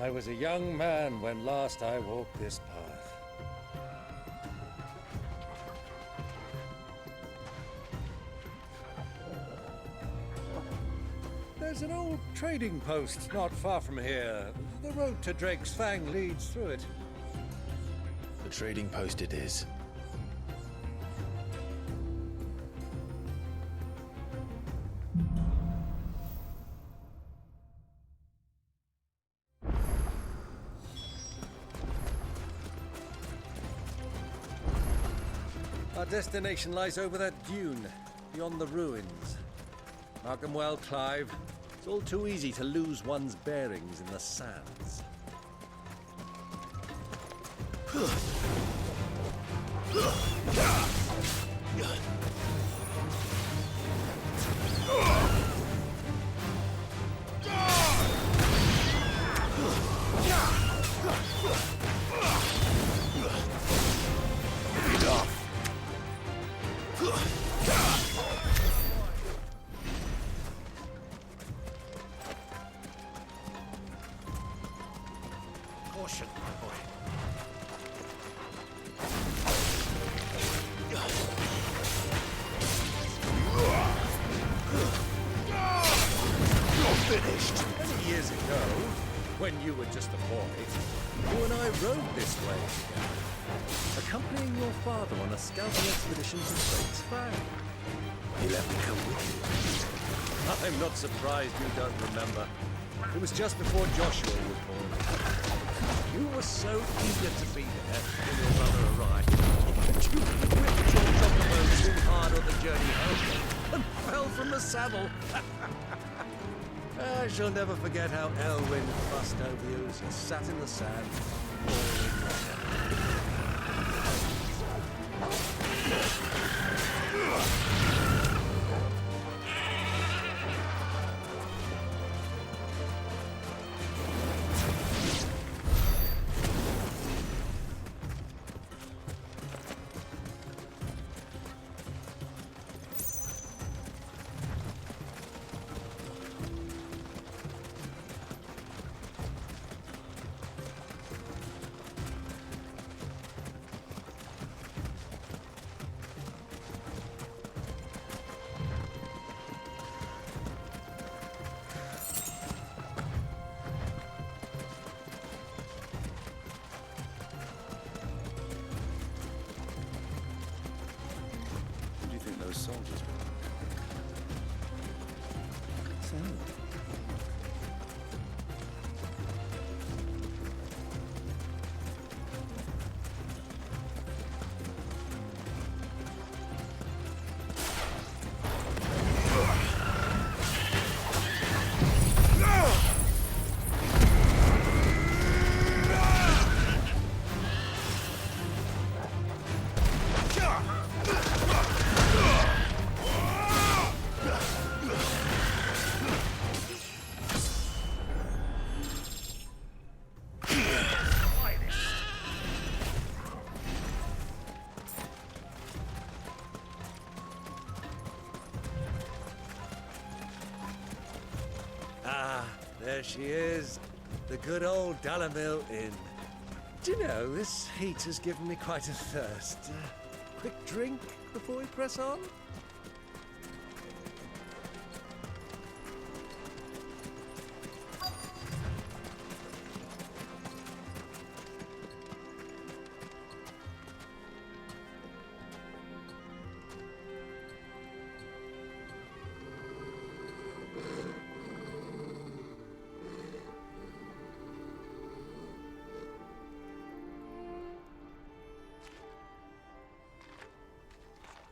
I was a young man when last I walked this path. There's an old trading post not far from here. The road to Drake's Fang leads through it. The trading post it is. Our destination lies over that dune, beyond the ruins. Mark 'em well, Clive. It's all too easy to lose one's bearings in the sands. Caution, my boy. You're finished! Many years ago, when you were just a boy, you and I rode this way together, accompanying your father on a scouting expedition to Drake's Fang. He let me come with you. I'm not surprised you don't remember. It was just before Joshua was born. You were so eager to be there when your brother arrived that you whipped your chocobo too hard on the journey home and fell from the saddle. I shall never forget how Elwyn fussed over you as you sat in the sand, boiling water. Those soldiers. So. There she is, the good old Dalamil Inn. Do you know, this heat has given me quite a thirst. Quick drink before we press on?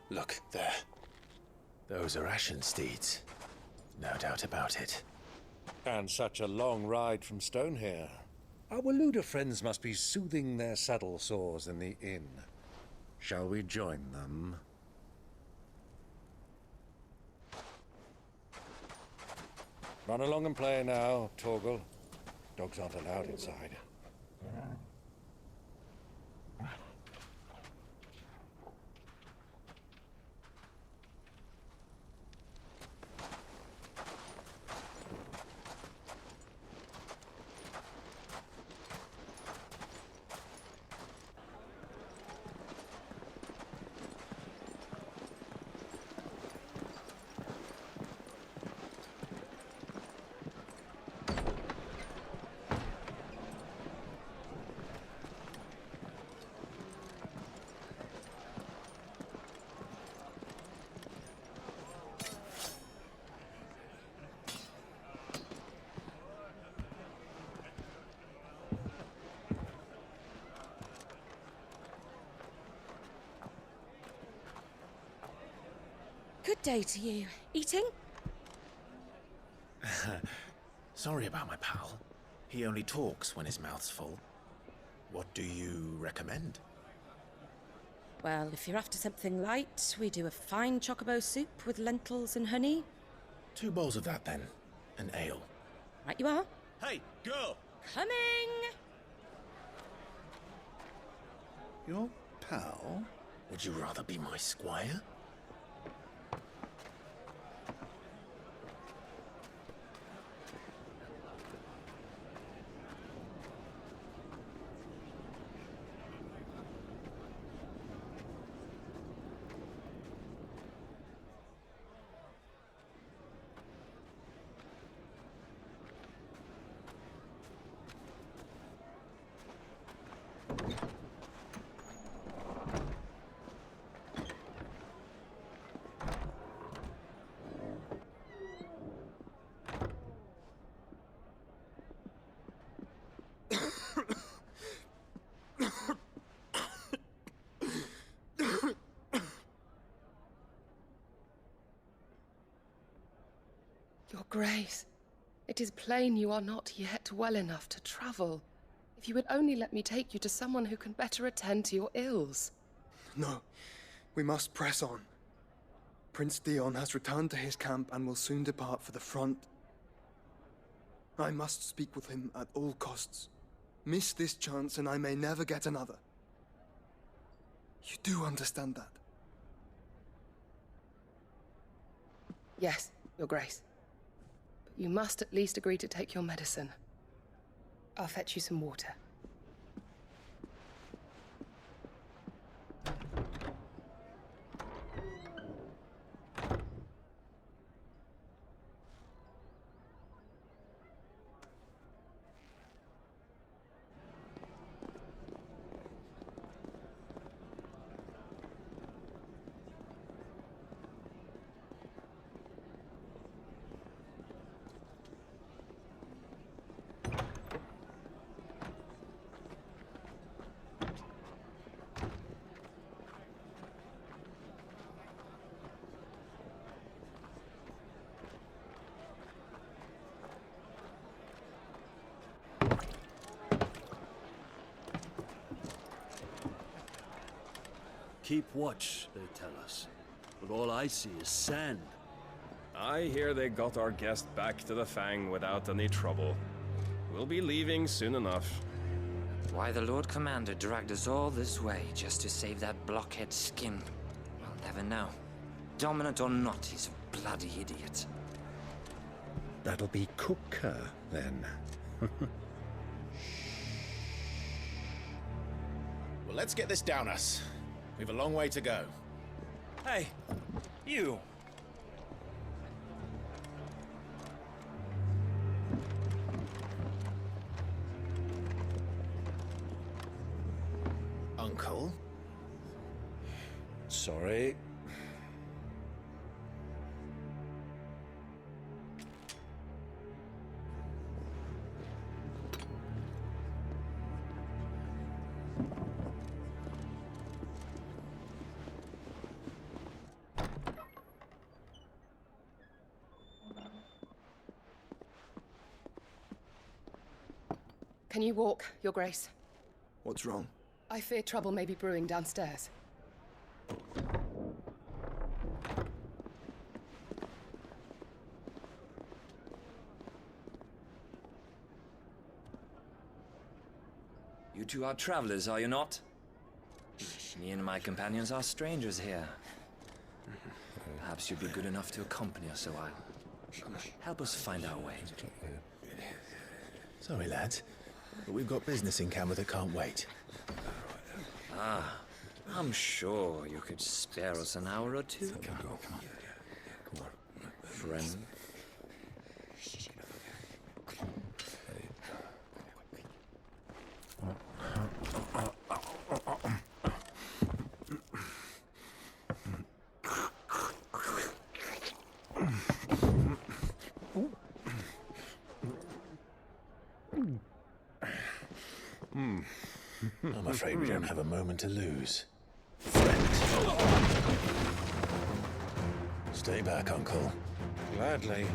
Look, there. Those are Ashen steeds. No doubt about it. And such a long ride from Stonehair. Our Waluda friends must be soothing their saddle sores in the inn. Shall we join them? Run along and play now, Torgal. Dogs aren't allowed inside. Good day to you. Eating? Sorry about my pal. He only talks when his mouth's full. What do you recommend? Well, if you're after something light, we do a fine chocobo soup with lentils and honey. 2 bowls of that, then. An ale. Right you are. Hey, girl! Coming! Your pal? Would you rather be my squire? Your Grace, it is plain you are not yet well enough to travel. If you would only let me take you to someone who can better attend to your ills. No, we must press on. Prince Theon has returned to his camp and will soon depart for the front. I must speak with him at all costs. Miss this chance and I may never get another. You do understand that? Yes, Your Grace. But you must at least agree to take your medicine. I'll fetch you some water. Keep watch, they tell us. But all I see is sand. I hear they got our guest back to the Fang without any trouble. We'll be leaving soon enough. Why the Lord Commander dragged us all this way just to save that blockhead skin, we'll never know. Dominant or not, he's a bloody idiot. That'll be Kupka, then. Well, let's get this down us. We've a long way to go. Hey, you! Uncle? Sorry. Can you walk, Your Grace? What's wrong? I fear trouble may be brewing downstairs. You two are travelers, are you not? Me and my companions are strangers here. Perhaps you'd be good enough to accompany us a while. Help us find our way. Sorry, lads, but we've got business in camera that can't wait. Ah, I'm sure you could spare us an hour or two. Come on. Friend. I'm afraid we don't have a moment to lose. Stay back, Uncle. Gladly.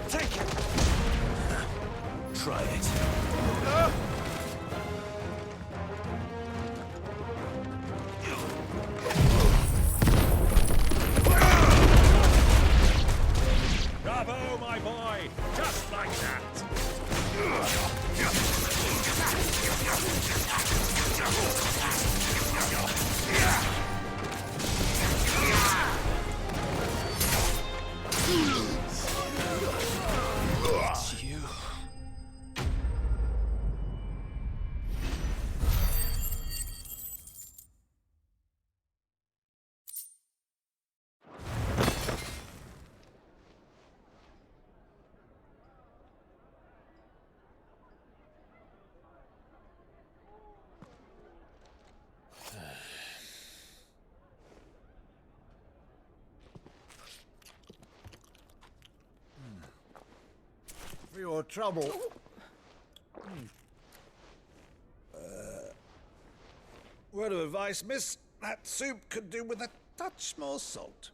Take it! Try it. Bravo, my boy! Just like that! It's you. For your trouble. Word of advice, miss. That soup could do with a touch more salt.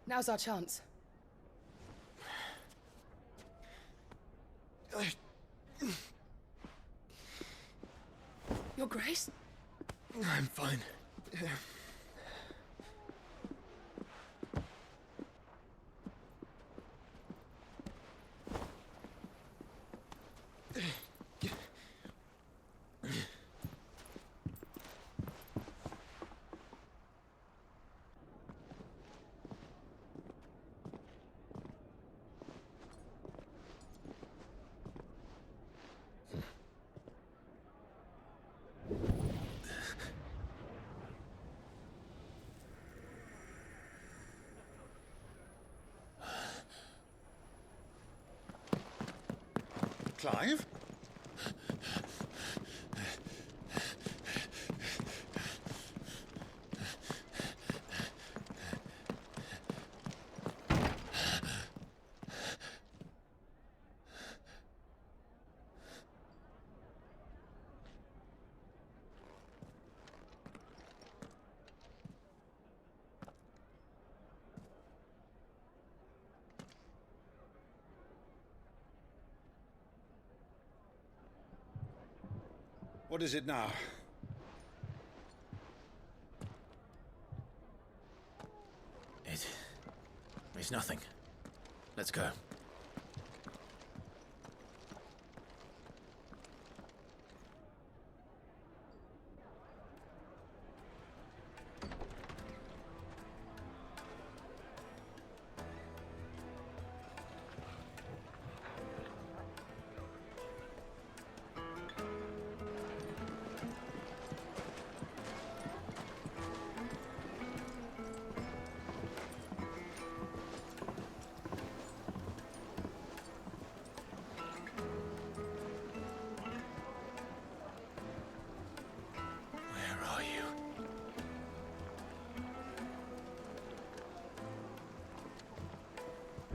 Now's our chance. Your Grace? I'm fine. Clive? What is it now? It's nothing. Let's go.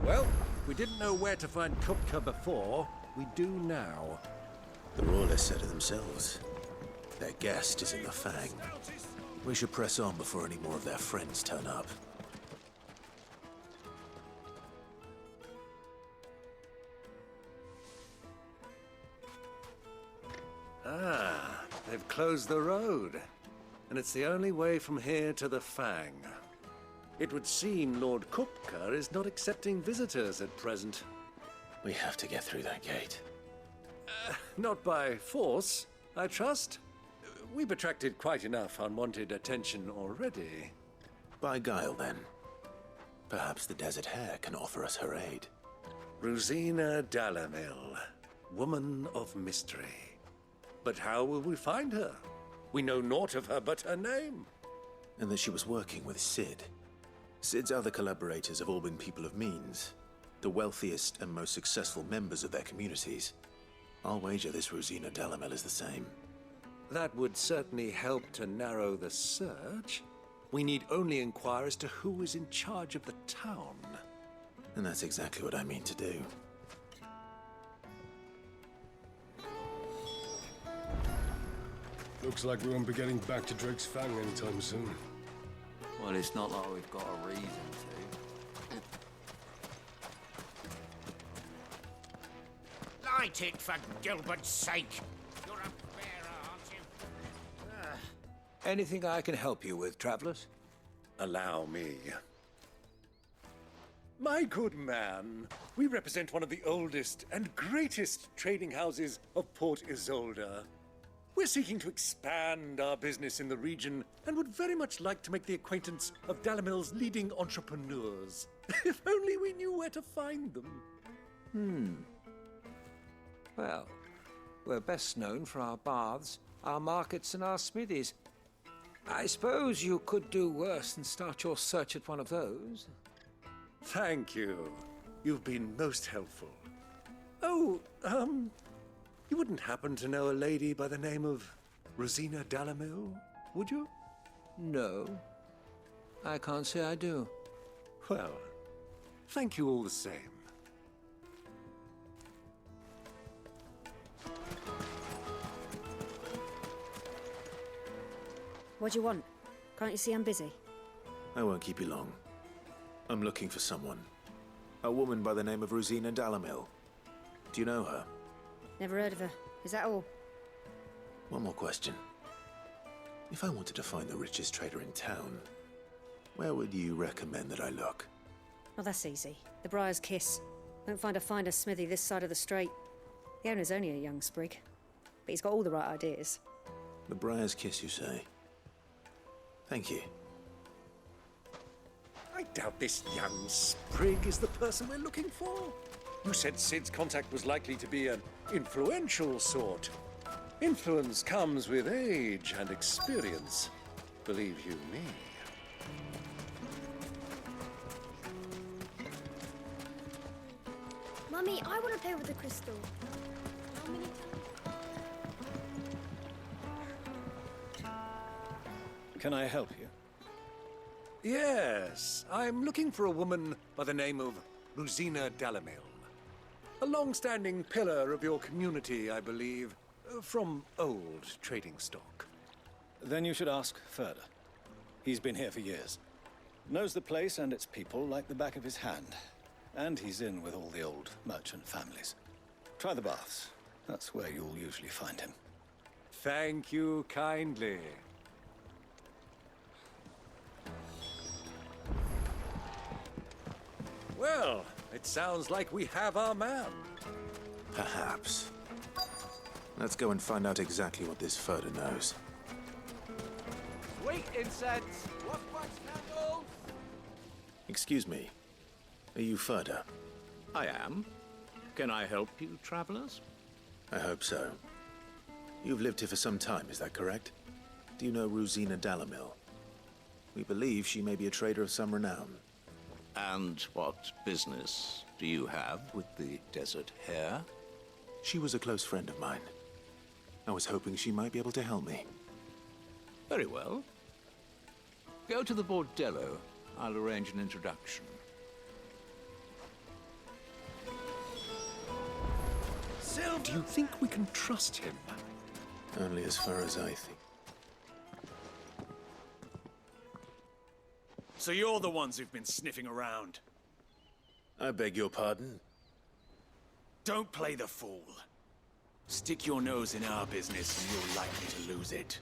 Well, we didn't know where to find Kupka before. We do now. The Royalists said it themselves. Their guest is in the Fang. We should press on before any more of their friends turn up. Ah, they've closed the road. And it's the only way from here to the Fang. It would seem Lord Kupka is not accepting visitors at present. We have to get through that gate. Not by force, I trust. We've attracted quite enough unwanted attention already. By guile, then. Perhaps the Desert Heir can offer us her aid. Rosina Dalamil, woman of mystery. But how will we find her? We know naught of her but her name. And that she was working with Sid. Sid's other collaborators have all been people of means, the wealthiest and most successful members of their communities. I'll wager this Rosina Dalamil is the same. That would certainly help to narrow the search. We need only inquire as to who is in charge of the town. And that's exactly what I mean to do. Looks like we won't be getting back to Drake's Fang anytime soon. Well, it's not like we've got a reason to. Light it, for Gilbert's sake! You're a bearer, aren't you? Anything I can help you with, travelers? Allow me. My good man, we represent one of the oldest and greatest trading houses of Port Isolde. We're seeking to expand our business in the region and would very much like to make the acquaintance of Dalamil's leading entrepreneurs. If only we knew where to find them. Well, we're best known for our baths, our markets, and our smithies. I suppose you could do worse than start your search at one of those. Thank you. You've been most helpful. Oh, you wouldn't happen to know a lady by the name of Rosina Dalamil, would you? No, I can't say I do. Well, thank you all the same. What do you want? Can't you see I'm busy? I won't keep you long. I'm looking for someone. A woman by the name of Rosina Dalamil. Do you know her? Never heard of her. Is that all? One more question. If I wanted to find the richest trader in town, where would you recommend that I look? Oh, that's easy. The Briar's Kiss. Won't find a finer smithy this side of the strait. The owner's only a young sprig, but he's got all the right ideas. The Briar's Kiss, you say? Thank you. I doubt this young sprig is the person we're looking for. You said Sid's contact was likely to be an influential sort. Influence comes with age and experience, believe you me. Mummy, I want to play with the crystal. Can I help you? Yes, I'm looking for a woman by the name of Rosina Dalamil. A long-standing pillar of your community, I believe, from old trading stock. Then you should ask further. He's been here for years. Knows the place and its people like the back of his hand. And he's in with all the old merchant families. Try the baths. That's where you'll usually find him. Thank you kindly. Well, it sounds like we have our man. Perhaps. Let's go and find out exactly what this Furder knows. Sweet incense! Wax candles! Excuse me. Are you Furder? I am. Can I help you, travelers? I hope so. You've lived here for some time, is that correct? Do you know Rosina Dalamil? We believe she may be a trader of some renown. And what business do you have with the Desert Heir? She was a close friend of mine. I was hoping she might be able to help me. Very well. Go to the bordello. I'll arrange an introduction. Sylv, do you think we can trust him? Only as far as I think. So you're the ones who've been sniffing around? I beg your pardon? Don't play the fool. Stick your nose in our business and you're likely to lose it.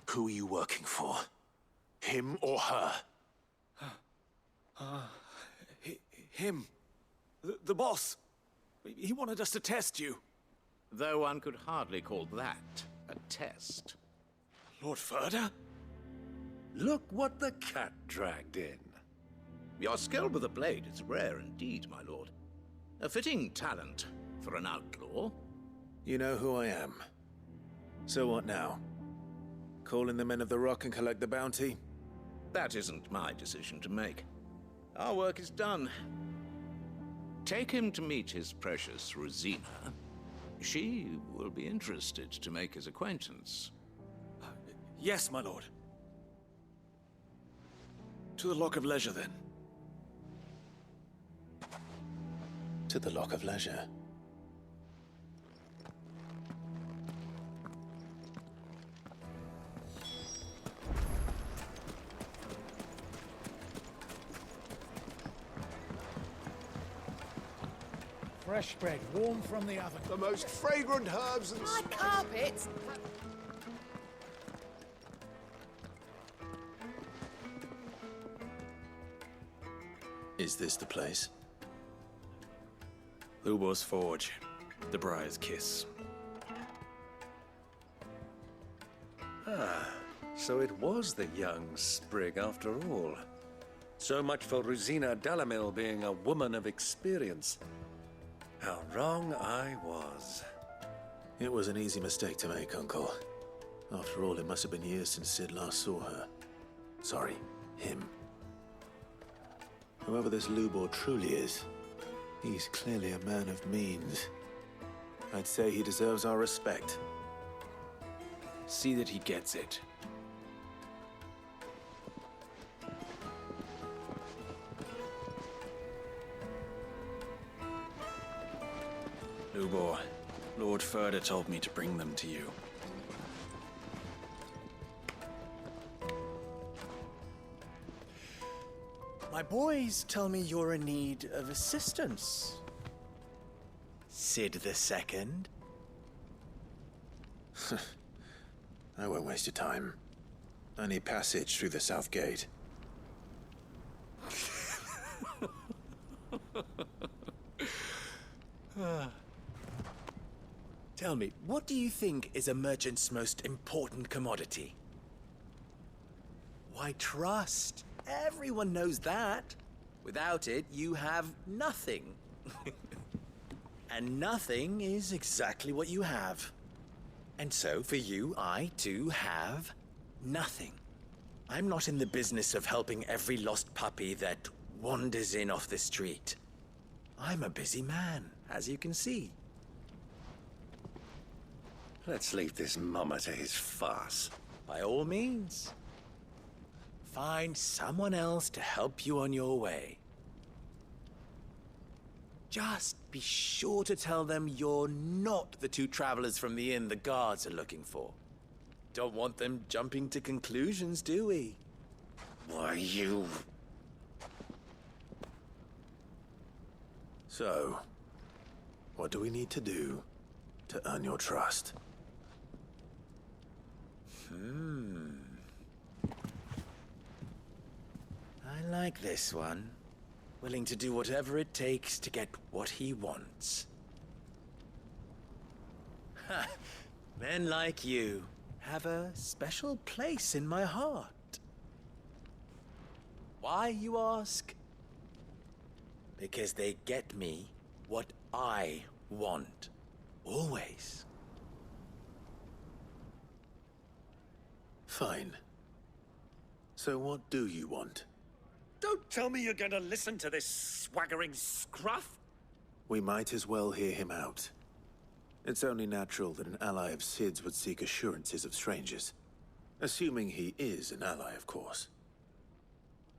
Who are you working for? Him or her? Him. The boss. He wanted us to test you. Though one could hardly call that a test. Lord Ferda? Look what the cat dragged in. Your skill with the blade is rare indeed, my lord. A fitting talent for an outlaw. You know who I am. So what now? Call in the Men of the Rock and collect the bounty? That isn't my decision to make. Our work is done. Take him to meet his precious Rosina. She will be interested to make his acquaintance. Yes, my lord. To the Lock of Leisure, then. To the Lock of Leisure. Fresh bread, warm from the oven. The most fragrant herbs and My carpets! Is this the place? Lubor's Forge. The Briar's Kiss. Ah, so it was the young sprig after all. So much for Rosina Dalamil being a woman of experience. How wrong I was. It was an easy mistake to make, Uncle. After all, it must have been years since Sid last saw her. Sorry, him. Whoever this Lubor truly is, he's clearly a man of means. I'd say he deserves our respect. See that he gets it. Lubor, Lord Ferda told me to bring them to you. My boys tell me you're in need of assistance. Sid the Second. I won't waste your time. I need passage through the south gate. Tell me, what do you think is a merchant's most important commodity? Why, trust. Everyone knows that. Without it, you have nothing. And nothing is exactly what you have. And so, for you, I, too, have nothing. I'm not in the business of helping every lost puppy that wanders in off the street. I'm a busy man, as you can see. Let's leave this mummer to his farce. By all means. Find someone else to help you on your way. Just be sure to tell them you're not the two travelers from the inn the guards are looking for. Don't want them jumping to conclusions, do we? Why, you... So, what do we need to do to earn your trust? I like this one. Willing to do whatever it takes to get what he wants. Ha! Men like you have a special place in my heart. Why, you ask? Because they get me what I want. Always. Fine. So what do you want? Don't tell me you're going to listen to this swaggering scruff! We might as well hear him out. It's only natural that an ally of Sid's would seek assurances of strangers. Assuming he is an ally, of course.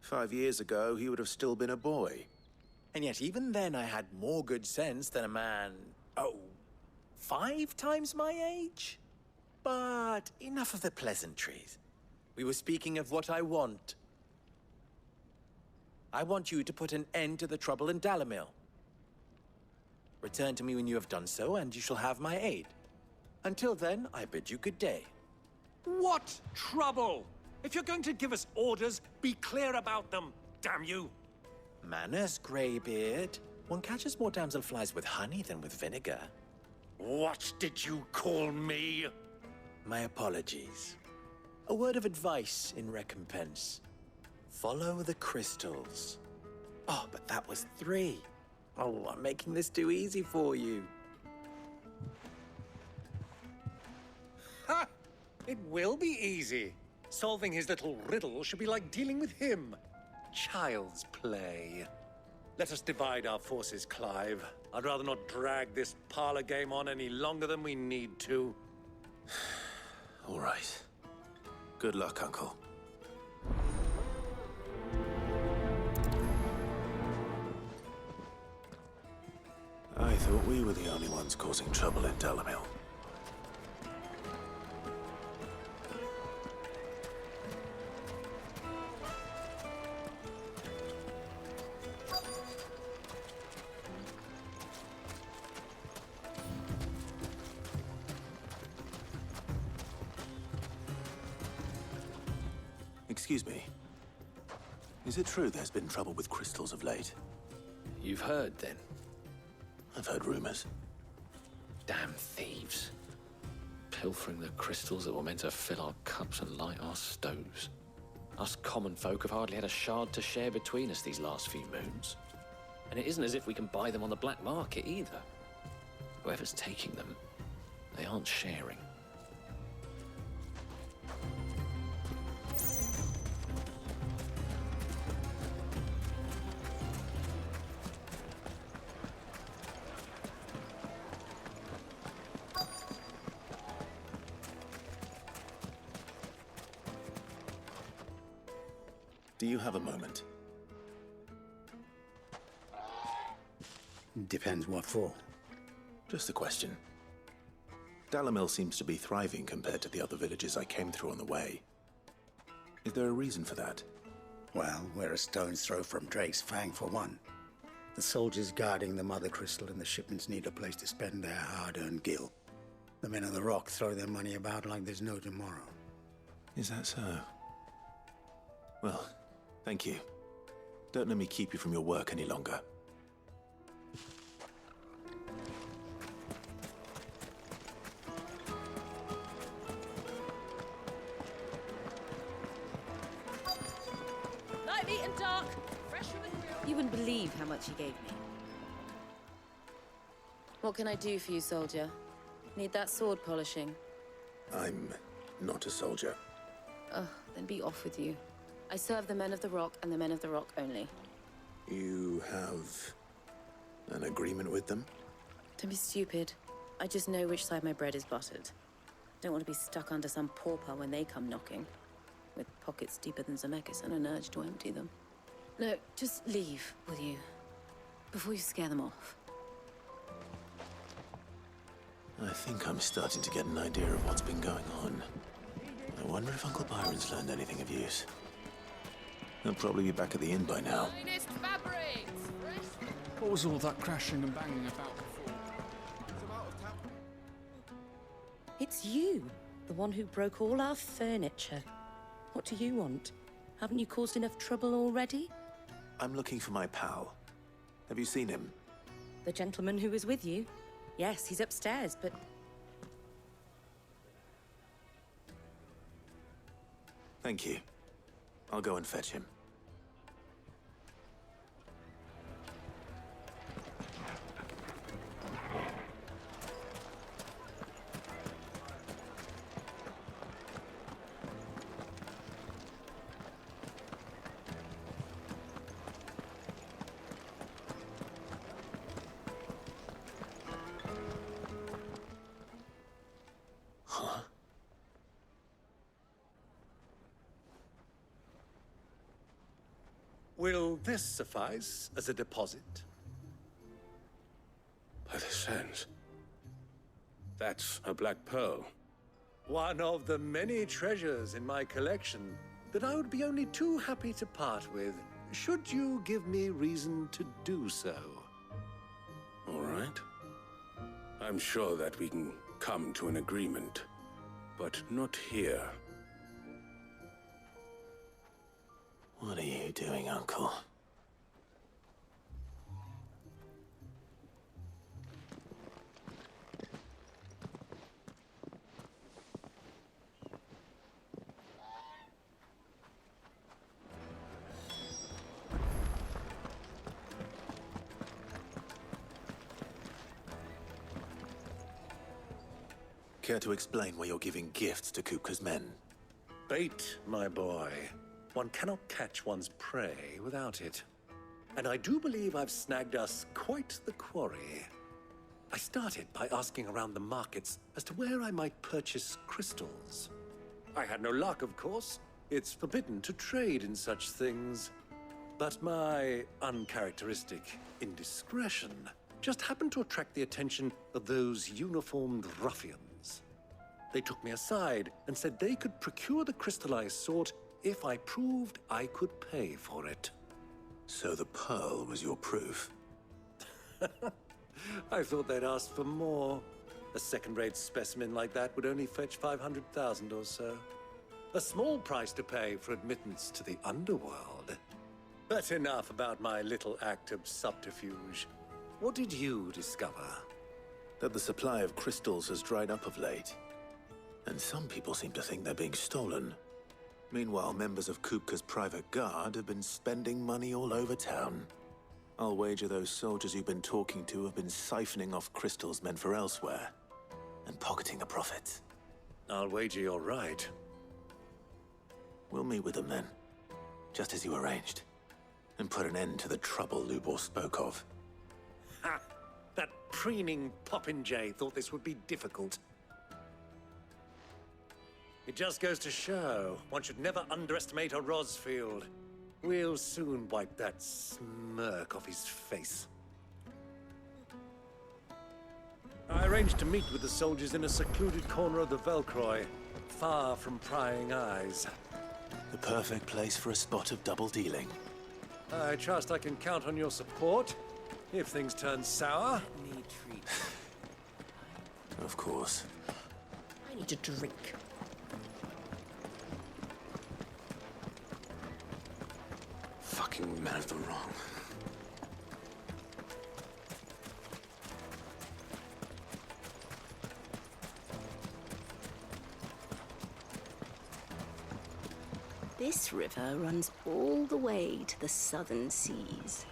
5 years ago, he would have still been a boy. And yet even then I had more good sense than a man, 5 times my age? But enough of the pleasantries. We were speaking of what I want. I want you to put an end to the trouble in Dalamil. Return to me when you have done so, and you shall have my aid. Until then, I bid you good day. What trouble? If you're going to give us orders, be clear about them, damn you! Manners, Greybeard. One catches more damselflies with honey than with vinegar. What did you call me? My apologies. A word of advice in recompense. Follow the crystals. Oh, but that was 3. Oh, I'm making this too easy for you. Ha! It will be easy. Solving his little riddle should be like dealing with him. Child's play. Let us divide our forces, Clive. I'd rather not drag this parlor game on any longer than we need to. All right. Good luck, Uncle. I thought we were the only ones causing trouble in Dalamil. Excuse me. Is it true there's been trouble with crystals of late? You've heard, then? I've heard rumors. Damn thieves. Pilfering the crystals that were meant to fill our cups and light our stoves. Us common folk have hardly had a shard to share between us these last few moons. And it isn't as if we can buy them on the black market either. Whoever's taking them, they aren't sharing. Do you have a moment? Depends what for. Just a question. Dalamil seems to be thriving compared to the other villages I came through on the way. Is there a reason for that? Well, we're a stone's throw from Drake's Fang for one. The soldiers guarding the Mother Crystal and the shipments need a place to spend their hard-earned gil. The men of the Rock throw their money about like there's no tomorrow. Is that so? Well, thank you. Don't let me keep you from your work any longer. Light, meat and dark. Fresh from the grill. You wouldn't believe how much he gave me. What can I do for you, soldier? Need that sword polishing? I'm not a soldier. Ugh, then be off with you. I serve the men of the Rock and the men of the Rock only. You have an agreement with them? Don't be stupid. I just know which side my bread is buttered. Don't want to be stuck under some pauper when they come knocking. With pockets deeper than Zemeckis and an urge to empty them. No, just leave, will you? Before you scare them off. I think I'm starting to get an idea of what's been going on. I wonder if Uncle Byron's learned anything of use. He'll probably be back at the inn by now. Finest fabrics! What was all that crashing and banging about before? It's you, the one who broke all our furniture. What do you want? Haven't you caused enough trouble already? I'm looking for my pal. Have you seen him? The gentleman who was with you? Yes, he's upstairs, but... Thank you. I'll go and fetch him. Will this suffice as a deposit? By the sands. That's a black pearl. One of the many treasures in my collection that I would be only too happy to part with, should you give me reason to do so. All right. I'm sure that we can come to an agreement. but not here. What are you doing, Uncle? Care to explain why you're giving gifts to Kupka's men? Bait, my boy. One cannot catch one's prey without it. And I do believe I've snagged us quite the quarry. I started by asking around the markets as to where I might purchase crystals. I had no luck, of course. It's forbidden to trade in such things. But my uncharacteristic indiscretion just happened to attract the attention of those uniformed ruffians. They took me aside and said they could procure the crystal I sought if I proved I could pay for it. So the pearl was your proof? I thought they'd ask for more. A second-rate specimen like that would only fetch 500,000 or so. A small price to pay for admittance to the underworld. But enough about my little act of subterfuge. What did you discover? That the supply of crystals has dried up of late. And some people seem to think they're being stolen. Meanwhile, members of Kupka's private guard have been spending money all over town. I'll wager those soldiers you've been talking to have been siphoning off crystals meant for elsewhere, and pocketing the profits. I'll wager you're right. We'll meet with them then, just as you arranged, and put an end to the trouble Lubor spoke of. Ha! That preening popinjay thought this would be difficult. It just goes to show, one should never underestimate a Rosfield. We'll soon wipe that smirk off his face. I arranged to meet with the soldiers in a secluded corner of the Velcroy, far from prying eyes. The perfect place for a spot of double dealing. I trust I can count on your support, if things turn sour. Of course. I need a drink. Fucking man of the wrong. This river runs all the way to the southern seas.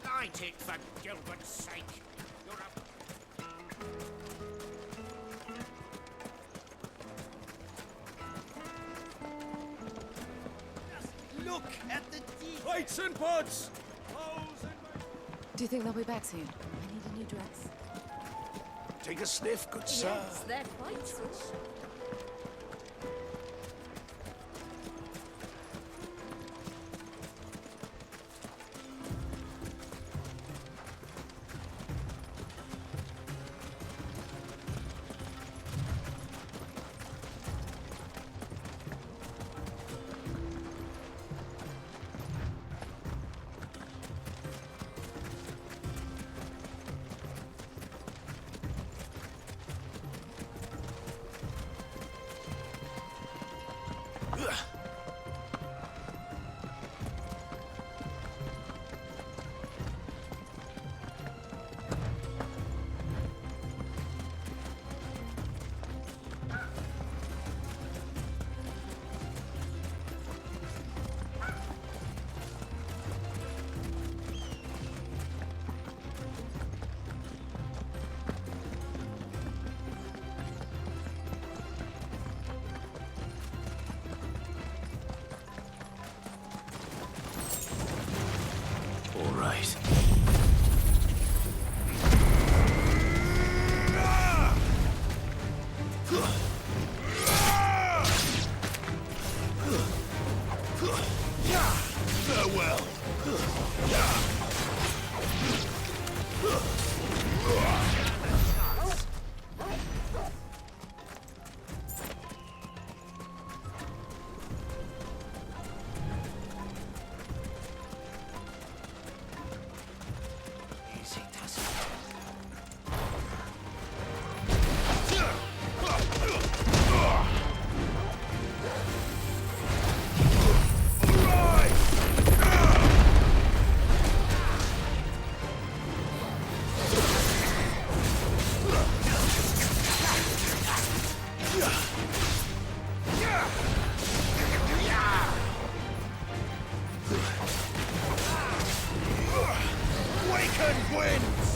Light it, for Gilbert's sake. You're a... Just look at the details. Plates and pots! Do you think they'll be back soon? I need a new dress. Take a sniff, good sir. Yes, they're quite sore. Right. Farewell. Awakened winds!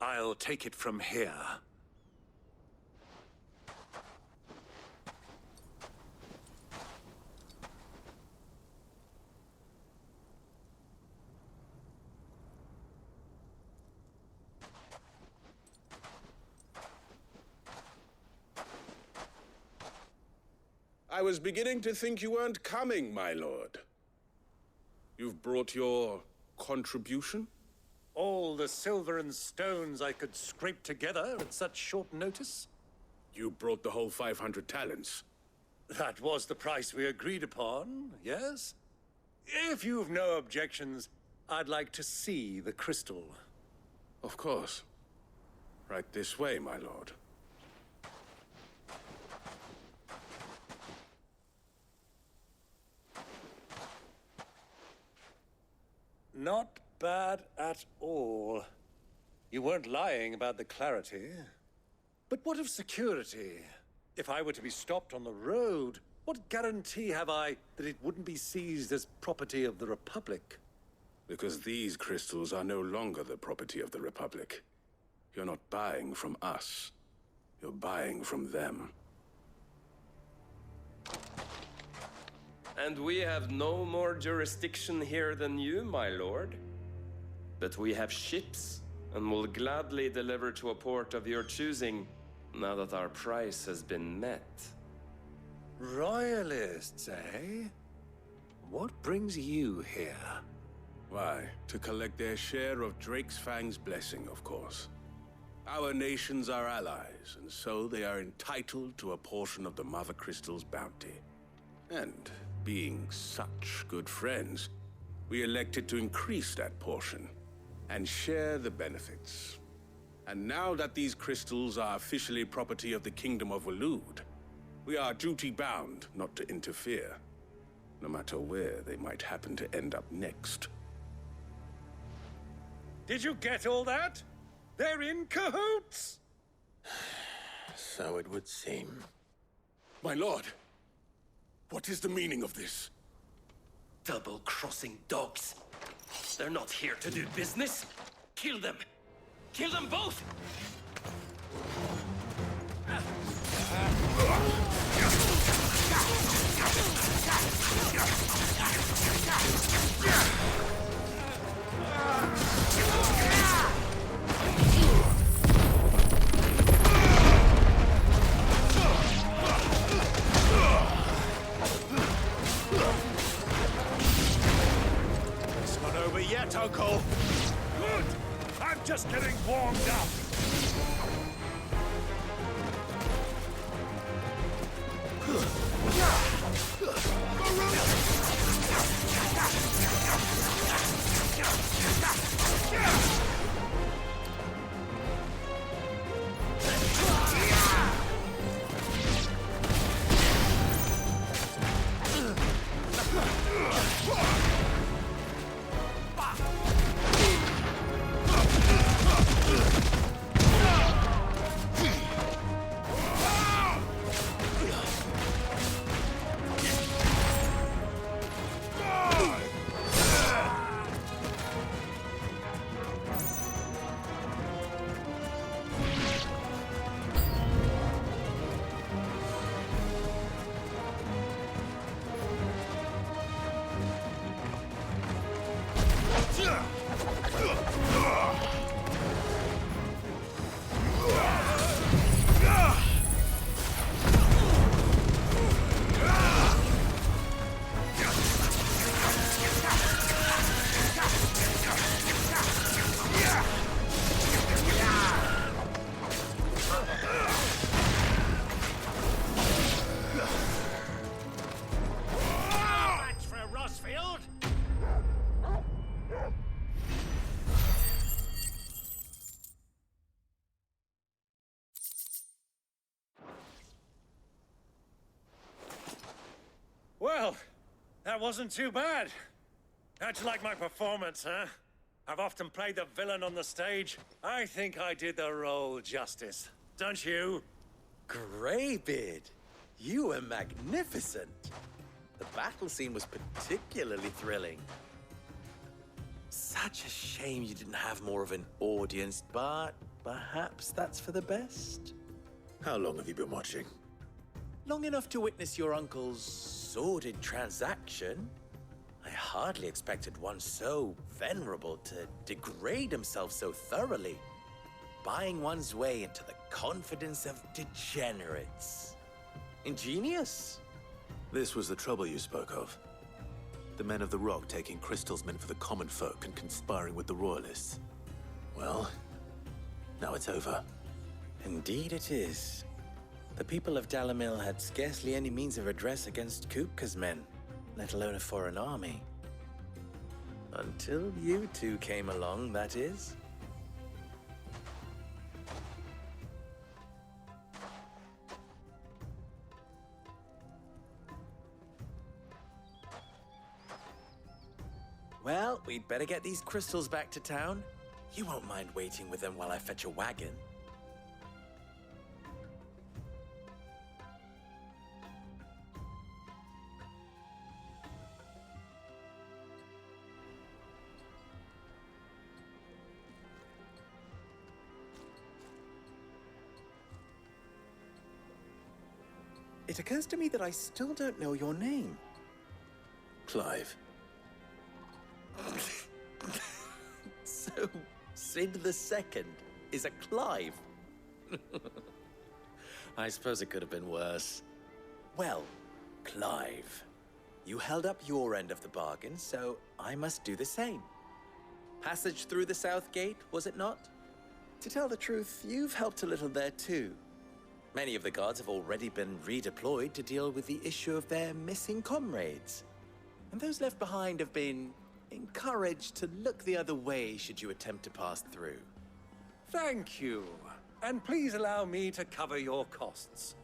I'll take it from here. I was beginning to think you weren't coming, my lord. You've brought your contribution? All the silver and stones I could scrape together at such short notice? You brought the whole 500 talents. That was the price we agreed upon, yes? If you've no objections, I'd like to see the crystal. Of course. Right this way, my lord. Not bad at all. You weren't lying about the clarity. But what of security? If I were to be stopped on the road, what guarantee have I that it wouldn't be seized as property of the Republic? Because these crystals are no longer the property of the Republic. You're not buying from us. You're buying from them. And we have no more jurisdiction here than you, my lord. But we have ships, and will gladly deliver to a port of your choosing, now that our price has been met. Royalists, eh? What brings you here? Why, to collect their share of Drake's Fang's blessing, of course. Our nations are allies, and so they are entitled to a portion of the Mother Crystal's bounty. And being such good friends, we elected to increase that portion and share the benefits. And now that these crystals are officially property of the Kingdom of Waloed, we are duty-bound not to interfere, no matter where they might happen to end up next. Did you get all that? They're in cahoots! So it would seem. My lord, what is the meaning of this? Double-crossing dogs. They're not here to do business. Kill them. Kill them both! It's not over yet, Uncle. Good! I'm just getting warmed up. Well, that wasn't too bad. How'd you like my performance, huh? I've often played the villain on the stage. I think I did the role justice. Don't you? Greybeard, you were magnificent. The battle scene was particularly thrilling. Such a shame you didn't have more of an audience, but perhaps that's for the best. How long have you been watching? Long enough to witness your uncle's sordid transaction. I hardly expected one so venerable to degrade himself so thoroughly, buying one's way into the confidence of degenerates. Ingenious. This was the trouble you spoke of. The men of the Rock taking crystals meant for the common folk and conspiring with the Royalists. Well, now it's over. Indeed it is. The people of Dalamil had scarcely any means of redress against Kupka's men, let alone a foreign army. Until you two came along, that is. Well, we'd better get these crystals back to town. You won't mind waiting with them while I fetch a wagon. It occurs to me that I still don't know your name. Clive. So, Sid the Second is a Clive? I suppose it could have been worse. Well, Clive, you held up your end of the bargain, so I must do the same. Passage through the South Gate, was it not? To tell the truth, you've helped a little there too. Many of the guards have already been redeployed to deal with the issue of their missing comrades. And those left behind have been encouraged to look the other way should you attempt to pass through. Thank you. And please allow me to cover your costs.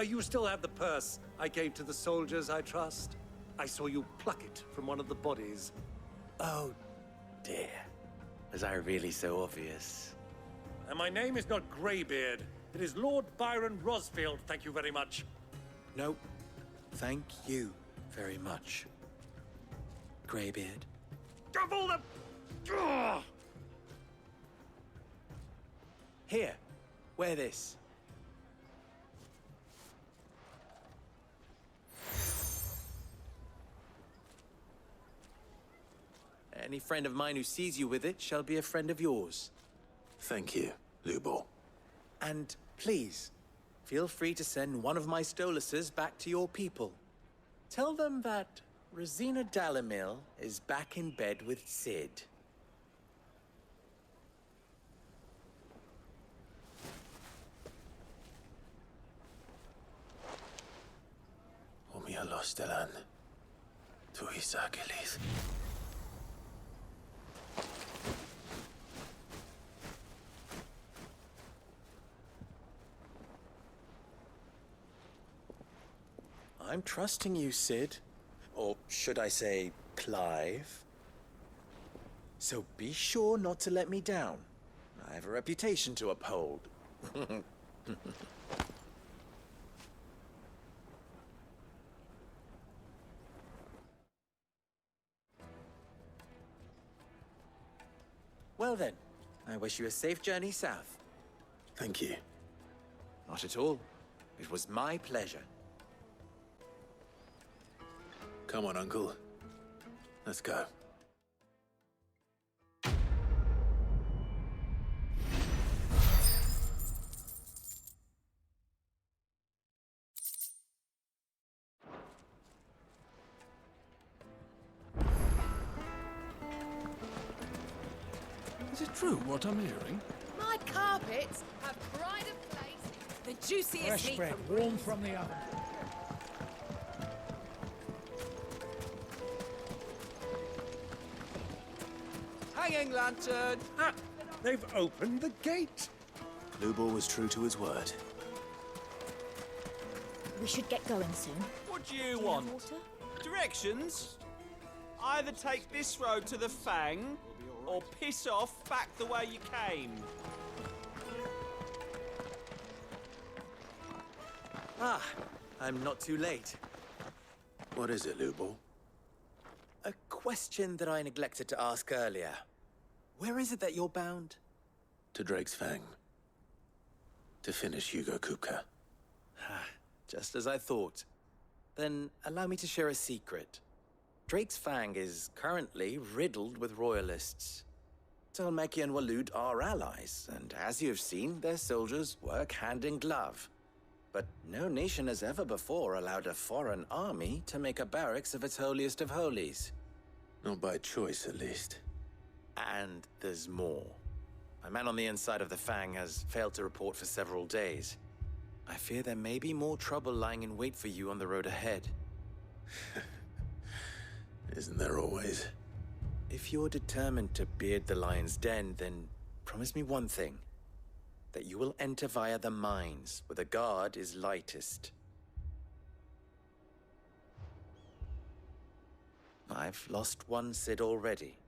You still have the purse I gave to the soldiers, I trust? I saw you pluck it from one of the bodies. Oh, dear. Was I really so obvious? And my name is not Greybeard. It is Lord Byron Rosfield, thank you very much. No, thank you very much, Greybeard. Of all the... Ugh! Here, wear this. Any friend of mine who sees you with it shall be a friend of yours. Thank you, Lubor. And please, feel free to send one of my Stoluses back to your people. Tell them that Rosina Dalamil is back in bed with Sid. Omia Lostelan. Tu Isakelis. I'm trusting you, Sid. Or should I say, Clive? So be sure not to let me down. I have a reputation to uphold. Well then, I wish you a safe journey south. Thank you. Not at all. It was my pleasure. Come on, Uncle. Let's go. Is it true what I'm hearing? My carpets have pride of place. The juiciest Fresh meat bread, from warm from the oven. Hanging lantern! Ah, they've opened the gate! Lubor was true to his word. We should get going soon. What do you want? Directions? Either take this road to the Fang, or piss off back the way you came. Ah, I'm not too late. What is it, Lubor? A question that I neglected to ask earlier. Where is it that you're bound? to Drake's Fang. To finish Hugo Kupka. Just as I thought. Then allow me to share a secret. Drake's Fang is currently riddled with royalists. Talmeki and Waloed are allies, and as you have seen, their soldiers work hand in glove. But no nation has ever before allowed a foreign army to make a barracks of its holiest of holies. Not by choice, at least. And there's more. A man on the inside of the Fang has failed to report for several days. I fear there may be more trouble lying in wait for you on the road ahead. Isn't there always? If you're determined to beard the lion's den, then promise me one thing. That you will enter via the mines, where the guard is lightest. I've lost one Cid already.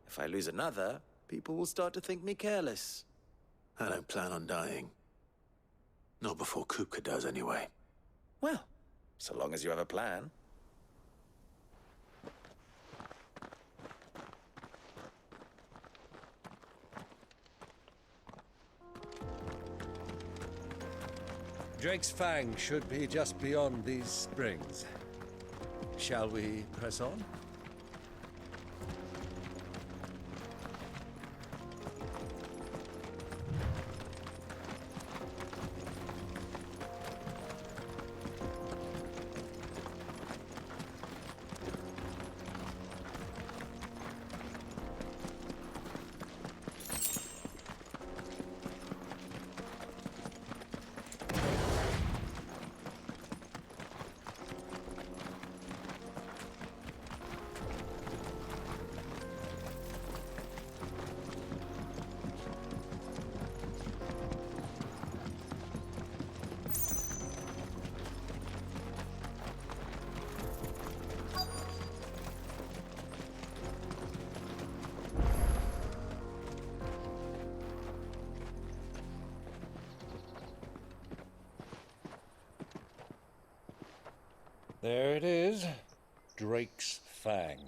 If I lose another, people will start to think me careless. I don't plan on dying. Not before Kupka does, anyway. Well, so long as you have a plan. Drake's Fang should be just beyond these springs. Shall we press on? There it is, Drake's Fang.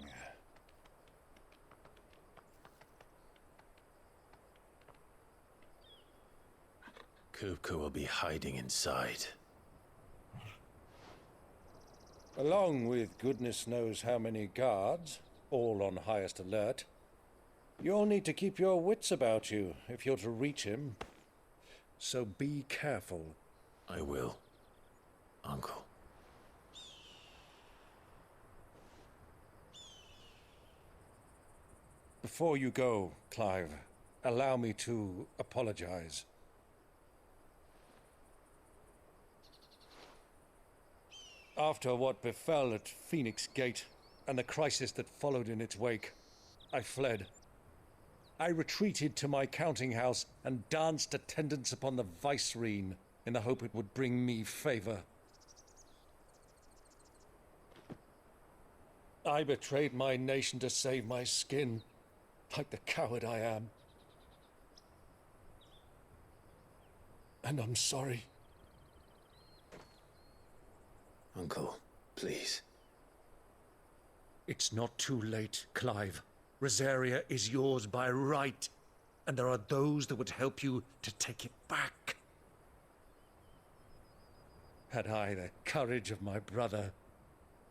Kupka will be hiding inside. Along with goodness knows how many guards, all on highest alert. You'll need to keep your wits about you if you're to reach him. So be careful. I will, Uncle. Before you go, Clive, allow me to apologize. After what befell at Phoenix Gate and the crisis that followed in its wake, I fled. I retreated to my counting house and danced attendance upon the vice-reine in the hope it would bring me favor. I betrayed my nation to save my skin, like the coward I am. And I'm sorry. Uncle, please. It's not too late, Clive. Rosaria is yours by right, and there are those that would help you to take it back. Had I the courage of my brother,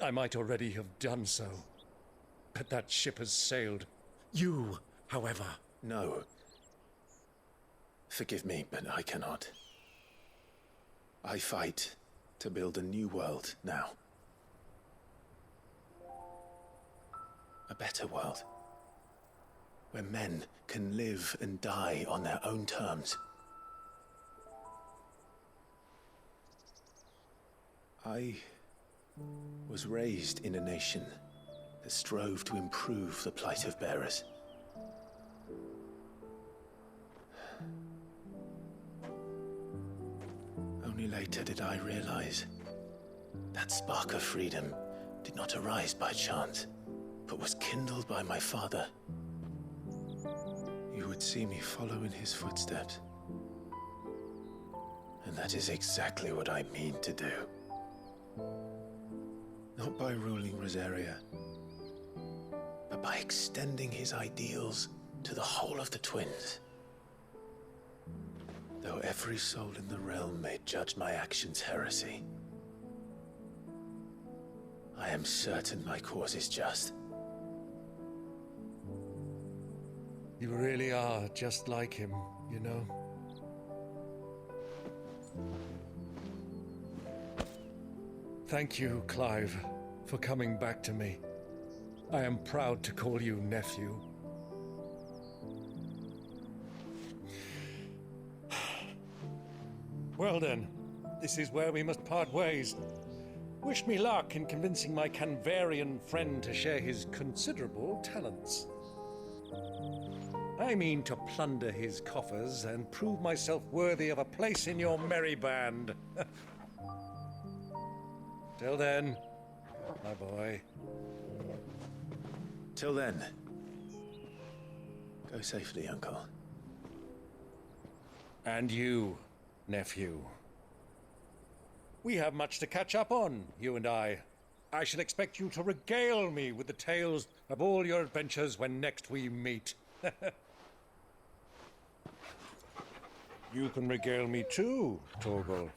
I might already have done so. But that ship has sailed. You, however... No. Forgive me, but I cannot. I fight to build a new world now. A better world. Where men can live and die on their own terms. I was raised in a nation that strove to improve the plight of bearers. Only later did I realize that spark of freedom did not arise by chance, but was kindled by my father. You would see me follow in his footsteps. And that is exactly what I mean to do. Not by ruling Rosaria, but by extending his ideals to the whole of the twins. Though every soul in the realm may judge my actions heresy, I am certain my cause is just. You really are just like him, you know? Thank you, Clive, for coming back to me. I am proud to call you nephew. Well then, this is where we must part ways. Wish me luck in convincing my Canvarian friend to share his considerable talents. I mean to plunder his coffers and prove myself worthy of a place in your merry band. Till then, my boy. Till then, go safely, Uncle. And you, nephew. We have much to catch up on, you and I. I shall expect you to regale me with the tales of all your adventures when next we meet. You can regale me too, Torgal.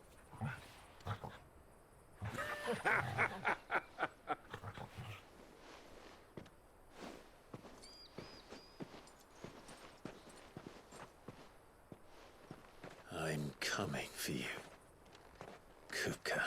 I'm coming for you, Kupka.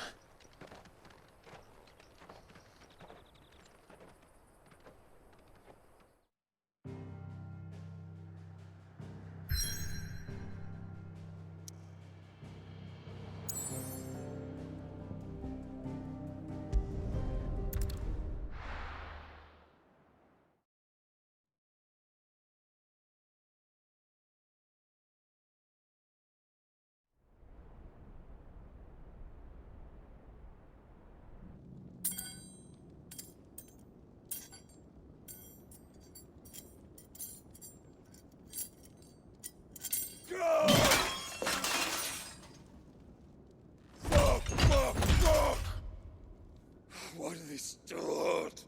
Why do they start?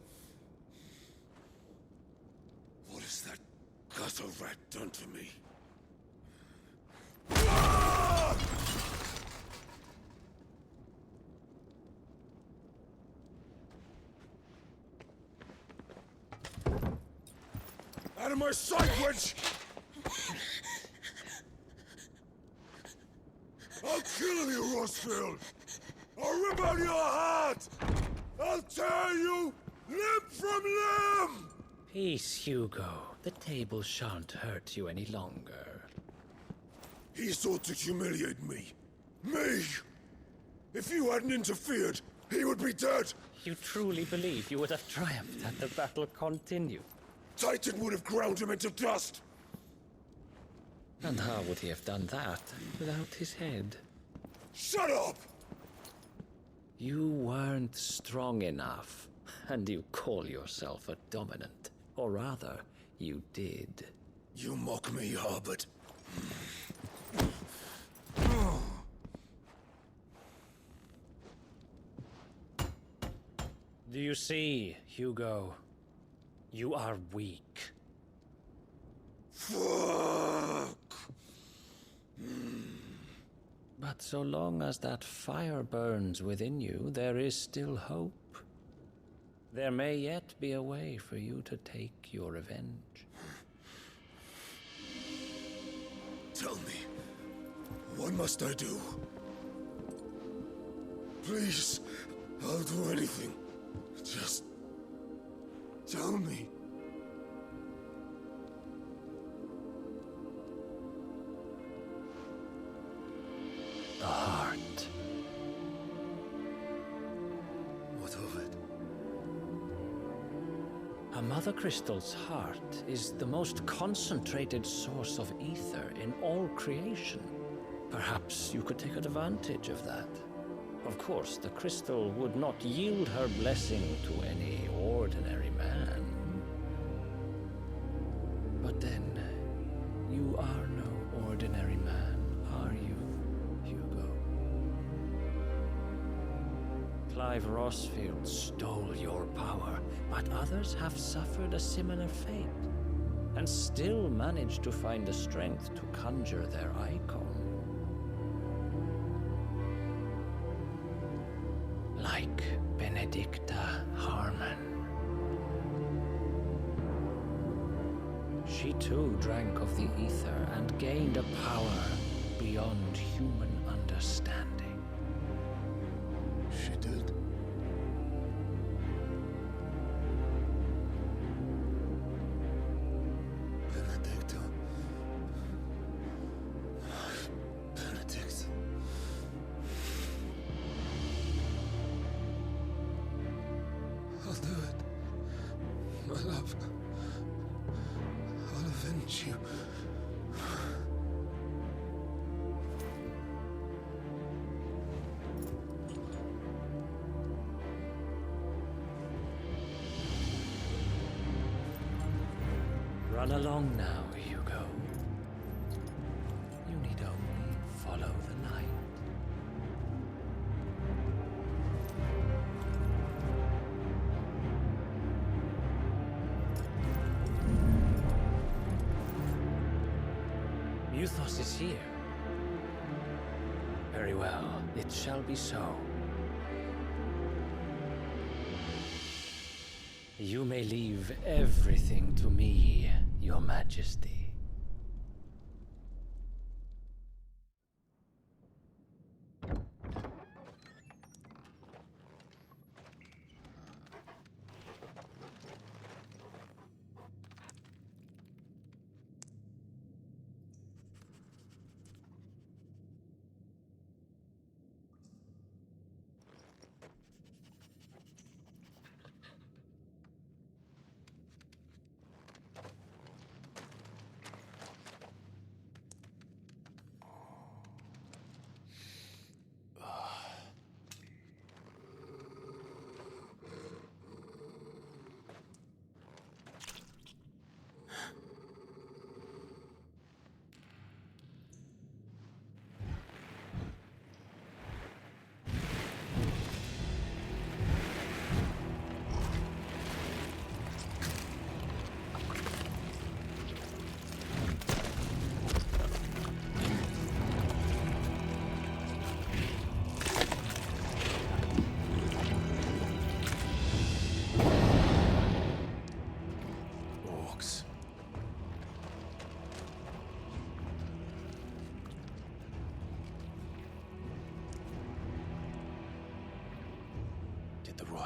What has that gutter rat done to me? Out of my sight, witch! I'll kill you, Rossfield! I'll rip out your heart! I'll tear you limb from limb! Peace, Hugo. The table shan't hurt you any longer. He sought to humiliate me. Me! If you hadn't interfered, he would be dead! You truly believe you would have triumphed had the battle continued? Titan would have ground him into dust! And how would he have done that without his head? Shut up! You weren't strong enough, and you call yourself a dominant. Or rather, you did. You mock me, Harbert. Do you see, Hugo? You are weak. Fuck! But so long as that fire burns within you, there is still hope. There may yet be a way for you to take your revenge. Tell me, what must I do? Please, I'll do anything. Just tell me. The heart. What of it? A mother crystal's heart is the most concentrated source of ether in all creation. Perhaps you could take advantage of that. Of course, the crystal would not yield her blessing to any ordinary man. But then, you are no ordinary man, are you, Hugo? Clive Rossfield stole your power, but others have suffered a similar fate, and still managed to find the strength to conjure their Eikon. like Benedicta Harmon. She too drank of the ether and gained a power beyond human understanding. She did. Benedicta. Benedict. I'll do it. My love. I'll avenge you. Run along now, Hugo. You need only follow the light. Muthos is here. Very well, it shall be so. You may leave everything to me, Your Majesty.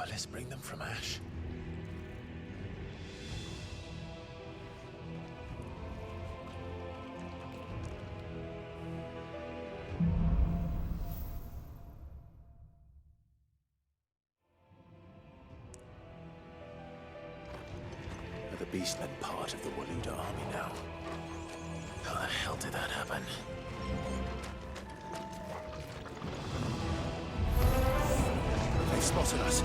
Let's bring them from Ash. Are the Beastmen part of the Waluda army now? How the hell did that happen? They spotted us.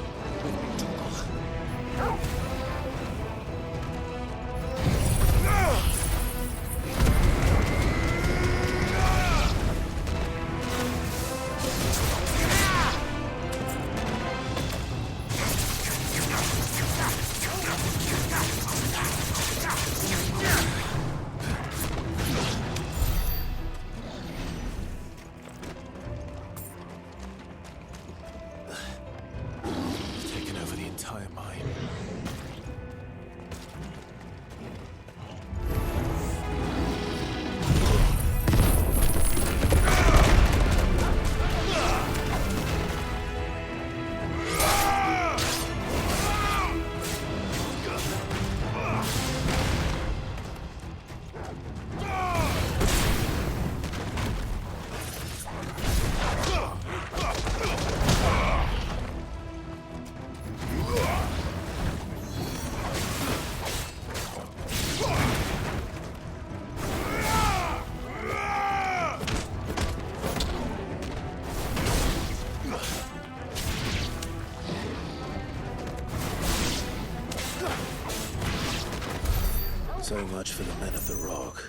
So much for the men of the Rock.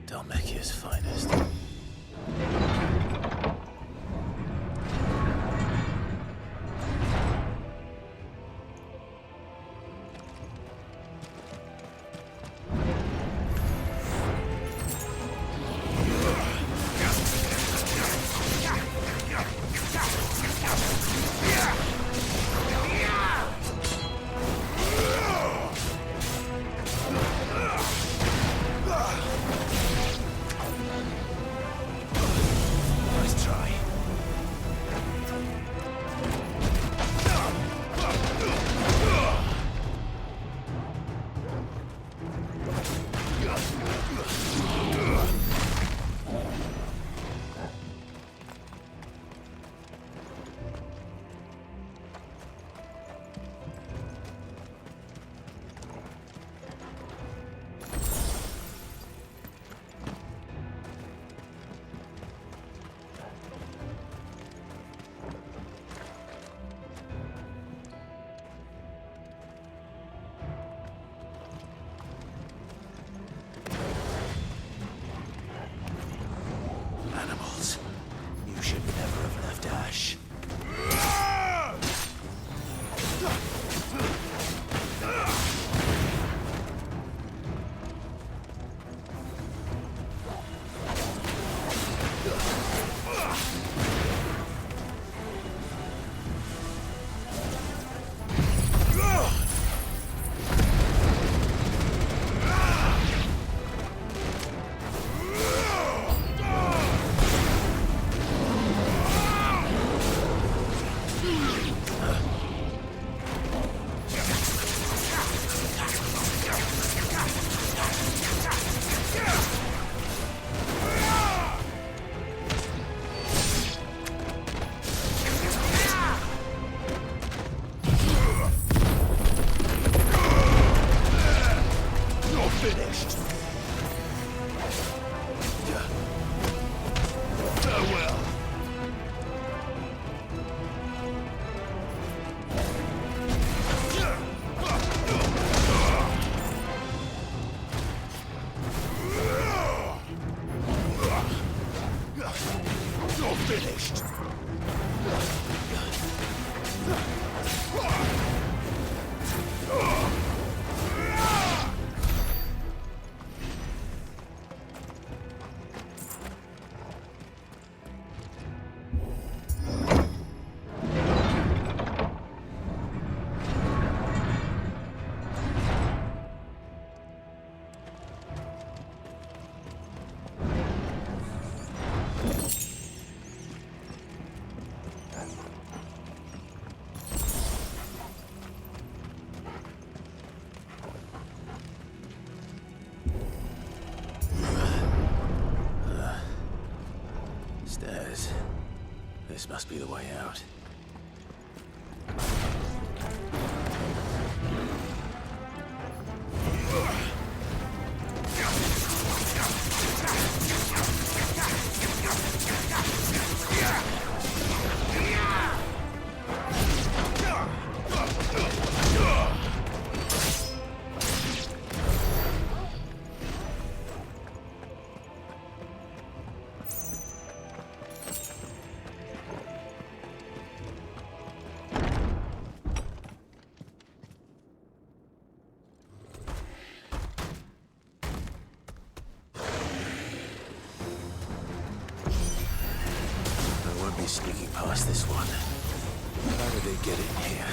Dalmekia's finest. mustache. Stairs. This must be the way out. Sneaking past this one. How did they get in here?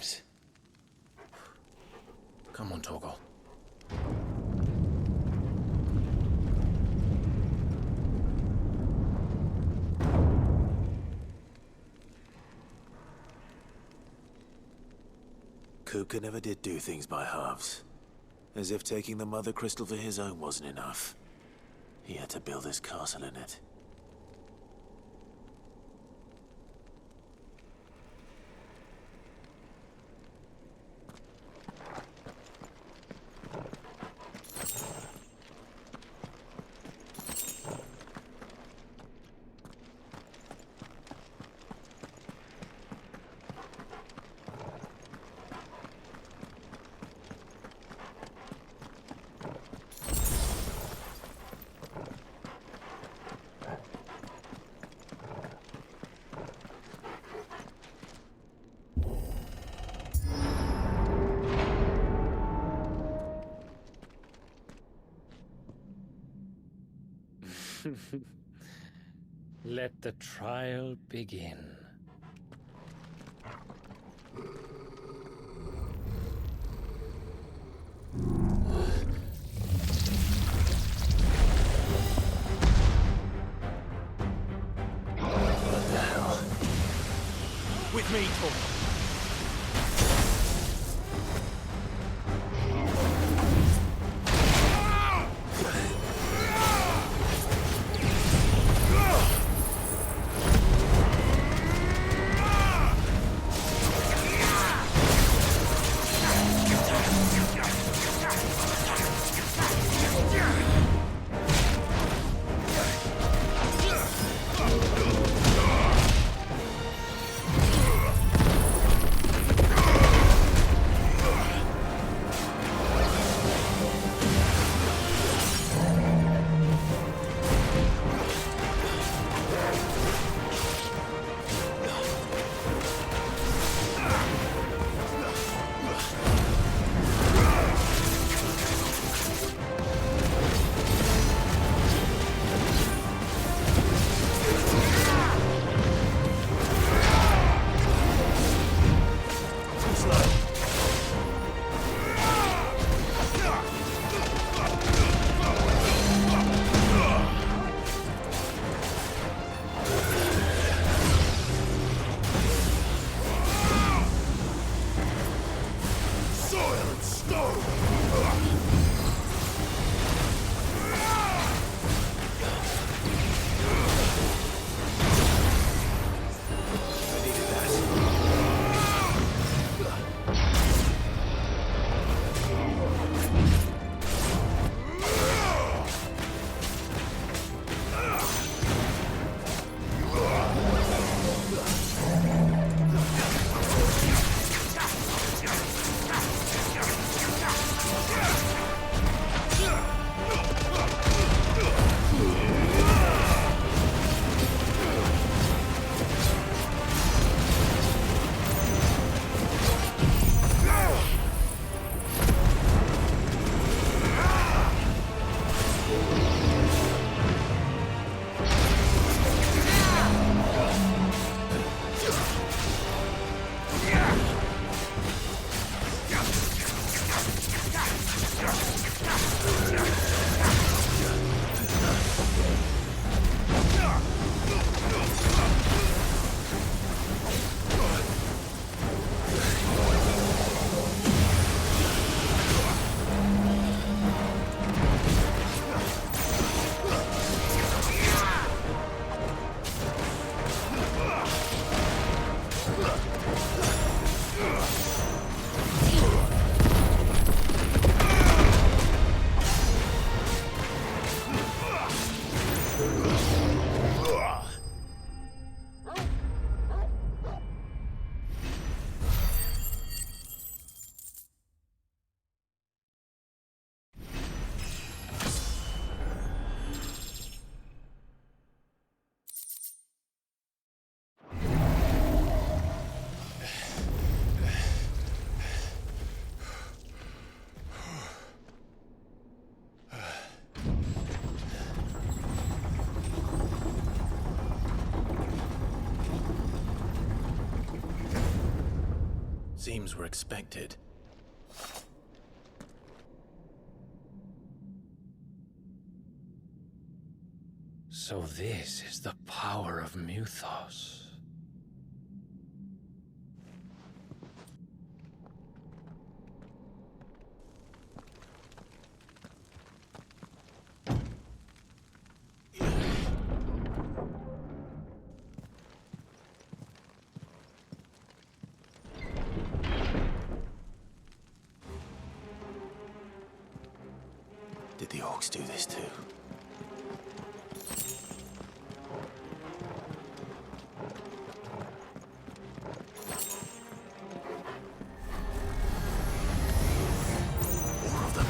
times. Come on, Torgal. Kupka never did do things by halves. As if taking the Mother Crystal for his own wasn't enough. He had to build his castle in it. Let the trial begin. What the hell? With me, Torgal. Seems we're expected. So this is the power of Mythos. Did the orcs do this too? More of them.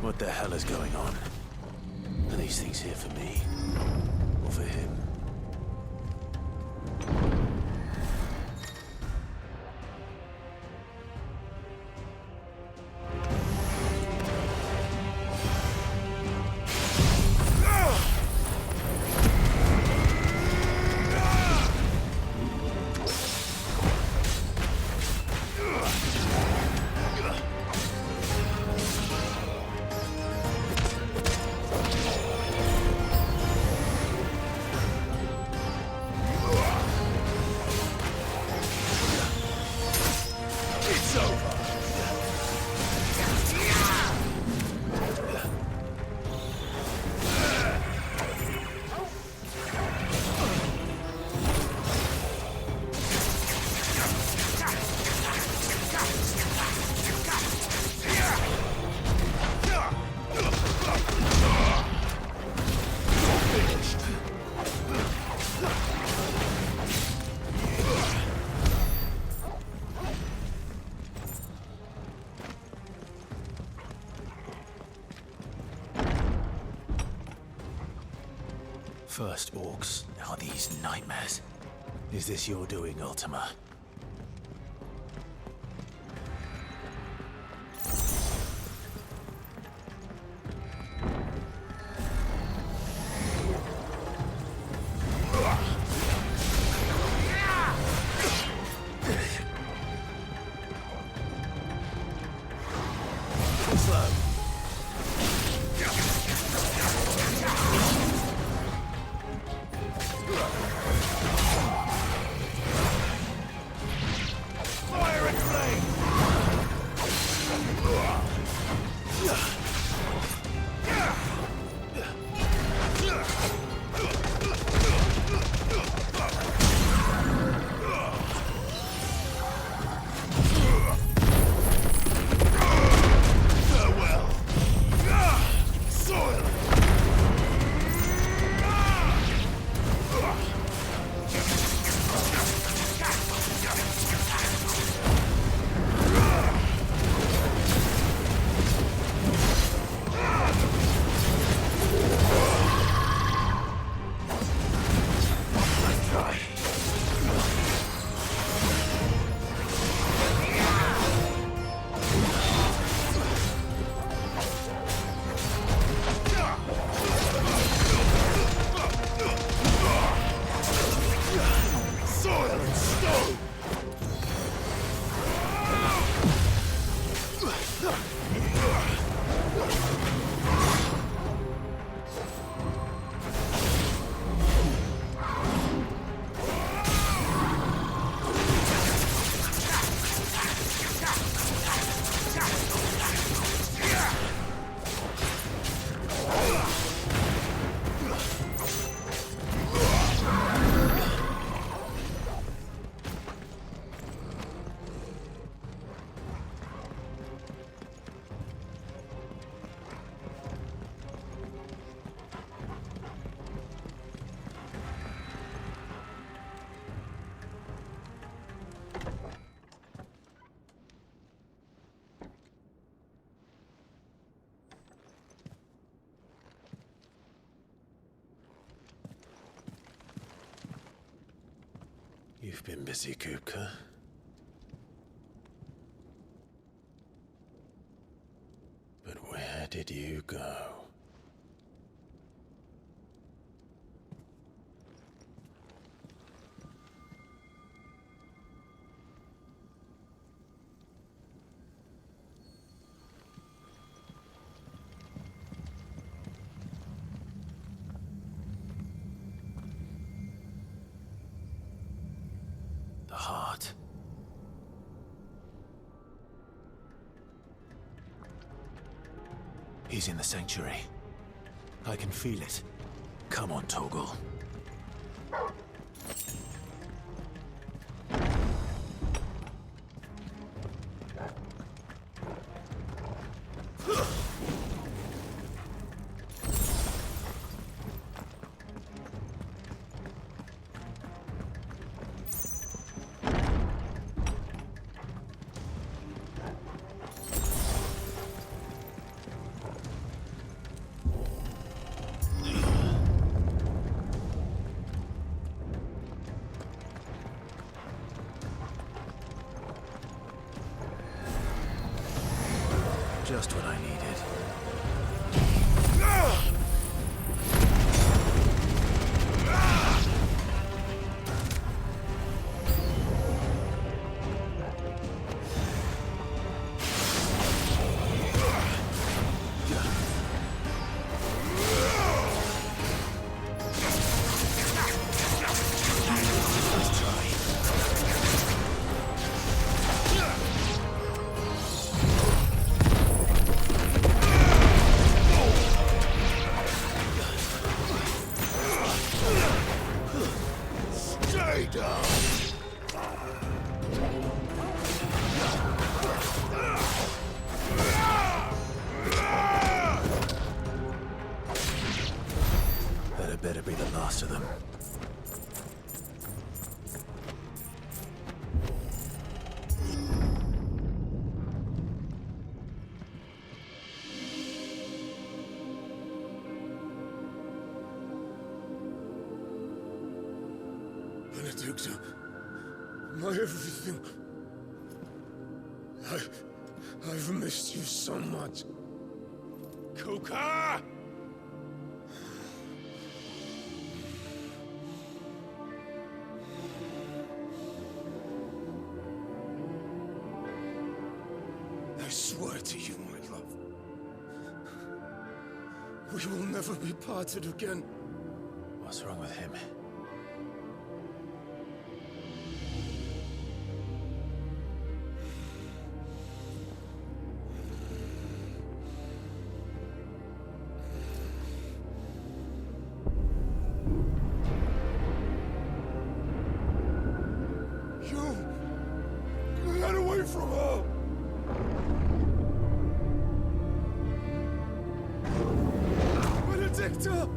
What the hell is going on? Are these things here for me? Or for him? First orcs, now these nightmares. Is this your doing, Ultima? You've been busy, Kupka. But where did you go? The heart. He's in the sanctuary. I can feel it. Come on, Toggle. Just what I needed. That better be the last of them. Benedicta, my everything. I've missed you so much. Kupka! I swear to you, my love, we will never be parted again. What's wrong with him? Get away from her! Benedicta!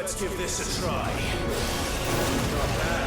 Let's give this a try. Not bad.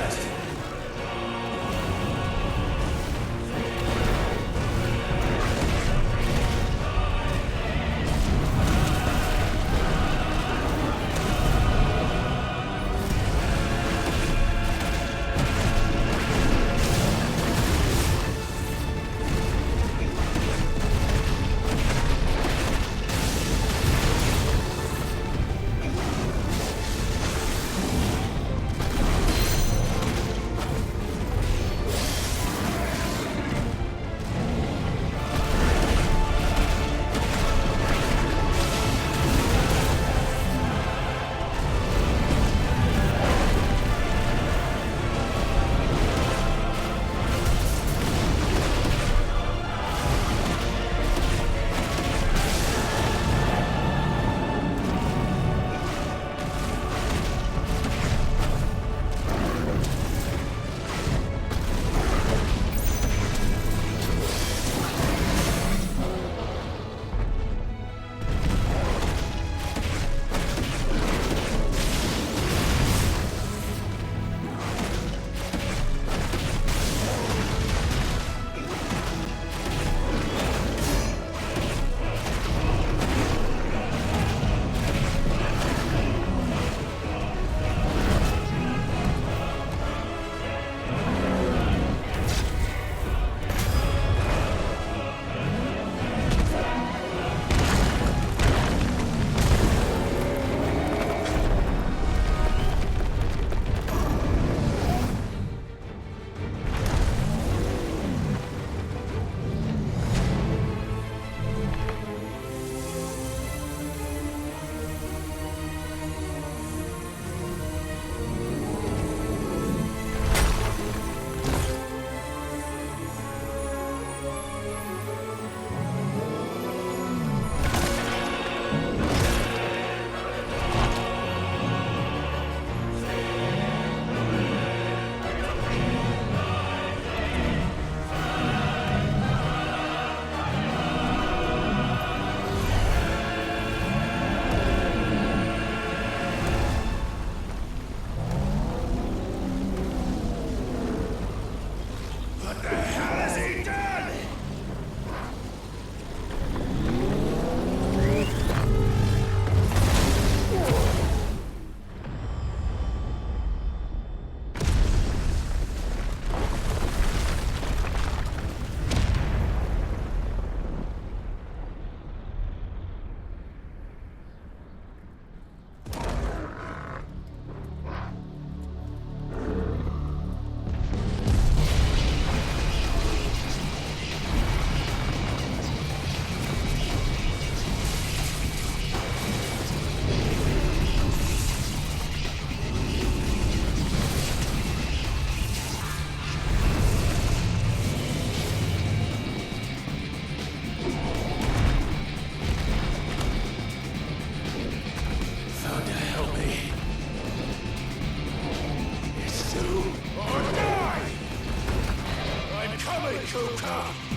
Kupka!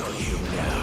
for you now.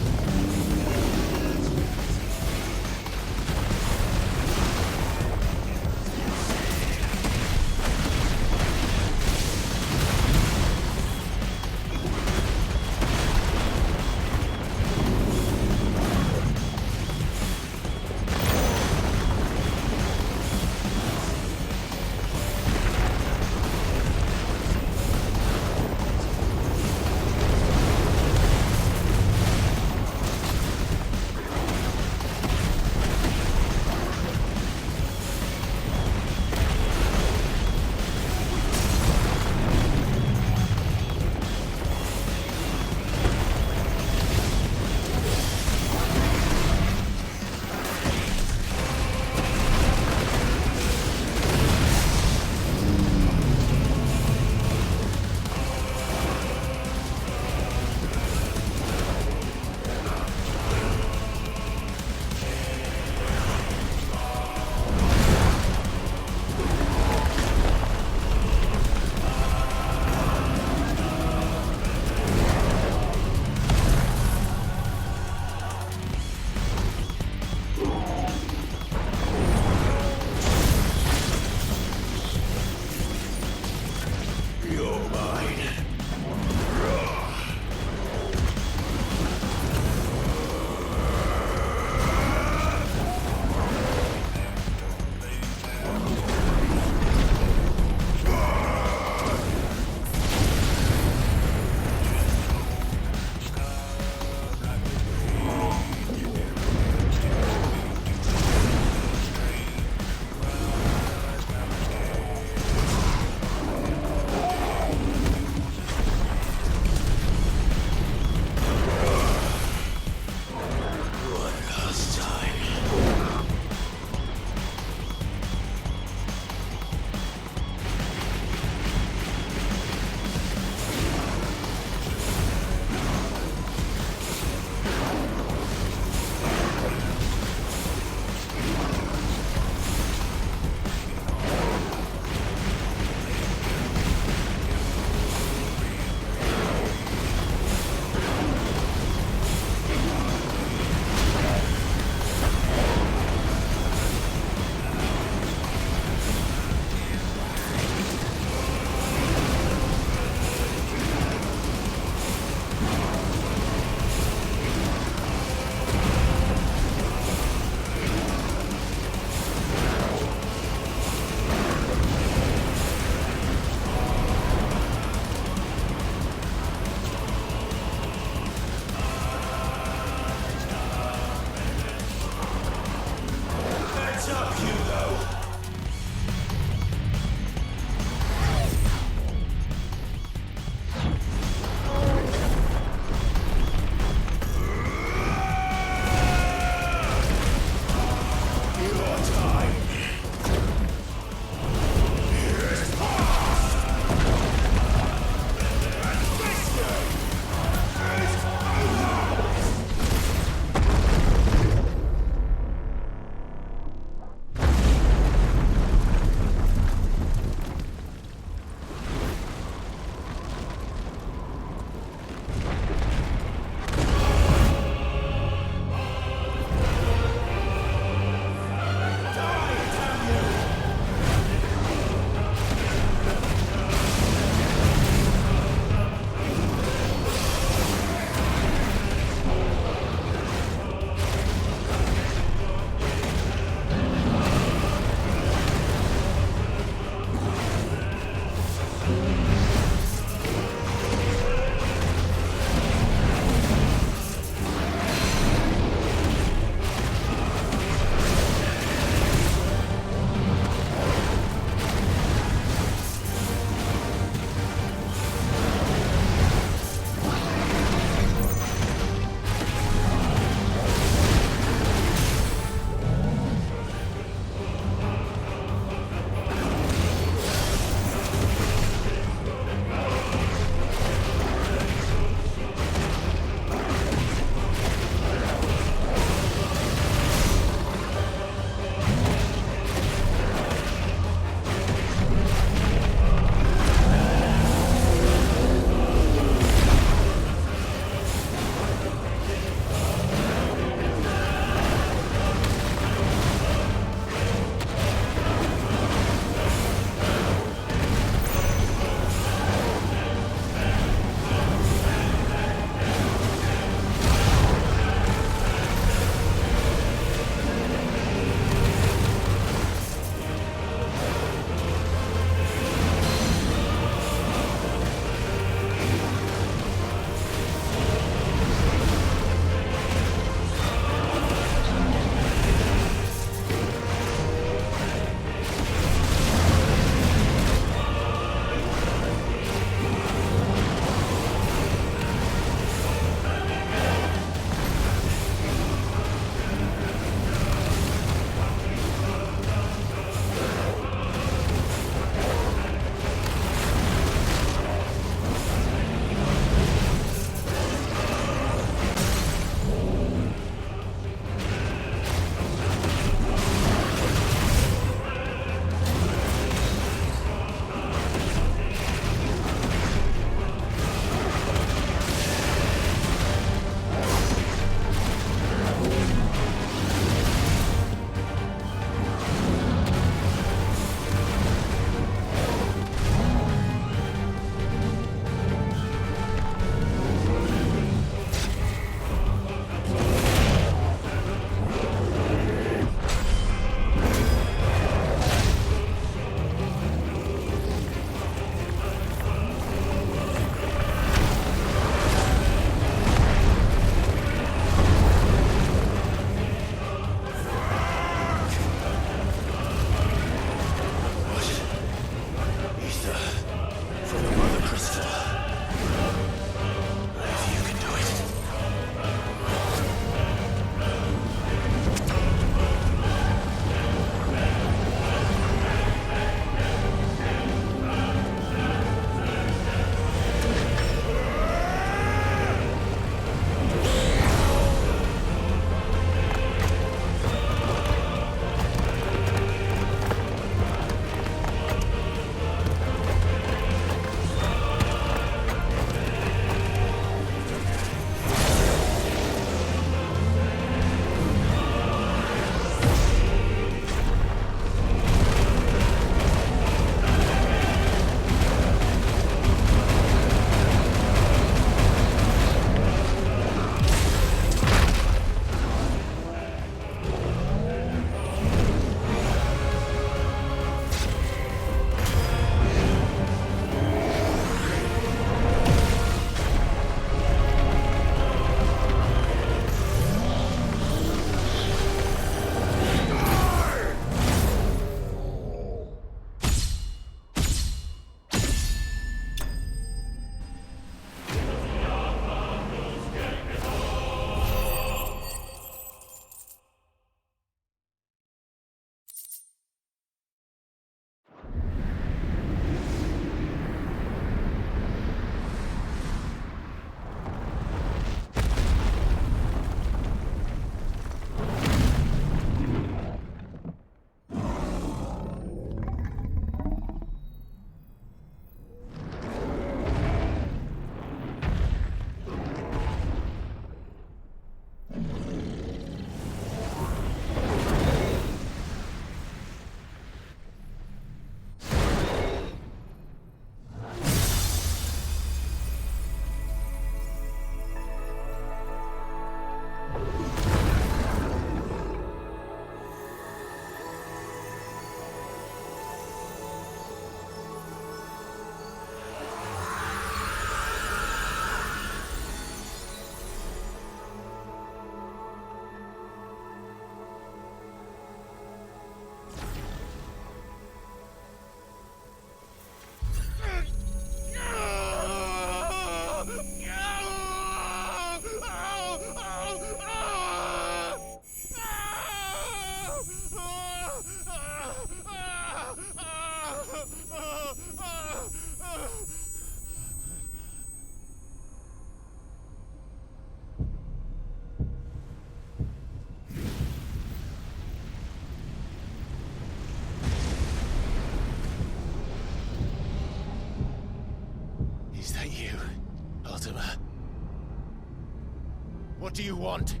What do you want?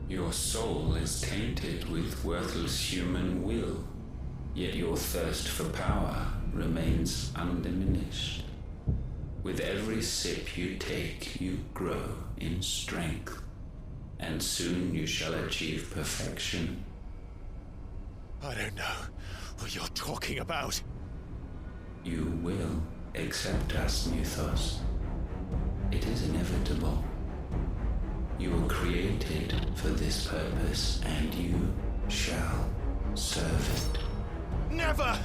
Your soul is tainted with worthless human will, yet your thirst for power remains undiminished. With every sip you take, you grow in strength, and soon you shall achieve perfection. I don't know what you're talking about. You will accept us, Mythos. It is inevitable. You were created for this purpose, and you shall serve it. Never!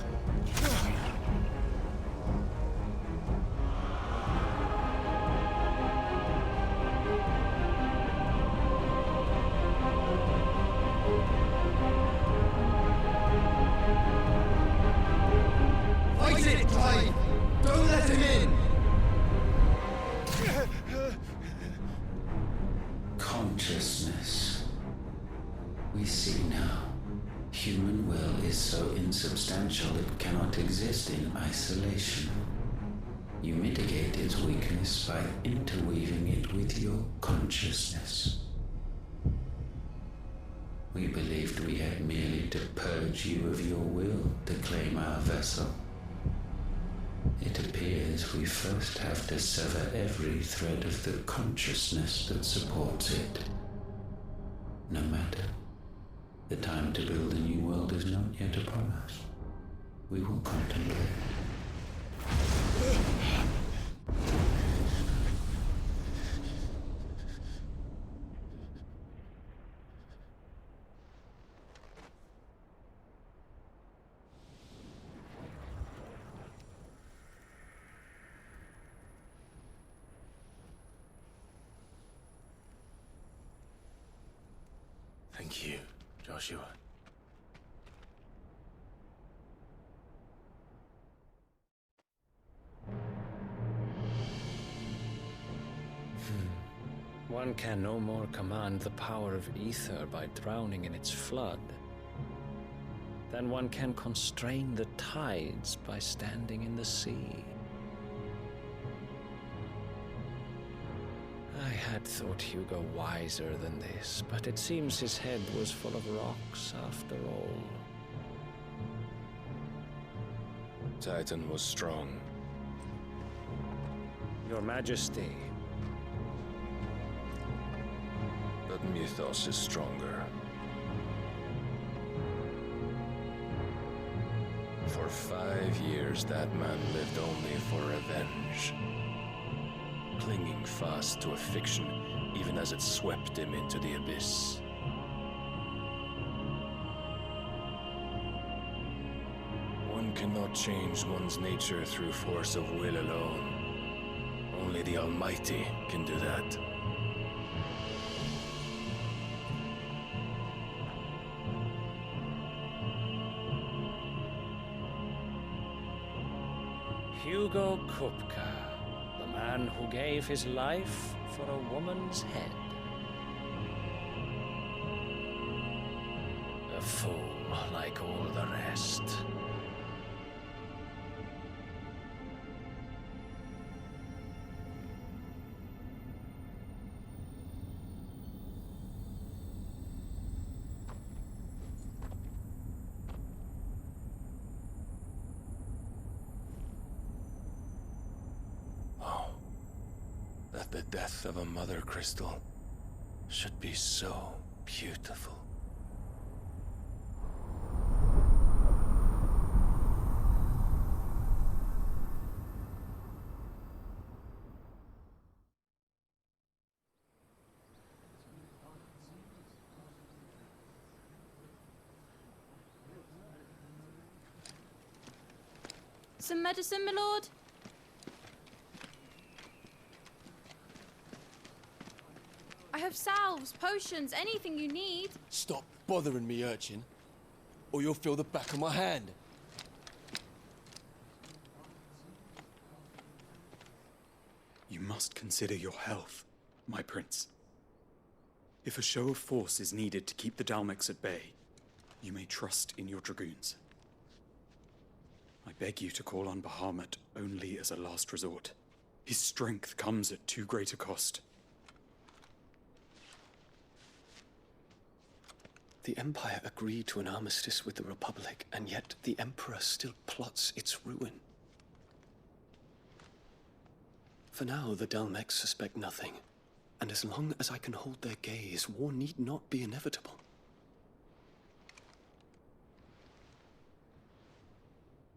Fight it, Clive! Don't let him in! Consciousness. We see now. Human will is so insubstantial it cannot exist in isolation. You mitigate its weakness by interweaving it with your consciousness. We believed we had merely to purge you of your will to claim our vessel. It appears we first have to sever every thread of the consciousness that supports it. No matter. The time to build a new world is not yet upon us. We will contemplate. Thank you, Joshua. One can no more command the power of ether by drowning in its flood than one can constrain the tides by standing in the sea. I had thought Hugo wiser than this, but it seems his head was full of rocks after all. Titan was strong. Your Majesty. But Mythos is stronger. For 5 years, that man lived only for revenge. Clinging fast to a fiction, even as it swept him into the abyss. One cannot change one's nature through force of will alone. Only the Almighty can do that. Hugo Kupka, the man who gave his life for a woman's head. A fool like all the rest. That the death of a mother crystal should be so beautiful. Some medicine, my lord? I have salves, potions, anything you need. Stop bothering me, urchin, or you'll feel the back of my hand. You must consider your health, my prince. If a show of force is needed to keep the Dalmex at bay, you may trust in your dragoons. I beg you to call on Bahamut only as a last resort. His strength comes at too great a cost. The Empire agreed to an armistice with the Republic, and yet the Emperor still plots its ruin. For now, the Dalmex suspect nothing, and as long as I can hold their gaze, war need not be inevitable.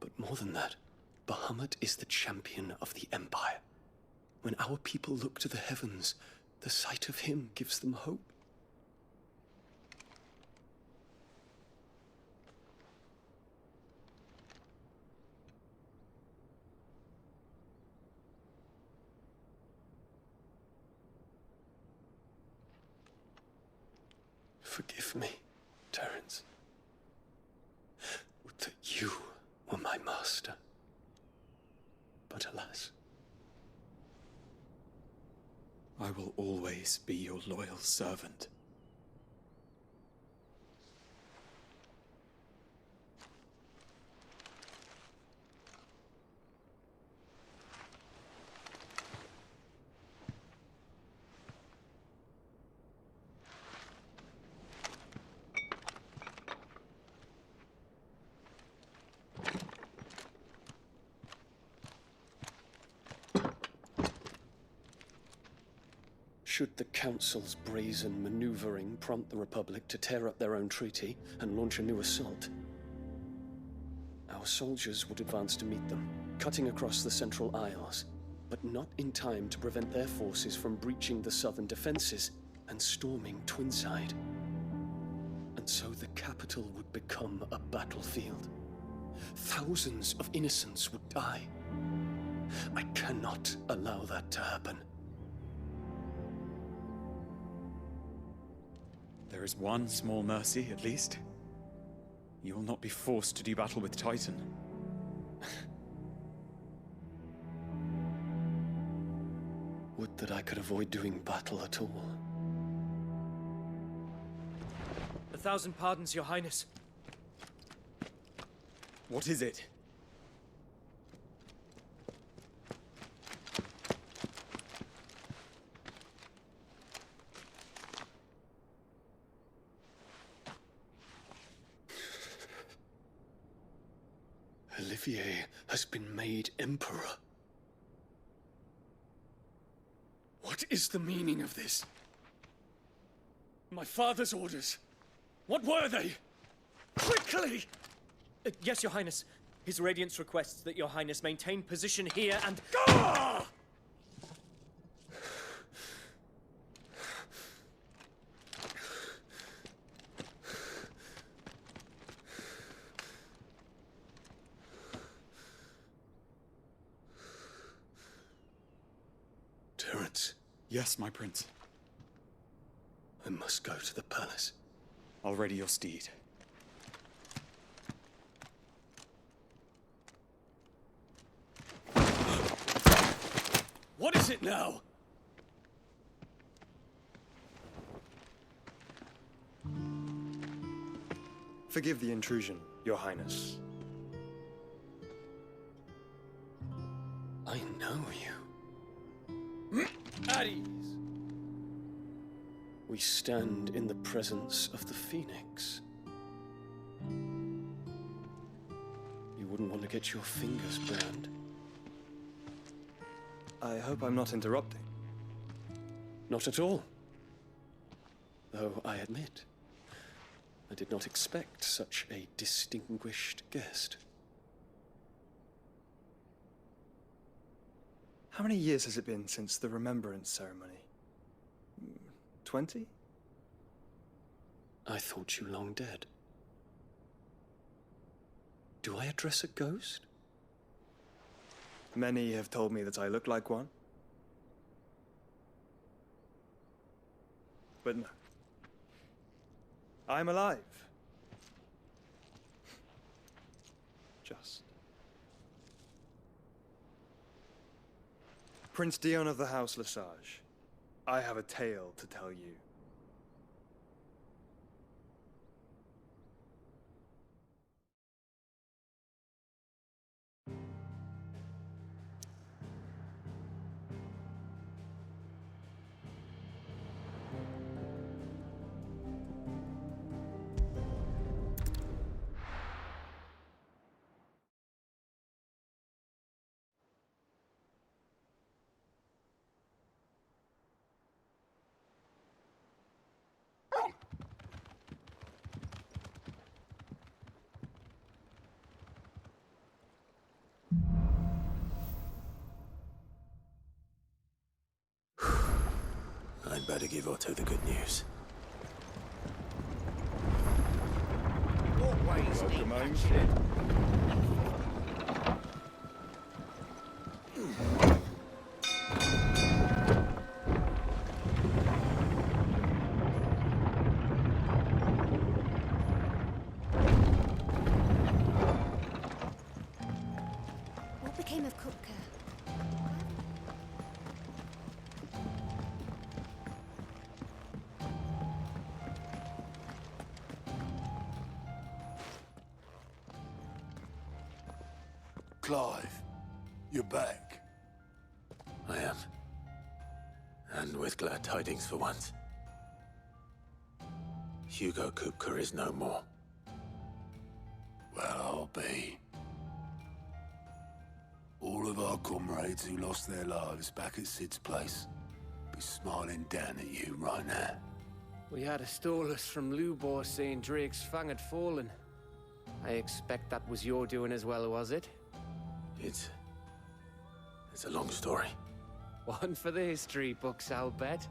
But more than that, Bahamut is the champion of the Empire. When our people look to the heavens, the sight of him gives them hope. Forgive me, Terence. Would that you were my master. But alas. I will always be your loyal servant. Should the Council's brazen maneuvering prompt the Republic to tear up their own treaty and launch a new assault, our soldiers would advance to meet them, cutting across the Central Isles, but not in time to prevent their forces from breaching the southern defenses and storming Twinside. And so the capital would become a battlefield. Thousands of innocents would die. I cannot allow that to happen. There is one small mercy, at least. You will not be forced to do battle with Titan. Would that I could avoid doing battle at all. 1,000 pardons, Your Highness. What is it? Olivier has been made Emperor. What is the meaning of this? My father's orders. What were they? Quickly! Yes, Your Highness. His Radiance requests that Your Highness maintain position here and... Gah! Terence. Yes, my prince. I must go to the palace. I'll ready your steed. What is it now? Forgive the intrusion, Your Highness. I know you. At ease. We stand in the presence of the Phoenix. You wouldn't want to get your fingers burned. I hope I'm not interrupting. Not at all. Though I admit, I did not expect such a distinguished guest. How many years has it been since the Remembrance ceremony? 20? I thought you long dead. Do I address a ghost? Many have told me that I look like one. But no. I'm alive. Just. Prince Dion of the House Lesage, I have a tale to tell you. try to give Otto the good news. What ways Welcome home, need kid. What became of Kupka? Clive, you're back. I am. And with glad tidings for once. Hugo Kupka is no more. Well, I'll be. All of our comrades who lost their lives back at Sid's place be smiling down at you right now. We had a Stolus from Lubor saying Drake's Fang had fallen. I expect that was your doing as well, was it? It's a long story. One for the history books, I'll bet.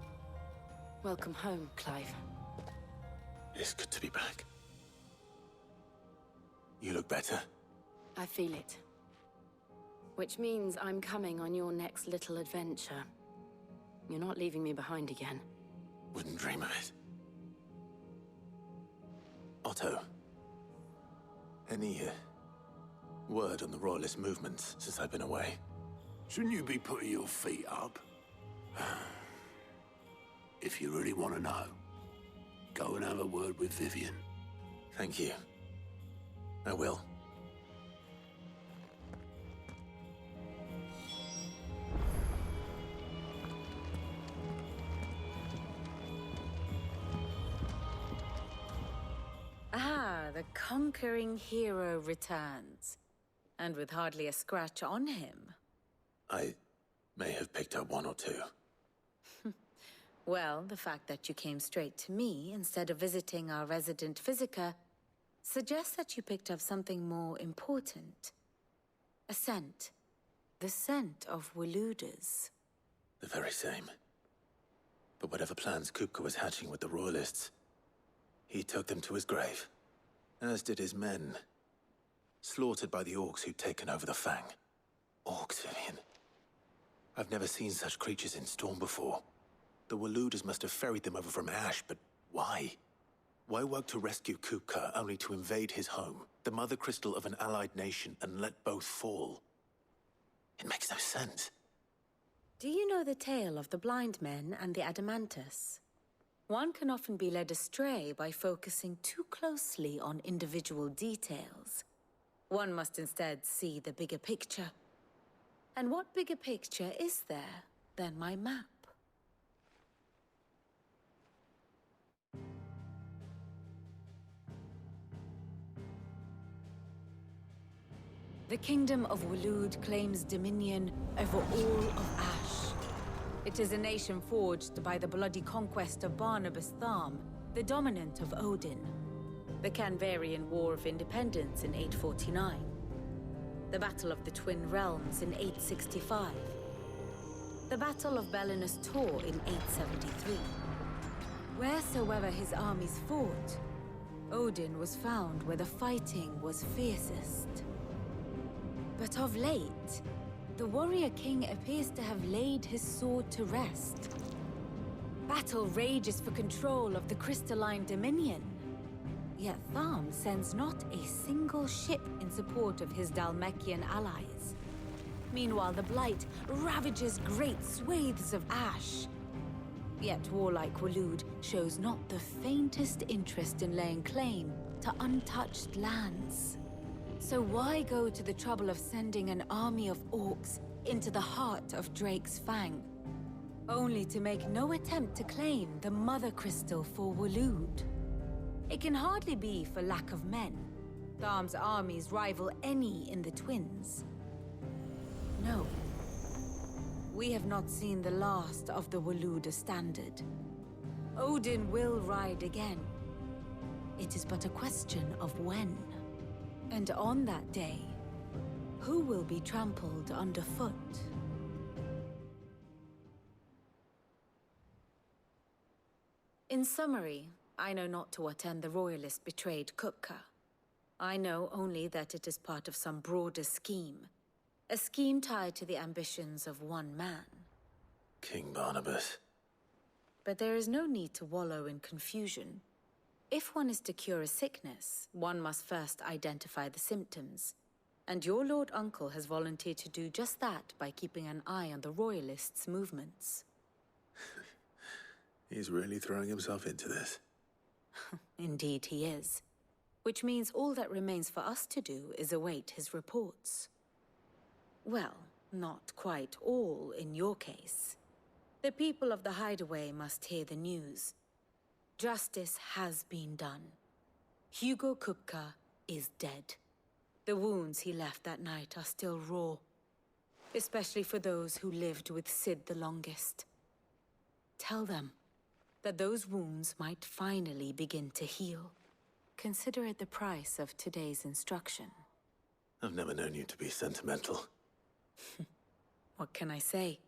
Welcome home, Clive. It's good to be back. You look better. I feel it. Which means I'm coming on your next little adventure. You're not leaving me behind again. Wouldn't dream of it. Otto. Any word on the Royalist movements since I've been away? Shouldn't you be putting your feet up? If you really want to know, go and have a word with Vivian. Thank you. I will. Ah, the conquering hero returns. And with hardly a scratch on him. I may have picked up one or two. Well, the fact that you came straight to me instead of visiting our resident Physica suggests that you picked up something more important. A scent. The scent of Waludas. The very same. But whatever plans Kupka was hatching with the Royalists, he took them to his grave. As did his men. Slaughtered by the orcs who'd taken over the Fang. Orcs, Vivian. I've never seen such creatures in Storm before. The Waludas must have ferried them over from Ash, but why? Why work to rescue Kupka only to invade his home, the mother crystal of an allied nation, and let both fall? It makes no sense. Do you know the tale of the blind men and the Adamantus? One can often be led astray by focusing too closely on individual details. One must instead see the bigger picture. And what bigger picture is there than my map? The Kingdom of Waloed claims dominion over all of Ash. It is a nation forged by the bloody conquest of Barnabas Tharm, the Dominant of Odin. The Canvarian War of Independence in 849. The Battle of the Twin Realms in 865. The Battle of Belinus Tor in 873. Wheresoever his armies fought, Odin was found where the fighting was fiercest. But of late, the warrior king appears to have laid his sword to rest. Battle rages for control of the crystalline dominion. Yet Tharm sends not a single ship in support of his Dhalmekian allies. Meanwhile, the Blight ravages great swathes of Ash. Yet warlike Waloed shows not the faintest interest in laying claim to untouched lands. So why go to the trouble of sending an army of orcs into the heart of Drake's Fang, only to make no attempt to claim the Mother Crystal for Waloed? It can hardly be for lack of men. Tharm's armies rival any in the Twins. No. We have not seen the last of the Waluda standard. Odin will ride again. It is but a question of when. And on that day, who will be trampled underfoot? In summary, I know not to what end the Royalists betrayed Kupka. I know only that it is part of some broader scheme. A scheme tied to the ambitions of one man. King Barnabas. But there is no need to wallow in confusion. If one is to cure a sickness, one must first identify the symptoms. And your Lord Uncle has volunteered to do just that by keeping an eye on the Royalists' movements. He's really throwing himself into this. Indeed he is. Which means all that remains for us to do is await his reports. Well, not quite all in your case. The people of the Hideaway must hear the news. Justice has been done. Hugo Kupka is dead. The wounds he left that night are still raw. Especially for those who lived with Sid the longest. Tell them that those wounds might finally begin to heal. Consider it the price of today's instruction. I've never known you to be sentimental. What can I say?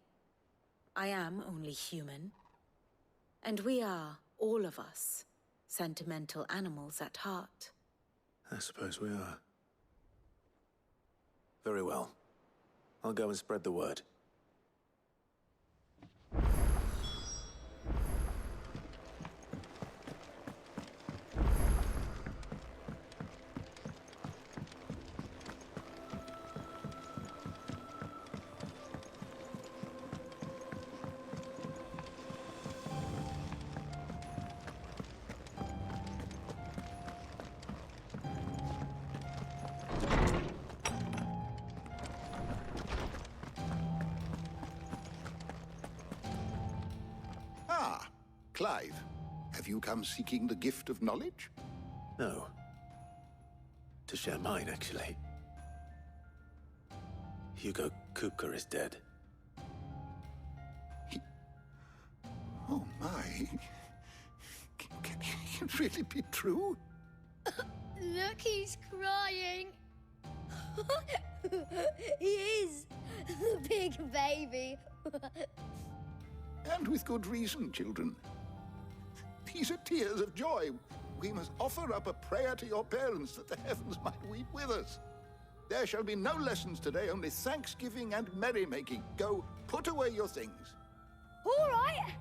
I am only human. And we are, all of us, sentimental animals at heart. I suppose we are. Very well. I'll go and spread the word. Clive, have you come seeking the gift of knowledge? No. To share mine, actually. Hugo Kupka is dead. Oh my. Can it really be true? Look, he's crying. He is. The big baby. And with good reason, children. These are tears of joy. We must offer up a prayer to your parents that the heavens might weep with us. There shall be no lessons today, only thanksgiving and merrymaking. Go, put away your things. All right.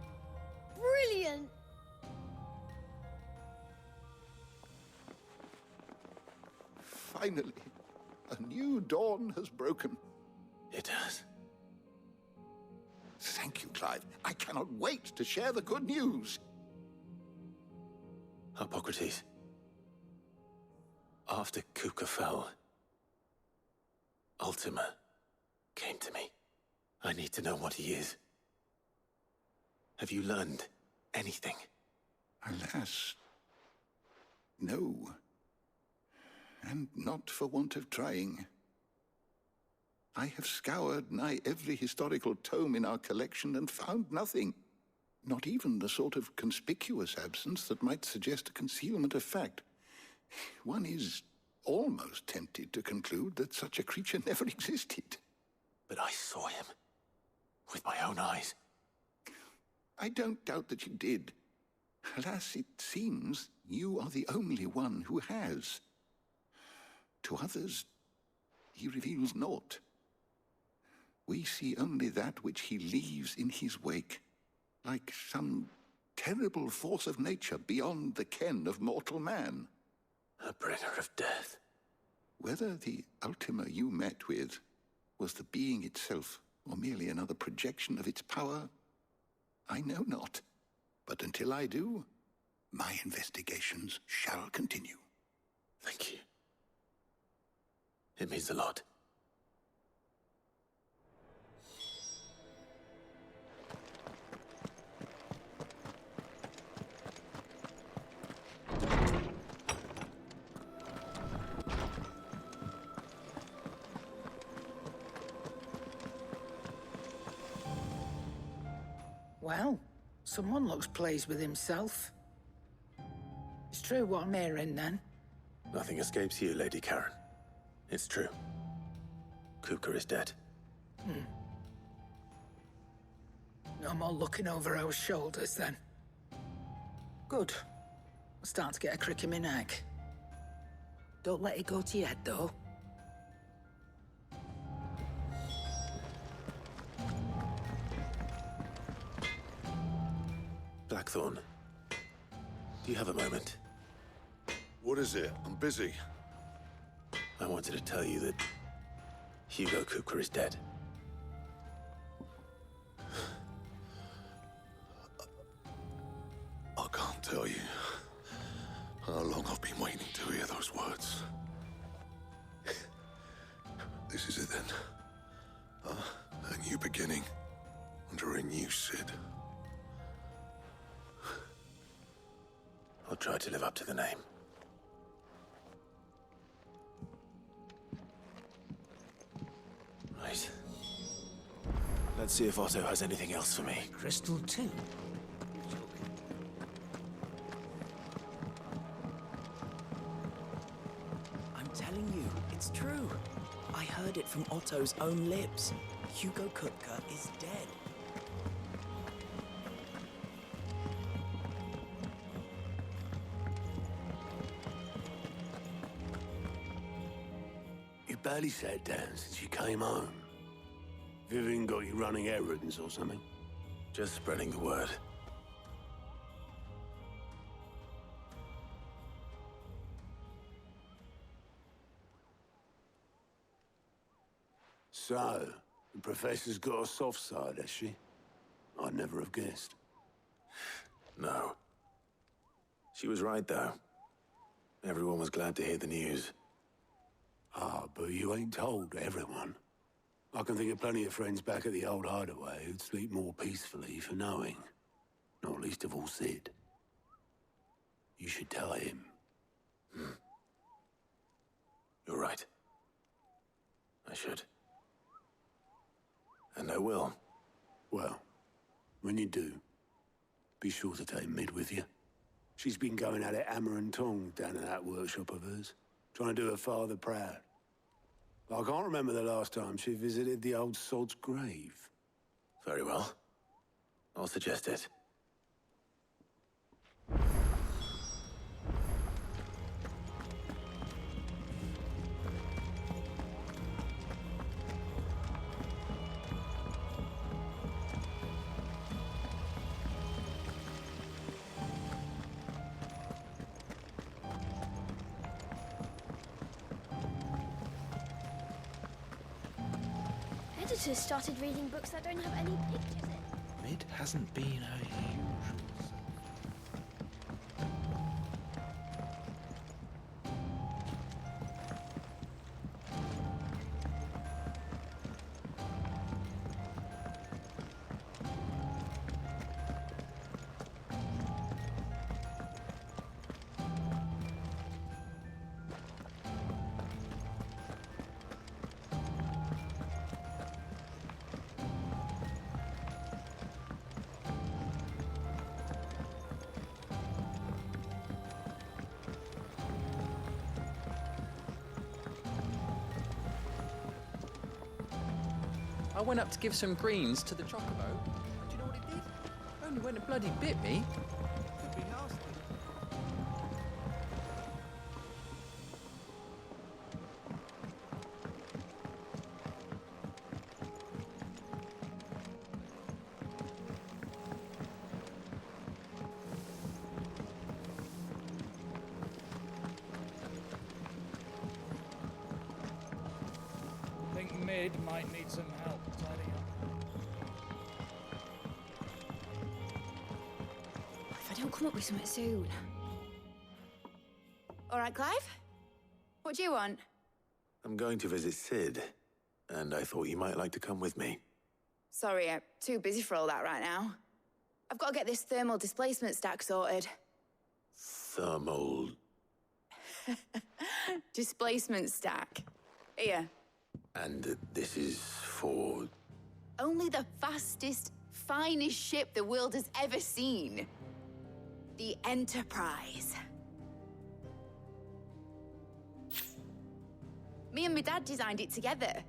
Brilliant. Finally, a new dawn has broken. It has. Thank you, Clive. I cannot wait to share the good news. Hippocrates. After Kupka fell, Ultima came to me. I need to know what he is. Have you learned anything? Alas, no. And not for want of trying. I have scoured nigh every historical tome in our collection and found nothing. Not even the sort of conspicuous absence that might suggest a concealment of fact. One is almost tempted to conclude that such a creature never existed. But I saw him. With my own eyes. I don't doubt that you did. Alas, it seems you are the only one who has. To others, he reveals naught. We see only that which he leaves in his wake, like some terrible force of nature beyond the ken of mortal man. A bringer of death. Whether the Ultima you met with was the being itself, or merely another projection of its power, I know not. But until I do, my investigations shall continue. Thank you. It means a lot. Well, someone looks pleased with himself. It's true what I'm hearing, then. Nothing escapes you, Lady Karen. It's true. Kupka is dead. No more looking over our shoulders, then. Good. I'm starting to get a crick in my neck. Don't let it go to your head, though. Blackthorn, do you have a moment? What is it? I'm busy. I wanted to tell you that Hugo Kupka is dead. I can't tell you how long I've been waiting to hear those words. This is it then. A new beginning under a new Cid. I'll try to live up to the name. Right. Let's see if Otto has anything else for me. Crystal too? I'm telling you, it's true. I heard it from Otto's own lips. Hugo Kupka is dead. You barely sat down since you came home. Vivian got you running errands or something? Just spreading the word. So, the Professor's got a soft side, has she? I'd never have guessed. No. She was right, though. Everyone was glad to hear the news. Ah, but you ain't told everyone. I can think of plenty of friends back at the old hideaway who'd sleep more peacefully for knowing. Not least of all Cid. You should tell him. You're right. I should. And I will. Well, when you do, be sure to take Mid with you. She's been going at it hammer and tongs down in that workshop of hers, trying to do her father proud. I can't remember the last time she visited the old sod's grave. Very well. I'll suggest it. Editors started reading books that don't have any pictures in. Mid hasn't been her usual. I went up to give some greens to the chocobo. Do you know what it did? Only went and bloody bit me. Could be nasty. I think Mid might need some help tidying up. If I don't come up with something soon. All right, Clive? What do you want? I'm going to visit Cid, and I thought you might like to come with me. Sorry, I'm too busy for all that right now. I've got to get this thermal displacement stack sorted. Thermal... Displacement stack. Here. And this is for... Only the fastest, finest ship the world has ever seen. The Enterprise. Me and my dad designed it together.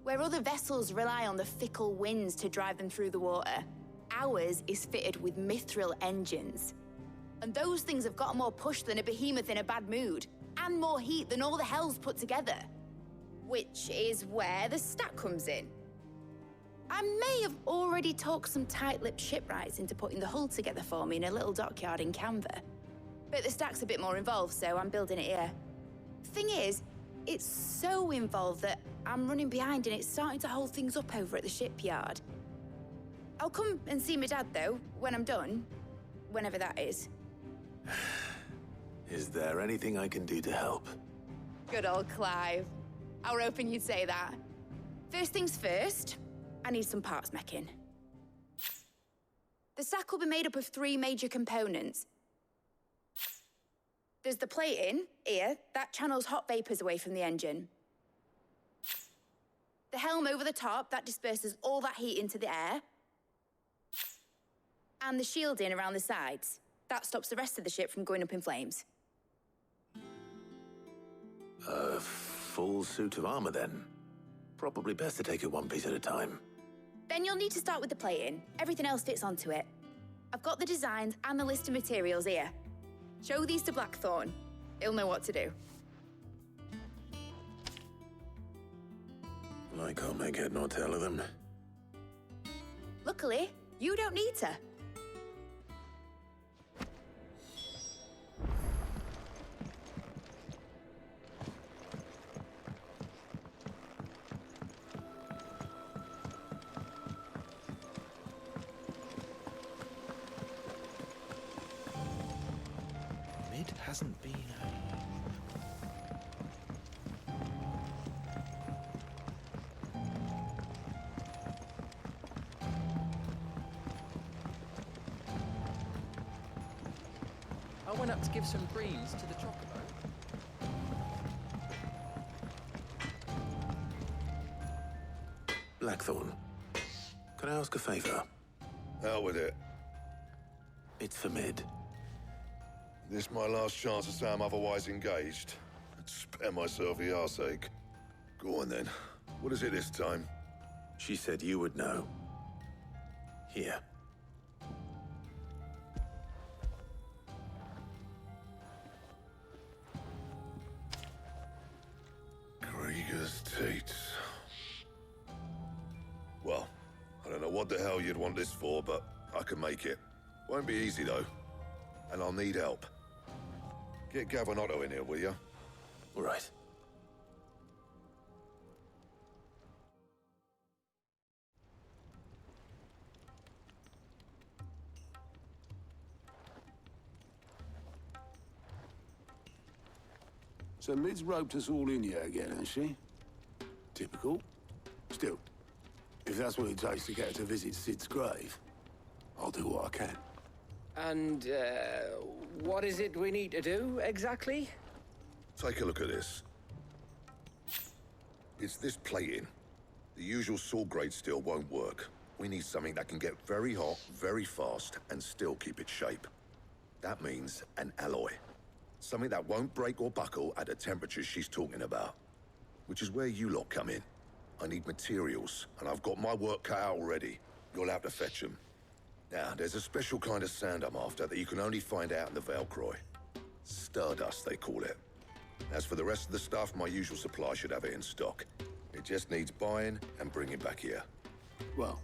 Where other vessels rely on the fickle winds to drive them through the water, ours is fitted with mithril engines. And those things have got more push than a behemoth in a bad mood, and more heat than all the hells put together. Which is where the stack comes in. I may have already talked some tight-lipped shipwrights into putting the hull together for me in a little dockyard in Canva. But the stack's a bit more involved, so I'm building it here. Thing is, it's so involved that I'm running behind and it's starting to hold things up over at the shipyard. I'll come and see my dad, though, when I'm done. Whenever that is. Is there anything I can do to help? Good old Clive. I were hoping you'd say that. First things first, I need some parts meching. The stack will be made up of 3 major components. There's the plating, here, that channels hot vapors away from the engine. The helm over the top, that disperses all that heat into the air. And the shielding around the sides. That stops the rest of the ship from going up in flames. A full suit of armor, then? Probably best to take it one piece at a time. Then you'll need to start with the plating. Everything else fits onto it. I've got the designs and the list of materials here. Show these to Blackthorn. He'll know what to do. I can't make head nor tail of them. Luckily, you don't need to. Mid hasn't been I went up to give some greens to the chocobo. Blackthorn, can I ask a favor? Out with it. It's for Mid. This my last chance to say I'm otherwise engaged. I'd spare myself the arseache. Go on then. What is it this time? She said you would know. Here. Krieger's Teats. Well, I don't know what the hell you'd want this for, but I can make it. Won't be easy, though. And I'll need help. Get Gavin-Otto in here, will you? All right. So Mid's roped us all in here again, has she? Typical. Still, if that's what it takes to get her to visit Sid's grave, I'll do what I can. And, what is it we need to do, exactly? Take a look at this. It's this plating. The usual sword-grade steel won't work. We need something that can get very hot, very fast, and still keep its shape. That means an alloy. Something that won't break or buckle at the temperatures she's talking about. Which is where you lot come in. I need materials, and I've got my work cut out already. You'll have to fetch them. Now, there's a special kind of sand I'm after that you can only find out in the Valcroy. Stardust, they call it. As for the rest of the stuff, my usual supply should have it in stock. It just needs buying and bringing back here. Well,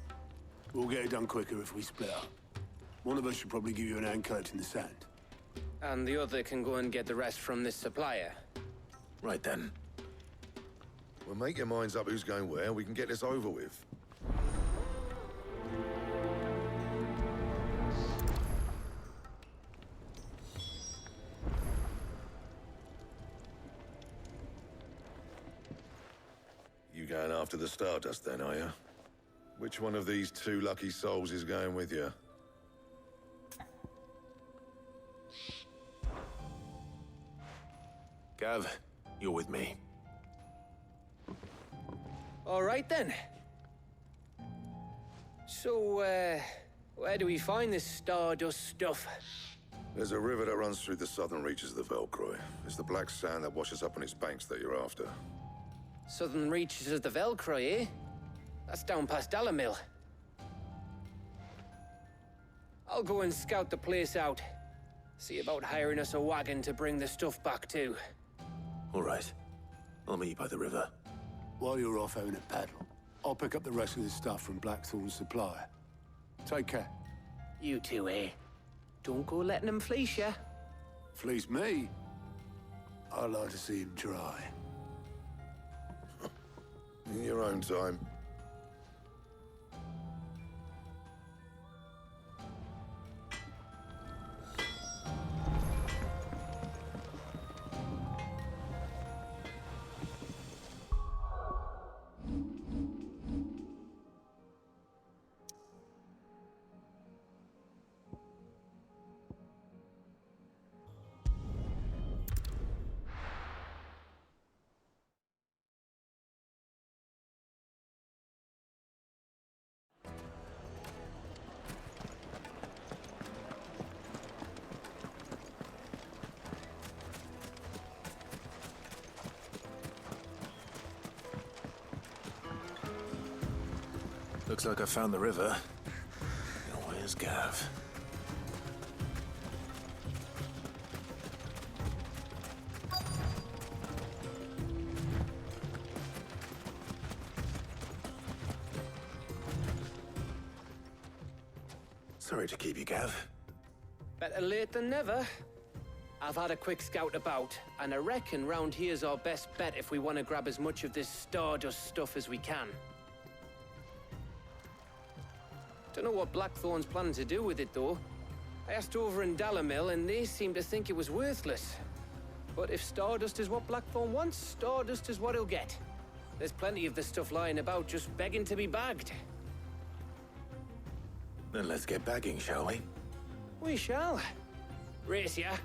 we'll get it done quicker if we split up. One of us should probably give you an hand collecting the sand. And the other can go and get the rest from this supplier. Right then. Well, make your minds up who's going where, and we can get this over with. You going after the Stardust then, are you? Which one of these 2 lucky souls is going with you? Gav, you're with me. All right, then. So, where do we find this Stardust stuff? There's a river that runs through the southern reaches of the Velcroy. It's the black sand that washes up on its banks that you're after. Southern reaches of the Velcroy, eh? That's down past Alamil. I'll go and scout the place out. See about hiring us a wagon to bring the stuff back to. All right. I'll meet you by the river. While you're off having a paddle, I'll pick up the rest of the stuff from Blackthorn's supplier. Take care. You two, eh? Don't go letting him fleece ya. Fleece me? I'd like to see him try. In your own time. Looks like I found the river. Now, where's Gav? Sorry to keep you, Gav. Better late than never. I've had a quick scout about, and I reckon round here's our best bet if we want to grab as much of this Stardust stuff as we can. Don't know what Blackthorn's planning to do with it, though. I asked over in Dalamil, and they seem to think it was worthless. But if Stardust is what Blackthorn wants, Stardust is what he'll get. There's plenty of the stuff lying about, just begging to be bagged. Then let's get bagging, shall we? We shall. Race ya.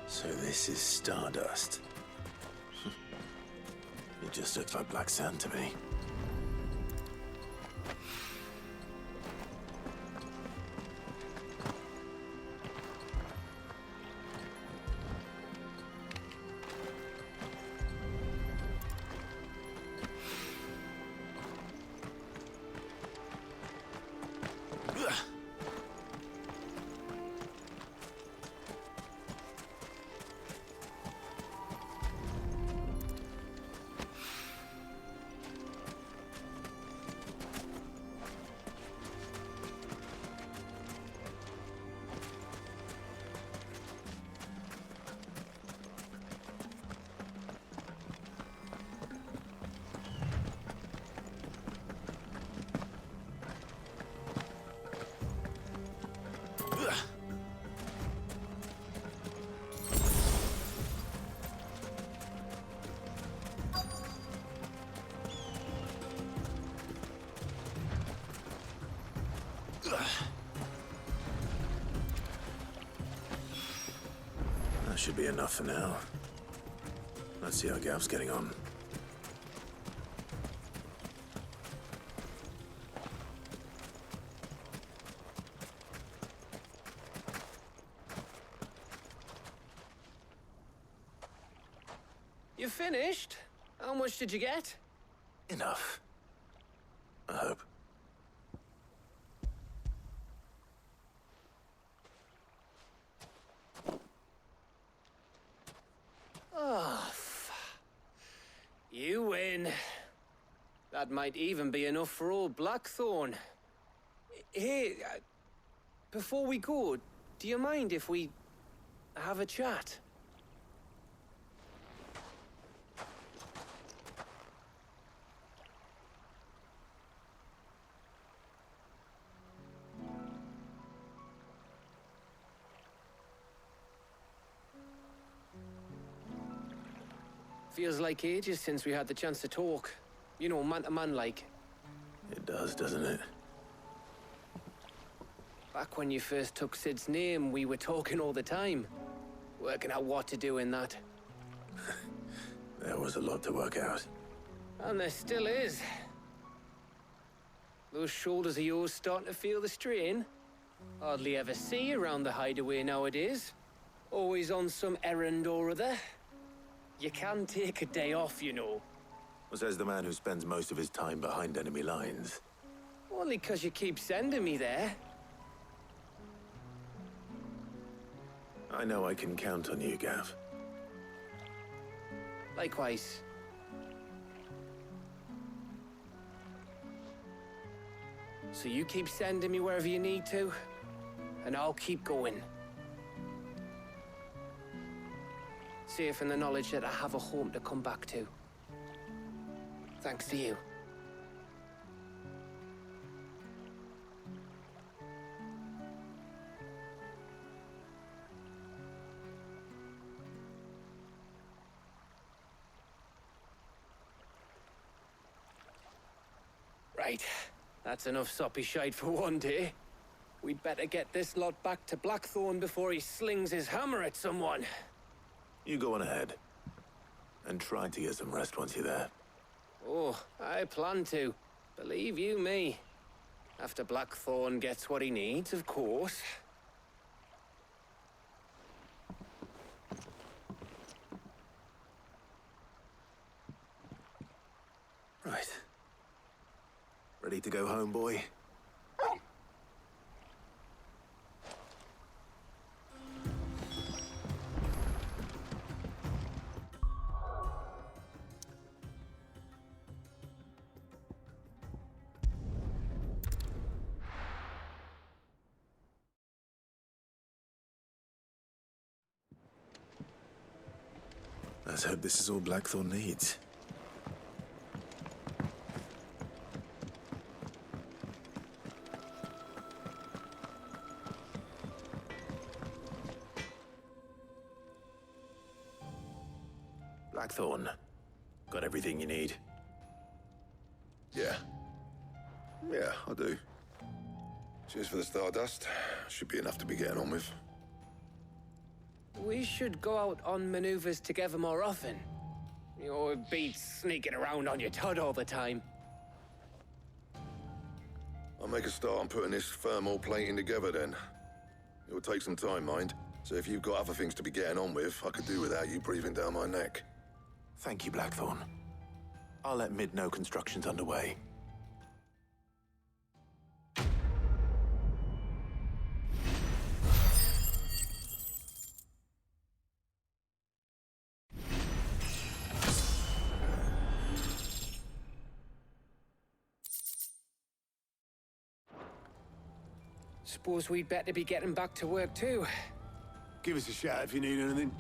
So this is Stardust. It just looks like black sand to me. That should be enough for now. Let's see how Gav's getting on. You finished? How much did you get? Enough. I hope. Oh, you win. That might even be enough for old Blackthorn. Hey, before we go, do you mind if we have a chat? Feels like ages since we had the chance to talk. You know, man to man like. It does, doesn't it? Back when you first took Sid's name, we were talking all the time. Working out what to do in that. There was a lot to work out. And there still is. Those shoulders of yours starting to feel the strain? Hardly ever see you around the hideaway nowadays. Always on some errand or other. You can take a day off, you know. Says the man who spends most of his time behind enemy lines. Only 'cause you keep sending me there. I know I can count on you, Gav. Likewise. So you keep sending me wherever you need to, and I'll keep going. Safe in the knowledge that I have a home to come back to. Thanks to you. Right. That's enough soppy shite for one day. We'd better get this lot back to Blackthorn before he slings his hammer at someone. You go on ahead. And try to get some rest once you're there. Oh, I plan to. Believe you me. After Blackthorn gets what he needs, of course. Right. Ready to go home, boy? Let's hope this is all Blackthorn needs. Blackthorn, got everything you need? Yeah. Yeah, I do. Cheers for the stardust. Should be enough to be getting on with. We should go out on maneuvers together more often. You know, it beats sneaking around on your Todd all the time. I'll make a start on putting this thermal plating together then. It will take some time, mind. So if you've got other things to be getting on with, I could do without you breathing down my neck. Thank you, Blackthorn. I'll let Mid know construction's underway. Suppose we'd better be getting back to work too. Give us a shout if you need anything.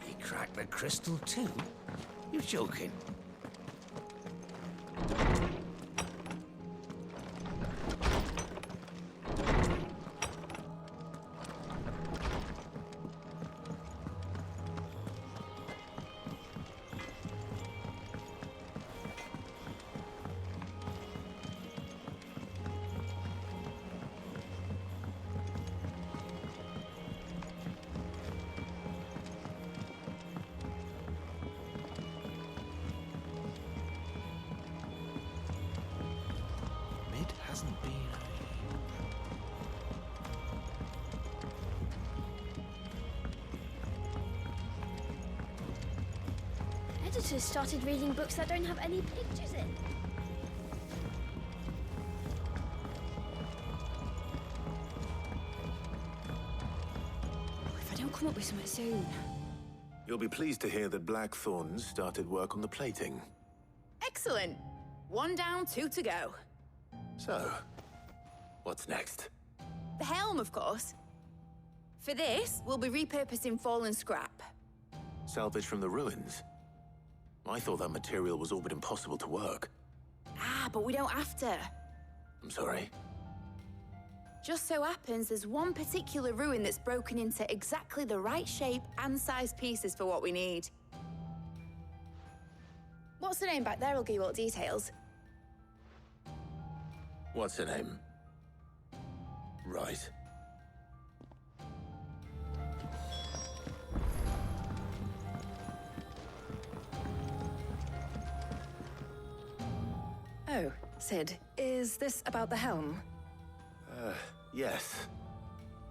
He cracked the crystal too? You're joking. Hasn't been. Editors started reading books that don't have any pictures in. If I don't come up with something soon. You'll be pleased to hear that Blackthorn started work on the plating. Excellent. 1 down, 2 to go. So, what's next? The helm, of course. For this, we'll be repurposing fallen scrap. Salvage from the ruins? I thought that material was all but impossible to work. Ah, but we don't have to. I'm sorry. Just so happens there's one particular ruin that's broken into exactly the right shape and size pieces for what we need. What's the name back there? I'll give you all the details. What's her name? Right. Oh, Sid, is this about the helm? Yes.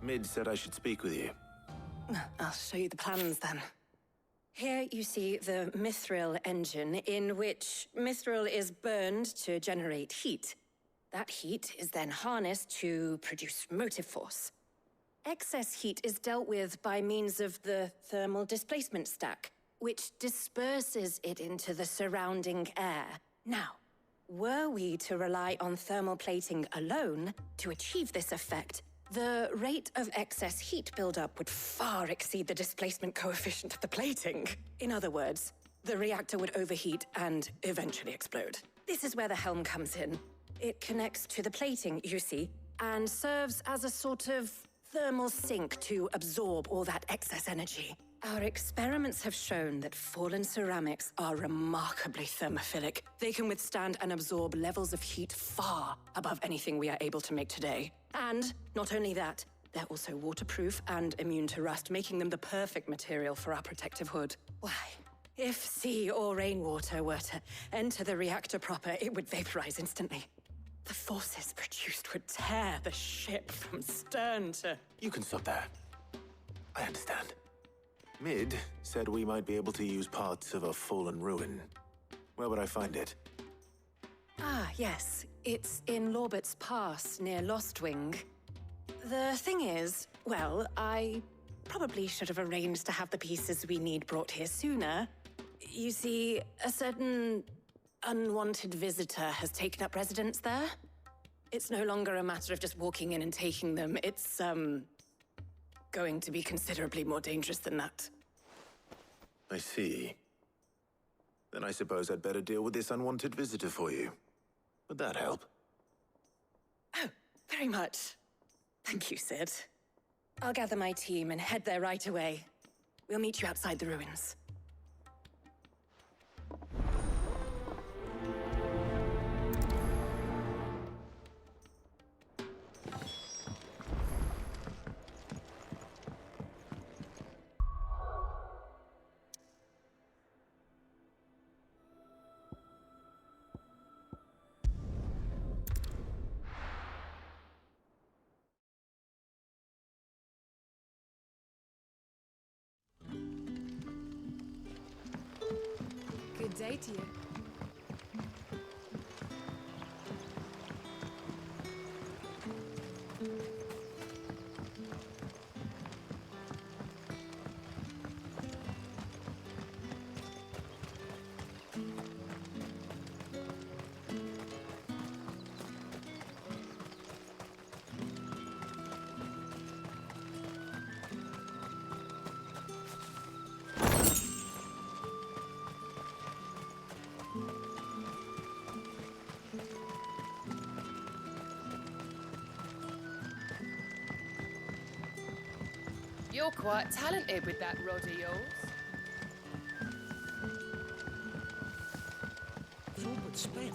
Mid said I should speak with you. I'll show you the plans then. Here you see the mithril engine, in which mithril is burned to generate heat. That heat is then harnessed to produce motive force. Excess heat is dealt with by means of the thermal displacement stack, which disperses it into the surrounding air. Now, were we to rely on thermal plating alone to achieve this effect, the rate of excess heat buildup would far exceed the displacement coefficient of the plating. In other words, the reactor would overheat and eventually explode. This is where the helm comes in. It connects to the plating, you see, and serves as a sort of thermal sink to absorb all that excess energy. Our experiments have shown that fallen ceramics are remarkably thermophilic. They can withstand and absorb levels of heat far above anything we are able to make today. And not only that, they're also waterproof and immune to rust, making them the perfect material for our protective hood. Why, if sea or rainwater were to enter the reactor proper, it would vaporize instantly. The forces produced would tear the ship from stern to... You can stop there. I understand. Mid said we might be able to use parts of a fallen ruin. Where would I find it? Ah, yes. It's in Lorbert's Pass, near Lostwing. The thing is, well, I probably should have arranged to have the pieces we need brought here sooner. You see, a certain unwanted visitor has taken up residence there. It's no longer a matter of just walking in and taking them. It's, going to be considerably more dangerous than that. I see. Then I suppose I'd better deal with this unwanted visitor for you. Would that help? Oh, very much. Thank you, Sid. I'll gather my team and head there right away. We'll meet you outside the ruins. Good day to you. You're quite talented with that rod of yours. It's all but spent.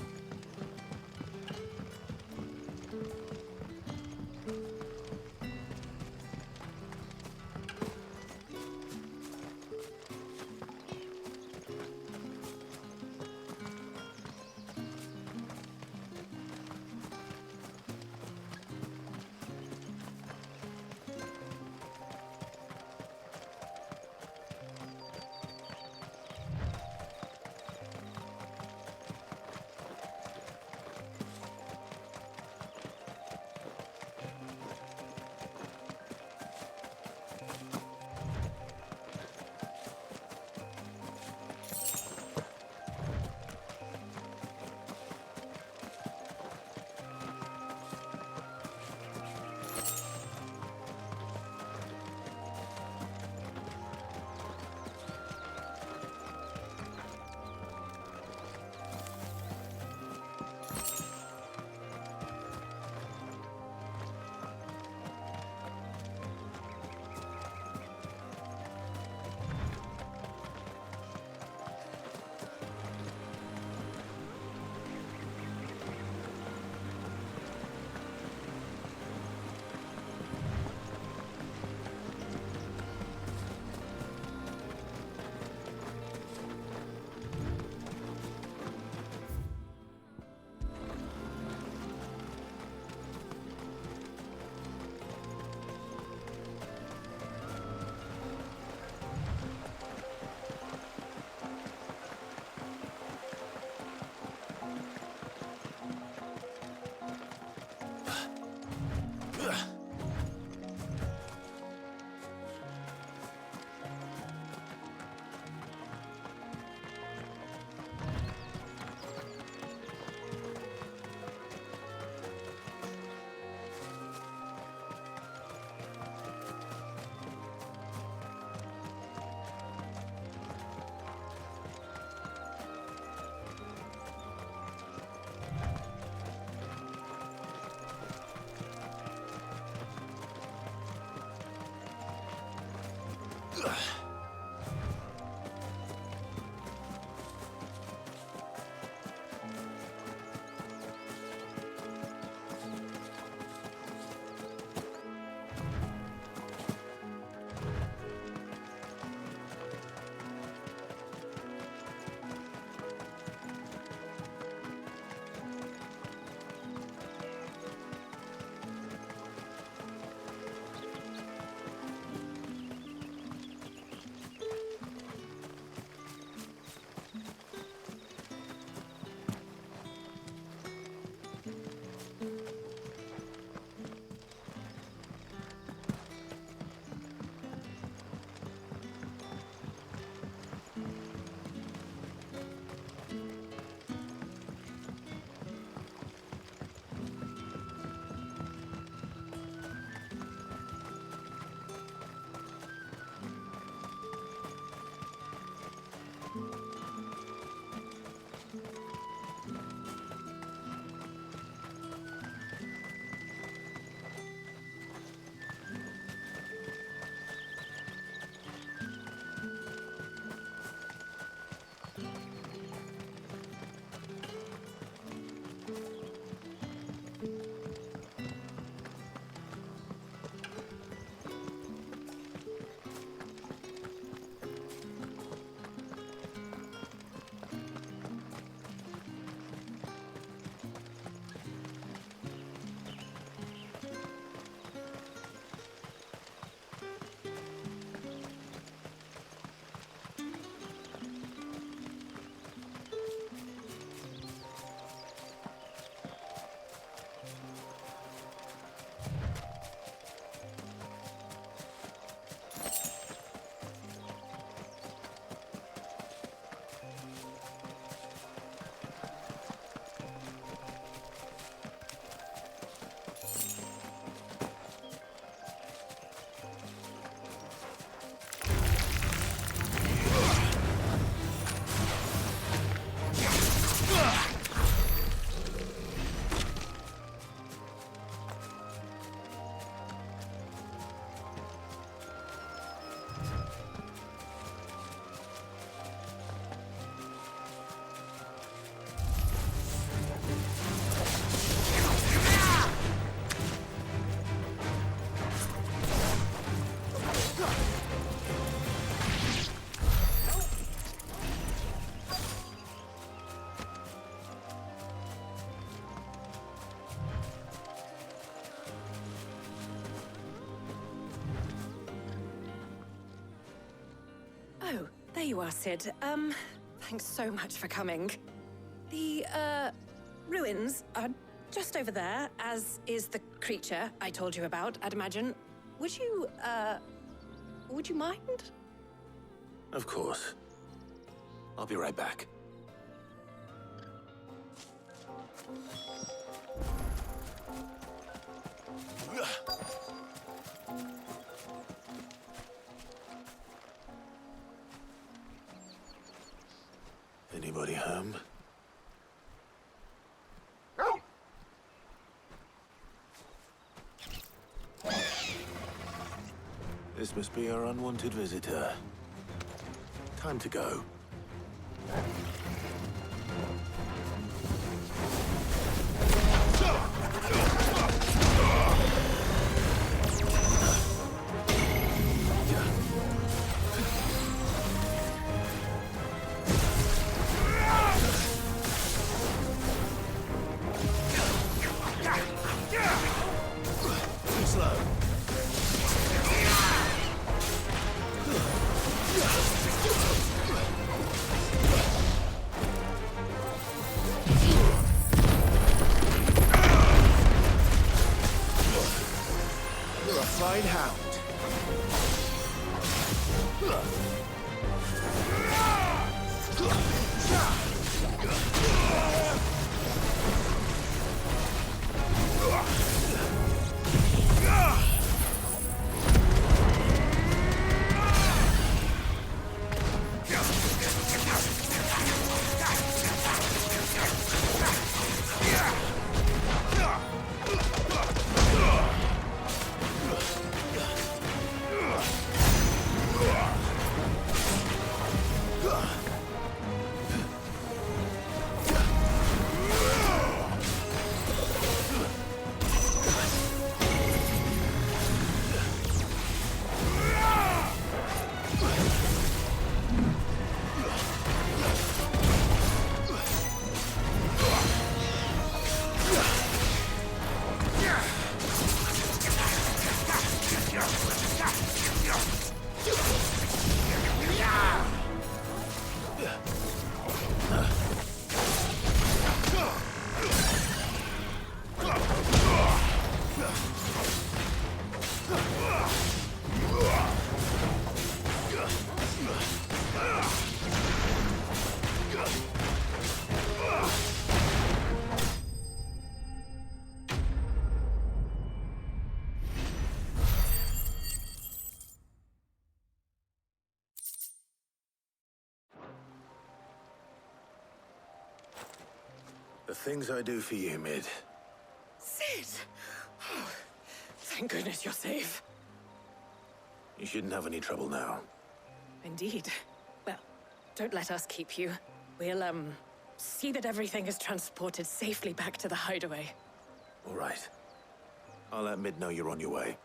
Oh, there you are, Sid. Thanks so much for coming. The, ruins are just over there, as is the creature I told you about, I'd imagine. Would you mind? Of course. I'll be right back. Anybody home? This must be our unwanted visitor. Time to go. The things I do for you, Mid. Sid! Oh, thank goodness you're safe. You shouldn't have any trouble now. Indeed. Well, don't let us keep you. We'll, see that everything is transported safely back to the hideaway. All right. I'll let Mid know you're on your way.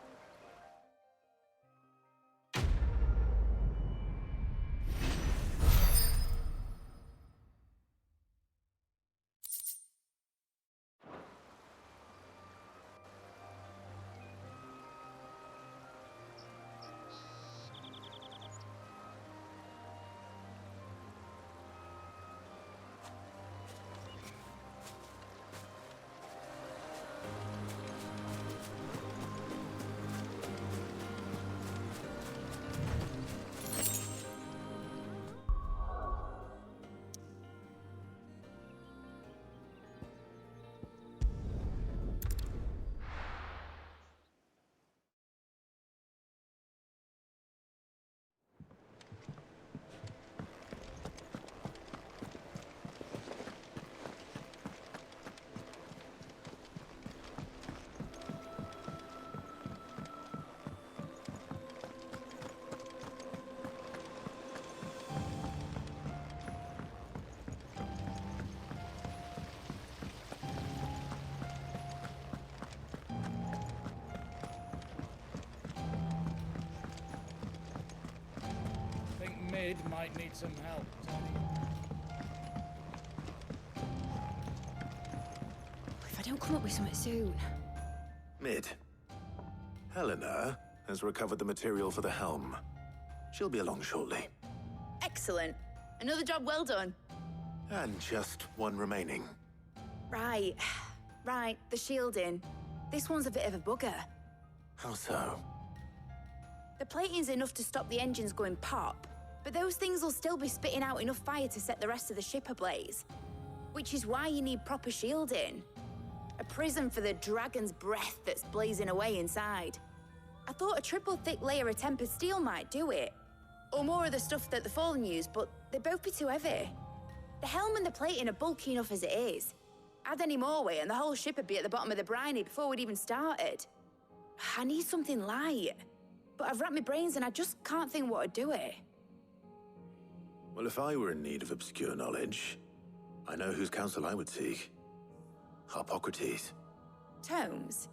Mid might need some help, Tony. If I don't come up with something soon. Mid. Helena has recovered the material for the helm. She'll be along shortly. Excellent. Another job well done. And just one remaining. Right. Right, the shielding. This one's a bit of a bugger. How so? The plating's enough to stop the engines going pop, but those things will still be spitting out enough fire to set the rest of the ship ablaze. Which is why you need proper shielding. A prison for the dragon's breath that's blazing away inside. I thought a triple thick layer of tempered steel might do it. Or more of the stuff that the Fallen use, but they'd both be too heavy. The helm and the plating are bulky enough as it is. Add any more weight and the whole ship would be at the bottom of the briny before we'd even started. I need something light. But I've racked my brains and I just can't think what would do it. Well, if I were in need of obscure knowledge, I know whose counsel I would seek. Harpocrates. Tomes?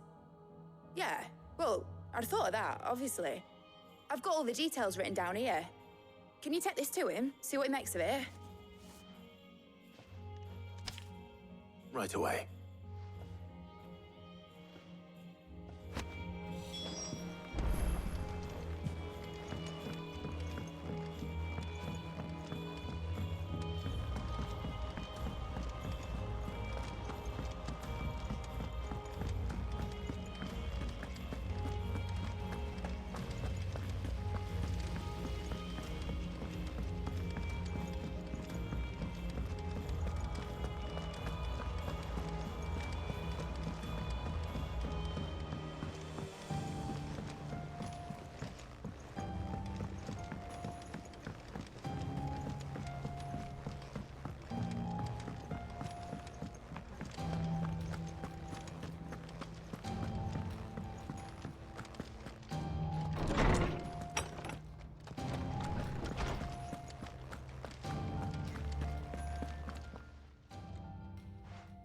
Yeah, well, I'd thought of that, obviously. I've got all the details written down here. Can you take this to him, see what he makes of it? Right away.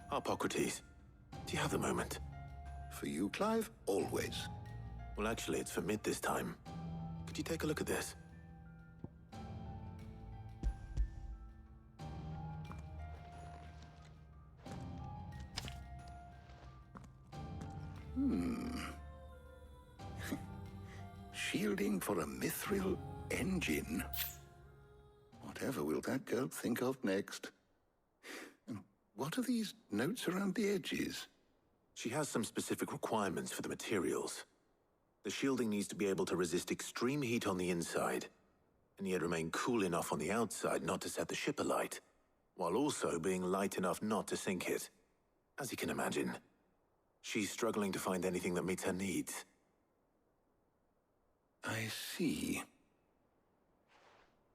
Harpocrates, do you have the moment? For you, Clive, always. Well, actually, it's for Mid this time. Could you take a look at this? Shielding for a mithril engine. Whatever will that girl think of next? And what are these notes around the edges? She has some specific requirements for the materials. The shielding needs to be able to resist extreme heat on the inside, and yet remain cool enough on the outside not to set the ship alight, while also being light enough not to sink it. As you can imagine, she's struggling to find anything that meets her needs. I see.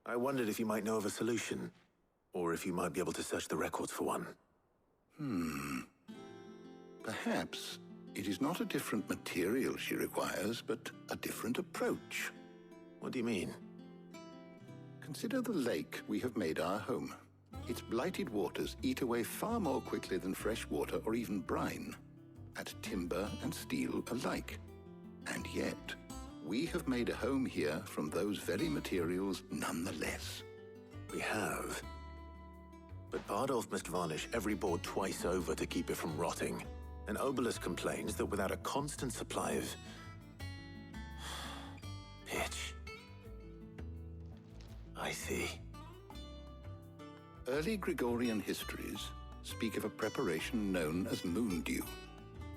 I wondered if you might know of a solution, or if you might be able to search the records for one. Perhaps it is not a different material she requires, but a different approach. What do you mean? Consider the lake we have made our home. Its blighted waters eat away far more quickly than fresh water or even brine, at timber and steel alike. And yet, we have made a home here from those very materials nonetheless. We have. But Bardolph must varnish every board twice over to keep it from rotting. And Obelus complains that without a constant supply of pitch. I see. Early Gregorian histories speak of a preparation known as moon dew.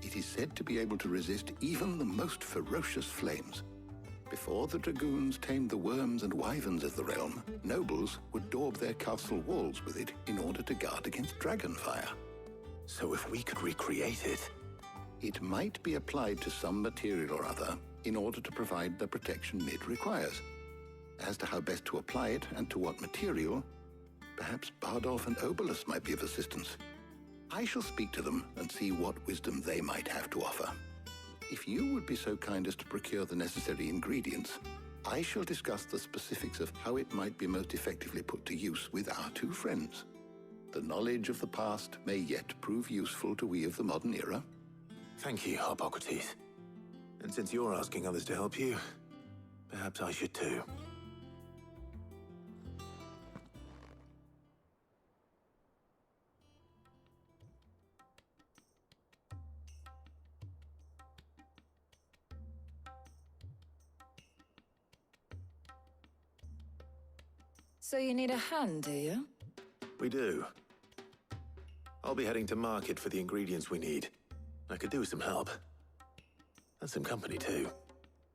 It is said to be able to resist even the most ferocious flames. Before the Dragoons tamed the worms and wyverns of the realm, nobles would daub their castle walls with it in order to guard against dragonfire. So if we could recreate it... It might be applied to some material or other in order to provide the protection it requires. As to how best to apply it and to what material, perhaps Bardolph and Obelus might be of assistance. I shall speak to them and see what wisdom they might have to offer. If you would be so kind as to procure the necessary ingredients, I shall discuss the specifics of how it might be most effectively put to use with our two friends. The knowledge of the past may yet prove useful to we of the modern era. Thank you, Hippocrates. And since you're asking others to help you, perhaps I should too. So you need a hand, do you? We do. I'll be heading to market for the ingredients we need. I could do with some help. And some company, too.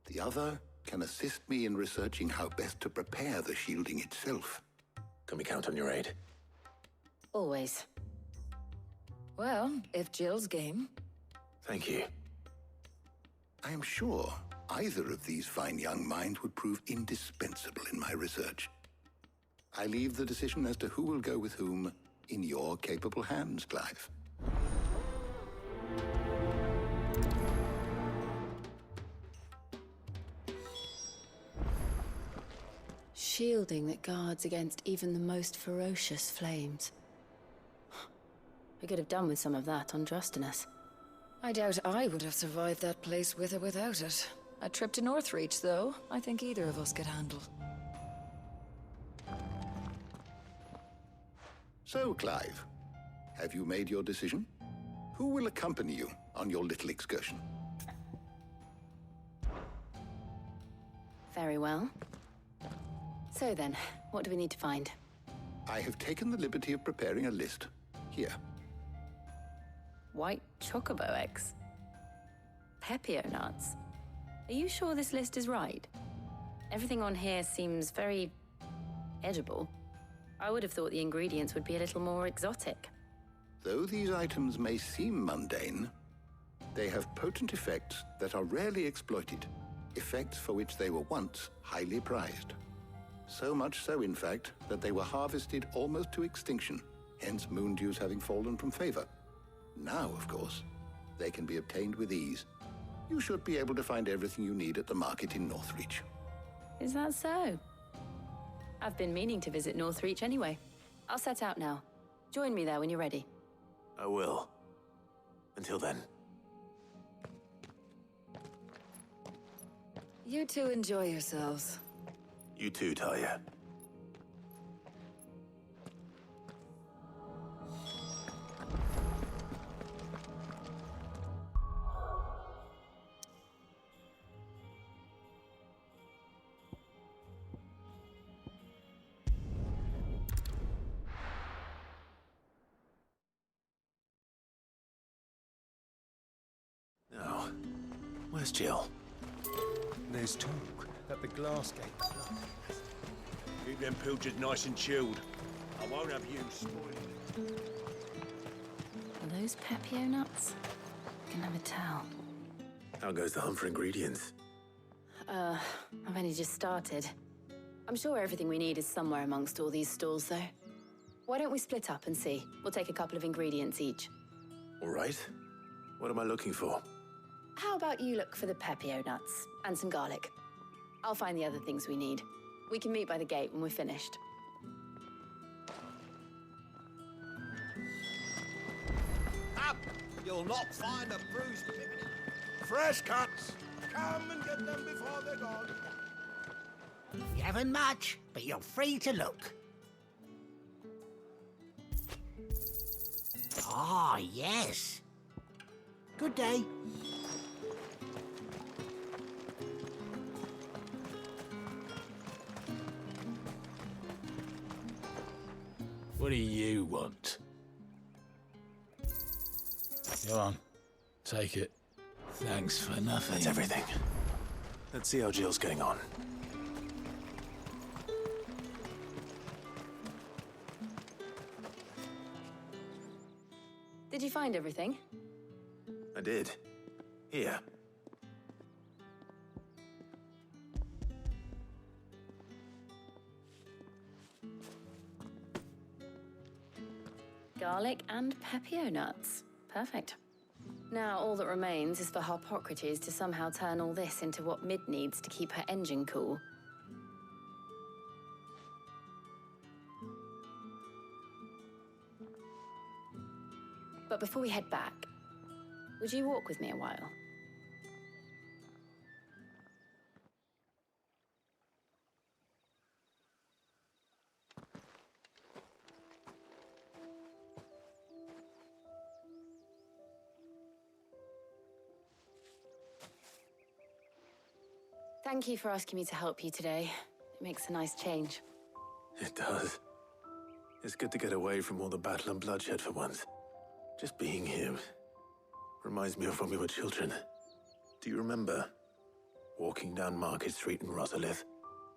The other can assist me in researching how best to prepare the shielding itself. Can we count on your aid? Always. Well, if Jill's game. Thank you. I am sure either of these fine young minds would prove indispensable in my research. I leave the decision as to who will go with whom in your capable hands, Clive. Shielding that guards against even the most ferocious flames. We could have done with some of that on Drustinus. I doubt I would have survived that place with or without it. A trip to Northreach, though, I think either of us could handle. So, Clive, have you made your decision? Who will accompany you on your little excursion? Very well. So then, what do we need to find? I have taken the liberty of preparing a list. Here. White chocobo eggs. Pepio nuts. Are you sure this list is right? Everything on here seems very edible. I would have thought the ingredients would be a little more exotic. Though these items may seem mundane, they have potent effects that are rarely exploited, effects for which they were once highly prized. So much so, in fact, that they were harvested almost to extinction, hence moon dews having fallen from favor. Now, of course, they can be obtained with ease. You should be able to find everything you need at the market in Northreach. Is that so? I've been meaning to visit Northreach anyway. I'll set out now. Join me there when you're ready. I will. Until then. You two enjoy yourselves. You too, Talia. Now, where's Jill? There's talk that the glass gate. Keep them pilchers nice and chilled. I won't have you spoiling it. Are those Pepio nuts? I can never tell. How goes the hunt for ingredients? I've only just started. I'm sure everything we need is somewhere amongst all these stalls, though. Why don't we split up and see? We'll take a couple of ingredients each. All right. What am I looking for? How about you look for the pepio nuts and some garlic? I'll find the other things we need. We can meet by the gate when we're finished. Up! You'll not find a bruised pippin. Fresh cuts! Come and get them before they're gone. You haven't much, but you're free to look. Ah, yes. Good day. What do you want? Go on. Take it. Thanks for nothing. That's everything. Let's see how Jill's getting on. Did you find everything? I did. Here. Garlic and pepio nuts. Perfect. Now all that remains is for Harpocrates to somehow turn all this into what Mid needs to keep her engine cool. But before we head back, would you walk with me a while? Thank you for asking me to help you today. It makes a nice change. It does. It's good to get away from all the battle and bloodshed for once. Just being here reminds me of when we were children. Do you remember? Walking down Market Street in Rosalith,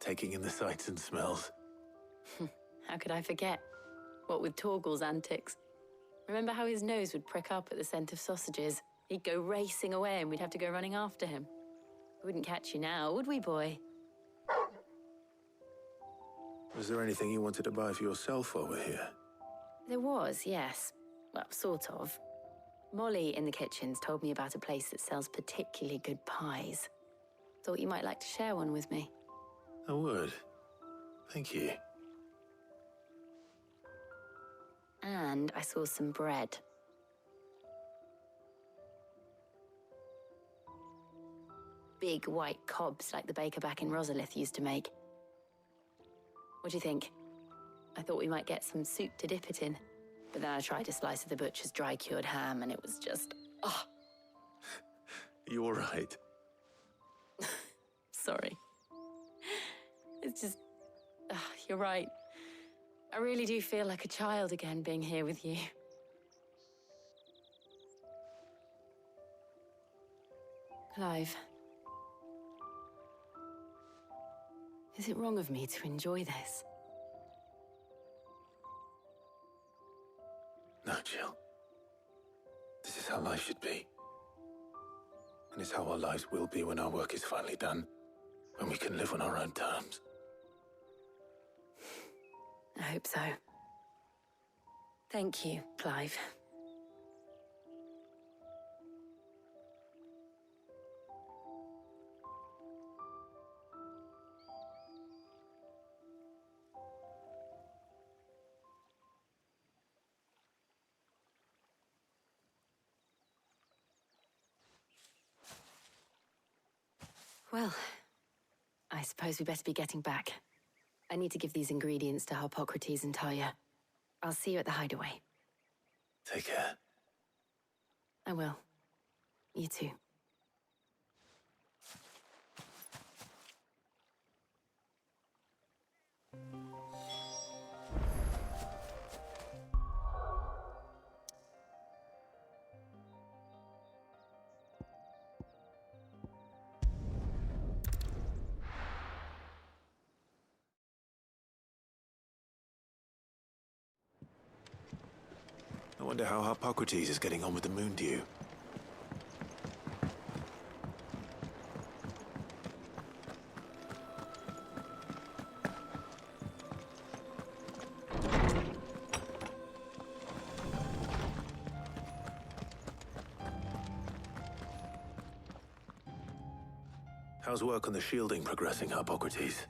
taking in the sights and smells. How could I forget? What with Torgal's antics. Remember how his nose would prick up at the scent of sausages? He'd go racing away and we'd have to go running after him. We wouldn't catch you now, would we, boy? Was there anything you wanted to buy for yourself while we're here? There was, yes. Well, sort of. Molly in the kitchens told me about a place that sells particularly good pies. Thought you might like to share one with me. I would. Thank you. And I saw some bread. Big white cobs like the baker back in Rosalith used to make. What do you think? I thought we might get some soup to dip it in. But then I tried a slice of the butcher's dry-cured ham and it was just... oh. You all right? Sorry. It's just... you're right. I really do feel like a child again being here with you. Clive. Is it wrong of me to enjoy this? No, Jill. This is how life should be. And it's how our lives will be when our work is finally done. When we can live on our own terms. I hope so. Thank you, Clive. Well, I suppose we better be getting back. I need to give these ingredients to Harpocrates and Talia. I'll see you at the hideaway. Take care. I will. You too. I wonder how Harpocrates is getting on with the moon dew. How's work on the shielding progressing, Hippocrates?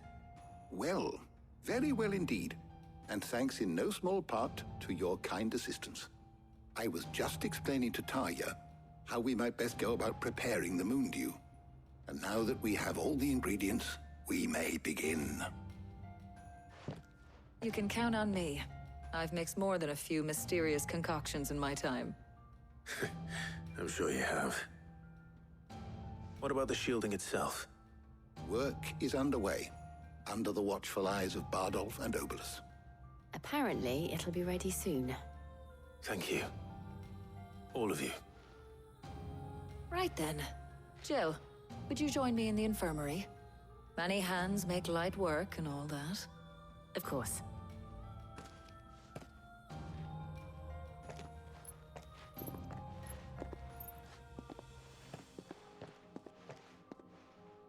Well, very well indeed. And thanks in no small part to your kind assistance. I was just explaining to Tarja how we might best go about preparing the moon dew. And now that we have all the ingredients, we may begin. You can count on me. I've mixed more than a few mysterious concoctions in my time. I'm sure you have. What about the shielding itself? Work is underway, under the watchful eyes of Bardolph and Obolus. Apparently, it'll be ready soon. Thank you. All of you. Right then. Jill, would you join me in the infirmary? Many hands make light work and all that. Of course.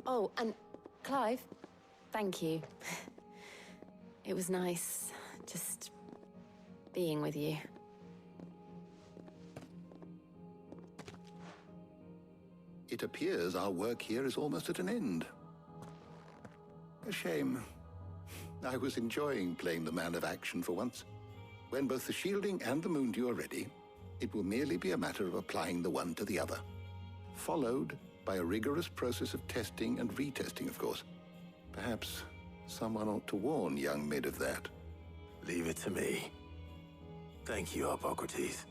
Oh, and Clive, thank you. It was nice just being with you. It appears our work here is almost at an end. A shame. I was enjoying playing the man of action for once. When both the shielding and the moon dew are ready, it will merely be a matter of applying the one to the other. Followed by a rigorous process of testing and retesting, of course. Perhaps someone ought to warn young Mid of that. Leave it to me. Thank you, Hippocrates.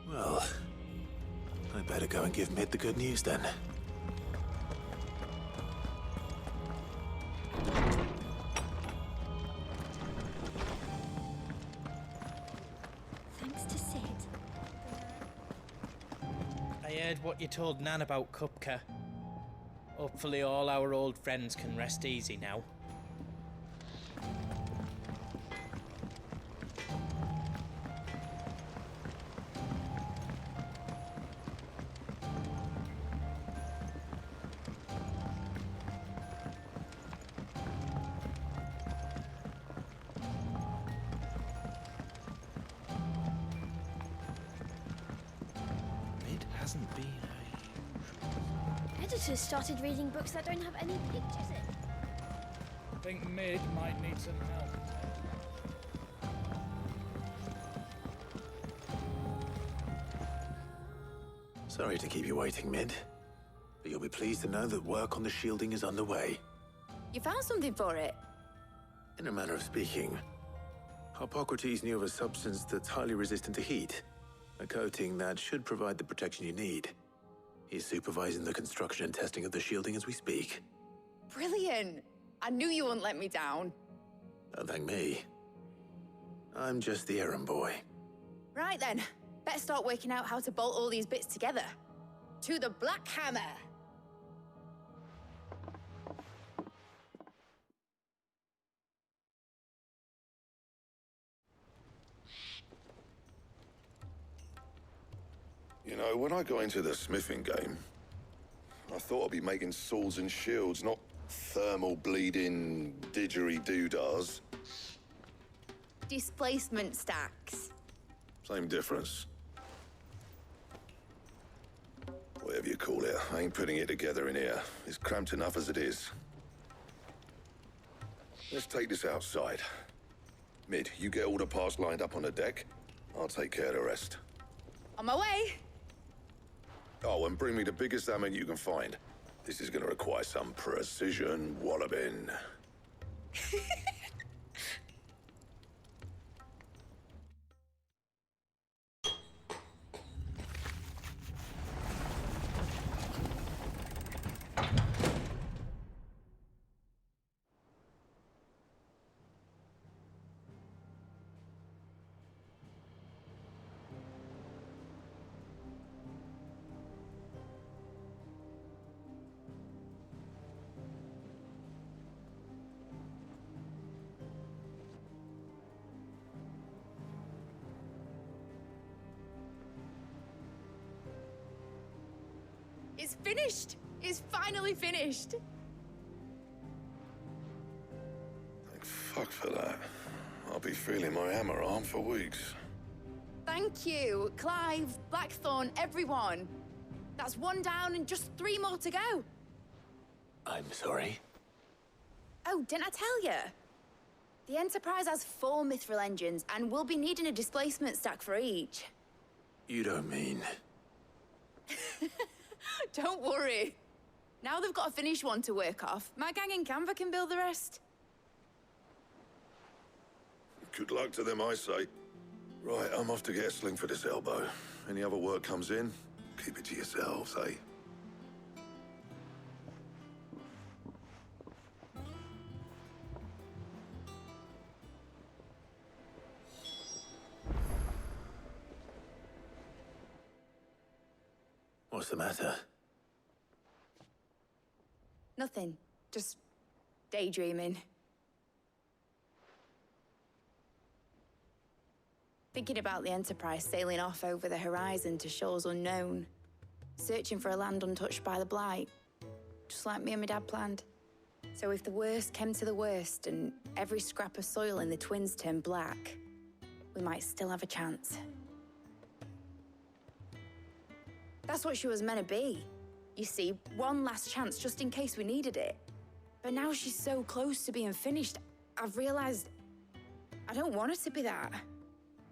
Well, I better go and give Mid the good news then. Thanks to Sid. I heard what you told Nan about Kupka. Hopefully all our old friends can rest easy now. Hasn't been Editors started reading books that don't have any pictures in. I think Mid might need some help. Sorry to keep you waiting, Mid. But you'll be pleased to know that work on the shielding is underway. You found something for it? In a manner of speaking, Hippocrates knew of a substance that's highly resistant to heat. A coating that should provide the protection you need. He's supervising the construction and testing of the shielding as we speak. Brilliant! I knew you wouldn't let me down. Don't thank me. I'm just the errand boy. Right then, better start working out how to bolt all these bits together. To the Black Hammer! You know, when I got into the smithing game, I thought I'd be making swords and shields, not thermal bleeding didgeridoo-dahs. Displacement stacks. Same difference. Whatever you call it, I ain't putting it together in here. It's cramped enough as it is. Let's take this outside. Mid, you get all the parts lined up on the deck. I'll take care of the rest. On my way! Oh, and bring me the biggest hammer you can find. This is gonna require some precision walloping. It's finished! It's finally finished! Fuck for that. I'll be feeling my hammer arm for weeks. Thank you, Clive, Blackthorn, everyone. That's one down and just 3 more to go. I'm sorry. Oh, didn't I tell you? The Enterprise has 4 mithril engines, and we'll be needing a displacement stack for each. You don't mean... Don't worry. Now they've got a finished one to work off. My gang in Canva can build the rest. Good luck to them, I say. Right, I'm off to get a sling for this elbow. Any other work comes in, keep it to yourselves, eh? What's the matter? Nothing. Just daydreaming. Thinking about the Enterprise sailing off over the horizon to shores unknown. Searching for a land untouched by the Blight. Just like me and my dad planned. So if the worst came to the worst and every scrap of soil in the Twins turned black, we might still have a chance. That's what she was meant to be. You see, one last chance just in case we needed it. But now she's so close to being finished, I've realized I don't want her to be that.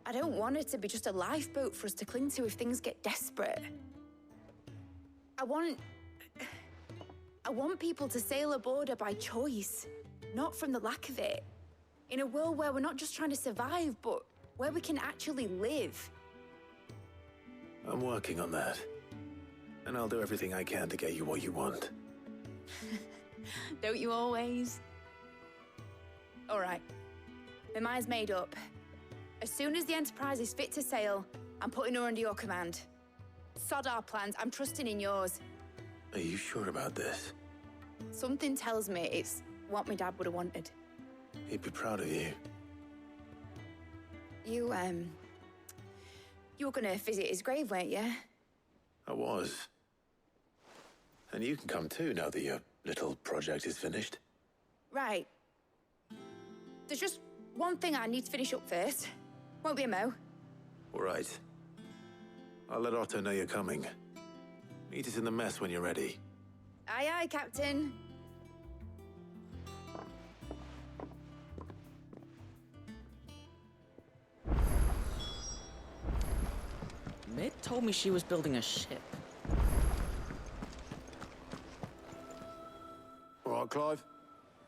I don't want her to be just a lifeboat for us to cling to if things get desperate. I want people to sail aboard her by choice, not from the lack of it. In a world where we're not just trying to survive, but where we can actually live. I'm working on that. And I'll do everything I can to get you what you want. Don't you always? All right. My mind's made up. As soon as the Enterprise is fit to sail, I'm putting her under your command. Sod our plans, I'm trusting in yours. Are you sure about this? Something tells me it's what my dad would have wanted. He'd be proud of you. You were gonna visit his grave, weren't you? I was. And you can come too now that your little project is finished. Right. There's just one thing I need to finish up first. Won't be a mo. All right. I'll let Otto know you're coming. Meet us in the mess when you're ready. Aye, aye, Captain. Mid told me she was building a ship. All right, Clive.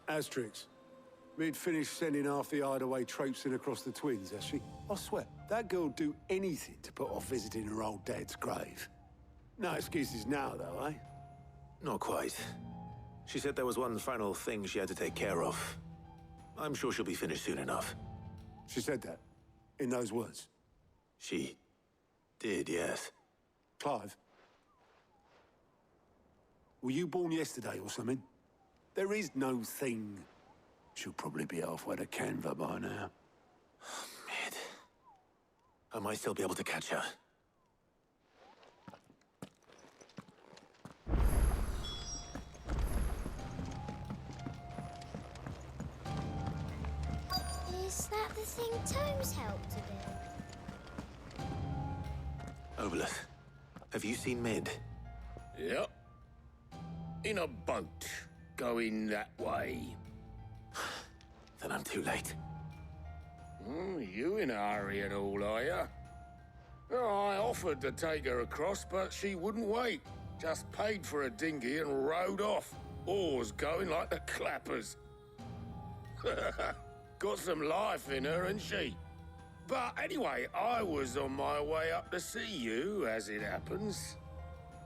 Asterix. Mid finished sending half the hideaway traipsing across the Twins, has she? I swear, that girl'd do anything to put off visiting her old dad's grave. No excuses now, though, eh? Not quite. She said there was one final thing she had to take care of. I'm sure she'll be finished soon enough. She said that? In those words? She did, yes. Clive? Were you born yesterday or something? There is no thing. She'll probably be halfway to Canva by now. Mid. I might still be able to catch her. Is that the thing Tomes helped to build? Obelith, have you seen Mid? Yep. In a boat, going that way. Then I'm too late. You in a hurry at all, are you? Oh, I offered to take her across, but she wouldn't wait. Just paid for a dinghy and rowed off. Oars going like the clappers. Got some life in her, ain't she? But anyway, I was on my way up to see you, as it happens.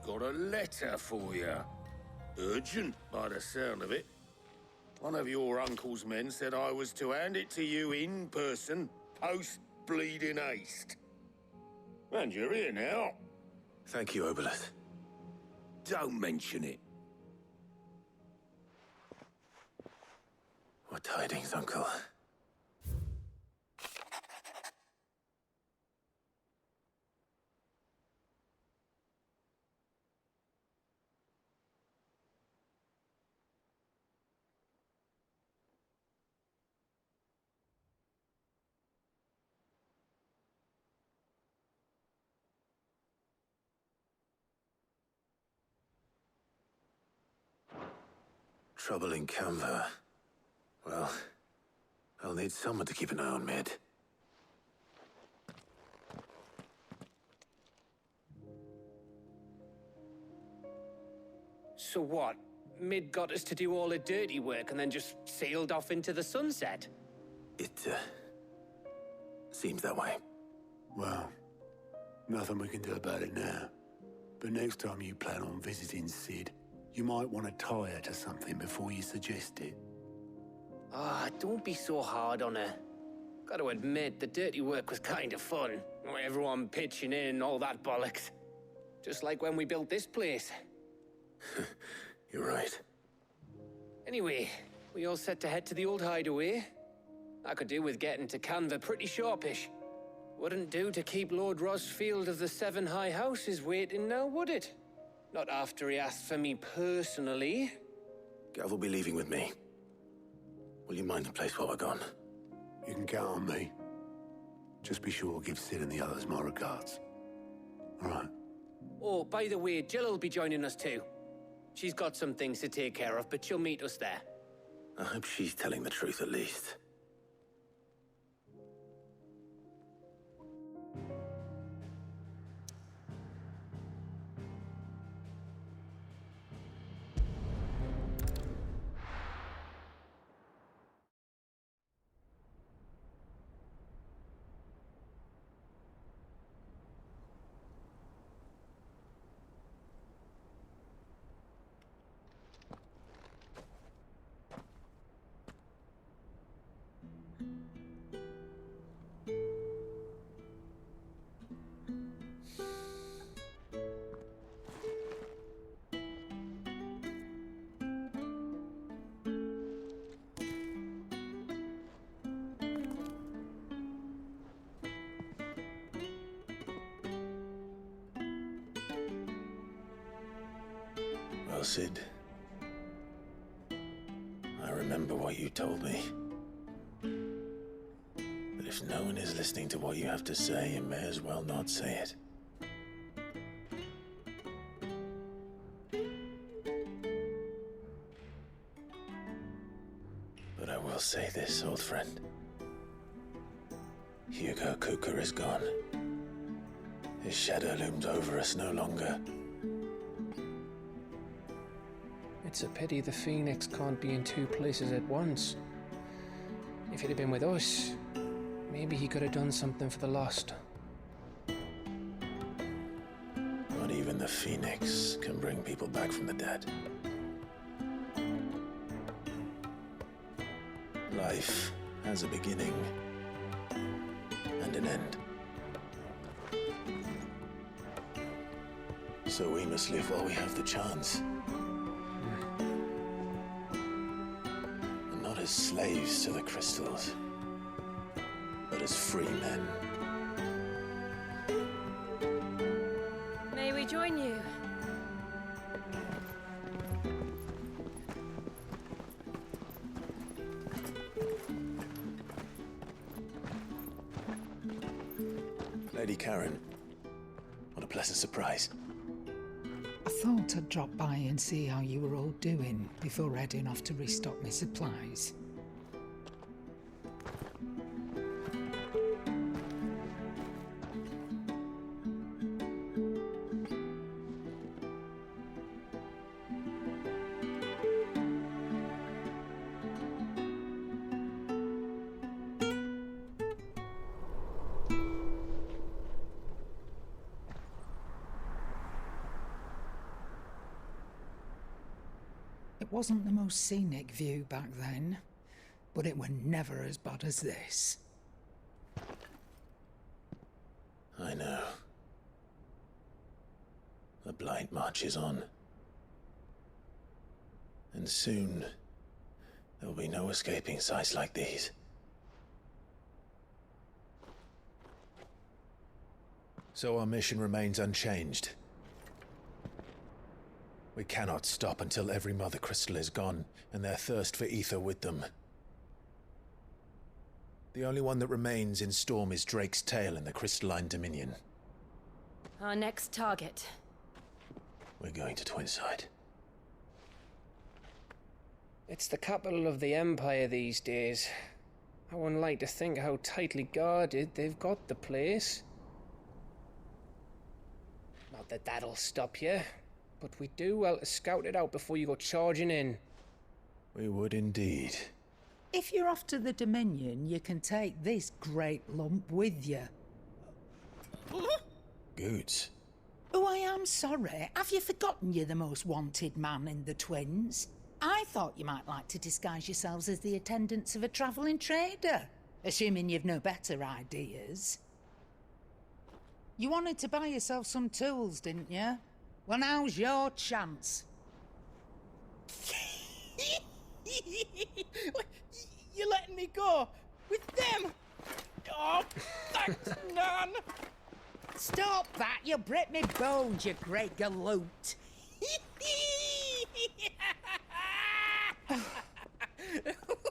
Got a letter for you. Urgent, by the sound of it. One of your uncle's men said I was to hand it to you in person, post-bleeding haste. And you're here now. Thank you, Obelith. Don't mention it. What tidings, Uncle? Trouble in Canva. Well, I'll need someone to keep an eye on Mid. So what? Mid got us to do all the dirty work and then just sailed off into the sunset? It, seems that way. Well, nothing we can do about it now. But next time you plan on visiting Sid, you might want to tie her to something before you suggest it. Ah, don't be so hard on her. Gotta admit, the dirty work was kind of fun. Everyone pitching in, all that bollocks. Just like when we built this place. You're right. Anyway, we all set to head to the old hideaway. I could do with getting to Canva pretty sharpish. Wouldn't do to keep Lord Rosfield of the Seven High Houses waiting now, would it? Not after he asked for me personally. Gav will be leaving with me. Will you mind the place while we're gone? You can count on me. Just be sure to give Sid and the others my regards. All right. Oh, by the way, Jill will be joining us too. She's got some things to take care of, but she'll meet us there. I hope she's telling the truth at least. Well, Sid, I remember what you told me. That if no one is listening to what you have to say, you may as well not say it. But I will say this, old friend. Hugo Kupka is gone. His shadow looms over us no longer. It's a pity the Phoenix can't be in two places at once. If he'd have been with us, maybe he could have done something for the Lost. Not even the Phoenix can bring people back from the dead. Life has a beginning and an end. So we must live while we have the chance. And not as slaves to the crystals, but as free men. May we join you? Lady Karen, what a pleasant surprise. I thought I'd drop by and see how you were all doing before heading off to restock my supplies. It wasn't the most scenic view back then, but it were never as bad as this. I know. The Blight marches on. And soon, there'll be no escaping sights like these. So our mission remains unchanged. We cannot stop until every Mother Crystal is gone, and their thirst for ether with them. The only one that remains in Storm is Drake's tail in the Crystalline Dominion. Our next target. We're going to Twinside. It's the capital of the Empire these days. I wouldn't like to think how tightly guarded they've got the place. Not that that'll stop you, but we do well to scout it out before you go charging in. We would indeed. If you're off to the Dominion, you can take this great lump with you. Goods. Oh, I am sorry. Have you forgotten you're the most wanted man in the Twins? I thought you might like to disguise yourselves as the attendants of a travelling trader, assuming you've no better ideas. You wanted to buy yourself some tools, didn't you? Well, now's your chance. You're letting me go with them? Oh, thanks, Nan. Stop that! You'll break me bones, you great galoot.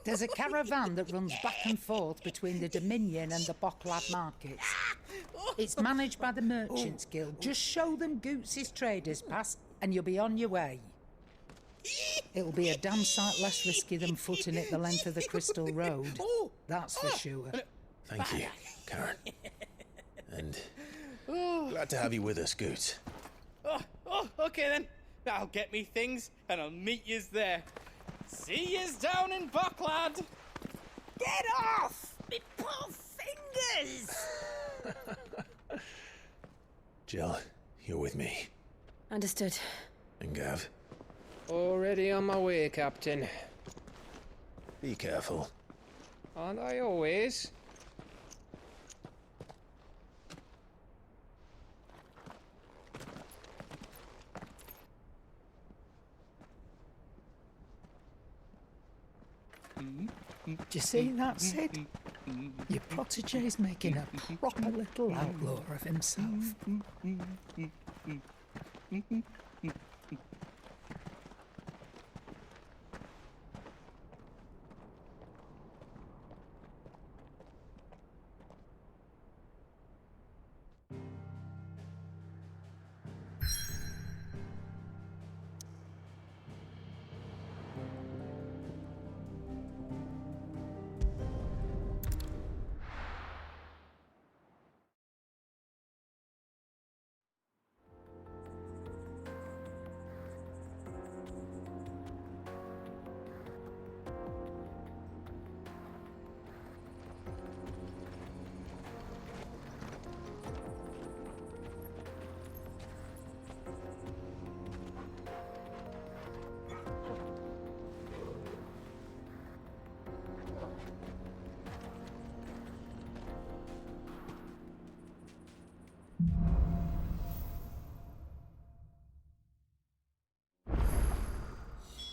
There's a caravan that runs back and forth between the Dominion and the Bocklad markets. It's managed by the Merchants Guild. Just show them Goots' traders pass and you'll be on your way. It'll be a damn sight less risky than footing it the length of the Crystal Road. That's for sure. Thank you, Karen. And glad to have you with us, Goots. Okay then. I'll get me things and I'll meet yous there. See yous down in Bocklad. Get off! Me poor fingers! Jill, you're with me. Understood. And Gav? Already on my way, Captain. Be careful. Aren't I always? Do you see that, Sid? Your protégé's making a proper little outlaw of himself.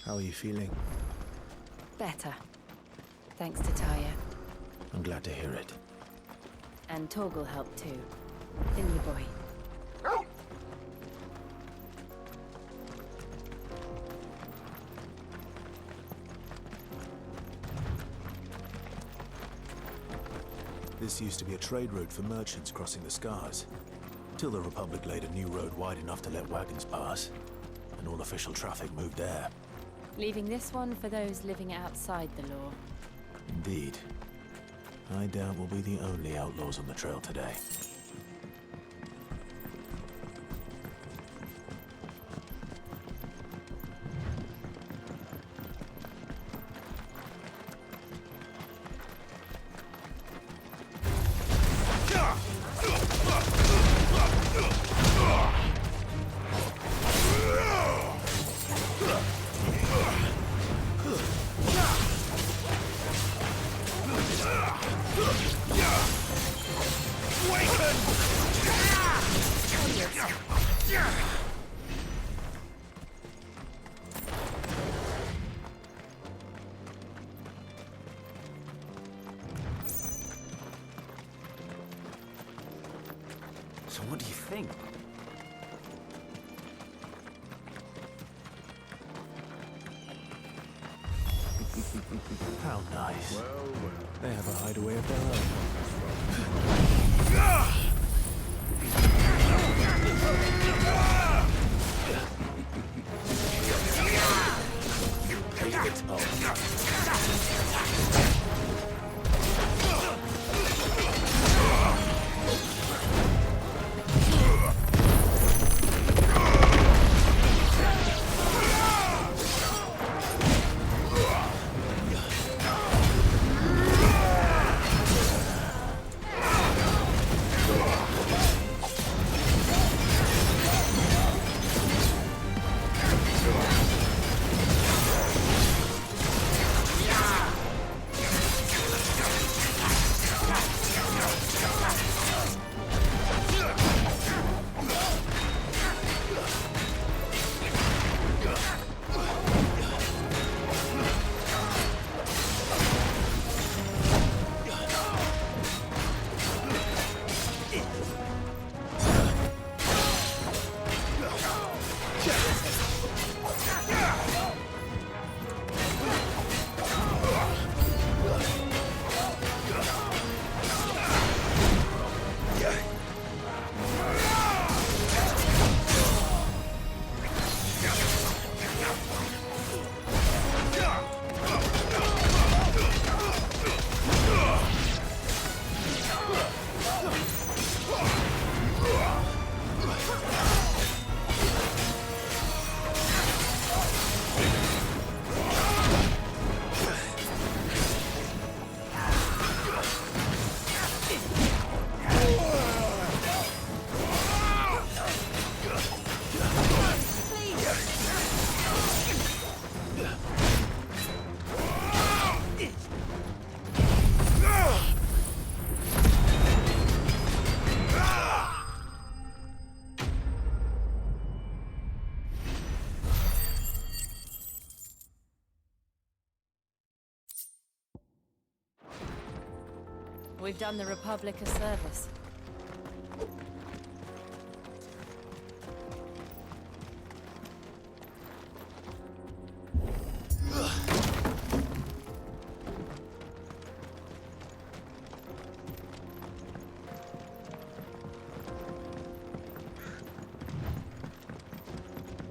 How are you feeling? Better. Thanks to Taya. I'm glad to hear it. And Torgal helped too. Didn't you, boy? This used to be a trade route for merchants crossing the Scars, till the Republic laid a new road wide enough to let wagons pass, and all official traffic moved there. Leaving this one for those living outside the law. Indeed. I doubt we'll be the only outlaws on the trail today. So what do you think? How nice. They have a hideaway of their own. Take it off. we've done the Republic a service.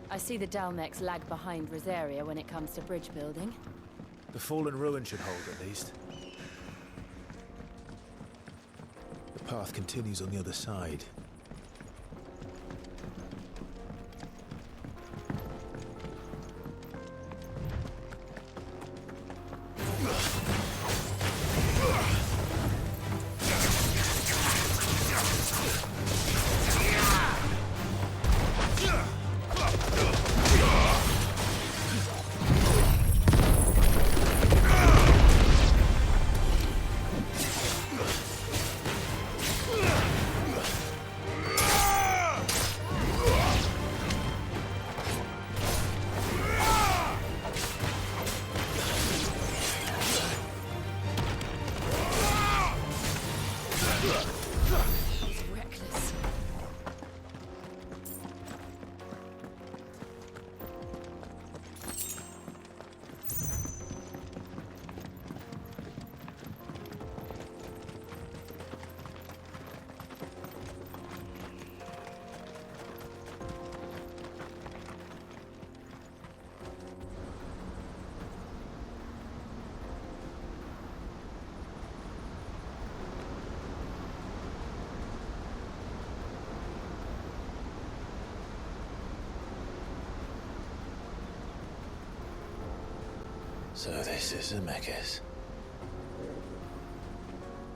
I see the Dalmex lag behind Rosaria when it comes to bridge building. The fallen ruin should hold, at least. The path continues on the other side. So this is Zemeckis.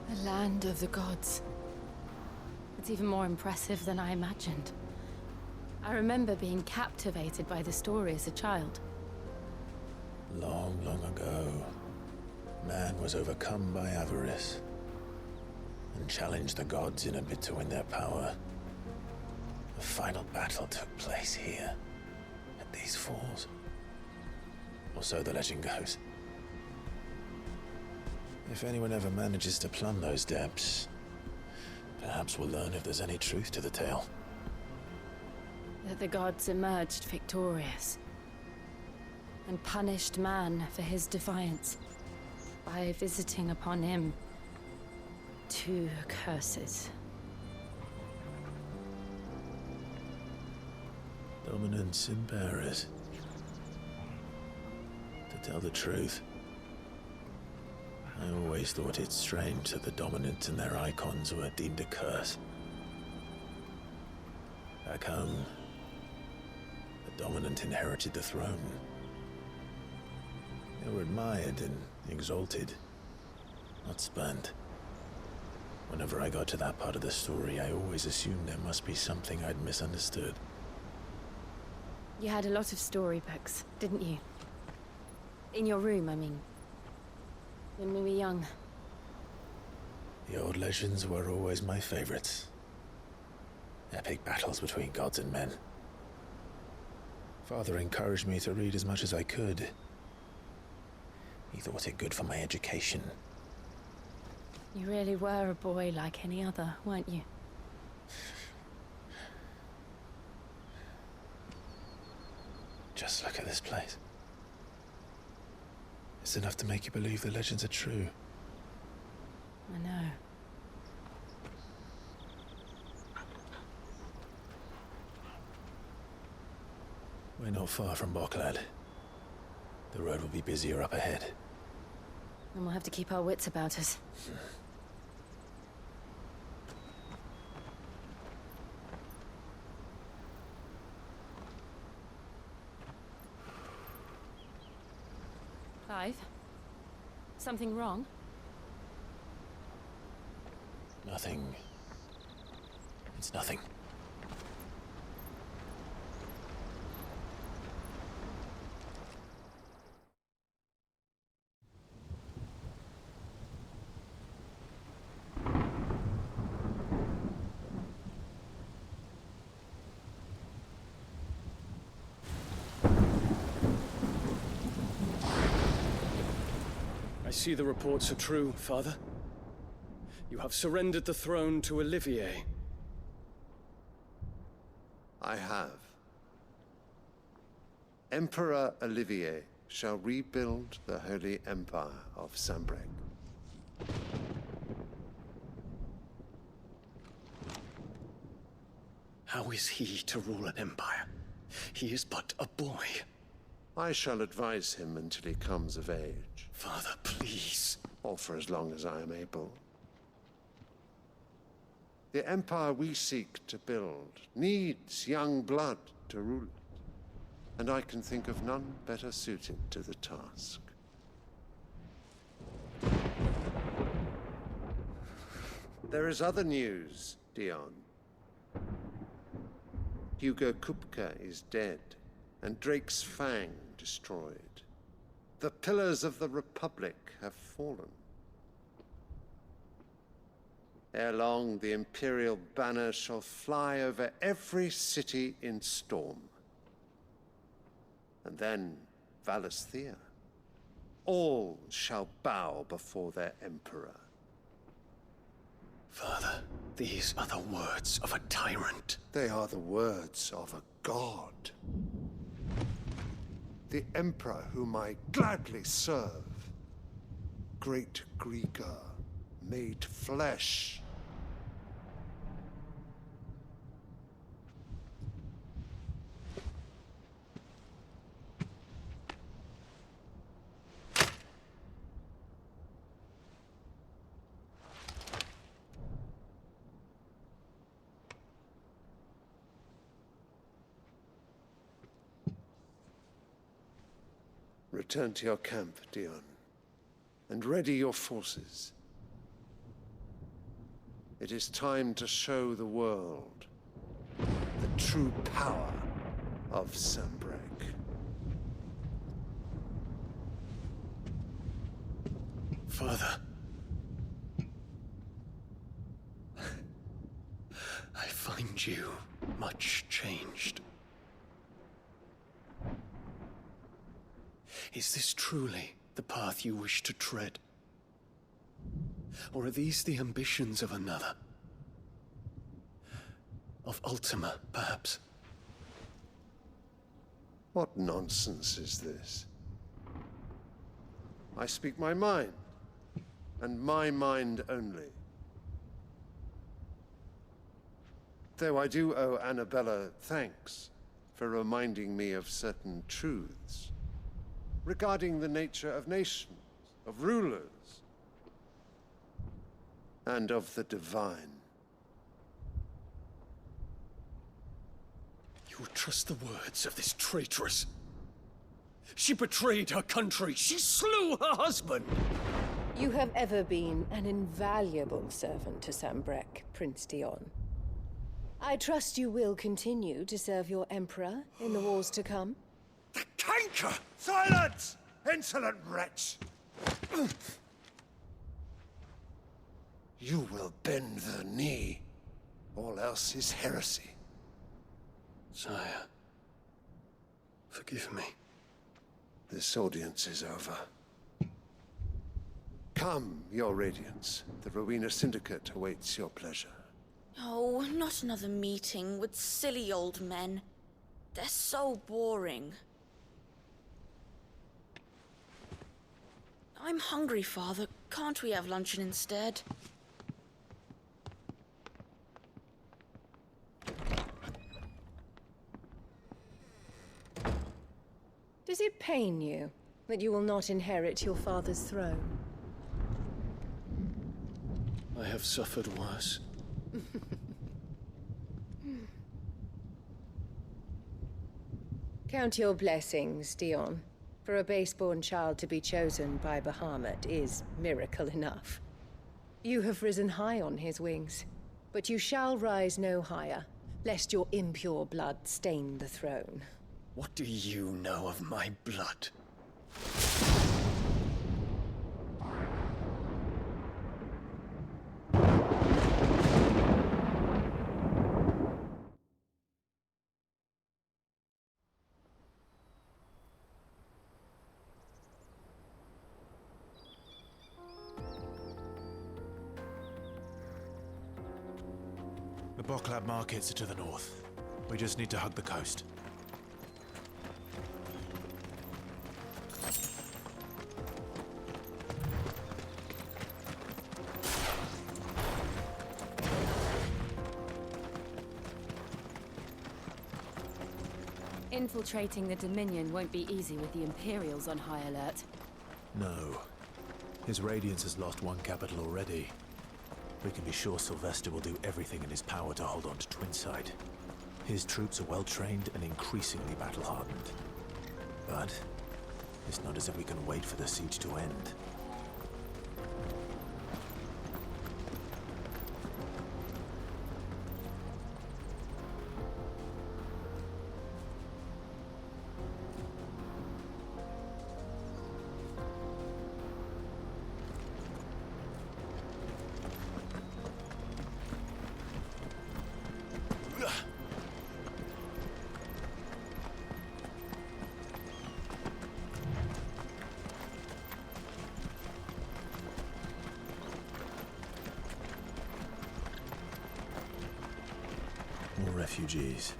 The land of the gods. It's even more impressive than I imagined. I remember being captivated by the story as a child. Long, long ago, man was overcome by avarice and challenged the gods in a bid to win their power. The final battle took place here, at these falls. Or so the legend goes. If anyone ever manages to plumb those depths, perhaps we'll learn if there's any truth to the tale. That the gods emerged victorious and punished man for his defiance by visiting upon him 2 curses. Dominance in bearers. To tell the truth, I always thought it strange that the Dominant and their Eikons were deemed a curse. Back home, the Dominant inherited the throne. They were admired and exalted, not spurned. Whenever I got to that part of the story, I always assumed there must be something I'd misunderstood. You had a lot of storybooks, didn't you? In your room, I mean. When we were young. The old legends were always my favorites. Epic battles between gods and men. Father encouraged me to read as much as I could. He thought it good for my education. You really were a boy like any other, weren't you? Just look at this place. It's enough to make you believe the legends are true. I know. We're not far from Boklad. The road will be busier up ahead. And we'll have to keep our wits about us. Clive? Something wrong? Nothing. It's nothing. I see the reports are true, Father. You have surrendered the throne to Olivier. I have. Emperor Olivier shall rebuild the Holy Empire of Sanbreque. How is he to rule an empire? He is but a boy. I shall advise him until he comes of age. Father, please. Or for as long as I am able. The empire we seek to build needs young blood to rule it. And I can think of none better suited to the task. There is other news, Dion. Hugo Kupka is dead, and Drake's Fang destroyed. The pillars of the Republic have fallen. Ere long, the Imperial banner shall fly over every city in Storm. And then Valisthea. All shall bow before their Emperor. Father, these are the words of a tyrant. They are the words of a god. The Emperor whom I gladly serve. Great Greeker, made flesh. Return to your camp, Dion, and ready your forces. It is time to show the world the true power of Sanbreque. Father. I find you much changed. Is this truly the path you wish to tread? Or are these the ambitions of another? Of Ultima, perhaps? What nonsense is this? I speak my mind, and my mind only. Though I do owe Annabella thanks for reminding me of certain truths regarding the nature of nations, of rulers, and of the divine. You would trust the words of this traitress? She betrayed her country. She slew her husband. You have ever been an invaluable servant to Sanbreque, Prince Dion. I trust you will continue to serve your Emperor in the wars to come. The canker! Silence! Insolent wretch! You will bend the knee. All else is heresy. Sire, forgive me. This audience is over. Come, your Radiance. The Rowena Syndicate awaits your pleasure. Oh, not another meeting with silly old men. They're so boring. I'm hungry, Father. Can't we have luncheon instead? Does it pain you that you will not inherit your father's throne? I have suffered worse. Count your blessings, Dion. For a base-born child to be chosen by Bahamut is miracle enough. You have risen high on his wings, but you shall rise no higher, lest your impure blood stain the throne. What do you know of my blood? Boklab markets are to the north. We just need to hug the coast. Infiltrating the Dominion won't be easy with the Imperials on high alert. No. His Radiance has lost one capital already. We can be sure Sylvester will do everything in his power to hold on to Twinside. His troops are well-trained and increasingly battle-hardened. But it's not as if we can wait for the siege to end. More refugees.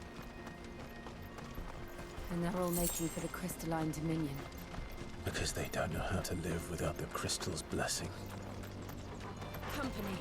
And they're all making for the Crystalline Dominion. Because they don't know how to live without the crystal's blessing. Company.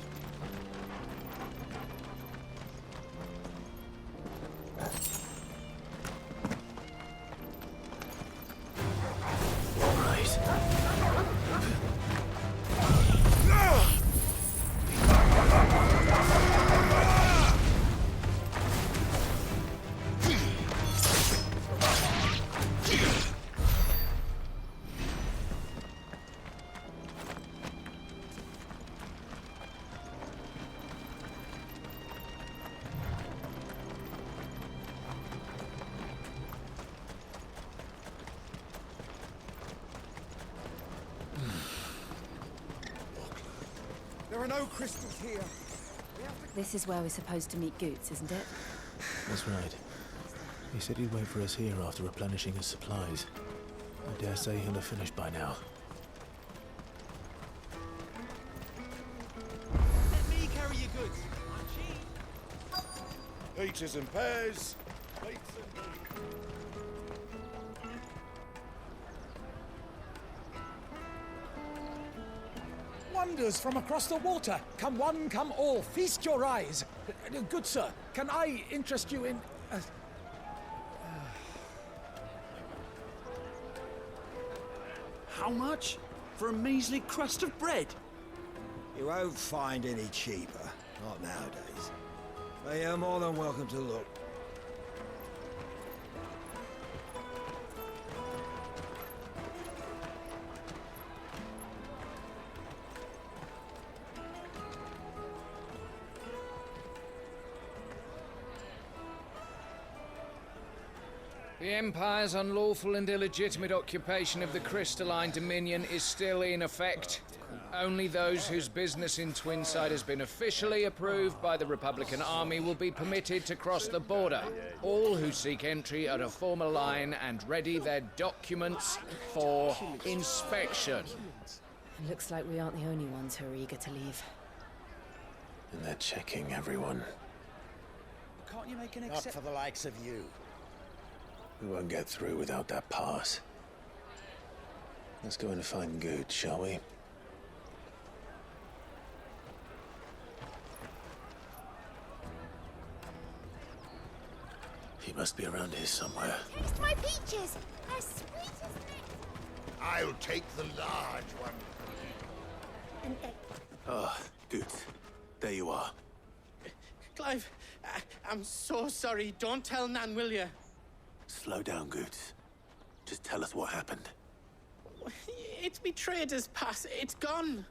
There are no crystals here. This is where we're supposed to meet Goots, isn't it? That's right. He said he'd wait for us here after replenishing his supplies. I dare say he'll have finished by now. Let me carry your goods. I'm cheap. Peaches and pears. Wonders from across the water. Come one, come all. Feast your eyes. Good sir, can I interest you in... How much? For a measly crust of bread? You won't find any cheaper. Not nowadays. But you're more than welcome to look. The Empire's unlawful and illegitimate occupation of the Crystalline Dominion is still in effect. Only those whose business in Twinside has been officially approved by the Republican Army will be permitted to cross the border. All who seek entry are to form a line and ready their documents for inspection. It looks like we aren't the only ones who are eager to leave. And they're checking everyone. Can't you make an Not for the likes of you. We won't get through without that pass. Let's go in and find Good, shall we? He must be around here somewhere. Taste my peaches. They're sweet as things. I'll take the large one. Ah, Good. There you are. Clive, I'm so sorry. Don't tell Nan, will you? Slow down, Goots. Just tell us what happened. It's me trader's pass. It's gone.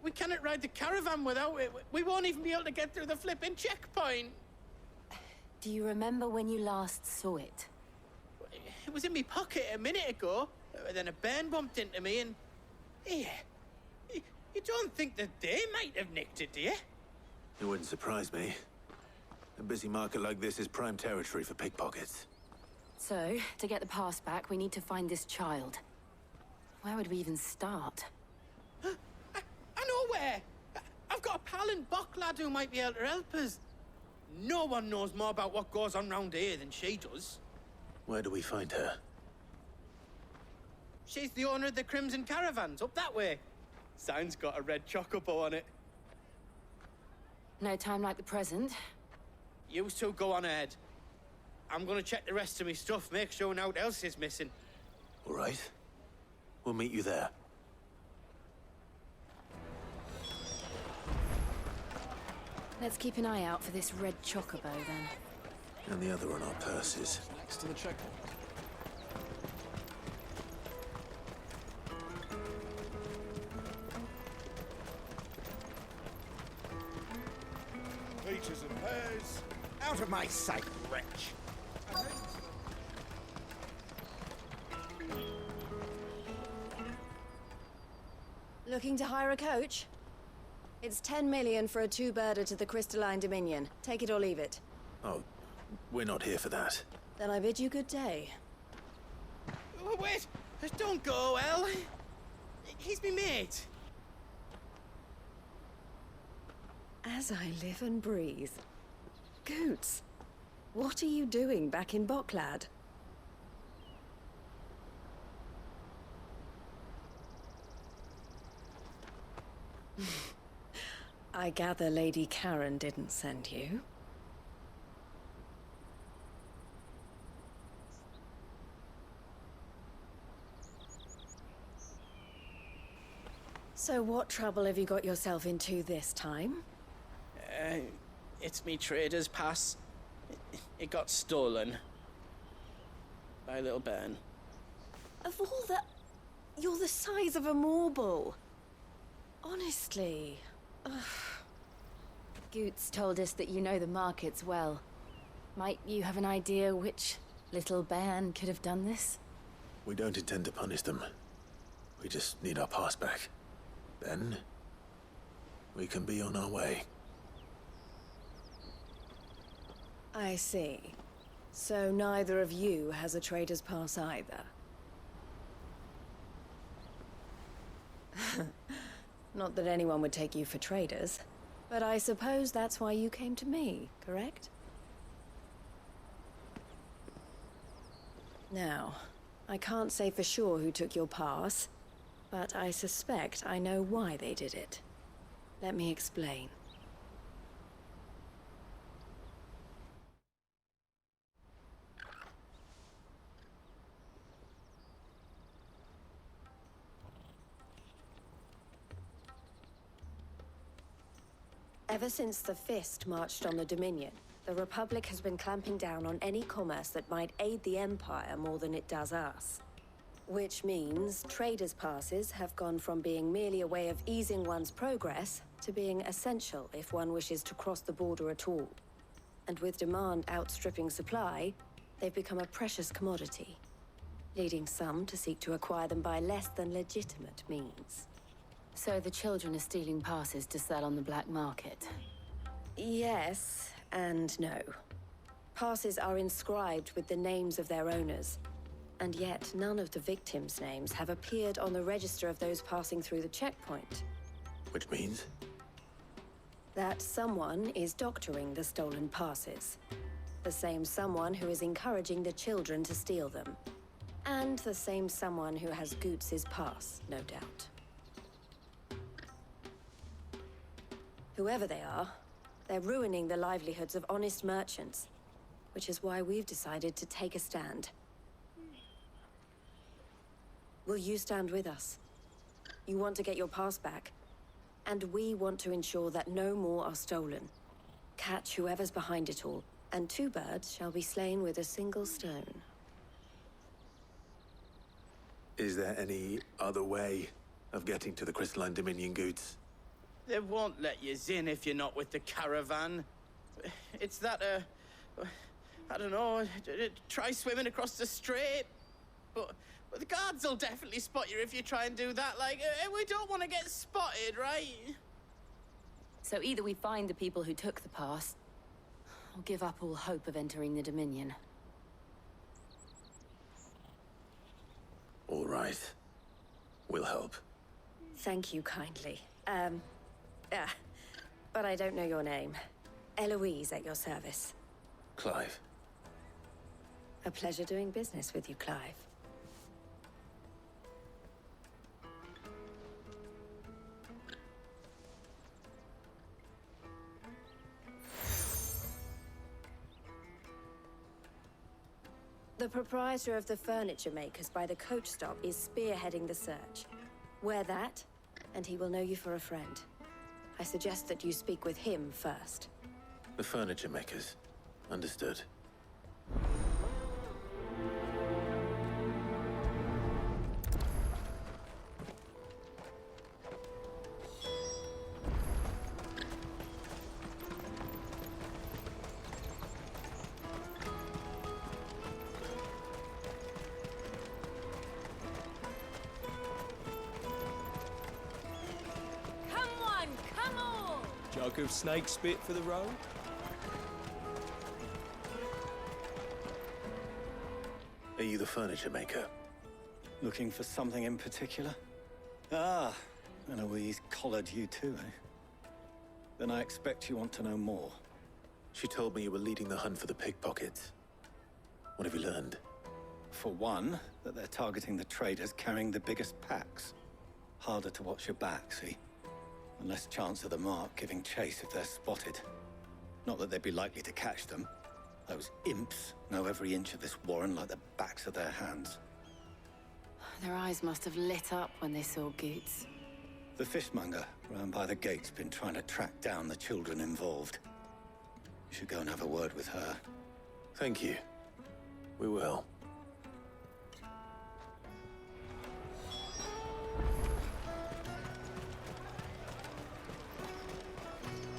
We cannot ride the caravan without it. We won't even be able to get through the flipping checkpoint. Do you remember when you last saw it? It was in my pocket a minute ago. Then a bairn bumped into me and... Here. You don't think that they might have nicked it, do you? It wouldn't surprise me. A busy market like this is prime territory for pickpockets. So, to get the pass back, we need to find this child. Where would we even start? I know where! I've got a pal in Boklad who might be able to help us. No one knows more about what goes on round here than she does. Where do we find her? She's the owner of the Crimson Caravans, up that way. Sign's got a red chocobo on it. No time like the present. You two go on ahead. I'm gonna check the rest of me stuff, make sure nothing else is missing. All right. We'll meet you there. Let's keep an eye out for this red chocobo, then. And the other on our purses. Next to the checkpoint. Peaches and pears. Out of my sight, wretch. Looking to hire a coach? It's 10 million for a two-birder to the Crystalline Dominion. Take it or leave it. Oh, we're not here for that. Then I bid you good day. Wait! Don't go, El. He's me mate. As I live and breathe. Goots, what are you doing back in Boklad? I gather Lady Karen didn't send you. So what trouble have you got yourself into this time? It's me trader's pass. It got stolen. By a little bairn. Of all the... You're the size of a marble. Honestly. Ugh. Goots told us that you know the markets well. Might you have an idea which little bairn could have done this? We don't intend to punish them. We just need our pass back. Then, we can be on our way. I see. So neither of you has a trader's pass either. Not that anyone would take you for traders, but I suppose that's why you came to me, correct? Now, I can't say for sure who took your pass, but I suspect I know why they did it. Let me explain. Ever since the Fist marched on the Dominion, the Republic has been clamping down on any commerce that might aid the Empire more than it does us. Which means traders' passes have gone from being merely a way of easing one's progress to being essential if one wishes to cross the border at all. And with demand outstripping supply, they've become a precious commodity, leading some to seek to acquire them by less than legitimate means. So the children are stealing passes to sell on the black market? Yes, and no. Passes are inscribed with the names of their owners, and yet none of the victims' names have appeared on the register of those passing through the checkpoint. Which means? That someone is doctoring the stolen passes. The same someone who is encouraging the children to steal them. And the same someone who has Goots' pass, no doubt. Whoever they are, they're ruining the livelihoods of honest merchants, which is why we've decided to take a stand. Will you stand with us? You want to get your pass back, and we want to ensure that no more are stolen. Catch whoever's behind it all, and two birds shall be slain with a single stone. Is there any other way of getting to the Crystalline Dominion, Goots? They won't let you in if you're not with the caravan. It's that, I don't know, try swimming across the strait. But the guards will definitely spot you if you try and do that. Like, we don't want to get spotted, right? So either we find the people who took the pass, or give up all hope of entering the Dominion. All right. We'll help. Thank you kindly. But I don't know your name. Eloise at your service. Clive. A pleasure doing business with you, Clive. The proprietor of the furniture makers by the coach stop is spearheading the search. Wear that, and he will know you for a friend. I suggest that you speak with him first. The furniture makers. Understood. Jug of snake spit for the road? Are you the furniture maker? Looking for something in particular? Ah, Eloise collared you too, eh? Then I expect you want to know more. She told me you were leading the hunt for the pickpockets. What have you learned? For one, that they're targeting the traders carrying the biggest packs. Harder to watch your back, see? And less chance of the mark giving chase if they're spotted. Not that they'd be likely to catch them. Those imps know every inch of this warren like the backs of their hands. Their eyes must have lit up when they saw Goots. The fishmonger round by the gate's been trying to track down the children involved. You should go and have a word with her. Thank you. We will.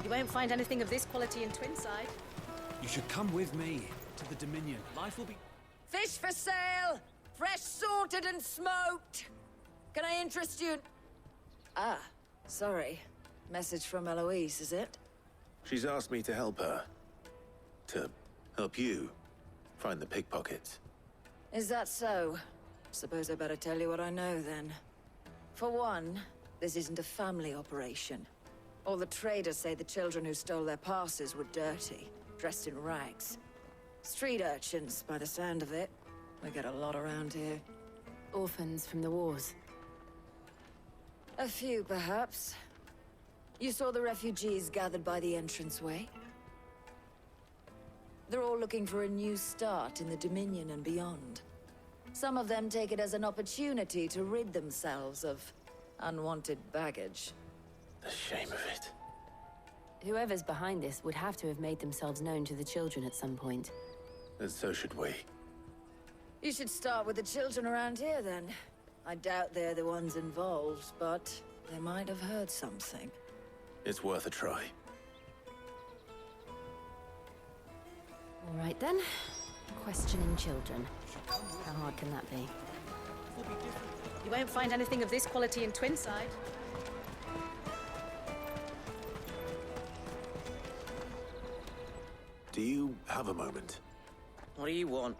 You won't find anything of this quality in Twinside. You should come with me to the Dominion. Life will be... Fish for sale! Fresh sorted and smoked! Can I interest you in... Ah, sorry. Message from Eloise, is it? She's asked me to help her. To help you find the pickpockets. Is that so? Suppose I better tell you what I know, then. For one, this isn't a family operation. All the traders say the children who stole their passes were dirty, dressed in rags. Street urchins, by the sound of it. We get a lot around here. Orphans from the wars. A few, perhaps. You saw the refugees gathered by the entranceway? They're all looking for a new start in the Dominion and beyond. Some of them take it as an opportunity to rid themselves of unwanted baggage. The shame of it. Whoever's behind this would have to have made themselves known to the children at some point. And so should we. You should start with the children around here, then. I doubt they're the ones involved, but they might have heard something. It's worth a try. All right, then. Questioning children. How hard can that be? You won't find anything of this quality in Twinside. Do you have a moment? What do you want?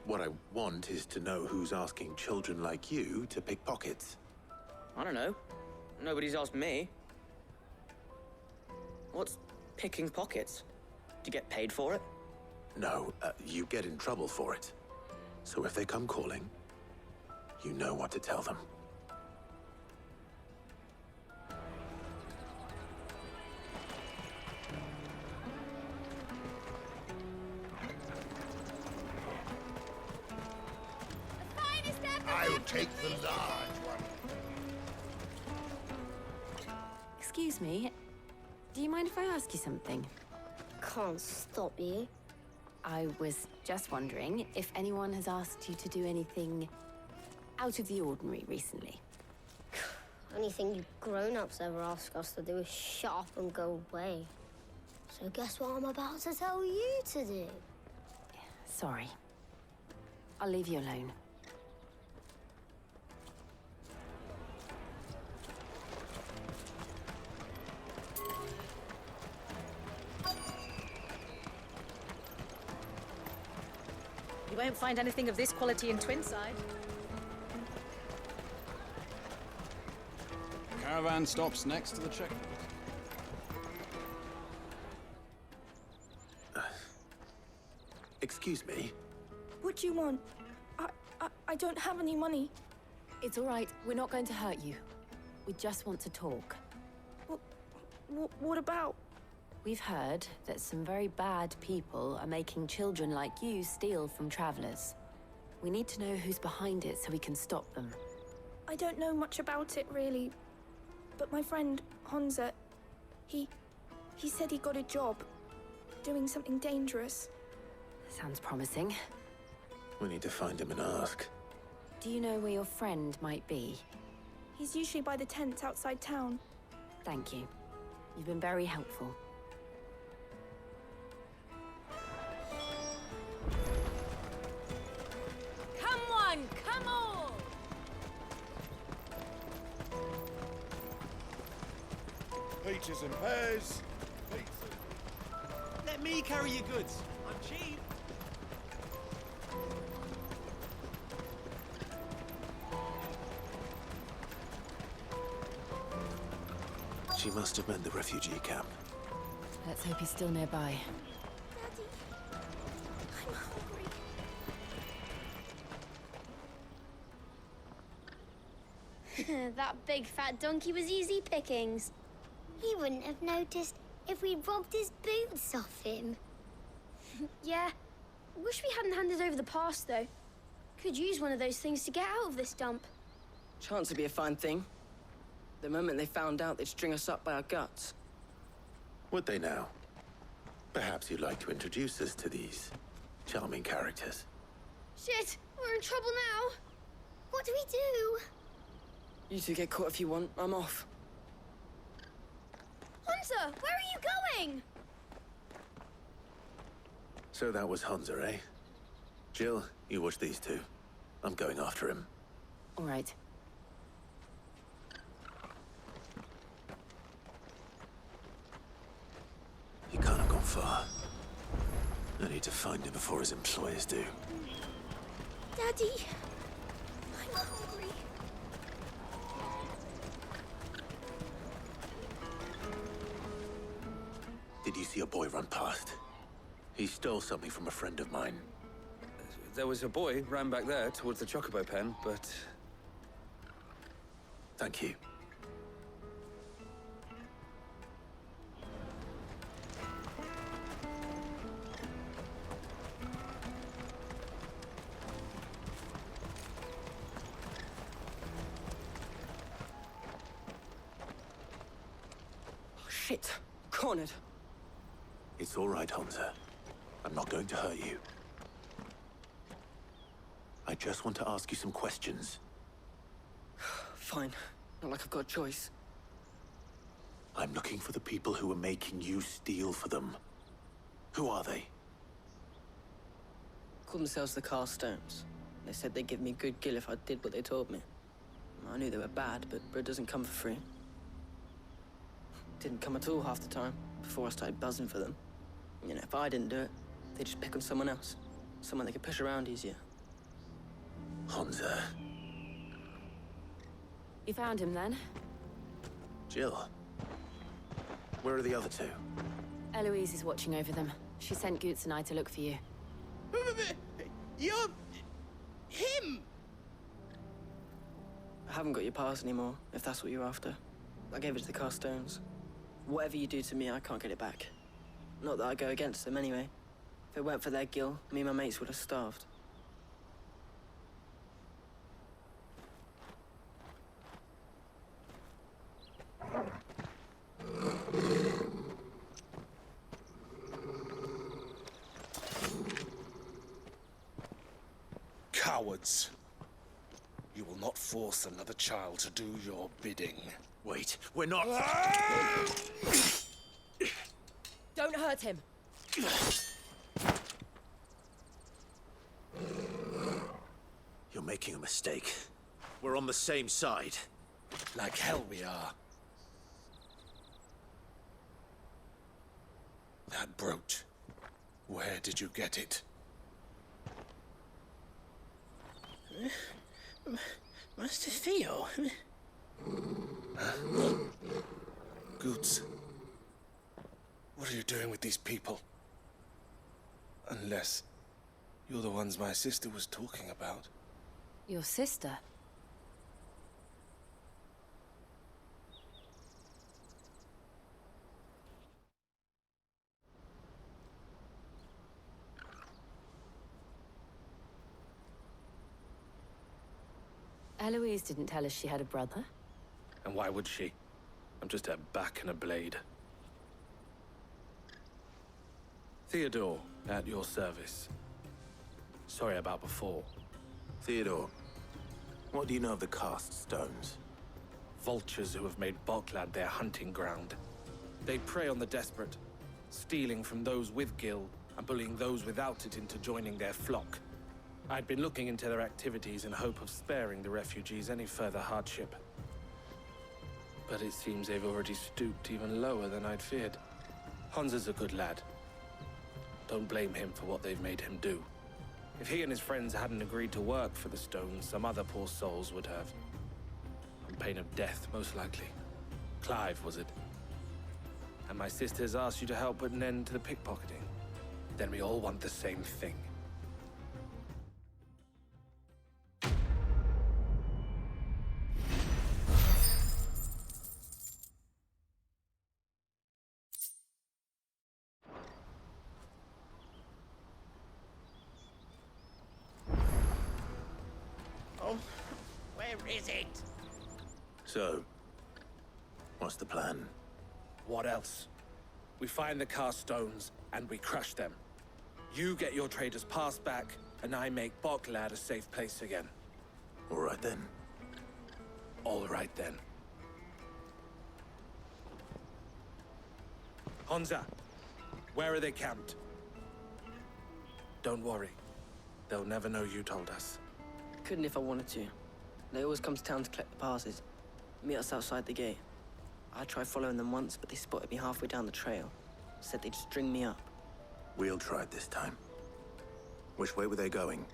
What I want is to know who's asking children like you to pick pockets. I don't know. Nobody's asked me. What's picking pockets? Do you get paid for it? No, you get in trouble for it. So if they come calling, you know what to tell them. I'll take the large one. Excuse me. Do you mind if I ask you something? Can't stop you. I was just wondering if anyone has asked you to do anything out of the ordinary recently. Anything you grown-ups ever ask us to do is shut up and go away. So guess what I'm about to tell you to do? Sorry. I'll leave you alone. You won't find anything of this quality in Twinside. Caravan stops next to the checkpoint. Excuse me? What do you want? I don't have any money. It's all right. We're not going to hurt you. We just want to talk. What about? We've heard that some very bad people are making children like you steal from travelers. We need to know who's behind it so we can stop them. I don't know much about it, really. But my friend, Honza, he said he got a job doing something dangerous. Sounds promising. We need to find him and ask. Do you know where your friend might be? He's usually by the tents outside town. Thank you. You've been very helpful. Come on, come on! Peaches and pears. Let me carry your goods. I'm cheap. She must have meant the refugee camp. Let's hope he's still nearby. Daddy, I'm hungry. That big fat donkey was easy pickings. He wouldn't have noticed if we'd robbed his boots off him. Yeah. Wish we hadn't handed over the pass, though. Could use one of those things to get out of this dump. Chance would be a fine thing. The moment they found out, they'd string us up by our guts. Would they now? Perhaps you'd like to introduce us to these charming characters. Shit, we're in trouble now. What do we do? You two get caught if you want. I'm off. Hunter, where are you going? So that was Hunter, eh? Jill, you watch these two. I'm going after him. All right. He can't have gone far. I need to find him before his employers do. Daddy, I'm hungry. Did you see a boy run past? He stole something from a friend of mine. There was a boy ran back there towards the chocobo pen, but... Thank you. Shit. Cornered. It's all right, Hunter. I'm not going to hurt you. I just want to ask you some questions. Fine. Not like I've got a choice. I'm looking for the people who are making you steal for them. Who are they? Call themselves the Carstones. They said they'd give me good gill if I did what they told me. I knew they were bad, but bread doesn't come for free. Didn't come at all half the time, before I started buzzing for them. You know, if I didn't do it, they'd just pick on someone else. Someone they could push around easier. Hunter. You found him then? Jill. Where are the other two? Eloise is watching over them. She sent Goots and I to look for you. You're... him! I haven't got your pass anymore, if that's what you're after. I gave it to the Carstones. Whatever you do to me, I can't get it back. Not that I go against them anyway. If it weren't for their gill, me and my mates would have starved. Cowards. You will not force another child to do your bidding. Wait, we're not... Don't hurt him. You're making a mistake. We're on the same side. Like hell we are. That brooch. Where did you get it? Master Theo? Goots. What are you doing with these people? Unless You're the ones my sister was talking about. Your sister? Eloise didn't tell us she had a brother. And why would she? I'm just her back and a blade. Theodore, at your service. Sorry about before. Theodore, what do you know of the cast stones? Vultures who have made Boklad their hunting ground. They prey on the desperate, stealing from those with gil and bullying those without it into joining their flock. I'd been looking into their activities in hope of sparing the refugees any further hardship. But it seems they've already stooped even lower than I'd feared. Hansa's a good lad. Don't blame him for what they've made him do. If he and his friends hadn't agreed to work for the stones, some other poor souls would have. On pain of death, most likely. Clive, was it? And my sisters asked you to help put an end to the pickpocketing. Then we all want the same thing. Is it? So, what's the plan? What else? We find the cast stones, and we crush them. You get your traders' pass back, and I make Boklad a safe place again. All right then. All right then. Hansa, where are they camped? Don't worry. They'll never know you told us. Couldn't if I wanted to. They always come to town to collect the passes. Meet us outside the gate. I tried following them once, but they spotted me halfway down the trail. Said they'd string me up. We'll try it this time. Which way were they going?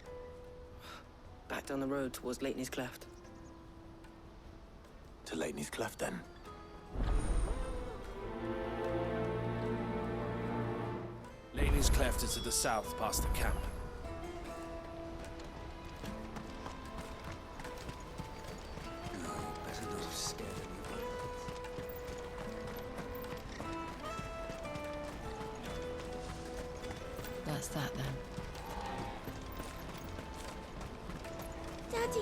Back down the road towards Leitney's Cleft. To Leitney's Cleft, then? Leitney's Cleft is to the south, past the camp. That's that, then. Daddy!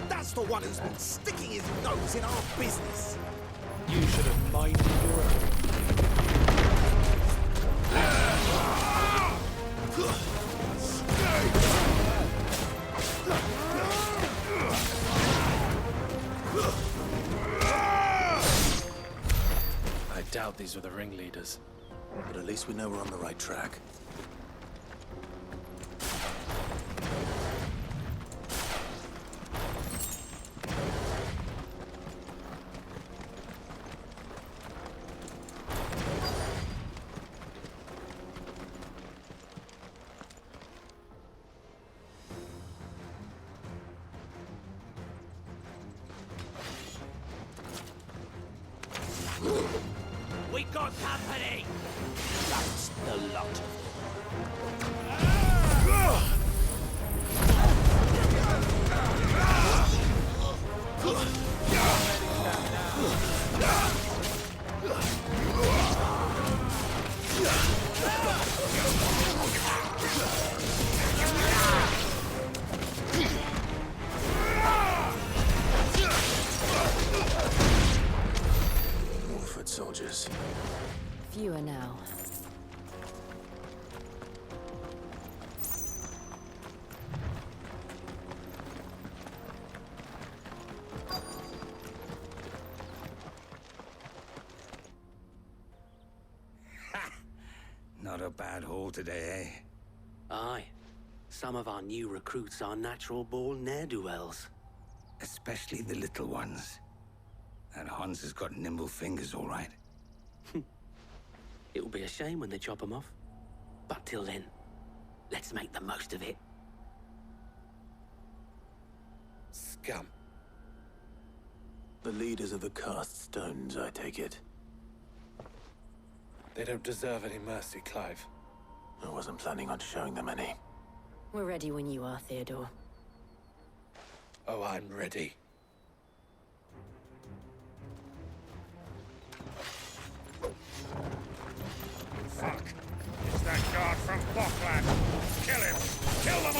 That's the one who's been sticking his nose in our business. You should have minded your own. I doubt these were the ringleaders. But at least we know we're on the right track. We got company! That's the lot of More foot soldiers. Fewer now. Not a bad haul today, eh? Aye. Some of our new recruits are natural-born ne'er-do-wells. Especially the little ones. And Hans has got nimble fingers, all right. It will be a shame when they chop them off. But till then, let's make the most of it. Scum. The leaders of the cast stones, I take it. They don't deserve any mercy, Clive. I wasn't planning on showing them any. We're ready when you are, Theodore. Oh, I'm ready. Fuck! It's that guard from Bokland! Kill him! Kill them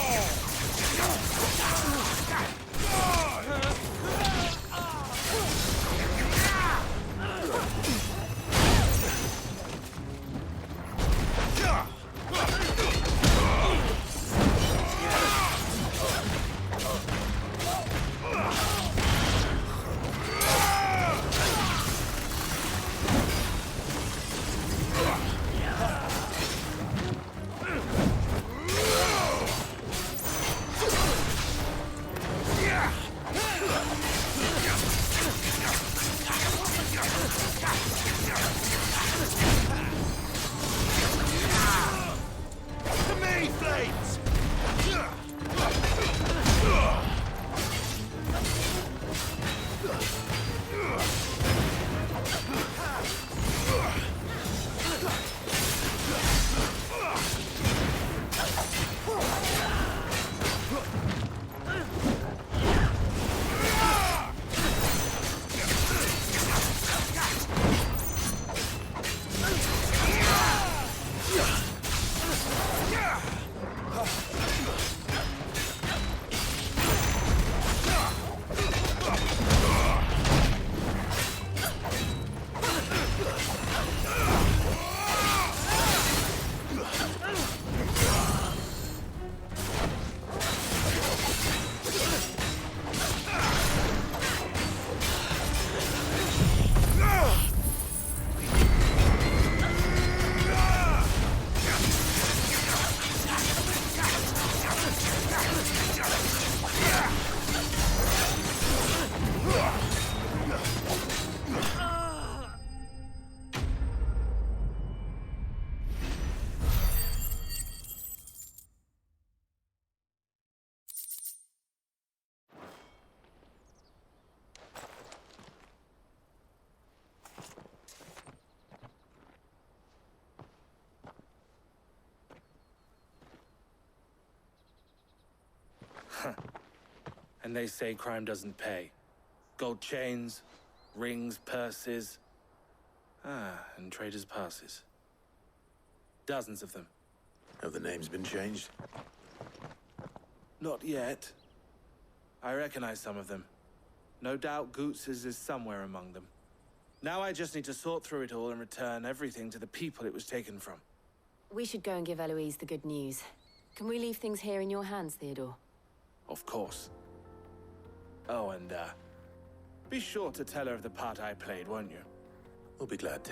And they say crime doesn't pay. Gold chains, rings, purses. And traders' passes. Dozens of them. Have the names been changed? Not yet. I recognize some of them. No doubt Goots's is somewhere among them. Now I just need to sort through it all and return everything to the people it was taken from. We should go and give Eloise the good news. Can we leave things here in your hands, Theodore? Of course. Oh, and, be sure to tell her of the part I played, won't you? We'll be glad to.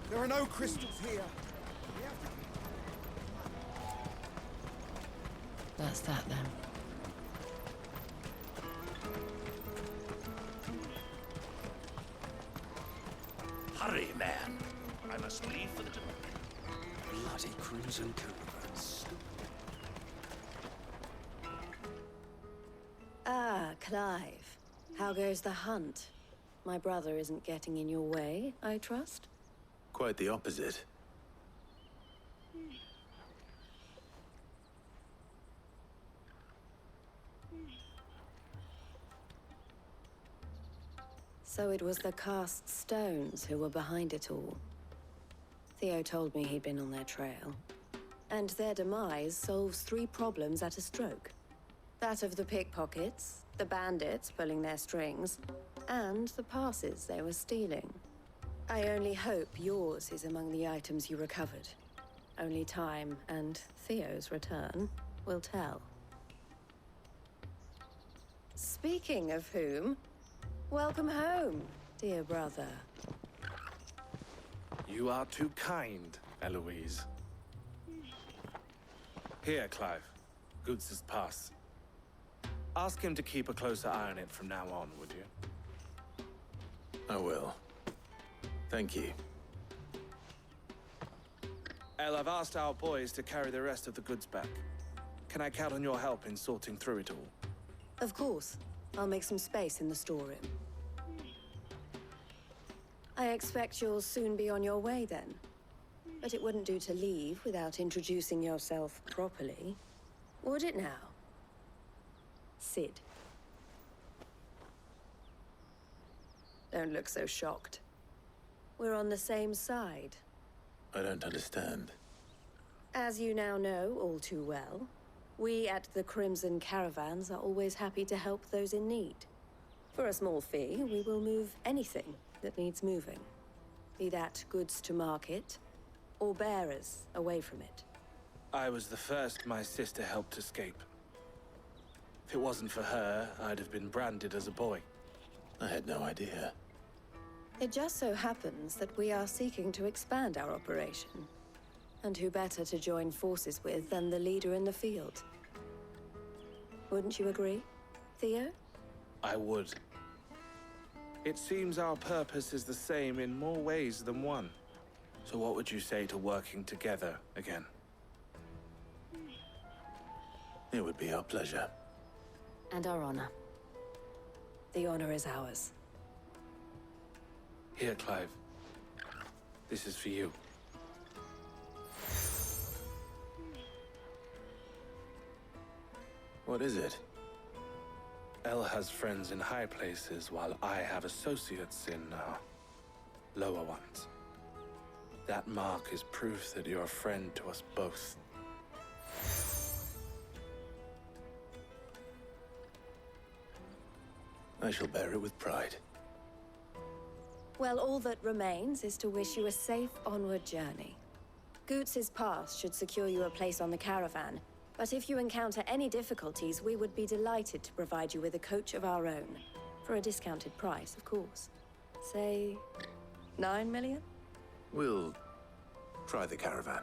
There are no crystals here. That's that, then. Hurry, man. I must leave for the Dominion. Bloody crimson caravans. Clive, how goes the hunt? My brother isn't getting in your way, I trust? Quite the opposite. So it was the cast stones who were behind it all. Theo told me he'd been on their trail. And their demise solves 3 problems at a stroke. That of the pickpockets, the bandits pulling their strings, and the passes they were stealing. I only hope yours is among the items you recovered. Only time and Theo's return will tell. Speaking of whom, welcome home, dear brother. You are too kind, Eloise. Here, Clive. Goots' pass. Ask him to keep a closer eye on it from now on, would you? I will. Thank you. El, I've asked our boys to carry the rest of the goods back. Can I count on your help in sorting through it all? Of course. I'll make some space in the storeroom. I expect you'll soon be on your way then. But it wouldn't do to leave without introducing yourself properly. Would it now? Sid. Don't look so shocked. We're on the same side. I don't understand. As you now know all too well, we at the Crimson Caravans are always happy to help those in need. For a small fee, we will move anything that needs moving. Be that goods to market, or bearers away from it. I was the first my sister helped escape. If it wasn't for her, I'd have been branded as a boy. I had no idea. It just so happens that we are seeking to expand our operation. And who better to join forces with than the leader in the field? Wouldn't you agree, Theo? I would. It seems our purpose is the same in more ways than one. So what would you say to working together again? It would be our pleasure. And our honor. The honor is ours. Here, Clive. This is for you. What is it? El has friends in high places, while I have associates in, lower ones. That mark is proof that you're a friend to us both. I shall bear it with pride. Well, all that remains is to wish you a safe onward journey. Goots' pass should secure you a place on the caravan, but if you encounter any difficulties, we would be delighted to provide you with a coach of our own. For a discounted price, of course. Say, 9 million? We'll try the caravan.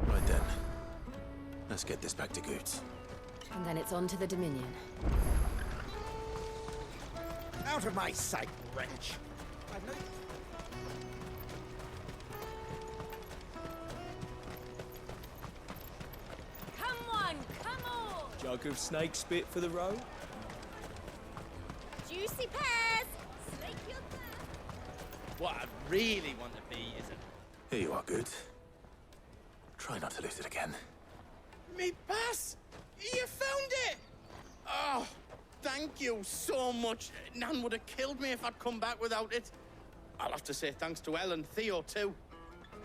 Right then. Let's get this back to Goots. And then it's on to the Dominion. Out of my sight, wretch! Come on, come on! Jug of snake spit for the road? Juicy pears! Slake your thirst! What I really want to be is Here you are, Goots. Try not to lose it again. Me pass! You found it! Oh, thank you so much. Nan would have killed me if I'd come back without it. I'll have to say thanks to El and Theo, too.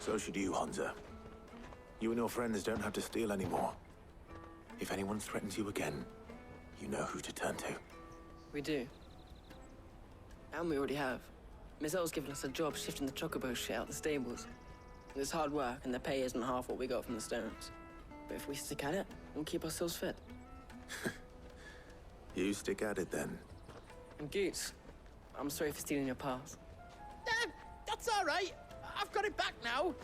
So should you, Hansa. You and your friends don't have to steal anymore. If anyone threatens you again, you know who to turn to. We do. And we already have. Miss L's given us a job shifting the chocobo shit out the stables. It's hard work, and the pay isn't half what we got from the stones. But if we stick at it, we'll keep ourselves fit. You stick at it, then. And Goots, I'm sorry for stealing your pass. That's all right. I've got it back now.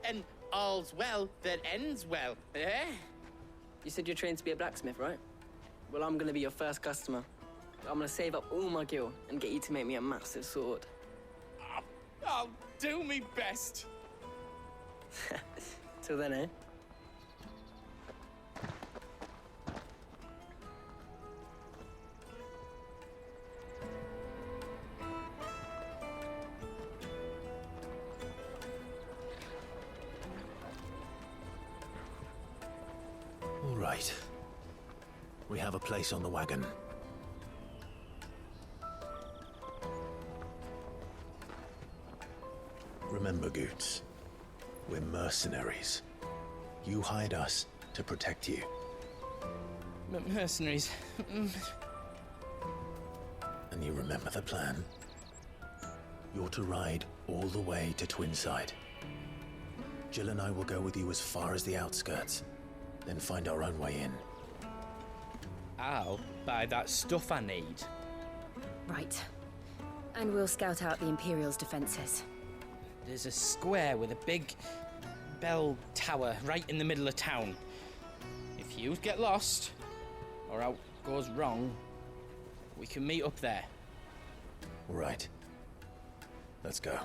And all's well that ends well, eh? You said you're trained to be a blacksmith, right? Well, I'm gonna be your first customer. I'm gonna save up all my gil and get you to make me a massive sword. I'll do me best. Till then, eh? All right. We have a place on the wagon. Remember, Goots, we're mercenaries. You hired us to protect you. Mercenaries. And you remember the plan? You're to ride all the way to Twinside. Jill and I will go with you as far as the outskirts, then find our own way in. I'll buy that stuff I need. Right. And we'll scout out the Imperial's defenses. There's a square with a big bell tower right in the middle of town. If you get lost, or out goes wrong, we can meet up there. All right. Let's go.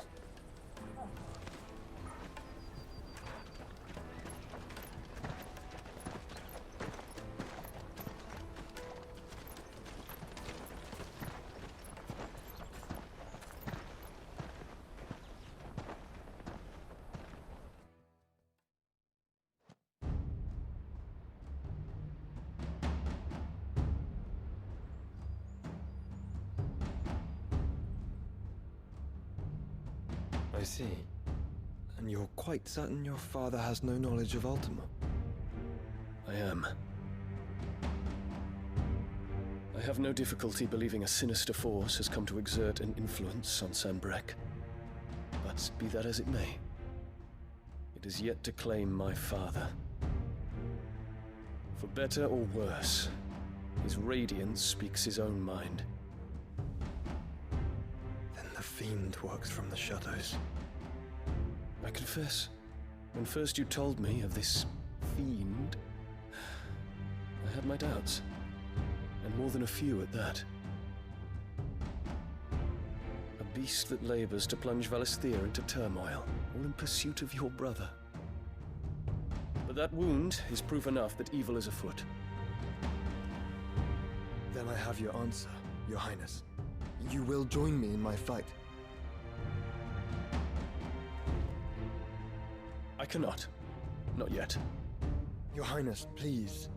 I see. And you're quite certain your father has no knowledge of Ultima? I am. I have no difficulty believing a sinister force has come to exert an influence on Sanbreque. But be that as it may, it is yet to claim my father. For better or worse, his radiance speaks his own mind. Then the fiend works from the shadows. I confess, when first you told me of this fiend, I had my doubts, and more than a few at that. A beast that labors to plunge Valisthea into turmoil, all in pursuit of your brother. But that wound is proof enough that evil is afoot. Then I have your answer, Your Highness. You will join me in my fight. I cannot. Not yet. Your Highness, please.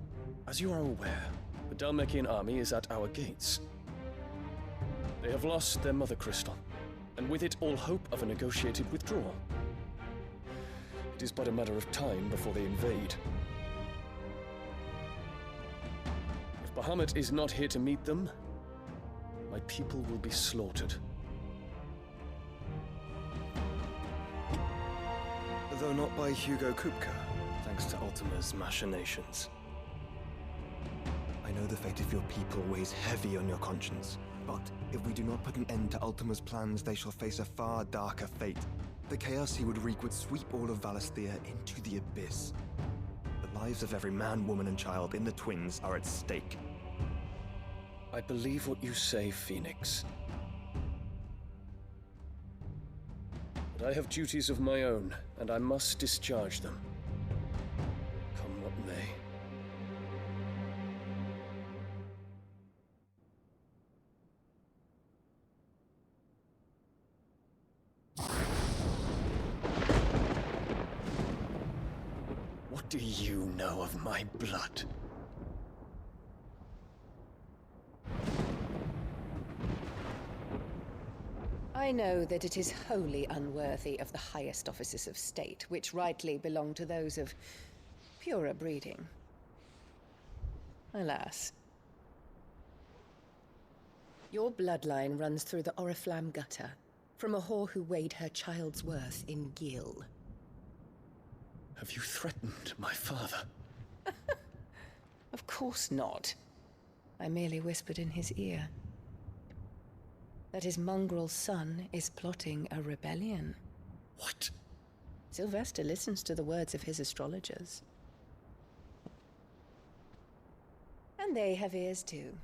As you are aware, the Dhalmekian army is at our gates. They have lost their mother crystal, and with it all hope of a negotiated withdrawal. It is but a matter of time before they invade. If Bahamut is not here to meet them, my people will be slaughtered. Though not by Hugo Kupka, thanks to Ultima's machinations. I know the fate of your people weighs heavy on your conscience, but if we do not put an end to Ultima's plans, they shall face a far darker fate. The chaos he would wreak would sweep all of Valisthea into the abyss. The lives of every man, woman, and child in the Twins are at stake. I believe what you say, Phoenix. But I have duties of my own, and I must discharge them. Come what may. What do you know of my blood? I know that it is wholly unworthy of the highest offices of state, which rightly belong to those of purer breeding. Alas. Your bloodline runs through the Oriflamme gutter, from a whore who weighed her child's worth in gil. Have you threatened my father? Of course not. I merely whispered in his ear that his mongrel son is plotting a rebellion. What? Sylvester listens to the words of his astrologers. And they have ears too.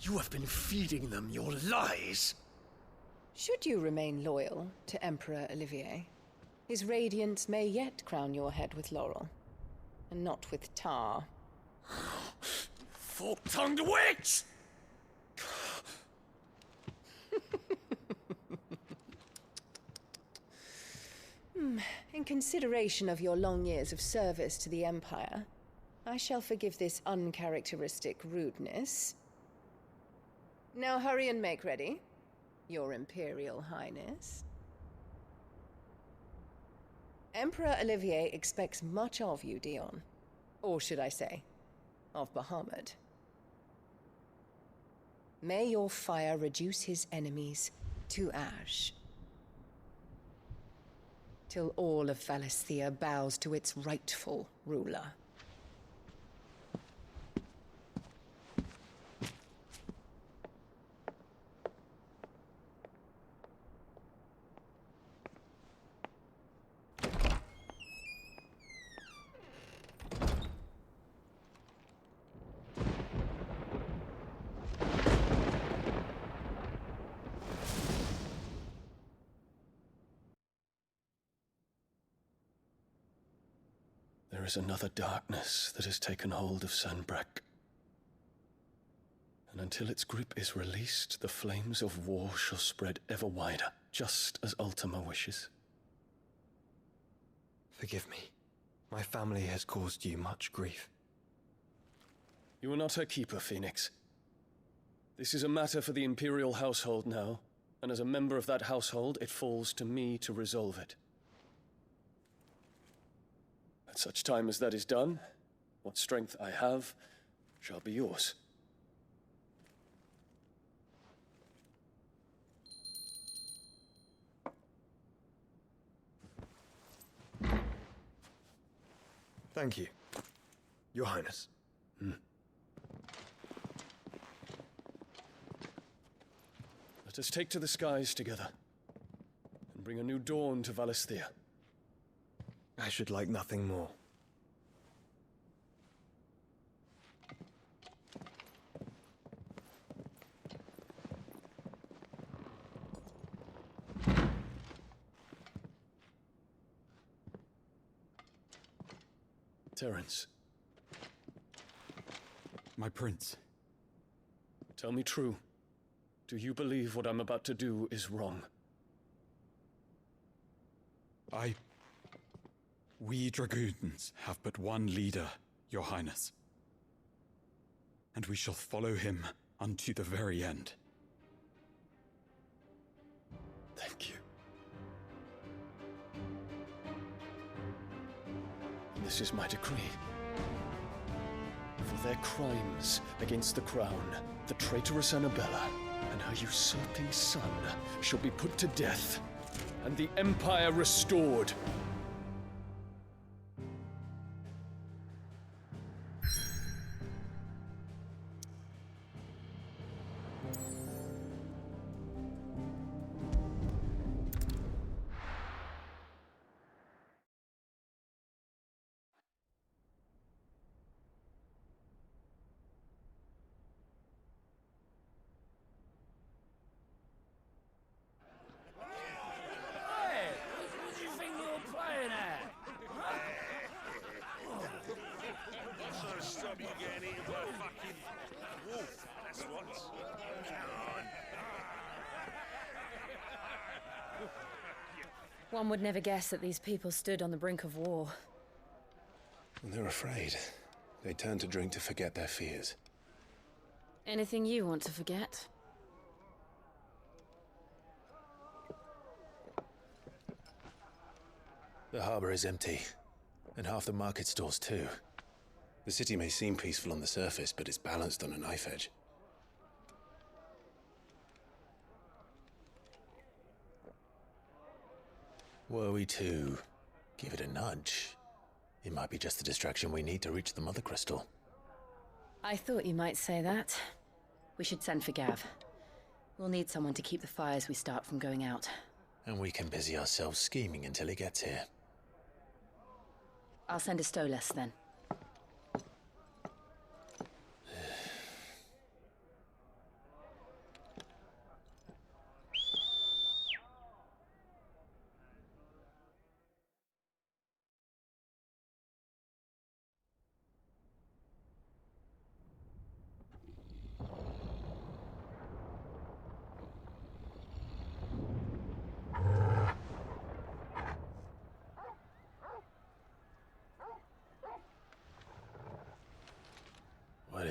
You have been feeding them your lies! Should you remain loyal to Emperor Olivier, his radiance may yet crown your head with laurel, and not with tar. Fork-tongued witch! In consideration of your long years of service to the Empire, I shall forgive this uncharacteristic rudeness. Now hurry and make ready, Your Imperial Highness. Emperor Olivier expects much of you, Dion. Or should I say, of Bahamut. May your fire reduce his enemies to ash, till all of Valisthea bows to its rightful ruler. There is another darkness that has taken hold of Sanbreque. And until its grip is released, the flames of war shall spread ever wider, just as Ultima wishes. Forgive me. My family has caused you much grief. You are not her keeper, Phoenix. This is a matter for the Imperial household now, and as a member of that household, it falls to me to resolve it. At such time as that is done, what strength I have shall be yours. Thank you, Your Highness. Let us take to the skies together, and bring a new dawn to Valisthea. I should like nothing more. Terence. My prince. Tell me true. Do you believe what I'm about to do is wrong? We Dragoons have but one leader, Your Highness. And we shall follow him unto the very end. Thank you. This is my decree. For their crimes against the crown, the traitorous Annabella and her usurping son shall be put to death, and the Empire restored. One would never guess that these people stood on the brink of war. When they're afraid, they turn to drink to forget their fears. Anything you want to forget? The harbor is empty, and half the market stalls too. The city may seem peaceful on the surface, but it's balanced on a knife edge. Were we to give it a nudge, it might be just the distraction we need to reach the Mother Crystal. I thought you might say that. We should send for Gav. We'll need someone to keep the fires we start from going out. And we can busy ourselves scheming until he gets here. I'll send a Stolas then.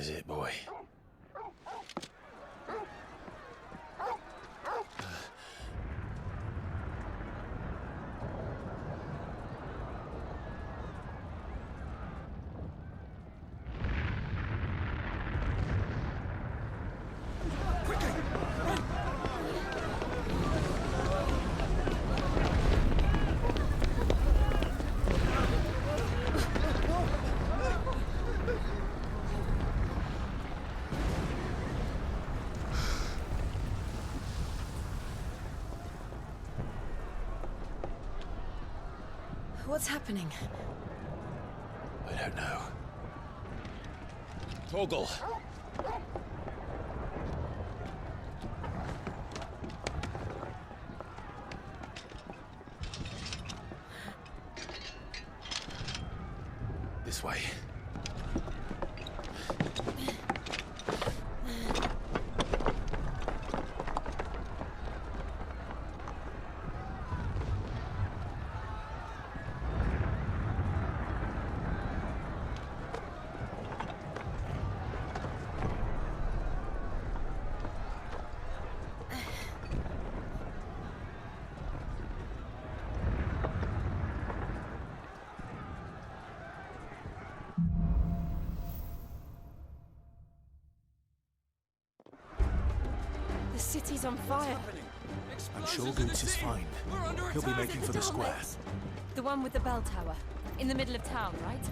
is it, boy? What's happening? I don't know. Torgal! This way. The city's on fire. I'm sure Goots is fine. He'll be making for the square. The one with the bell tower. In the middle of town, right?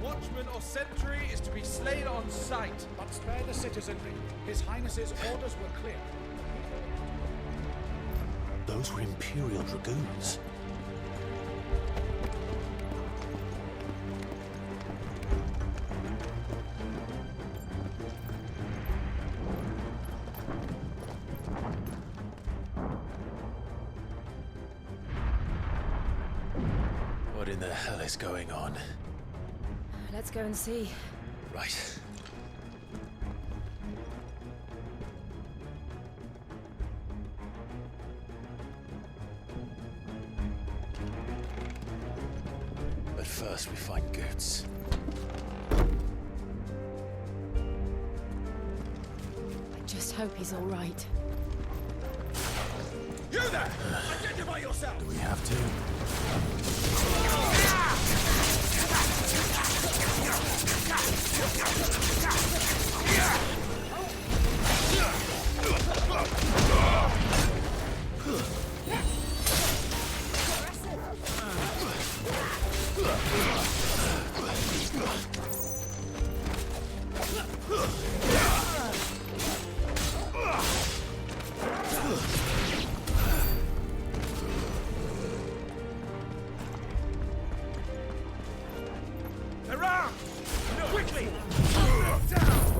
Watchman or sentry is to be slain on sight, but spare the citizenry. His Highness's orders were clear. Those were Imperial Dragoons. What in the hell is going on? Let's go and see. Right. But first we find Goots. I just hope he's all right. You there! Identify yourself! Do we have to? Around! Quickly! Down!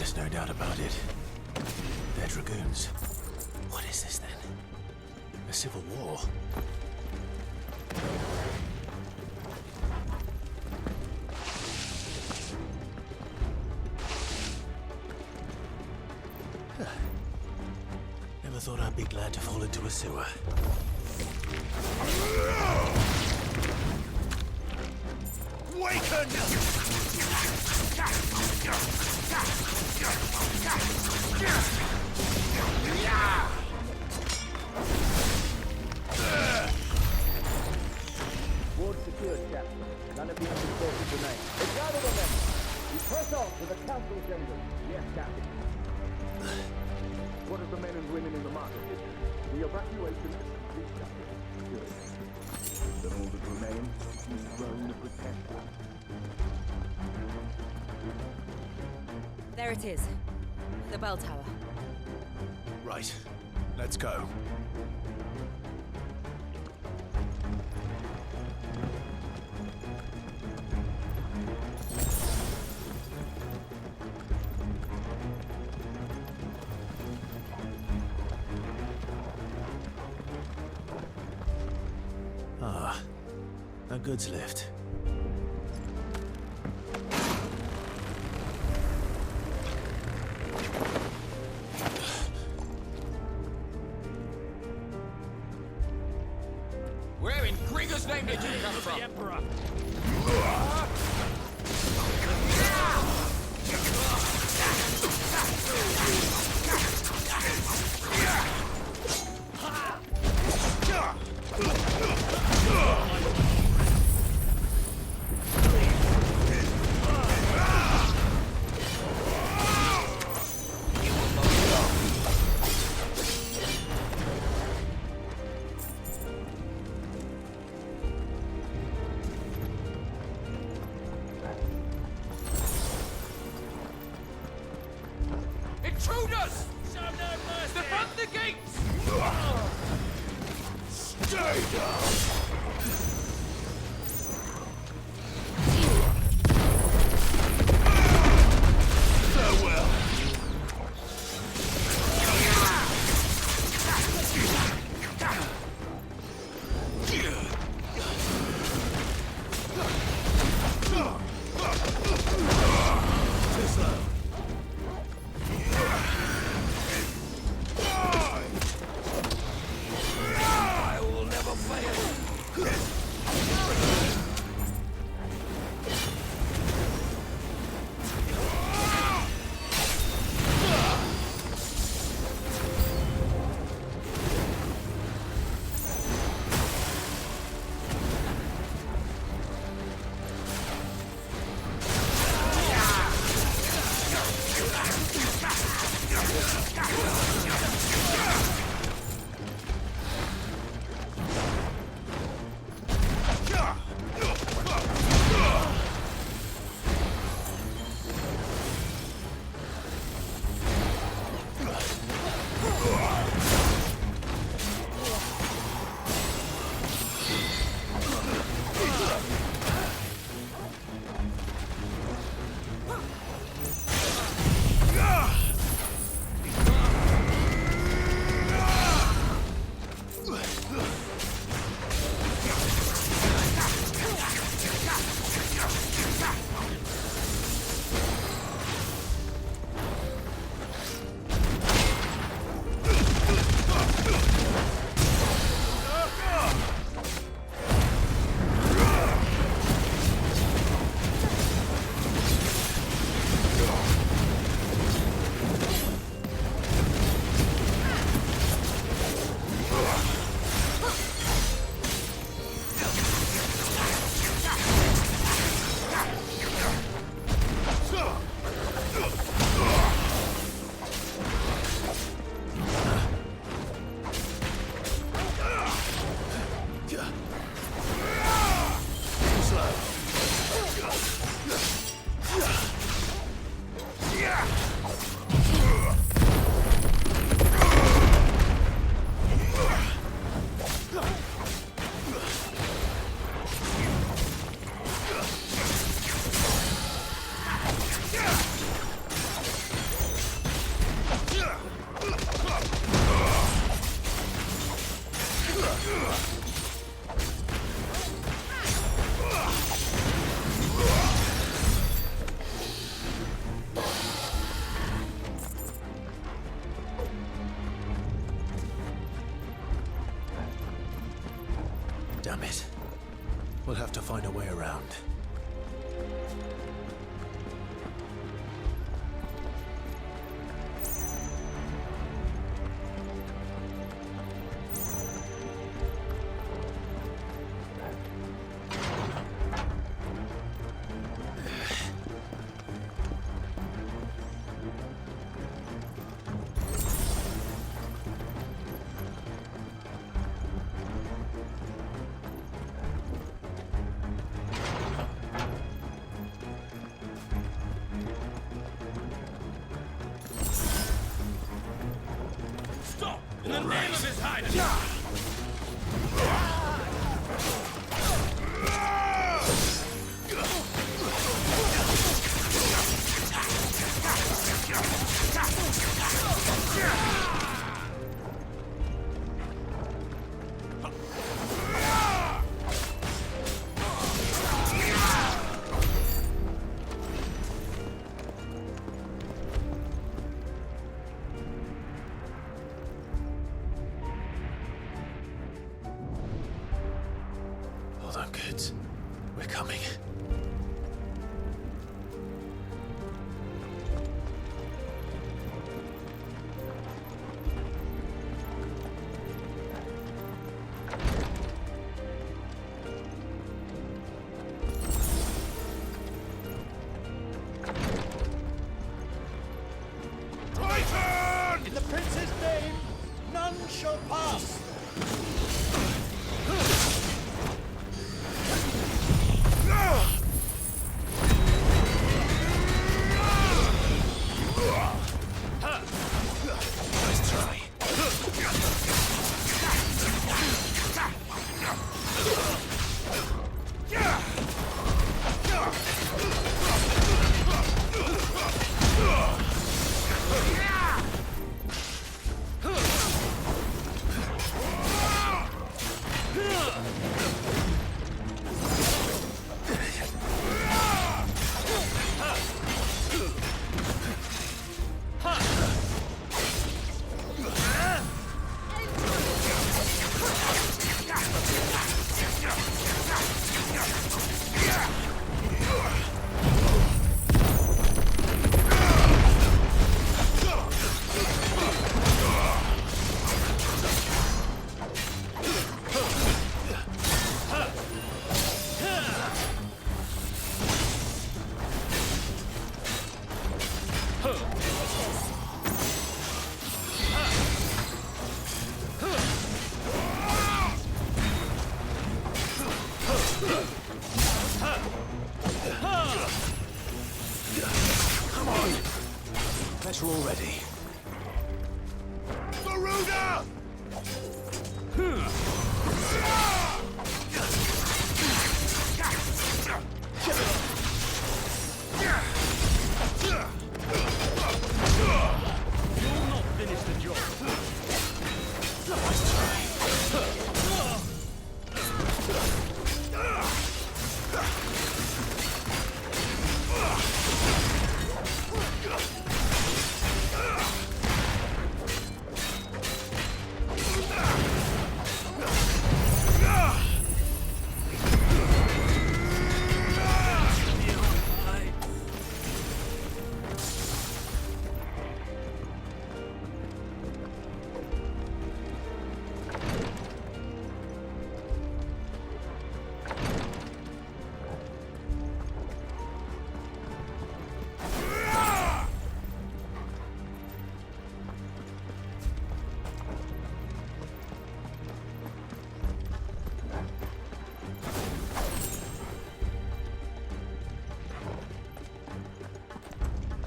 There's no doubt about it. They're Dragoons. What is this then? A civil war? Never thought I'd be glad to fall into a sewer. Waken! Ward secured, Captain. None of the infiltrators remain. Gather the men! We press on to the council chambers. Yes, Captain. What of the men and women in the market? The evacuation is complete, Captain. Good. Then all that remains is throne of protection. There it is. The bell tower. Right. Let's go. Ah, a goods lift. Where in Gringo's name did you come from? The Emperor! Intruders! Show no mercy! Defend the gates! Stay down! Farewell! I will never fail! Damn it. We'll have to find a way around. In the name of His Highness! Hold on, kids. We're coming. Triton! In the prince's name, none shall pass! Nice try. Come on! Better already. Garuda! You'll not finish the job. Nice try.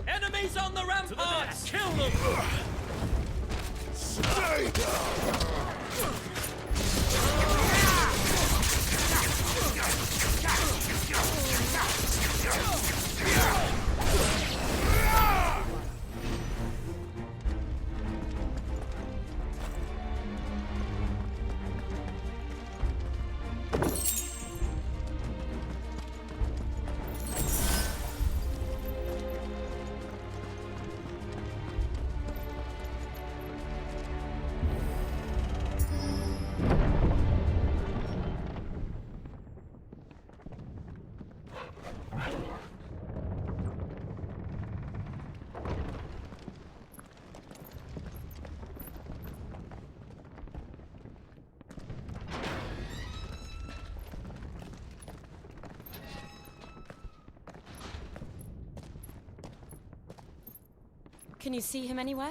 Enemies on the ramparts! Kill them! Stay down! Can you see him anywhere?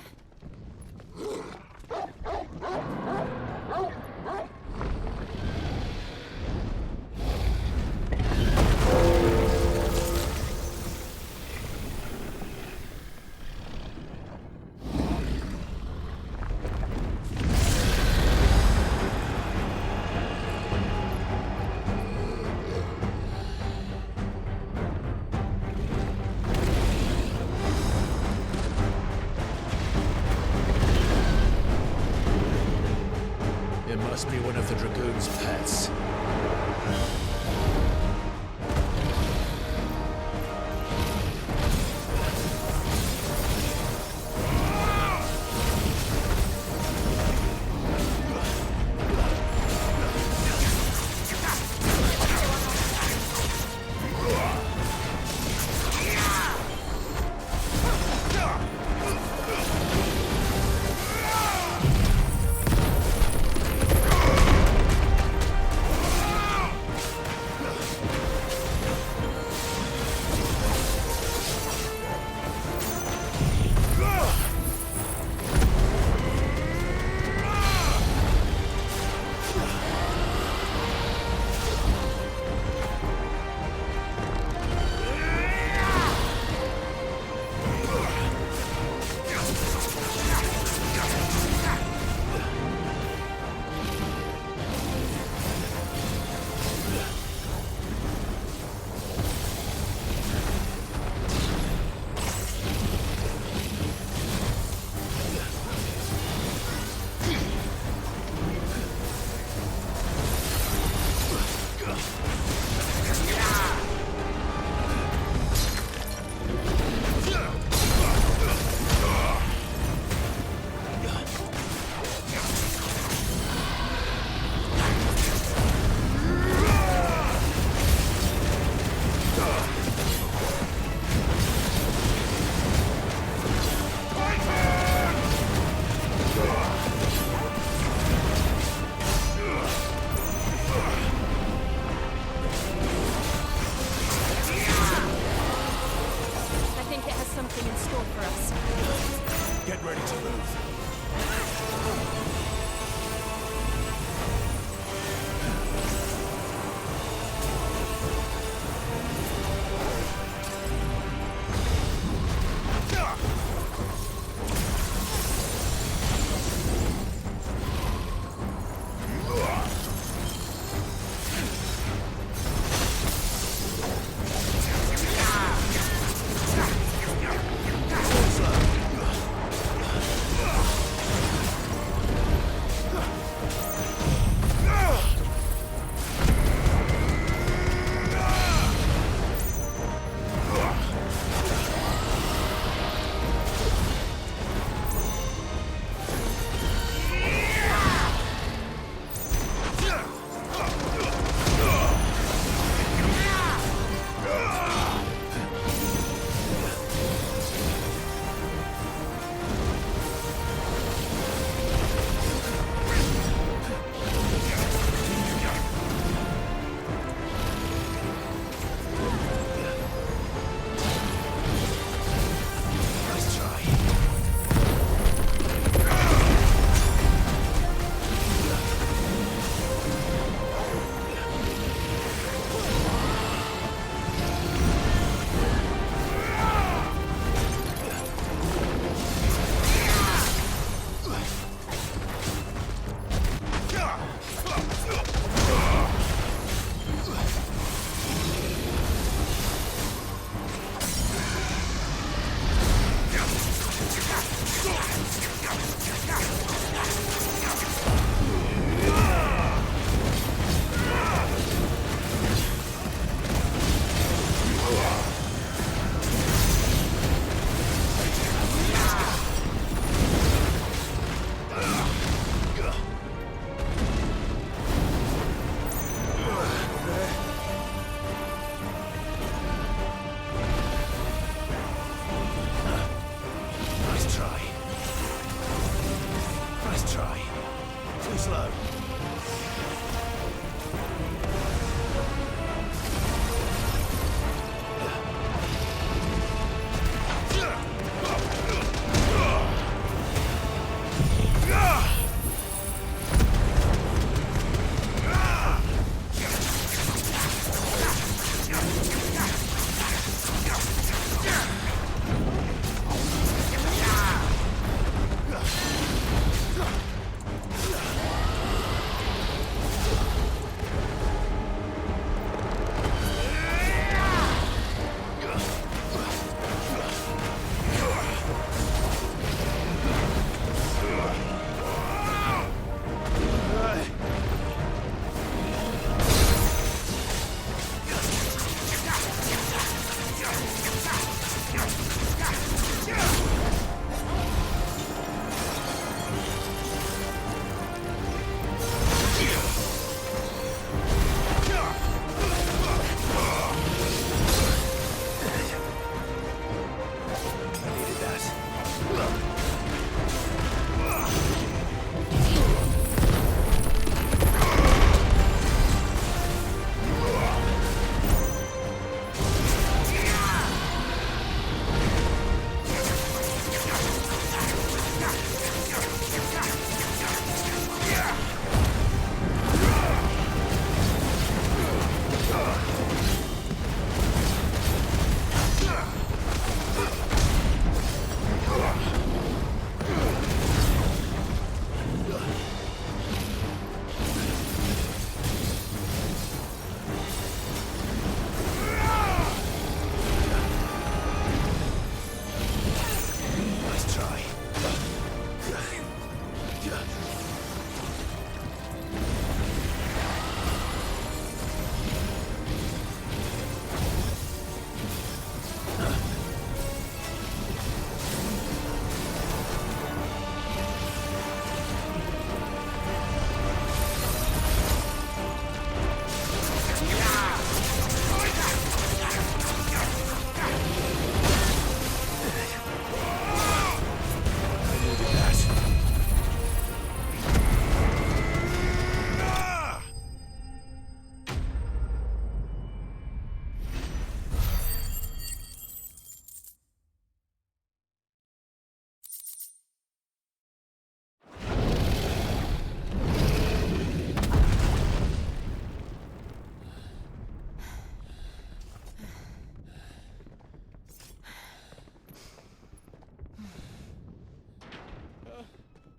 It must be one of the Dragoon's pets.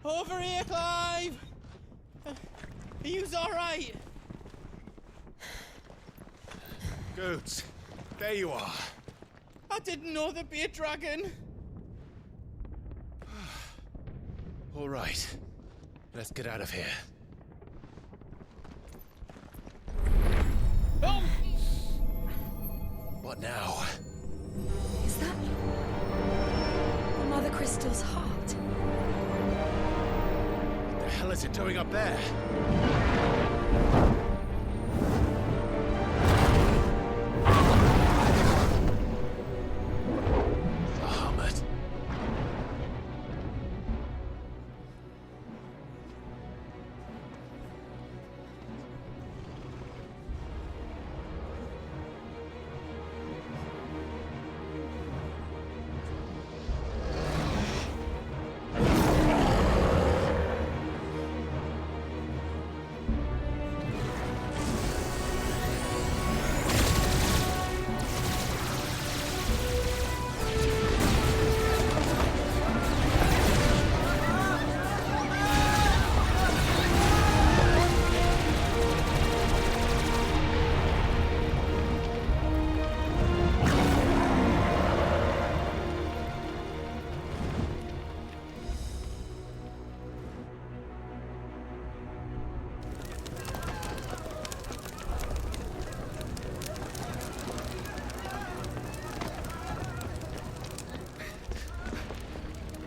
Over here, Clive! Are you alright? Goods, there you are. I didn't know there'd be a dragon. All right, let's get out of here. Oh! What now? Is that the Mother Crystal's heart? What the hell is it doing up there? Bahamut.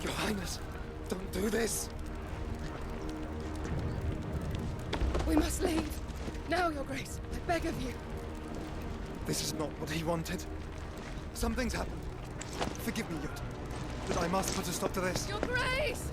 Your Highness, don't do this. We must leave. Now, Your Grace. I beg of you. This is not what he wanted. Something's happened. Forgive me, Yut, but I must put a stop to this. Your Grace!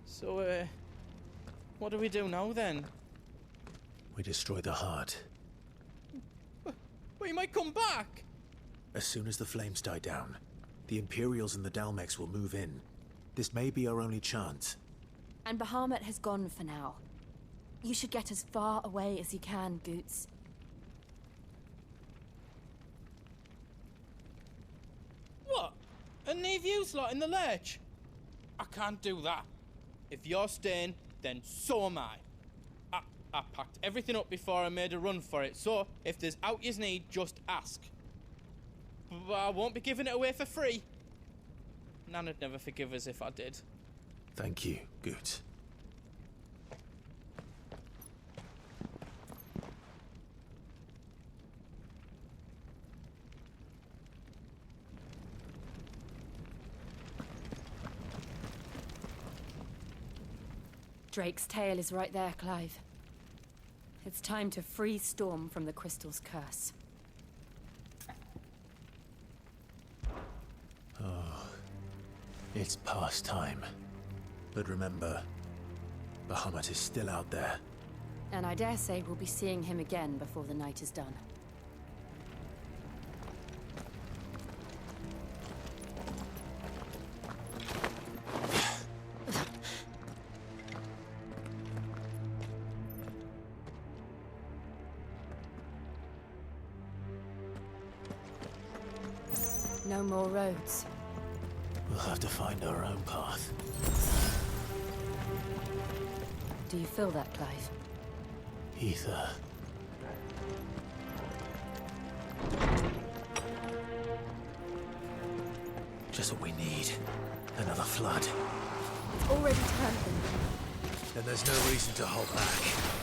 So, what do we do now then? We destroy the heart. Well, you might come back! As soon as the flames die down, the Imperials and the Dalmex will move in. This may be our only chance. And Bahamut has gone for now. You should get as far away as you can, Goots. What? And leave you lot in the lurch? I can't do that. If you're staying, then so am I. I packed everything up before I made a run for it, so if there's out yous need, just ask. But I won't be giving it away for free. Nana'd never forgive us if I did. Thank you, Goots. Drake's tail is right there, Clive. It's time to free Storm from the Crystal's curse. Oh, it's past time. But remember, Bahamut is still out there, And I dare say we'll be seeing him again before the night is done. No more roads. We'll have to find our own path. Do you feel that, Clive? Ether. Just what we need. Another flood. It's already turned them. Then there's no reason to hold back.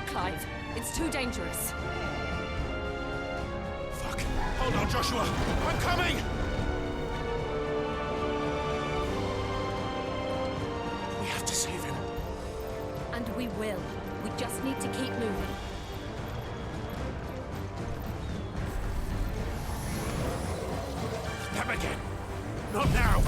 Clive. It's too dangerous. Fuck. Hold on, Joshua. I'm coming! have to save him. And we will. We just need to keep moving. Them again. Not now.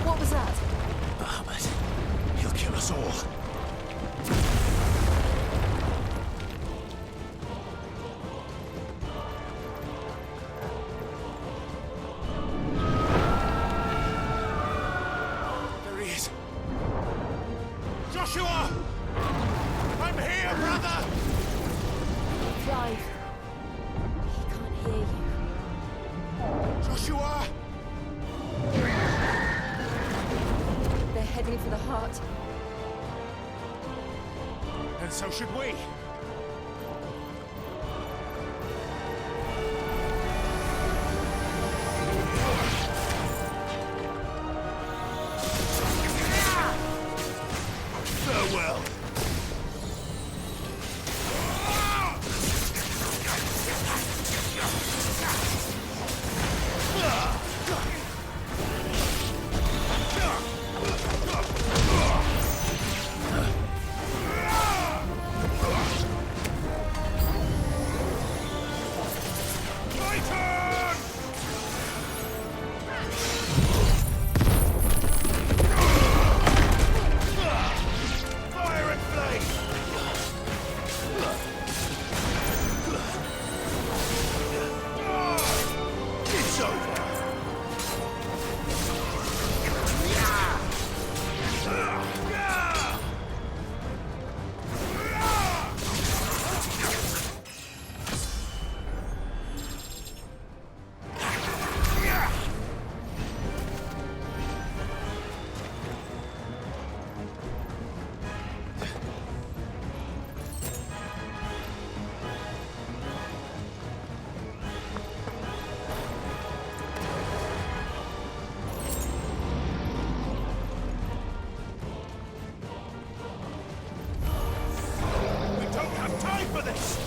What was that? Bahamut. He'll kill us all. There he is. Joshua! I'm here, brother! Clive. He can't hear you. Joshua! They're heading for the heart. And so should we. Farewell. Fire and flame! It's over! We don't have time for this!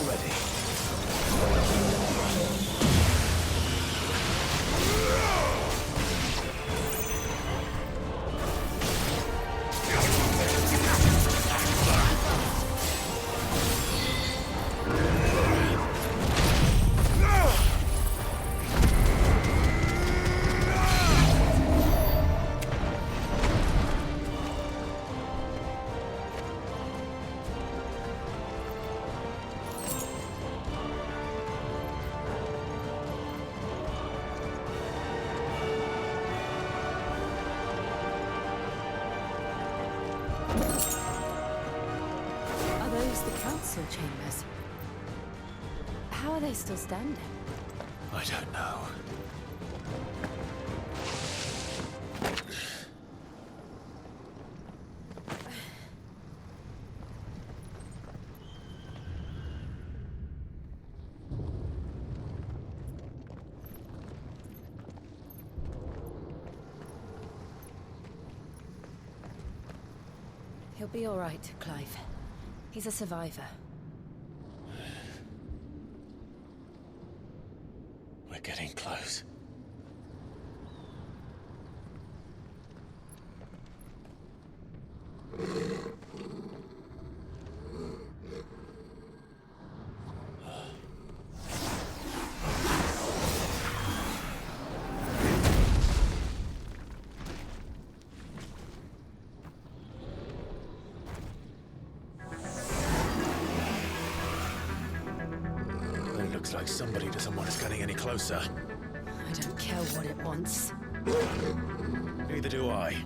already. Council chambers. How are they still standing? I don't know. He'll be all right, Clive. He's a survivor. We're getting close. Looks like somebody doesn't want us getting any closer. I don't care what it wants. Neither do I.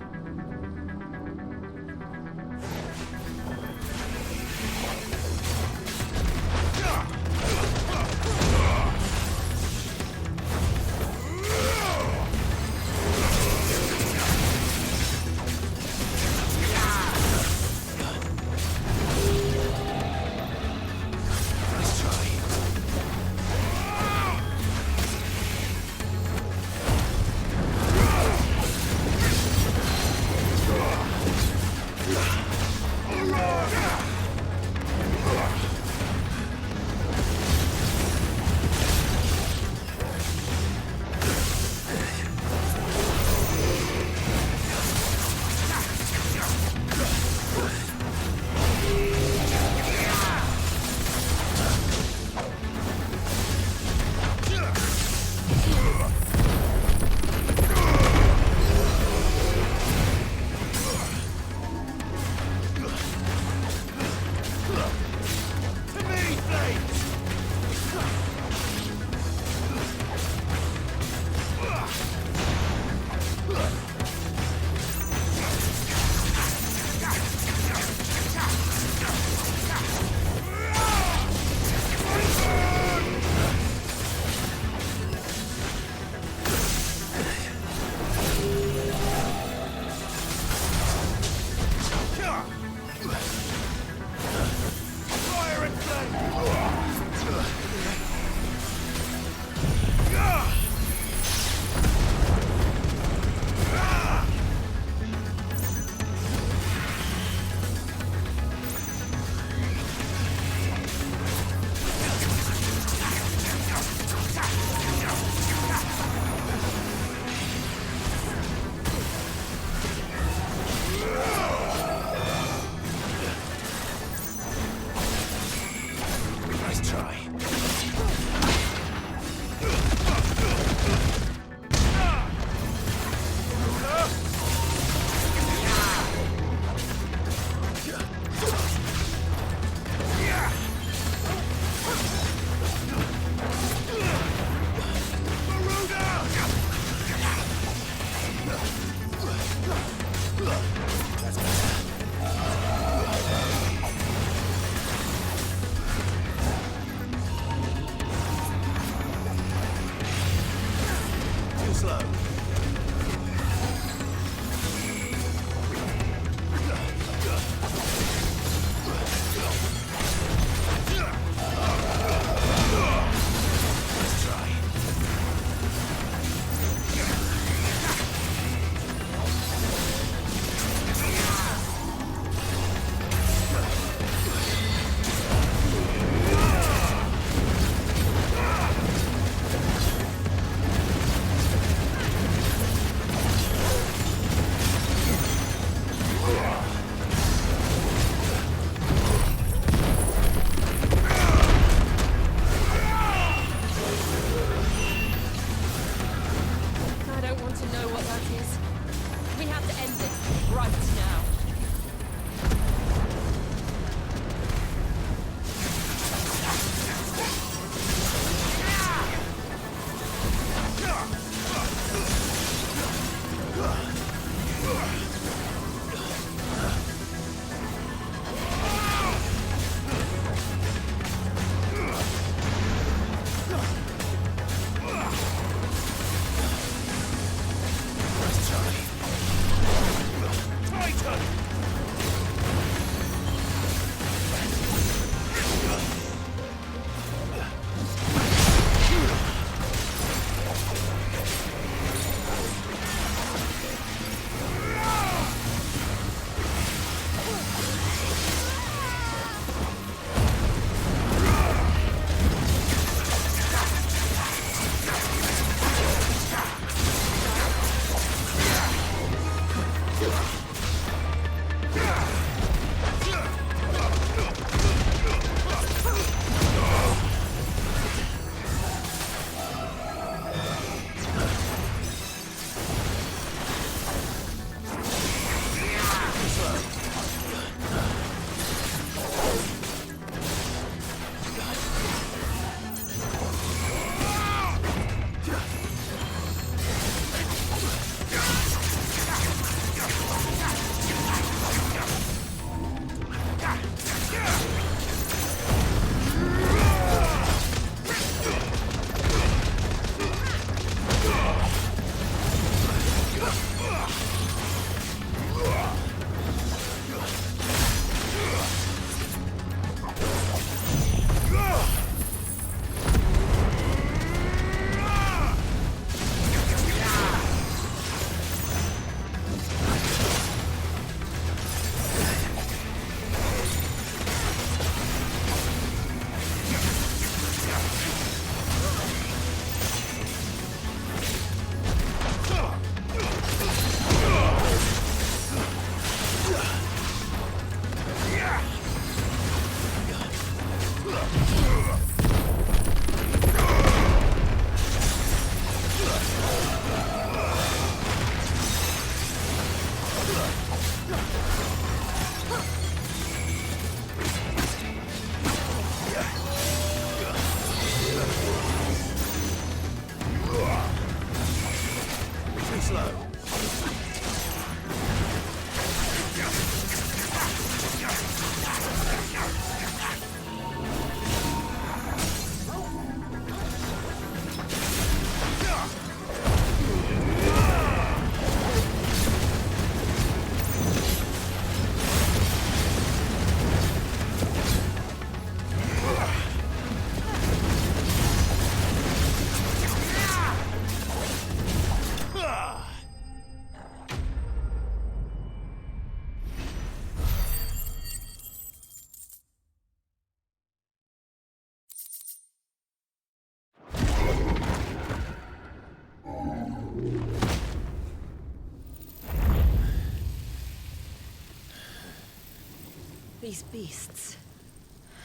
These beasts,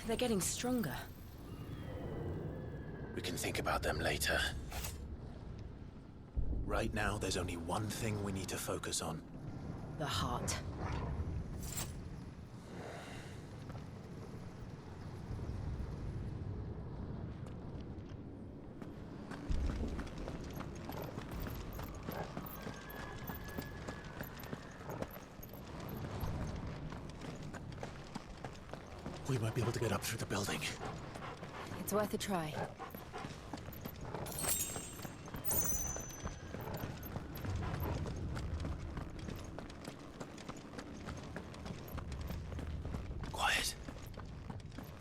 they're getting stronger. We can think about them later. Right now, there's only one thing we need to focus on. The heart. We might be able to get up through the building. It's worth a try. Quiet.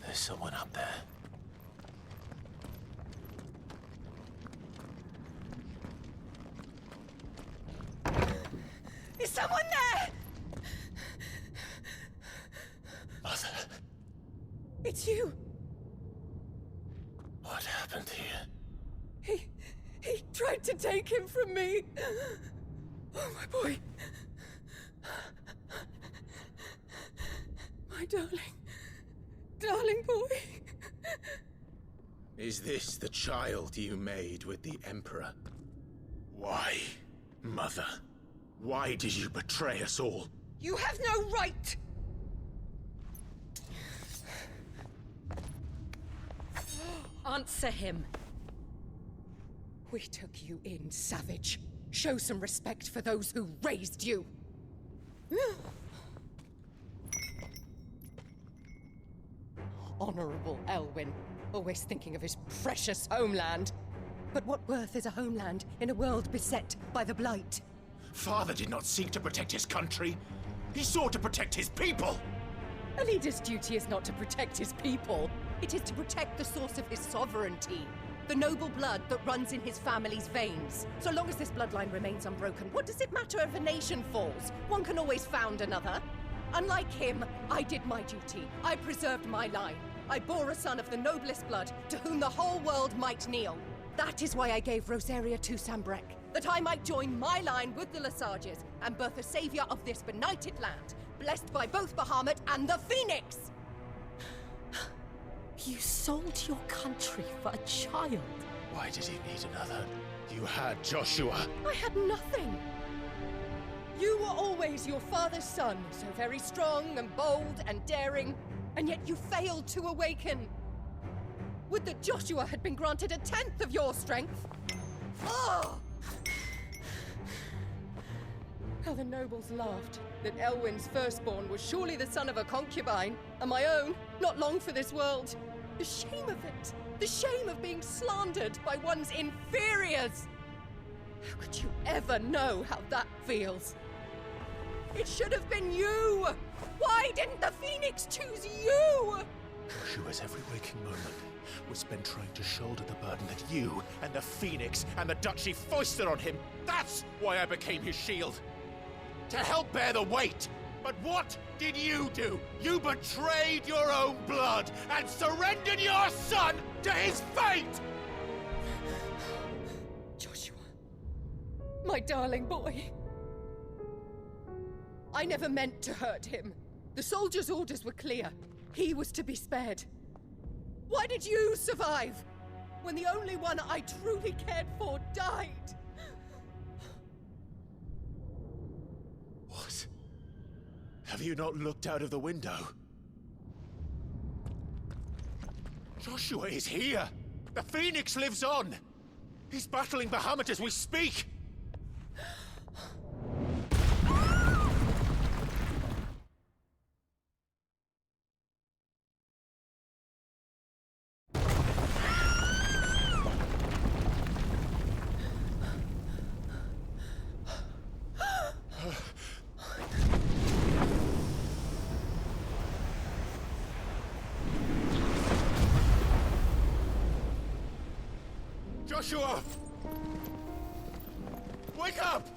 There's someone up there. Is someone there? Mother. It's you. What happened here? He tried to take him from me. Oh, my boy. My darling boy. Is this the child you made with the Emperor? Why, Mother? Why did you betray us all? You have no right! Answer him. We took you in, savage. Show some respect for those who raised you. Honorable Elwyn, always thinking of his precious homeland. But what worth is a homeland in a world beset by the Blight? Father did not seek to protect his country. He sought to protect his people. A leader's duty is not to protect his people. It is to protect the source of his sovereignty. The noble blood that runs in his family's veins. So long as this bloodline remains unbroken, what does it matter if a nation falls? One can always found another. Unlike him, I did my duty. I preserved my line. I bore a son of the noblest blood, to whom the whole world might kneel. That is why I gave Rosaria to Sambrek, that I might join my line with the Lesages and birth a savior of this benighted land, blessed by both Bahamut and the Phoenix! You sold your country for a child. Why did he need another? You had Joshua. I had nothing. You were always your father's son, so very strong and bold and daring, and yet you failed to awaken. Would that Joshua had been granted 1/10 of your strength? Oh! How the nobles laughed that Elwyn's firstborn was surely the son of a concubine, and my own, not long for this world. The shame of it! The shame of being slandered by one's inferiors! How could you ever know how that feels? It should have been you! Why didn't the Phoenix choose you? Joshua's every waking moment was spent trying to shoulder the burden that you and the Phoenix and the Duchy foisted on him. That's why I became his shield. To help bear the weight. But what did you do? You betrayed your own blood and surrendered your son to his fate! Joshua, my darling boy. I never meant to hurt him. The soldiers' orders were clear. He was to be spared. Why did you survive? When the only one I truly cared for died? What? Have you not looked out of the window? Joshua is here! The Phoenix lives on! He's battling Bahamut as we speak! Joshua! Wake up!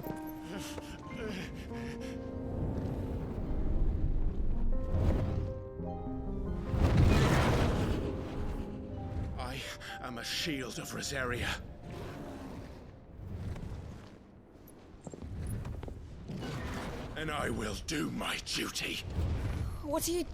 I am a shield of Rosaria. And I will do my duty. What are you...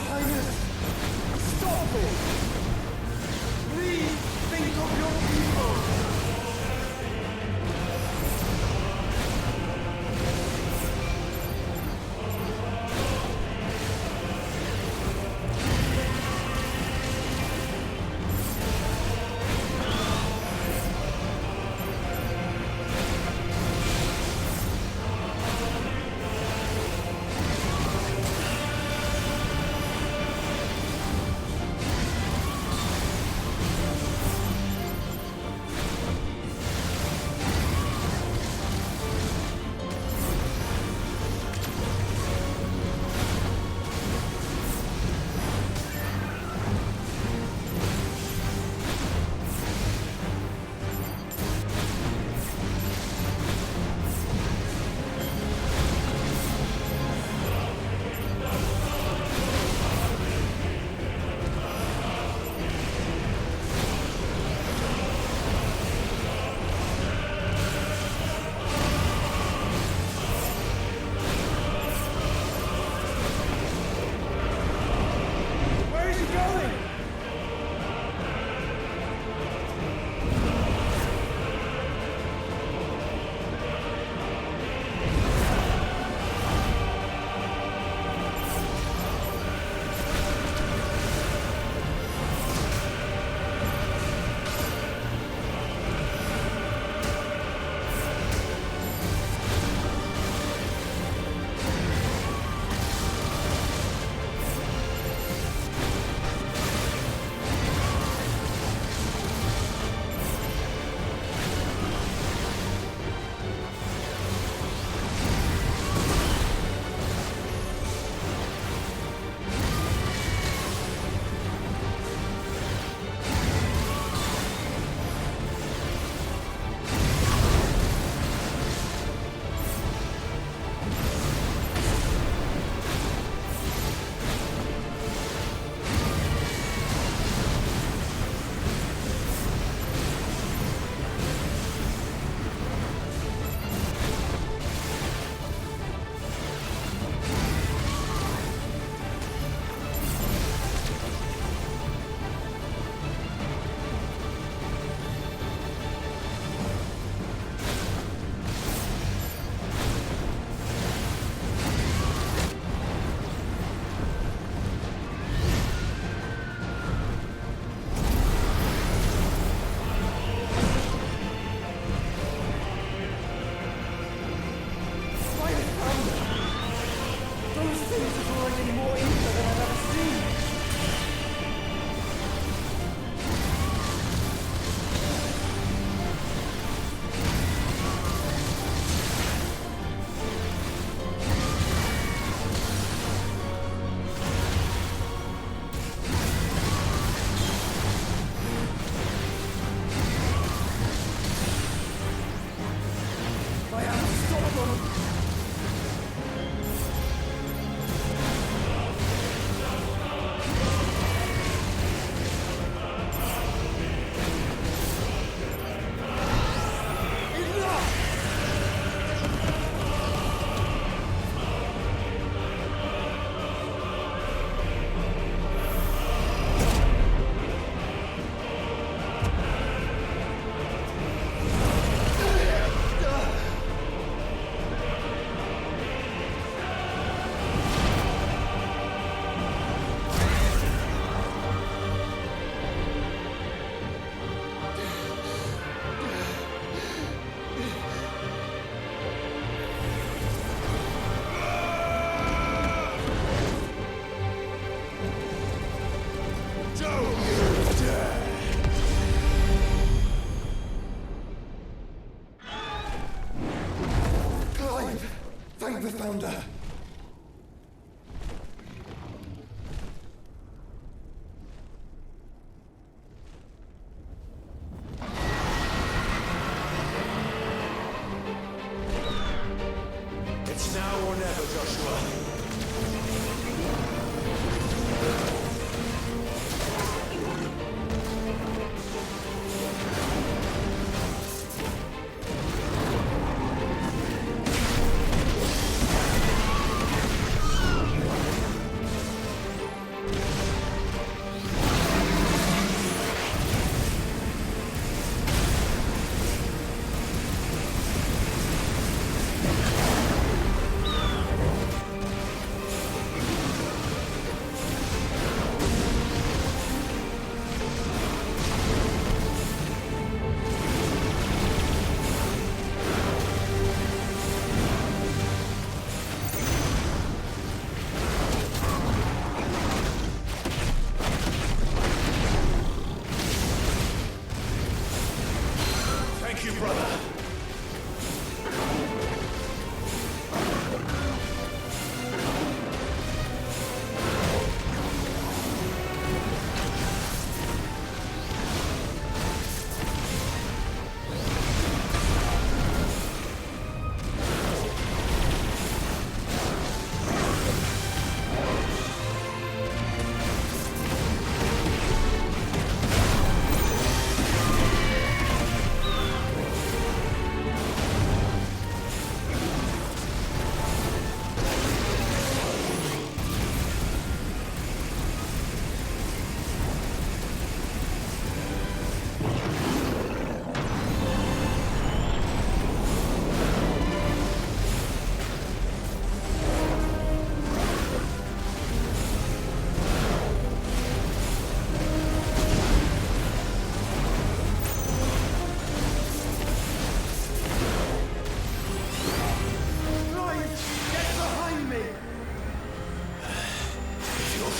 Highness! Stop it! Please think of your people!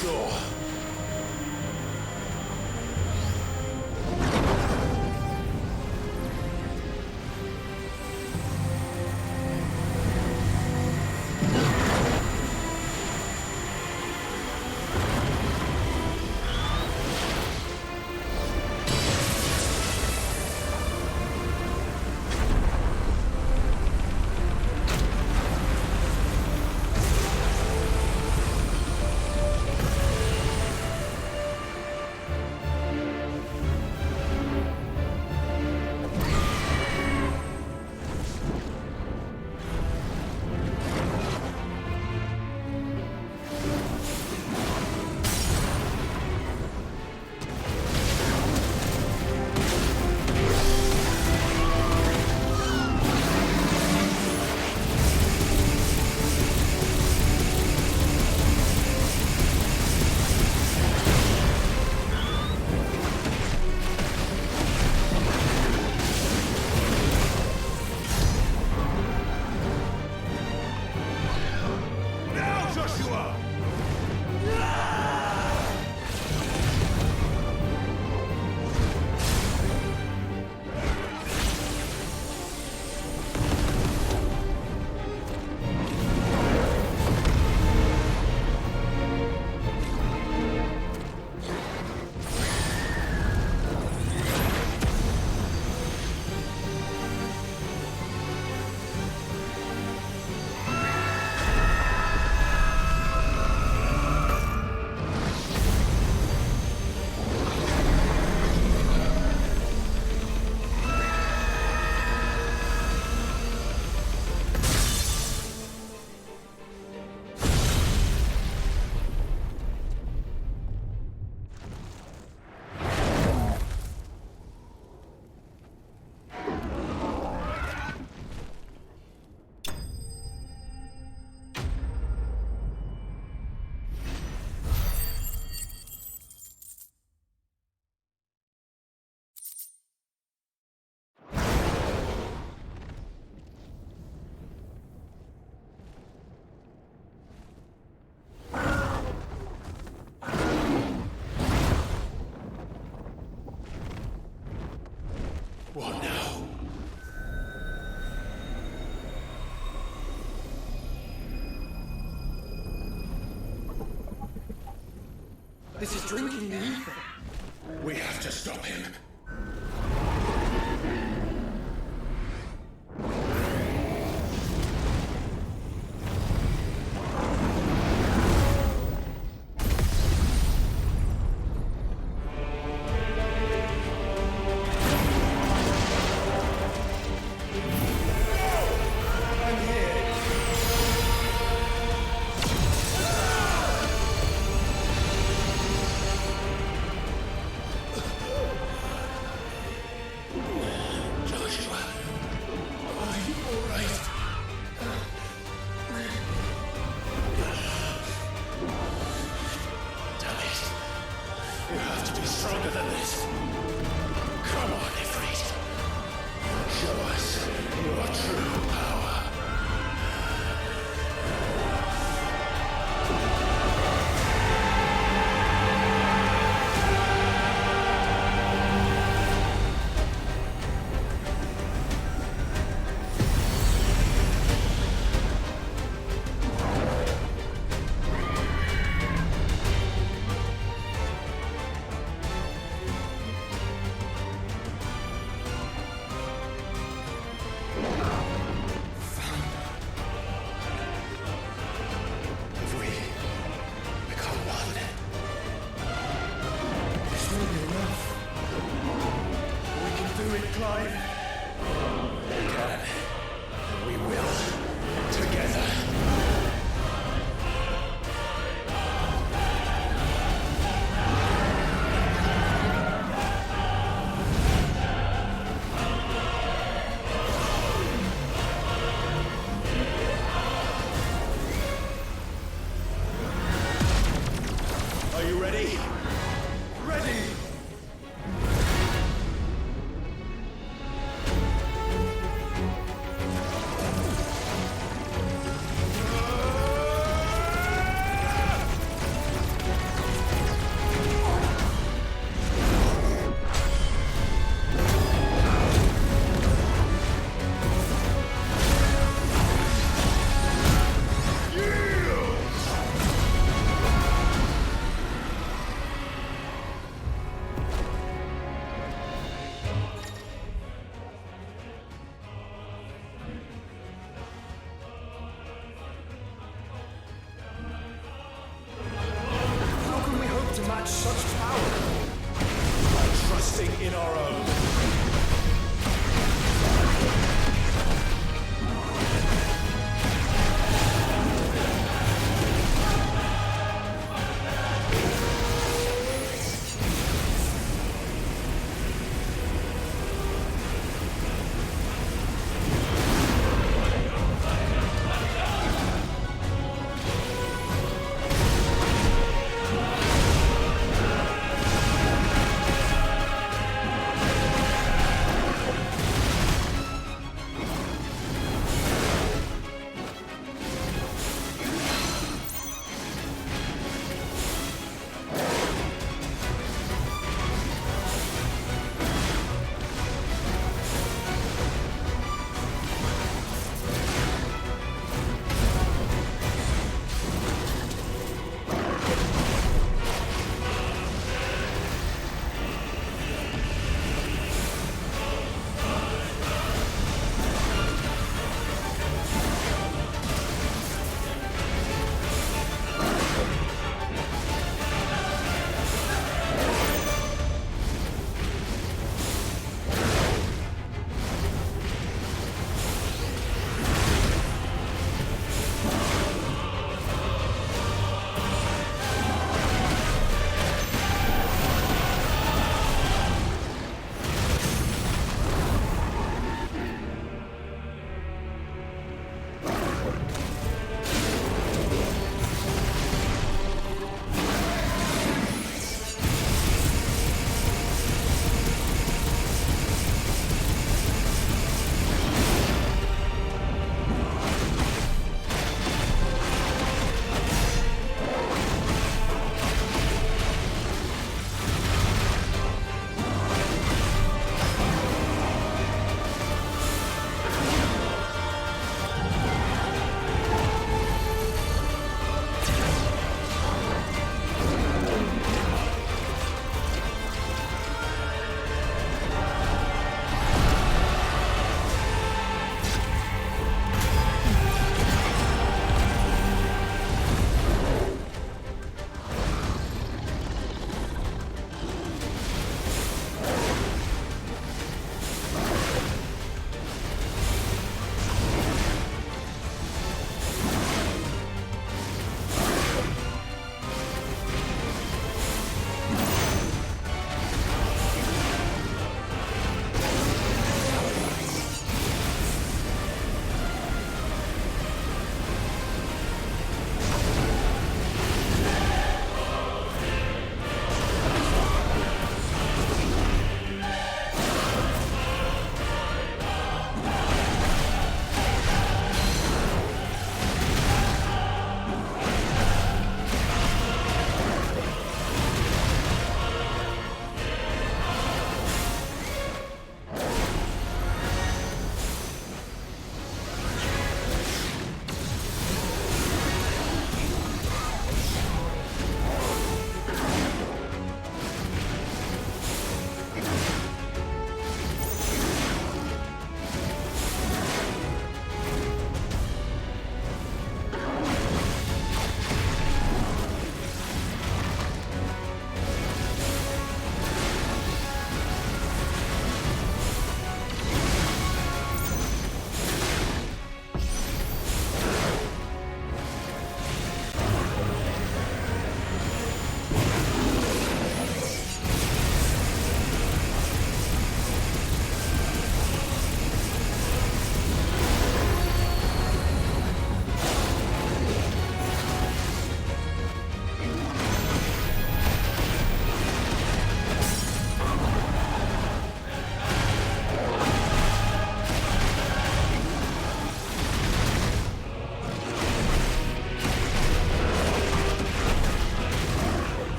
sure. What now? This is drinking the ether. We have to stop him. Clive. We can. We will. Together. Are you ready? Ready!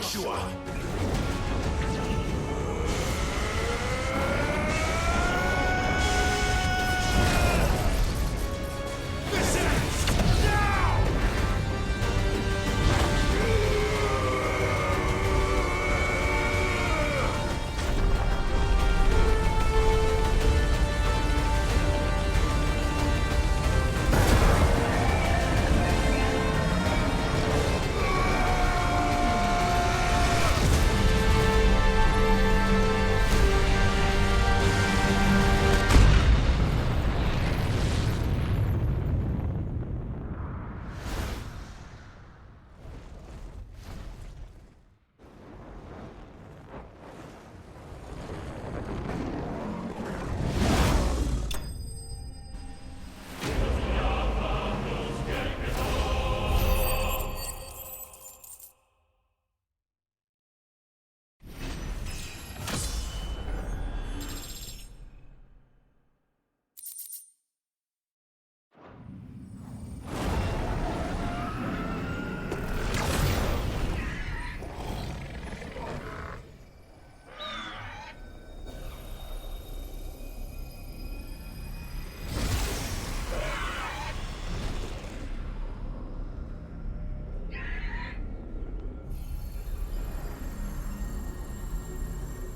Joshua!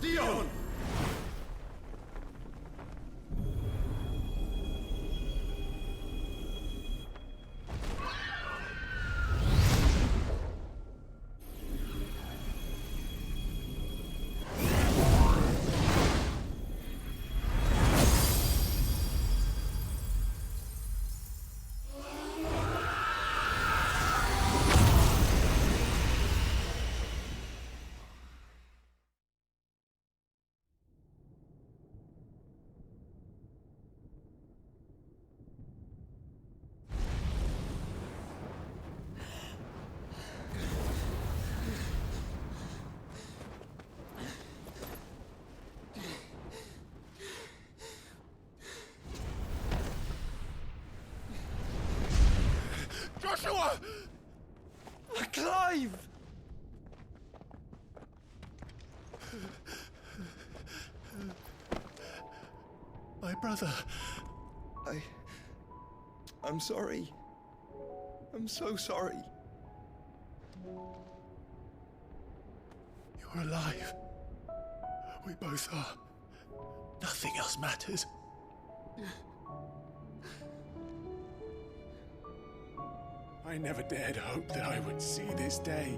Dion! Joshua! Clive! My brother. I'm sorry. I'm so sorry. You're alive. We both are. Nothing else matters. I never dared hope that I would see this day.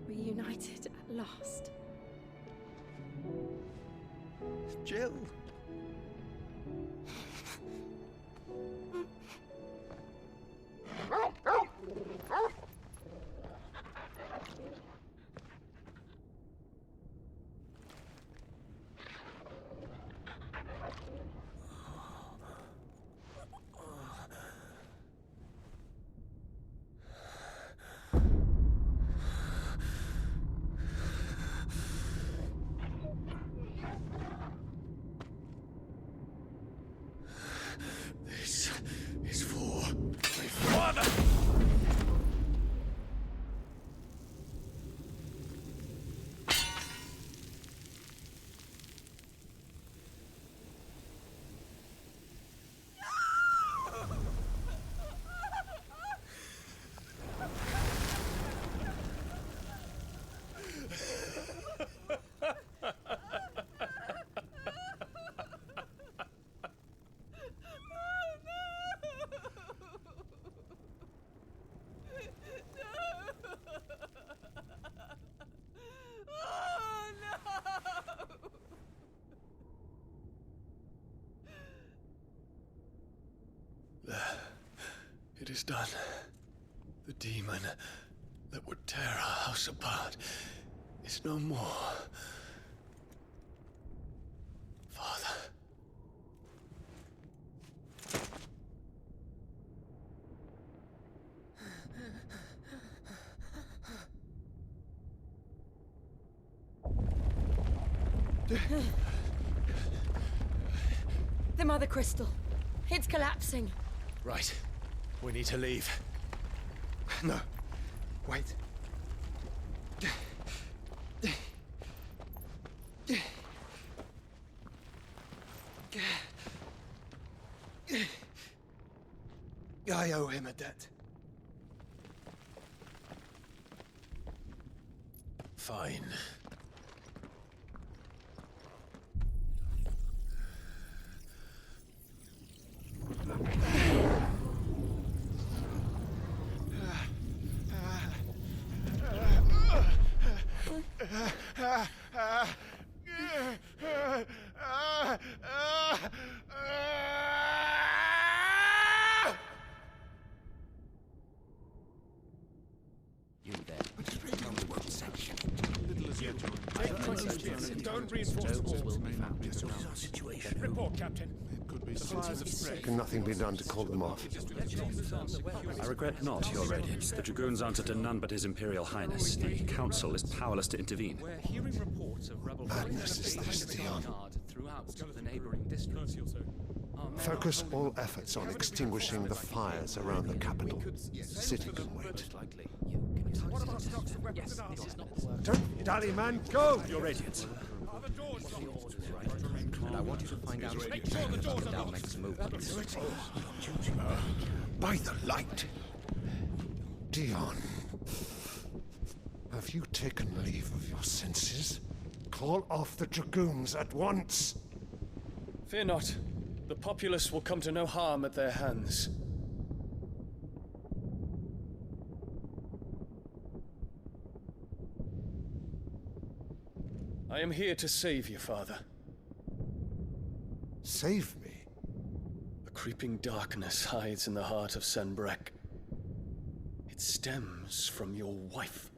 Reunited at last. Jill. This is for my father! It is done. The demon that would tear our house apart is no more. Father. The Mother Crystal. It's collapsing. Right. We need to leave. No. Wait. I owe him a debt. Fine. You there. Don't reinforce the walls. Report, Captain. Can nothing be done to call them off? I regret not, Your Radiance. The Dragoons answer to none but His Imperial Highness. The Council is powerless to intervene. We're hearing reports of rebel Madness is this, Dion. throughout the neighboring districts. Focus all efforts on extinguishing the fires around the capital. City can wait. Don't dally, man, go! Your Radiance. And I want you to find out if you can lock down next movement. By the light! Dion, have you taken leave of your senses? Call off the Dragoons at once! Fear not. The populace will come to no harm at their hands. I am here to save you, Father. Save me? A creeping darkness hides in the heart of Senbrek. It stems from your wife,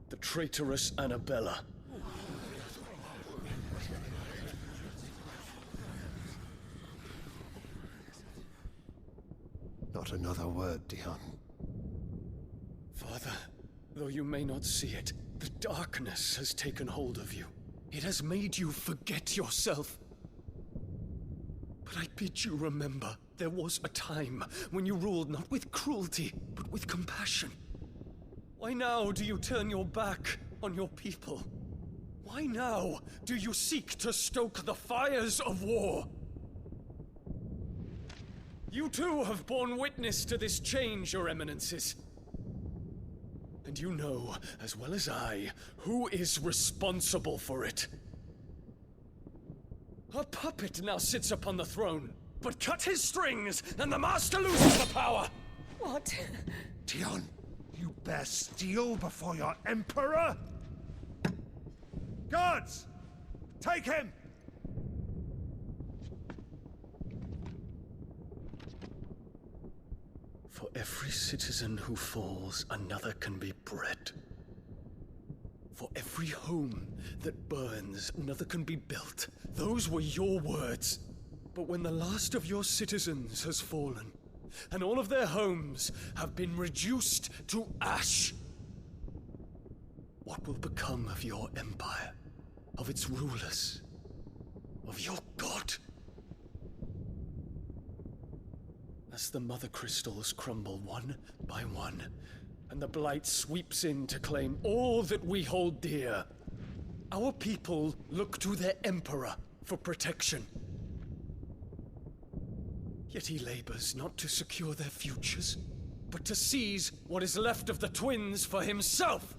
the traitorous Annabella. Not another word, Dion. Father, though you may not see it, the darkness has taken hold of you. It has made you forget yourself. But I bid you remember, there was a time when you ruled not with cruelty, but with compassion. Why now do you turn your back on your people? Why now do you seek to stoke the fires of war? You too have borne witness to this change, Your Eminences. And you know, as well as I, who is responsible for it. A puppet now sits upon the throne, but cut his strings, and the master loses the power! What? Dion, you bear steel before your Emperor? Guards! Take him! For every citizen who falls, another can be bred. For every home that burns, another can be built. Those were your words. But when the last of your citizens has fallen, and all of their homes have been reduced to ash, what will become of your empire, of its rulers, of your god? As the Mother Crystals crumble one by one, and the Blight sweeps in to claim all that we hold dear, our people look to their Emperor for protection. Yet he labors not to secure their futures, but to seize what is left of the twins for himself!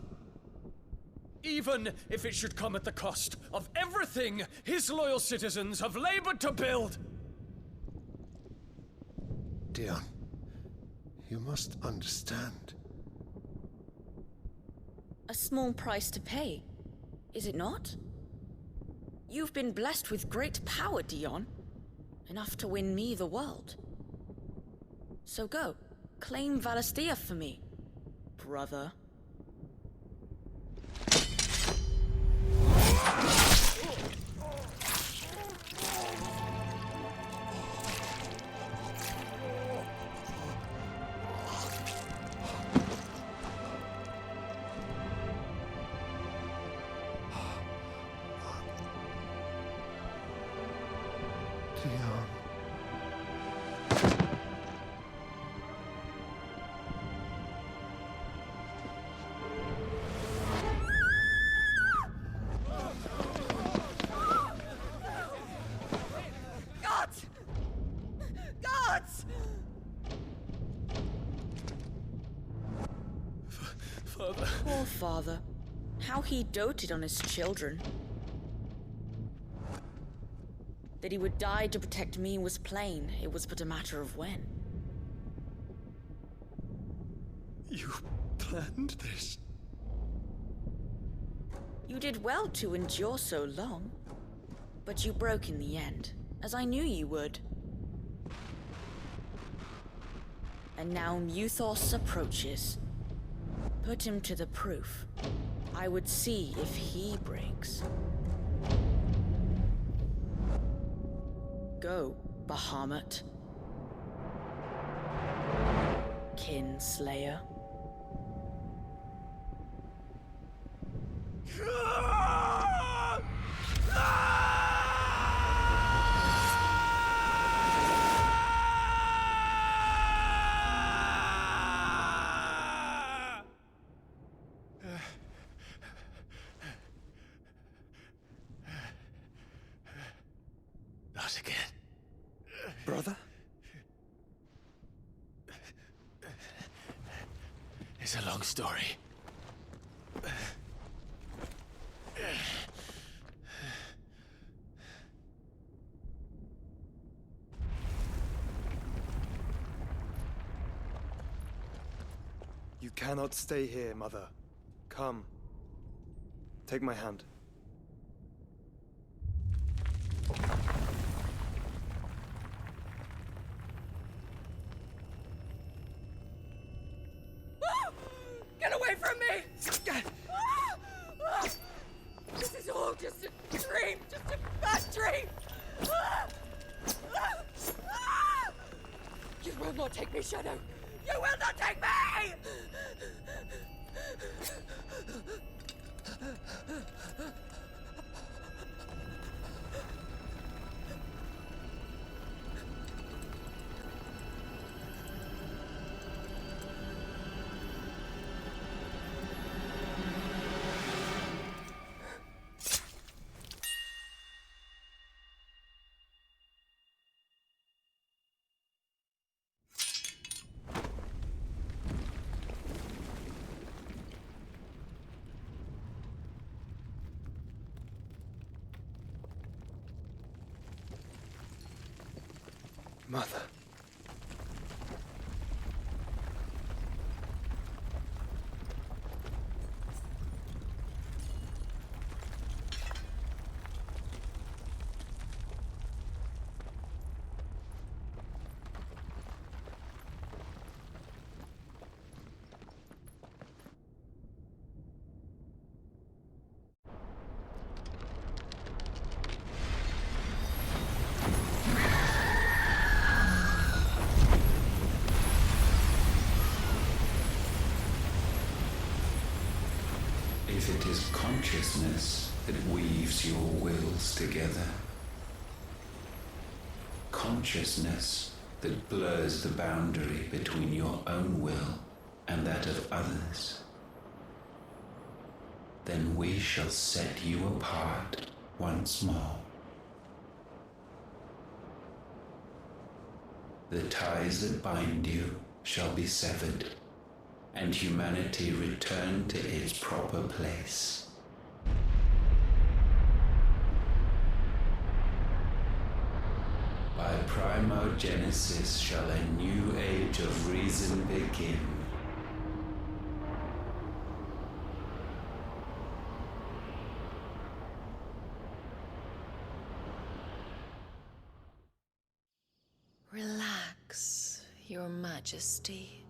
Even if it should come at the cost of everything his loyal citizens have labored to build! Dion, you must understand. A small price to pay, is it not? You've been blessed with great power, Dion. Enough to win me the world. So go, claim Valisthea for me, brother. Dion. Father. Poor father. How he doted on his children. That he would die to protect me was plain. It was but a matter of when. You planned this? You did well to endure so long. But you broke in the end, as I knew you would. And now Muthos approaches. Put him to the proof. I would see if he breaks. Go, Bahamut. Kinslayer. Not again. Brother? It's a long story. You cannot stay here, Mother. Come. Take my hand. Get away from me! This is all just a dream, just a bad dream! You will not take me, Shadow! You will not take me! Mother. If it is consciousness that weaves your wills together, consciousness that blurs the boundary between your own will and that of others, then we shall set you apart once more. The ties that bind you shall be severed, and humanity return to its proper place. By primogenesis shall a new age of reason begin. Relax, Your Majesty.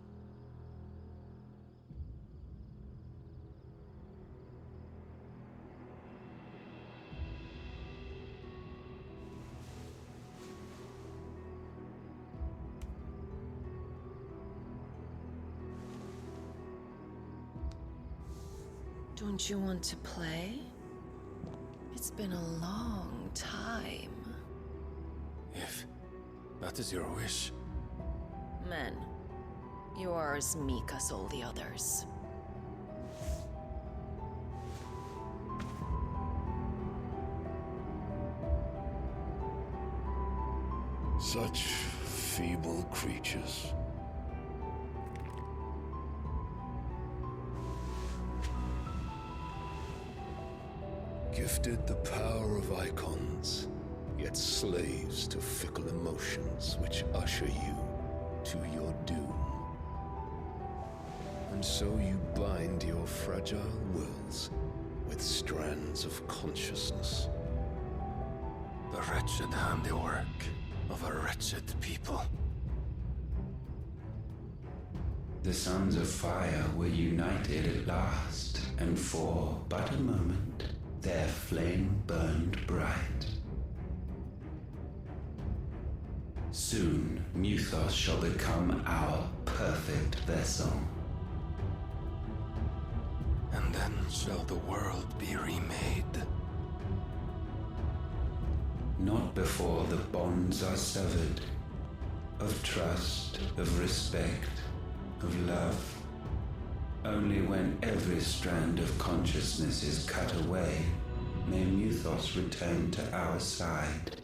Don't you want to play? It's been a long time. If that is your wish. Men, you are as meek as all the others. Such feeble creatures. Gifted the power of Eikons, yet slaves to fickle emotions which usher you to your doom. And so you bind your fragile wills with strands of consciousness. The wretched handiwork of a wretched people. The Sons of Fire were united at last, and for but a moment, their flame burned bright. Soon, Mythos shall become our perfect vessel. And then shall the world be remade. Not before the bonds are severed, of trust, of respect, of love. Only when every strand of consciousness is cut away, may Mythos return to our side.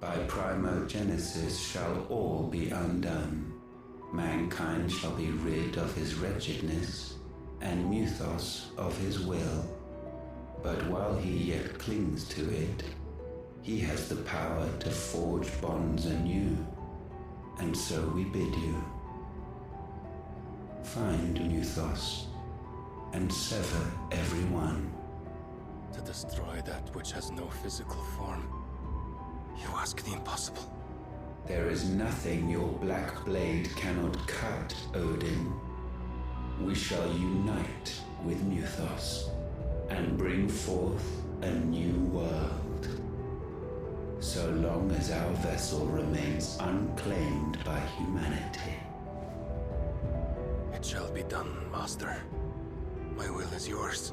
By primogenesis shall all be undone. Mankind shall be rid of his wretchedness, and Mythos of his will. But while he yet clings to it, he has the power to forge bonds anew, and so we bid you. Find Mythos, and sever every one. To destroy that which has no physical form, you ask the impossible. There is nothing your black blade cannot cut, Odin. We shall unite with Mythos, and bring forth a new world. So long as our vessel remains unclaimed by humanity. It shall be done, Master. My will is yours.